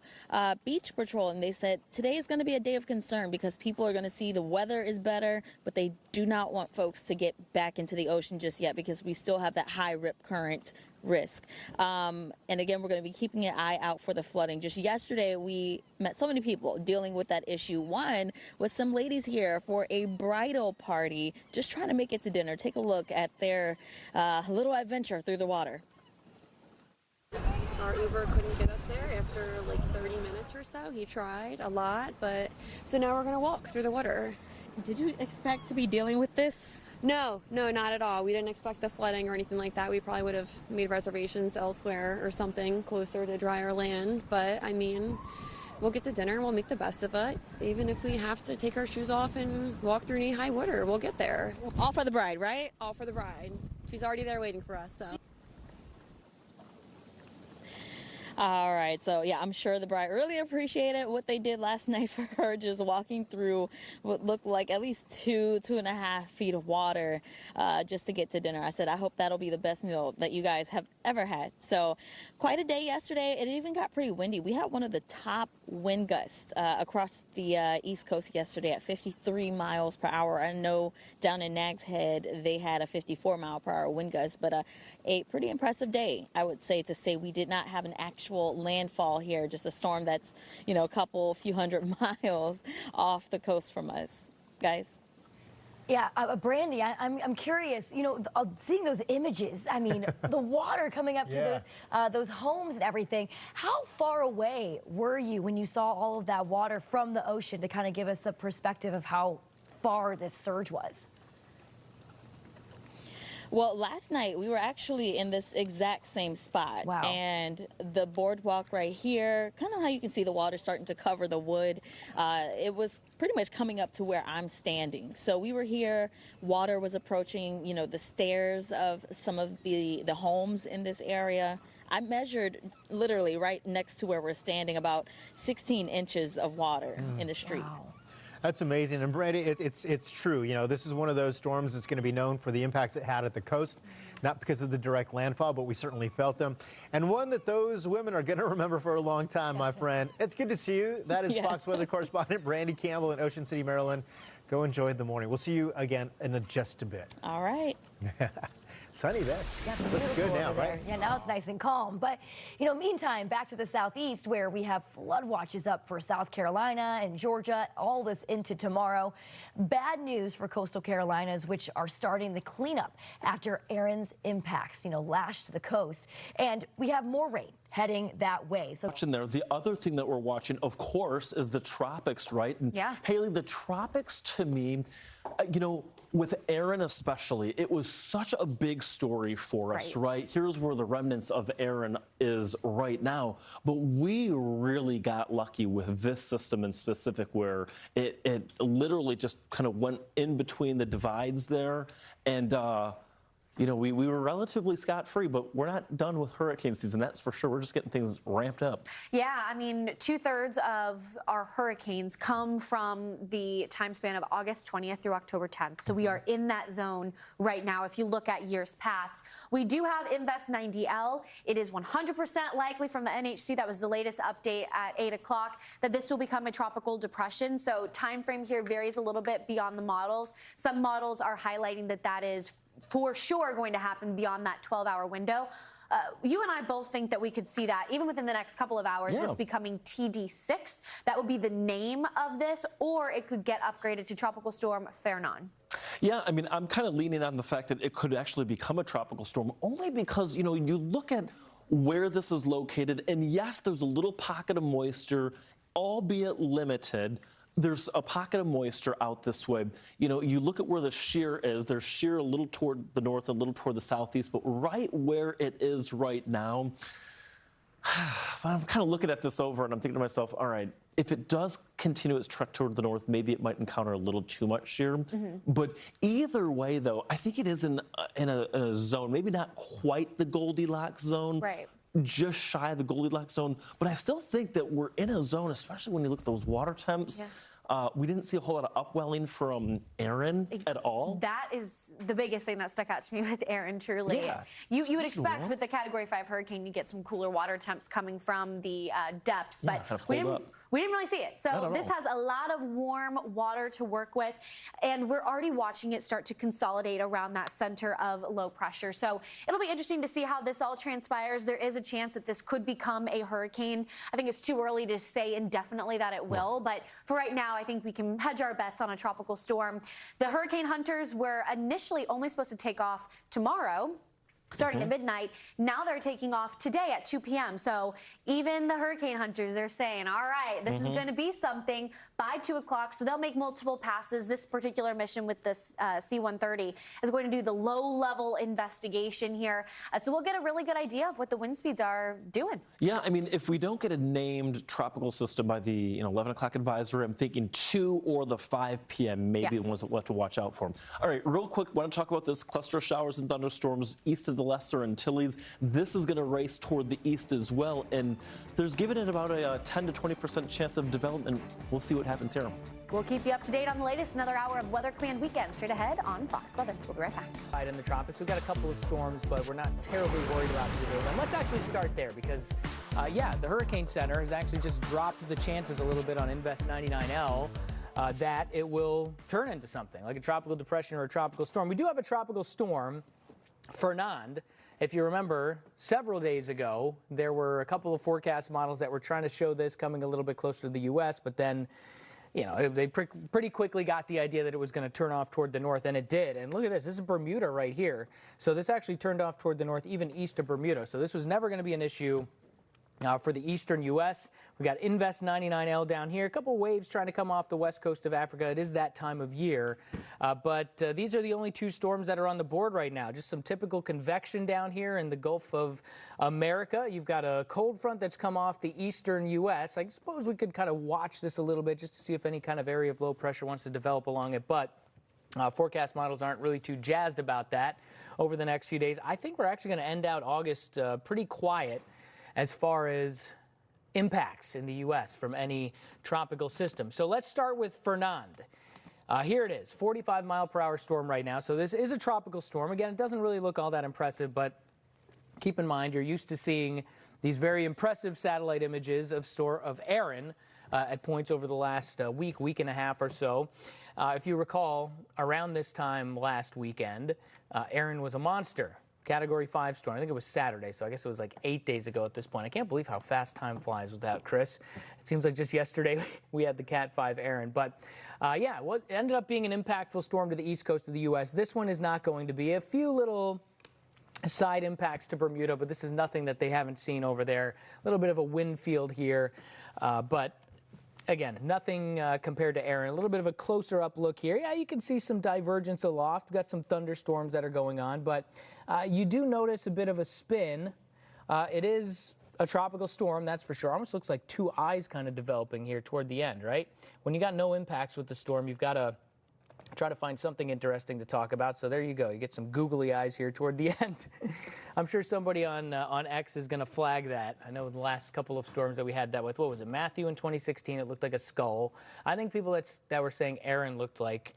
Beach Patrol, and they said today is going to be a day of concern because people are going to see the weather is better, but they do not want folks to get back into the ocean just yet because we still have that high rip current risk. And again, we're going to be keeping an eye out for the flooding. Just yesterday, we met so many people dealing with that issue. One was some ladies here for a bridal party, just trying to make it to dinner. Take a look at their little adventure through the water. Our Uber couldn't get us there after like 30 minutes or so. He tried a lot, but so now we're going to walk through the water. Did you expect to be dealing with this? No, not at all. We didn't expect the flooding or anything like that. We probably would have made reservations elsewhere or something closer to drier land. But I mean, we'll get to dinner and we'll make the best of it. Even if we have to take our shoes off and walk through knee-high water, we'll get there. All for the bride, right? All for the bride. She's already there waiting for us, so. All right, so yeah, I'm sure the bride really appreciated what they did last night for her, just walking through what looked like at least 2.5 feet of water just to get to dinner. I said, I hope that'll be the best meal that you guys have ever had. So quite a day yesterday. It even got pretty windy. We had one of the top wind gusts across the East Coast yesterday at 53 miles per hour. I know down in Nags Head, they had a 54 mile per hour wind gust, but a pretty impressive day, I would say, to say we did not have an actual landfall here, just a storm that's, you know, a few hundred miles off the coast from us. Guys? Yeah, Brandy, I'm curious, you know, seeing those images, I mean, the water coming up to those homes and everything. How far away were you when you saw all of that water from the ocean, to kind of give us a perspective of how far this surge was? Well, last night we were actually in this exact same spot. Wow. And the boardwalk right here, kind of how you can see the water starting to cover the wood, it was pretty much coming up to where I'm standing. So we were here, water was approaching, you know, the stairs of some of the homes in this area. I measured literally right next to where we're standing about 16 inches of water in the street. Wow. That's amazing. And Brandy, it's true. You know, this is one of those storms that's going to be known for the impacts it had at the coast, not because of the direct landfall, but we certainly felt them. And one that those women are going to remember for a long time, my friend. It's good to see you. That is Fox Weather correspondent Brandy Campbell in Ocean City, Maryland. Go enjoy the morning. We'll see you again in just a bit. All right. Sunny there. Yeah, looks good now, right? Yeah, now it's nice and calm. But, you know, meantime, back to the southeast where we have flood watches up for South Carolina and Georgia, all this into tomorrow. Bad news for coastal Carolinas, which are starting the cleanup after Erin's impacts, you know, lashed the coast. And we have more rain heading that way. So watching there, the other thing that we're watching, of course, is the tropics, right? And yeah. Haley, the tropics to me, you know, with Erin especially, it was such a big story for us, right? Here's where the remnants of Erin is right now. But we really got lucky with this system in specific, where it literally just kind of went in between the divides there. And you know, we were relatively scot-free, but we're not done with hurricane season, that's for sure. We're just getting things ramped up. Yeah, I mean, 2/3 of our hurricanes come from the time span of August 20th through October 10th. So we are in that zone right now. If you look at years past, we do have Invest 90L. It is 100% likely from the NHC, that was the latest update at 8 o'clock, that this will become a tropical depression. So time frame here varies a little bit beyond the models. Some models are highlighting that that is for sure going to happen beyond that 12-hour window. You and I both think that we could see that even within the next couple of hours, this becoming TD6. That would be the name of this, or it could get upgraded to Tropical Storm Fernand. Yeah, I mean, I'm kind of leaning on the fact that it could actually become a tropical storm, only because, you know, you look at where this is located, and yes, there's a little pocket of moisture, albeit limited. There's a pocket of moisture out this way. You know, you look at where the shear is. There's shear a little toward the north, a little toward the southeast, but right where it is right now, I'm kind of looking at this over and I'm thinking to myself, all right, if it does continue its trek toward the north, maybe it might encounter a little too much shear. But either way, though, I think it is in a zone, maybe not quite the Goldilocks zone. Right. Just shy of the Goldilocks zone, but I still think that we're in a zone, especially when you look at those water temps. We didn't see a whole lot of upwelling from Erin at all. That is the biggest thing that stuck out to me with Erin, truly. Yeah. You would expect with the Category 5 hurricane, you get some cooler water temps coming from the depths, but we didn't really see it. So this has a lot of warm water to work with, and we're already watching it start to consolidate around that center of low pressure. So it'll be interesting to see how this all transpires. There is a chance that this could become a hurricane. I think it's too early to say indefinitely that it will, but for right now, I think we can hedge our bets on a tropical storm. The hurricane hunters were initially only supposed to take off tomorrow, starting at midnight. Now they're taking off today at 2 p.m. So even the hurricane hunters, they're saying, all right, this is going to be something by 2 o'clock. So they'll make multiple passes. This particular mission with this C-130 is going to do the low-level investigation here. So we'll get a really good idea of what the wind speeds are doing. Yeah, I mean, if we don't get a named tropical system by the 11 o'clock advisory, I'm thinking 2 or the 5 p.m. maybe the ones that we'll have to watch out for. All right, real quick, want to talk about this cluster of showers and thunderstorms east of the Lesser Antilles. This is going to race toward the east as well, and there's given it about a 10 to 20% chance of development. We'll see what happens here. We'll keep you up to date on the latest. Another hour of Weather Command Weekend straight ahead on Fox Weather. We'll be right back. Right in the tropics, we've got a couple of storms, but we're not terribly worried about either of them. Let's actually start there because, yeah, the Hurricane Center has actually just dropped the chances a little bit on Invest 99L. That it will turn into something like a tropical depression or a tropical storm. We do have a tropical storm, Fernand. If you remember, several days ago, there were a couple of forecast models that were trying to show this coming a little bit closer to the U.S., but then, you know, they pretty quickly got the idea that it was going to turn off toward the north, and it did. And look at this. This is Bermuda right here. So this actually turned off toward the north, even east of Bermuda. So this was never going to be an issue for the eastern U.S. We got Invest 99L down here. A couple waves trying to come off the west coast of Africa. It is that time of year. But these are the only two storms that are on the board right now. Just some typical convection down here in the Gulf of America. You've got a cold front that's come off the eastern U.S. I suppose we could kind of watch this a little bit just to see if any kind of area of low pressure wants to develop along it. But forecast models aren't really too jazzed about that over the next few days. I think we're actually going to end out August pretty quiet as far as impacts in the U.S. from any tropical system. So let's start with Fernand. Here it is, 45-mile-per-hour storm right now. So this is a tropical storm. Again, it doesn't really look all that impressive, but keep in mind you're used to seeing these very impressive satellite images of Erin at points over the last week and a half or so. If you recall, around this time last weekend, Erin was a monster. Category 5 storm. I think it was Saturday, so I guess it was like 8 days ago at this point. I can't believe how fast time flies with that, Chris. It seems like just yesterday we had the Cat 5 Erin. But yeah, what ended up being an impactful storm to the east coast of the U.S. This one is not going to be. A few little side impacts to Bermuda, but this is nothing that they haven't seen over there. A little bit of a wind field here, but again, nothing compared to Erin. A little bit of a closer up look here. Yeah, you can see some divergence aloft. We've got some thunderstorms that are going on, but you do notice a bit of a spin. It is a tropical storm, that's for sure. Almost looks like two eyes kind of developing here toward the end, right? When you got no impacts with the storm, you've got a try to find something interesting to talk about. So there you go. You get some googly eyes here toward the end. I'm sure somebody on X is going to flag that. I know the last couple of storms that we had that with, what was it, Matthew in 2016, it looked like a skull. I think people that were saying Erin looked like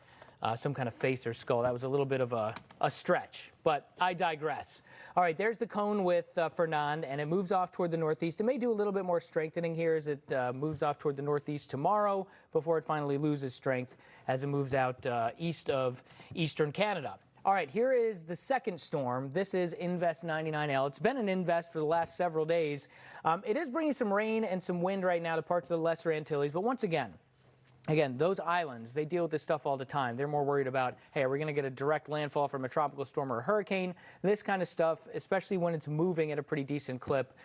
some kind of face or skull. That was a little bit of a stretch, but I digress. All right, there's the cone with Fernand, and it moves off toward the northeast. It may do a little bit more strengthening here as it moves off toward the northeast tomorrow before it finally loses strength as it moves out east of eastern Canada. All right, here is the second storm. This is Invest 99L. It's been an Invest for the last several days. It is bringing some rain and some wind right now to parts of the Lesser Antilles, but once again, those islands, they deal with this stuff all the time. They're more worried about, hey, are we going to get a direct landfall from a tropical storm or a hurricane? This kind of stuff, especially when it's moving at a pretty decent clip,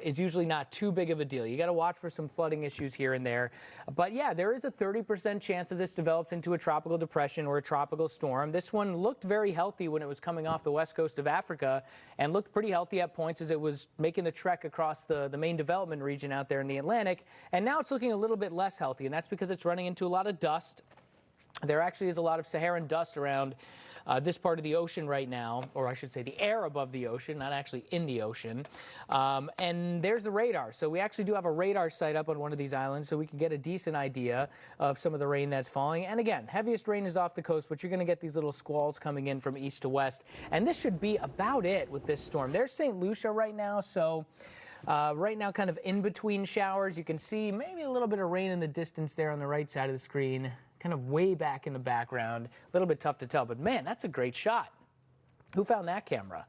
is usually not too big of a deal. You got to watch for some flooding issues here and there. But yeah, there is a 30% chance that this develops into a tropical depression or a tropical storm. This one looked very healthy when it was coming off the west coast of Africa and looked pretty healthy at points as it was making the trek across the main development region out there in the Atlantic. And now it's looking a little bit less healthy, and that's because it's running into a lot of dust. There actually is a lot of Saharan dust around this part of the ocean right now, or I should say the air above the ocean, not actually in the ocean. And there's the radar. So we actually do have a radar site up on one of these islands so we can get a decent idea of some of the rain that's falling. And again, heaviest rain is off the coast, but you're going to get these little squalls coming in from east to west. And this should be about it with this storm. There's St. Lucia right now, so right now kind of in between showers. You can see maybe a little bit of rain in the distance there on the right side of the screen, kind of way back in the background. A little bit tough to tell, but man, that's a great shot. Who found that camera?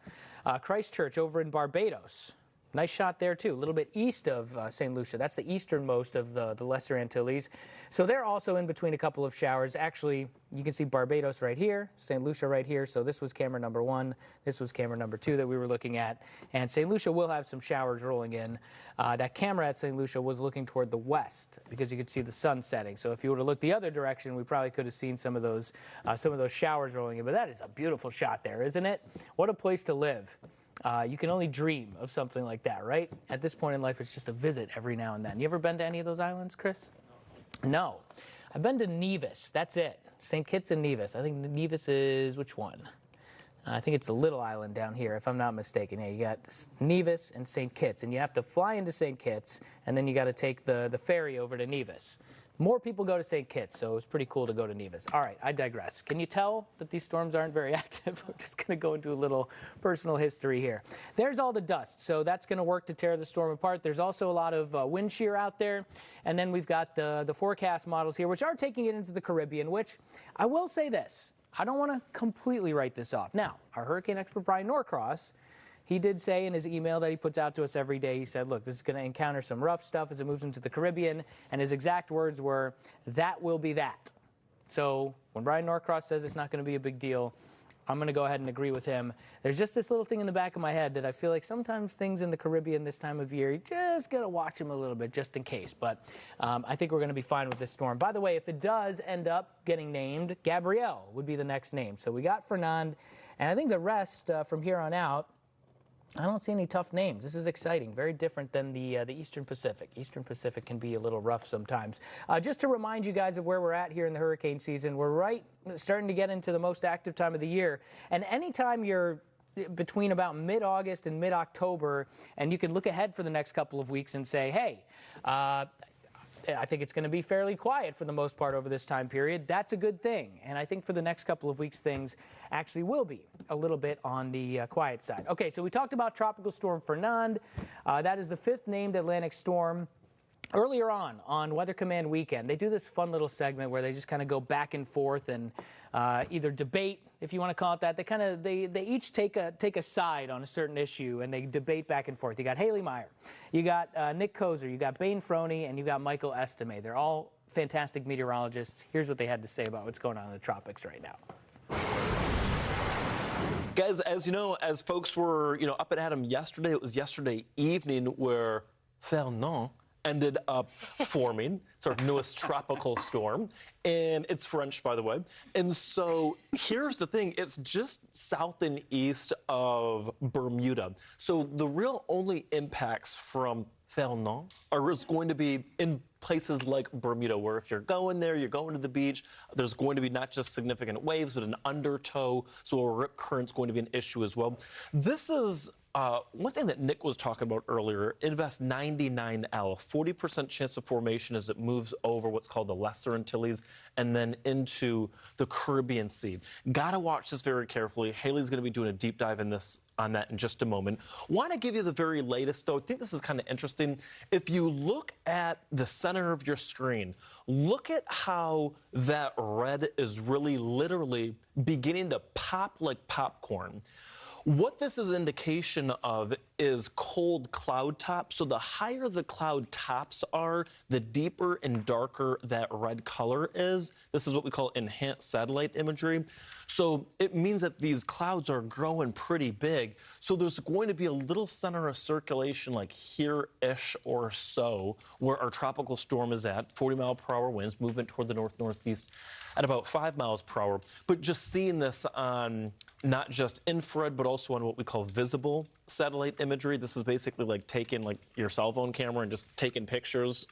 Christchurch over in Barbados. Nice shot there, too. A little bit east of St. Lucia. That's the easternmost of the Lesser Antilles. So they're also in between a couple of showers. Actually, you can see Barbados right here, St. Lucia right here. So this was camera number 1. This was camera number 2 that we were looking at. And St. Lucia will have some showers rolling in. That camera at St. Lucia was looking toward the west because you could see the sun setting. So if you were to look the other direction, we probably could have seen some of those showers rolling in. But that is a beautiful shot there, isn't it? What a place to live. You can only dream of something like that, right? At this point in life, it's just a visit every now and then. You ever been to any of those islands, Chris? No. I've been to Nevis. That's it. St. Kitts and Nevis. I think Nevis is which one? I think it's the little island down here, if I'm not mistaken. Yeah, you got Nevis and St. Kitts, and you have to fly into St. Kitts, and then you got to take the ferry over to Nevis. More people go to St. Kitts, so it was pretty cool to go to Nevis. All right, I digress. Can you tell that these storms aren't very active? We're just going to go into a little personal history here. There's all the dust, so that's going to work to tear the storm apart. There's also a lot of wind shear out there, and then we've got the forecast models here, which are taking it into the Caribbean, which I will say this. I don't want to completely write this off. Now, our hurricane expert, Brian Norcross, he did say in his email that he puts out to us every day, he said, look, this is going to encounter some rough stuff as it moves into the Caribbean. And his exact words were, that will be that. So when Brian Norcross says it's not going to be a big deal, I'm going to go ahead and agree with him. There's just this little thing in the back of my head that I feel like sometimes things in the Caribbean this time of year, you just got to watch them a little bit just in case. But I think we're going to be fine with this storm. By the way, if it does end up getting named, Gabrielle would be the next name. So we got Fernand, and I think the rest from here on out, I don't see any tough names. This is exciting. Very different than the Eastern Pacific. Eastern Pacific can be a little rough sometimes. Just to remind you guys of where we're at here in the hurricane season, we're starting to get into the most active time of the year. And anytime you're between about mid-August and mid-October, and you can look ahead for the next couple of weeks and say, hey, I think it's going to be fairly quiet for the most part over this time period. That's a good thing. And I think for the next couple of weeks, things actually will be a little bit on the quiet side. Okay, so we talked about Tropical Storm Fernand. That is the 5th named Atlantic storm. Earlier on Weather Command Weekend, they do this fun little segment where they just kind of go back and forth and either debate, if you want to call it that. They each take a side on a certain issue and they debate back and forth. You got Haley Meyer, you got Nick Kozer, you got Bain Froney, and you got Michael Estime. They're all fantastic meteorologists. Here's what they had to say about what's going on in the tropics right now. Guys, as you know, as folks were up and at 'em yesterday, it was yesterday evening where Fernand ended up forming. It's our newest tropical storm, and it's French, by the way. And so here's the thing. It's just south and east of Bermuda. So the real only impacts from Fernand are going to be in places like Bermuda, where if you're going there, you're going to the beach, there's going to be not just significant waves, but an undertow, so a rip current's going to be an issue as well. This is one thing that Nick was talking about earlier, Invest 99L, 40% chance of formation as it moves over what's called the Lesser Antilles and then into the Caribbean Sea. Gotta watch this very carefully. Haley's gonna be doing a deep dive on that in just a moment. Want to give you the very latest, though. I think this is kind of interesting. If you look at the center of your screen, look at how that red is really literally beginning to pop like popcorn. What this is an indication of is cold cloud tops. So the higher the cloud tops are, the deeper and darker that red color is. This is what we call enhanced satellite imagery. So it means that these clouds are growing pretty big. So there's going to be a little center of circulation like here-ish or so, where our tropical storm is at, 40-mile-per-hour winds, movement toward the north-northeast at about 5 miles per hour. But just seeing this on not just infrared, but also on what we call visible satellite imagery. This is basically like taking like your cell phone camera and just taking pictures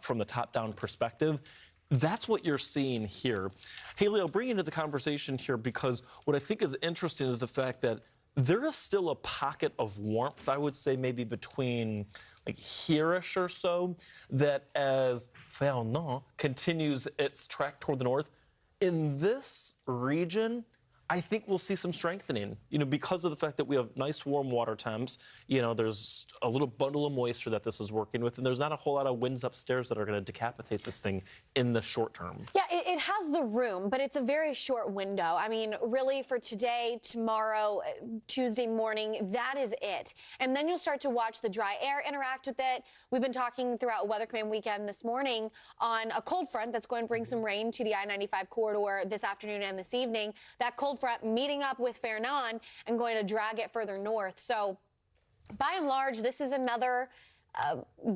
from the top-down perspective. That's what you're seeing here. Haley, I'll bring you into the conversation here because what I think is interesting is the fact that there is still a pocket of warmth, I would say maybe between like here-ish or so, that as Fernand continues its track toward the north, in this region, I think we'll see some strengthening, because of the fact that we have nice warm water temps. There's a little bundle of moisture that this is working with, and there's not a whole lot of winds upstairs that are going to decapitate this thing in the short term. Yeah, it has the room, but it's a very short window. I mean, really for today, tomorrow, Tuesday morning, that is it. And then you'll start to watch the dry air interact with it. We've been talking throughout Weather Command Weekend this morning on a cold front that's going to bring some rain to the I-95 corridor this afternoon and this evening. That cold front meeting up with Fernand and going to drag it further north. So by and large, this is another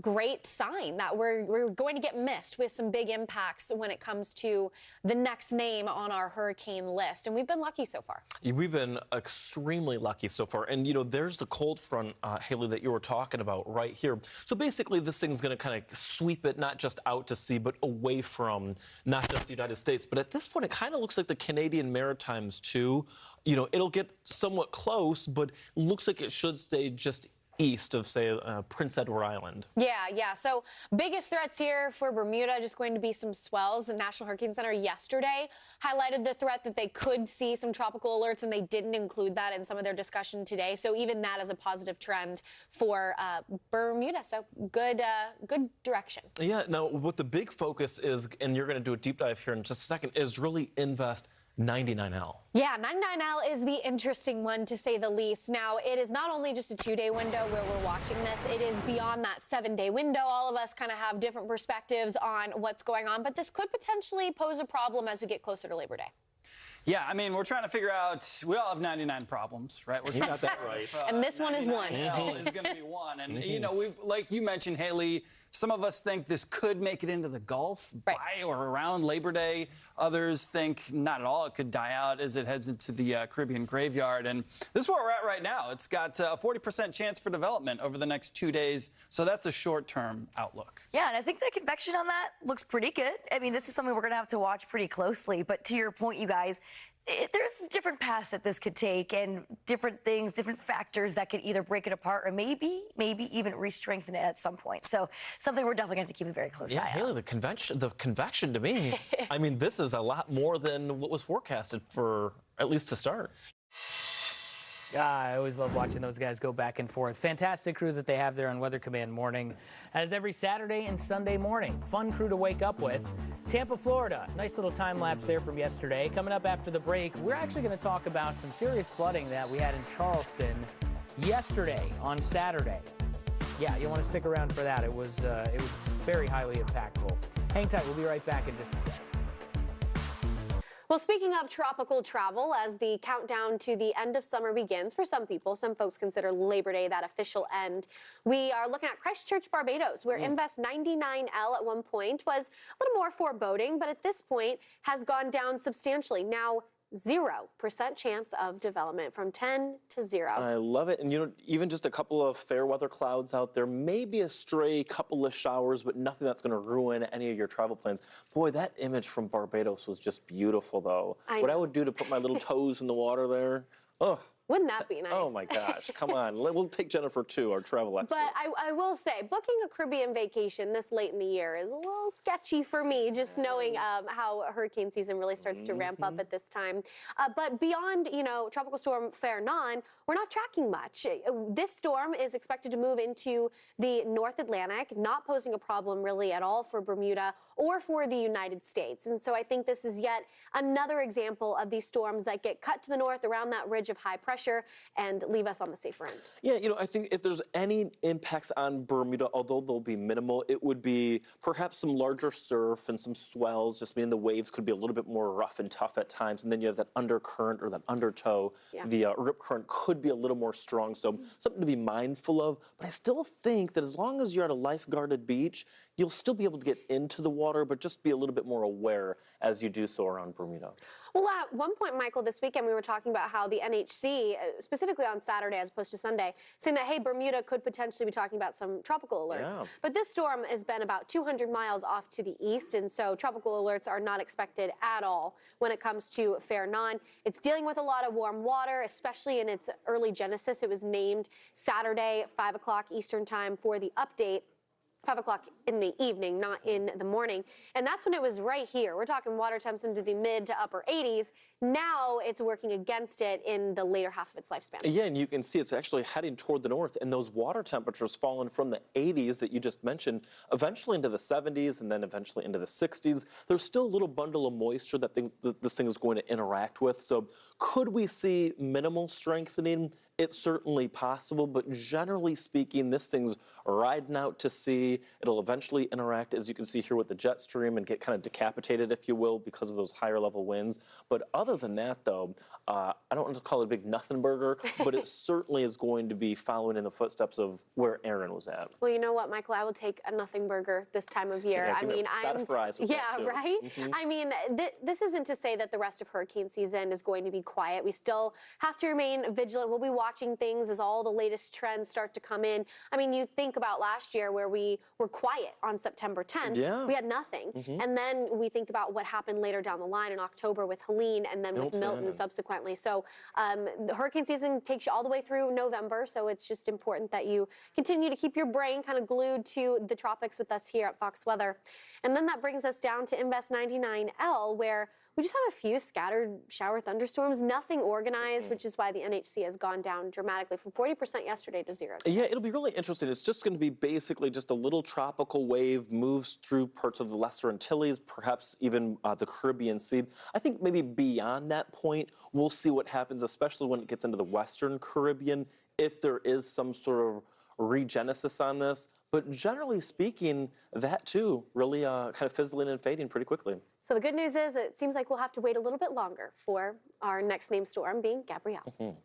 great sign that we're going to get missed with some big impacts when it comes to the next name on our hurricane list. And we've been lucky so far. We've been extremely lucky so far. And, there's the cold front, Haley, that you were talking about right here. So basically, this thing's going to kind of sweep it not just out to sea, but away from not just the United States. But at this point, it kind of looks like the Canadian Maritimes, too. It'll get somewhat close, but looks like it should stay just east of, say, Prince Edward Island. Yeah. So biggest threats here for Bermuda, just going to be some swells. The National Hurricane Center yesterday highlighted the threat that they could see some tropical alerts, and they didn't include that in some of their discussion today. So even that is a positive trend for Bermuda. So good direction. Yeah. Now, what the big focus is, and you're going to do a deep dive here in just a second, is really invest 99L. Yeah, 99L is the interesting one, to say the least. Now, it is not only just a 2-day window where we're watching this, it is beyond that 7-day window. All of us kind of have different perspectives on what's going on, but this could potentially pose a problem as we get closer to Labor Day. Yeah, I mean, we're trying to figure out, we all have 99 problems, right? We're got that right. And this one is one. Is going to be one. And, we've, like you mentioned, Haley, some of us think this could make it into the Gulf by or around Labor Day. Others think not at all. It could die out as it heads into the Caribbean graveyard. And this is where we're at right now. It's got a 40% chance for development over the next 2 days. So that's a short-term outlook. Yeah, and I think the convection on that looks pretty good. I mean, this is something we're going to have to watch pretty closely. But to your point, you guys, there's different paths that this could take and different things, different factors that could either break it apart or maybe even re-strengthen it at some point. So something we're definitely going to keep a very close eye on. Haley, the convection to me, I mean, this is a lot more than what was forecasted for, at least to start. I always love watching those guys go back and forth. Fantastic crew that they have there on Weather Command Morning, as every Saturday and Sunday morning. Fun crew to wake up with. Tampa, Florida. Nice little time lapse there from yesterday. Coming up after the break, we're actually going to talk about some serious flooding that we had in Charleston yesterday on Saturday. Yeah, you want to stick around for that. It was very highly impactful. Hang tight. We'll be right back in just a second. Well, speaking of tropical travel, as the countdown to the end of summer begins, for some people, some folks consider Labor Day that official end. We are looking at Christchurch, Barbados, where Invest 99L at one point was a little more foreboding, but at this point has gone down substantially. Now, 0% chance of development, from 10 to 0. I love it. And, you know, even just a couple of fair weather clouds out there, maybe a stray couple of showers, but nothing that's going to ruin any of your travel plans. Boy, that image from Barbados was just beautiful, though. What I would do to put my little toes in the water there, oh. Wouldn't that be nice? Oh, my gosh. Come on. We'll take Jennifer, too, our travel expert. But I will say, booking a Caribbean vacation this late in the year is a little sketchy for me, just knowing how hurricane season really starts to ramp up at this time. But beyond, you know, Tropical Storm Fernand, we're not tracking much. This storm is expected to move into the North Atlantic, not posing a problem really at all for Bermuda or for the United States. And so I think this is yet another example of these storms that get cut to the north around that ridge of high pressure and leave us on the safer end. Yeah, you know, I think if there's any impacts on Bermuda, although they'll be minimal, it would be perhaps some larger surf and some swells, just meaning the waves could be a little bit more rough and tough at times. And then you have that undercurrent or that undertow. Yeah. The rip current could be a little more strong, so something to be mindful of. But I still think that as long as you're at a life-guarded beach, you'll still be able to get into the water, but just be a little bit more aware as you do so around Bermuda. Well, at one point, Michael, this weekend, we were talking about how the NHC, specifically on Saturday as opposed to Sunday, saying that, hey, Bermuda could potentially be talking about some tropical alerts. Yeah. But this storm has been about 200 miles off to the east, and so tropical alerts are not expected at all when it comes to Fernand. It's dealing with a lot of warm water, especially in its early genesis. It was named Saturday, 5 o'clock Eastern time for the update. 5 o'clock in the evening, not in the morning. And that's when it was right here. We're talking water temps into the mid to upper 80s. Now it's working against it in the later half of its lifespan. Yeah, and you can see it's actually heading toward the north, and those water temperatures falling from the 80s that you just mentioned, eventually into the 70s, and then eventually into the 60s. There's still a little bundle of moisture that this thing is going to interact with. So could we see minimal strengthening? It's certainly possible, but generally speaking, this thing's riding out to sea. It'll eventually interact, as you can see here, with the jet stream and get kind of decapitated, if you will, because of those higher level winds. But other than that, though, I don't want to call it a big nothing burger, but it certainly is going to be following in the footsteps of where Erin was at. Well, you know what, Michael? I will take a nothing burger this time of year. Yeah, I mean, fries with that too. Right? Mm-hmm. I mean, this isn't to say that the rest of hurricane season is going to be quiet. We still have to remain vigilant. We'll be watching things as all the latest trends start to come in. I mean, you think about last year where we were quiet on September 10th. Yeah. We had nothing. Mm-hmm. And then we think about what happened later down the line in October with Helene and then with Milton subsequently. So the hurricane season takes you all the way through November. So it's just important that you continue to keep your brain kind of glued to the tropics with us here at Fox Weather. And then that brings us down to Invest 99L, where we just have a few scattered shower thunderstorms, nothing organized, which is why the NHC has gone down dramatically from 40% yesterday to 0 today. Yeah, it'll be really interesting. It's just going to be basically just a little tropical wave moves through parts of the Lesser Antilles, perhaps even the Caribbean Sea. I think maybe beyond that point, we'll see what happens, especially when it gets into the Western Caribbean, if there is some sort of regenesis on this. But generally speaking, that too really kind of fizzling and fading pretty quickly. So the good news is it seems like we'll have to wait a little bit longer for our next named storm being Gabrielle. Mm-hmm.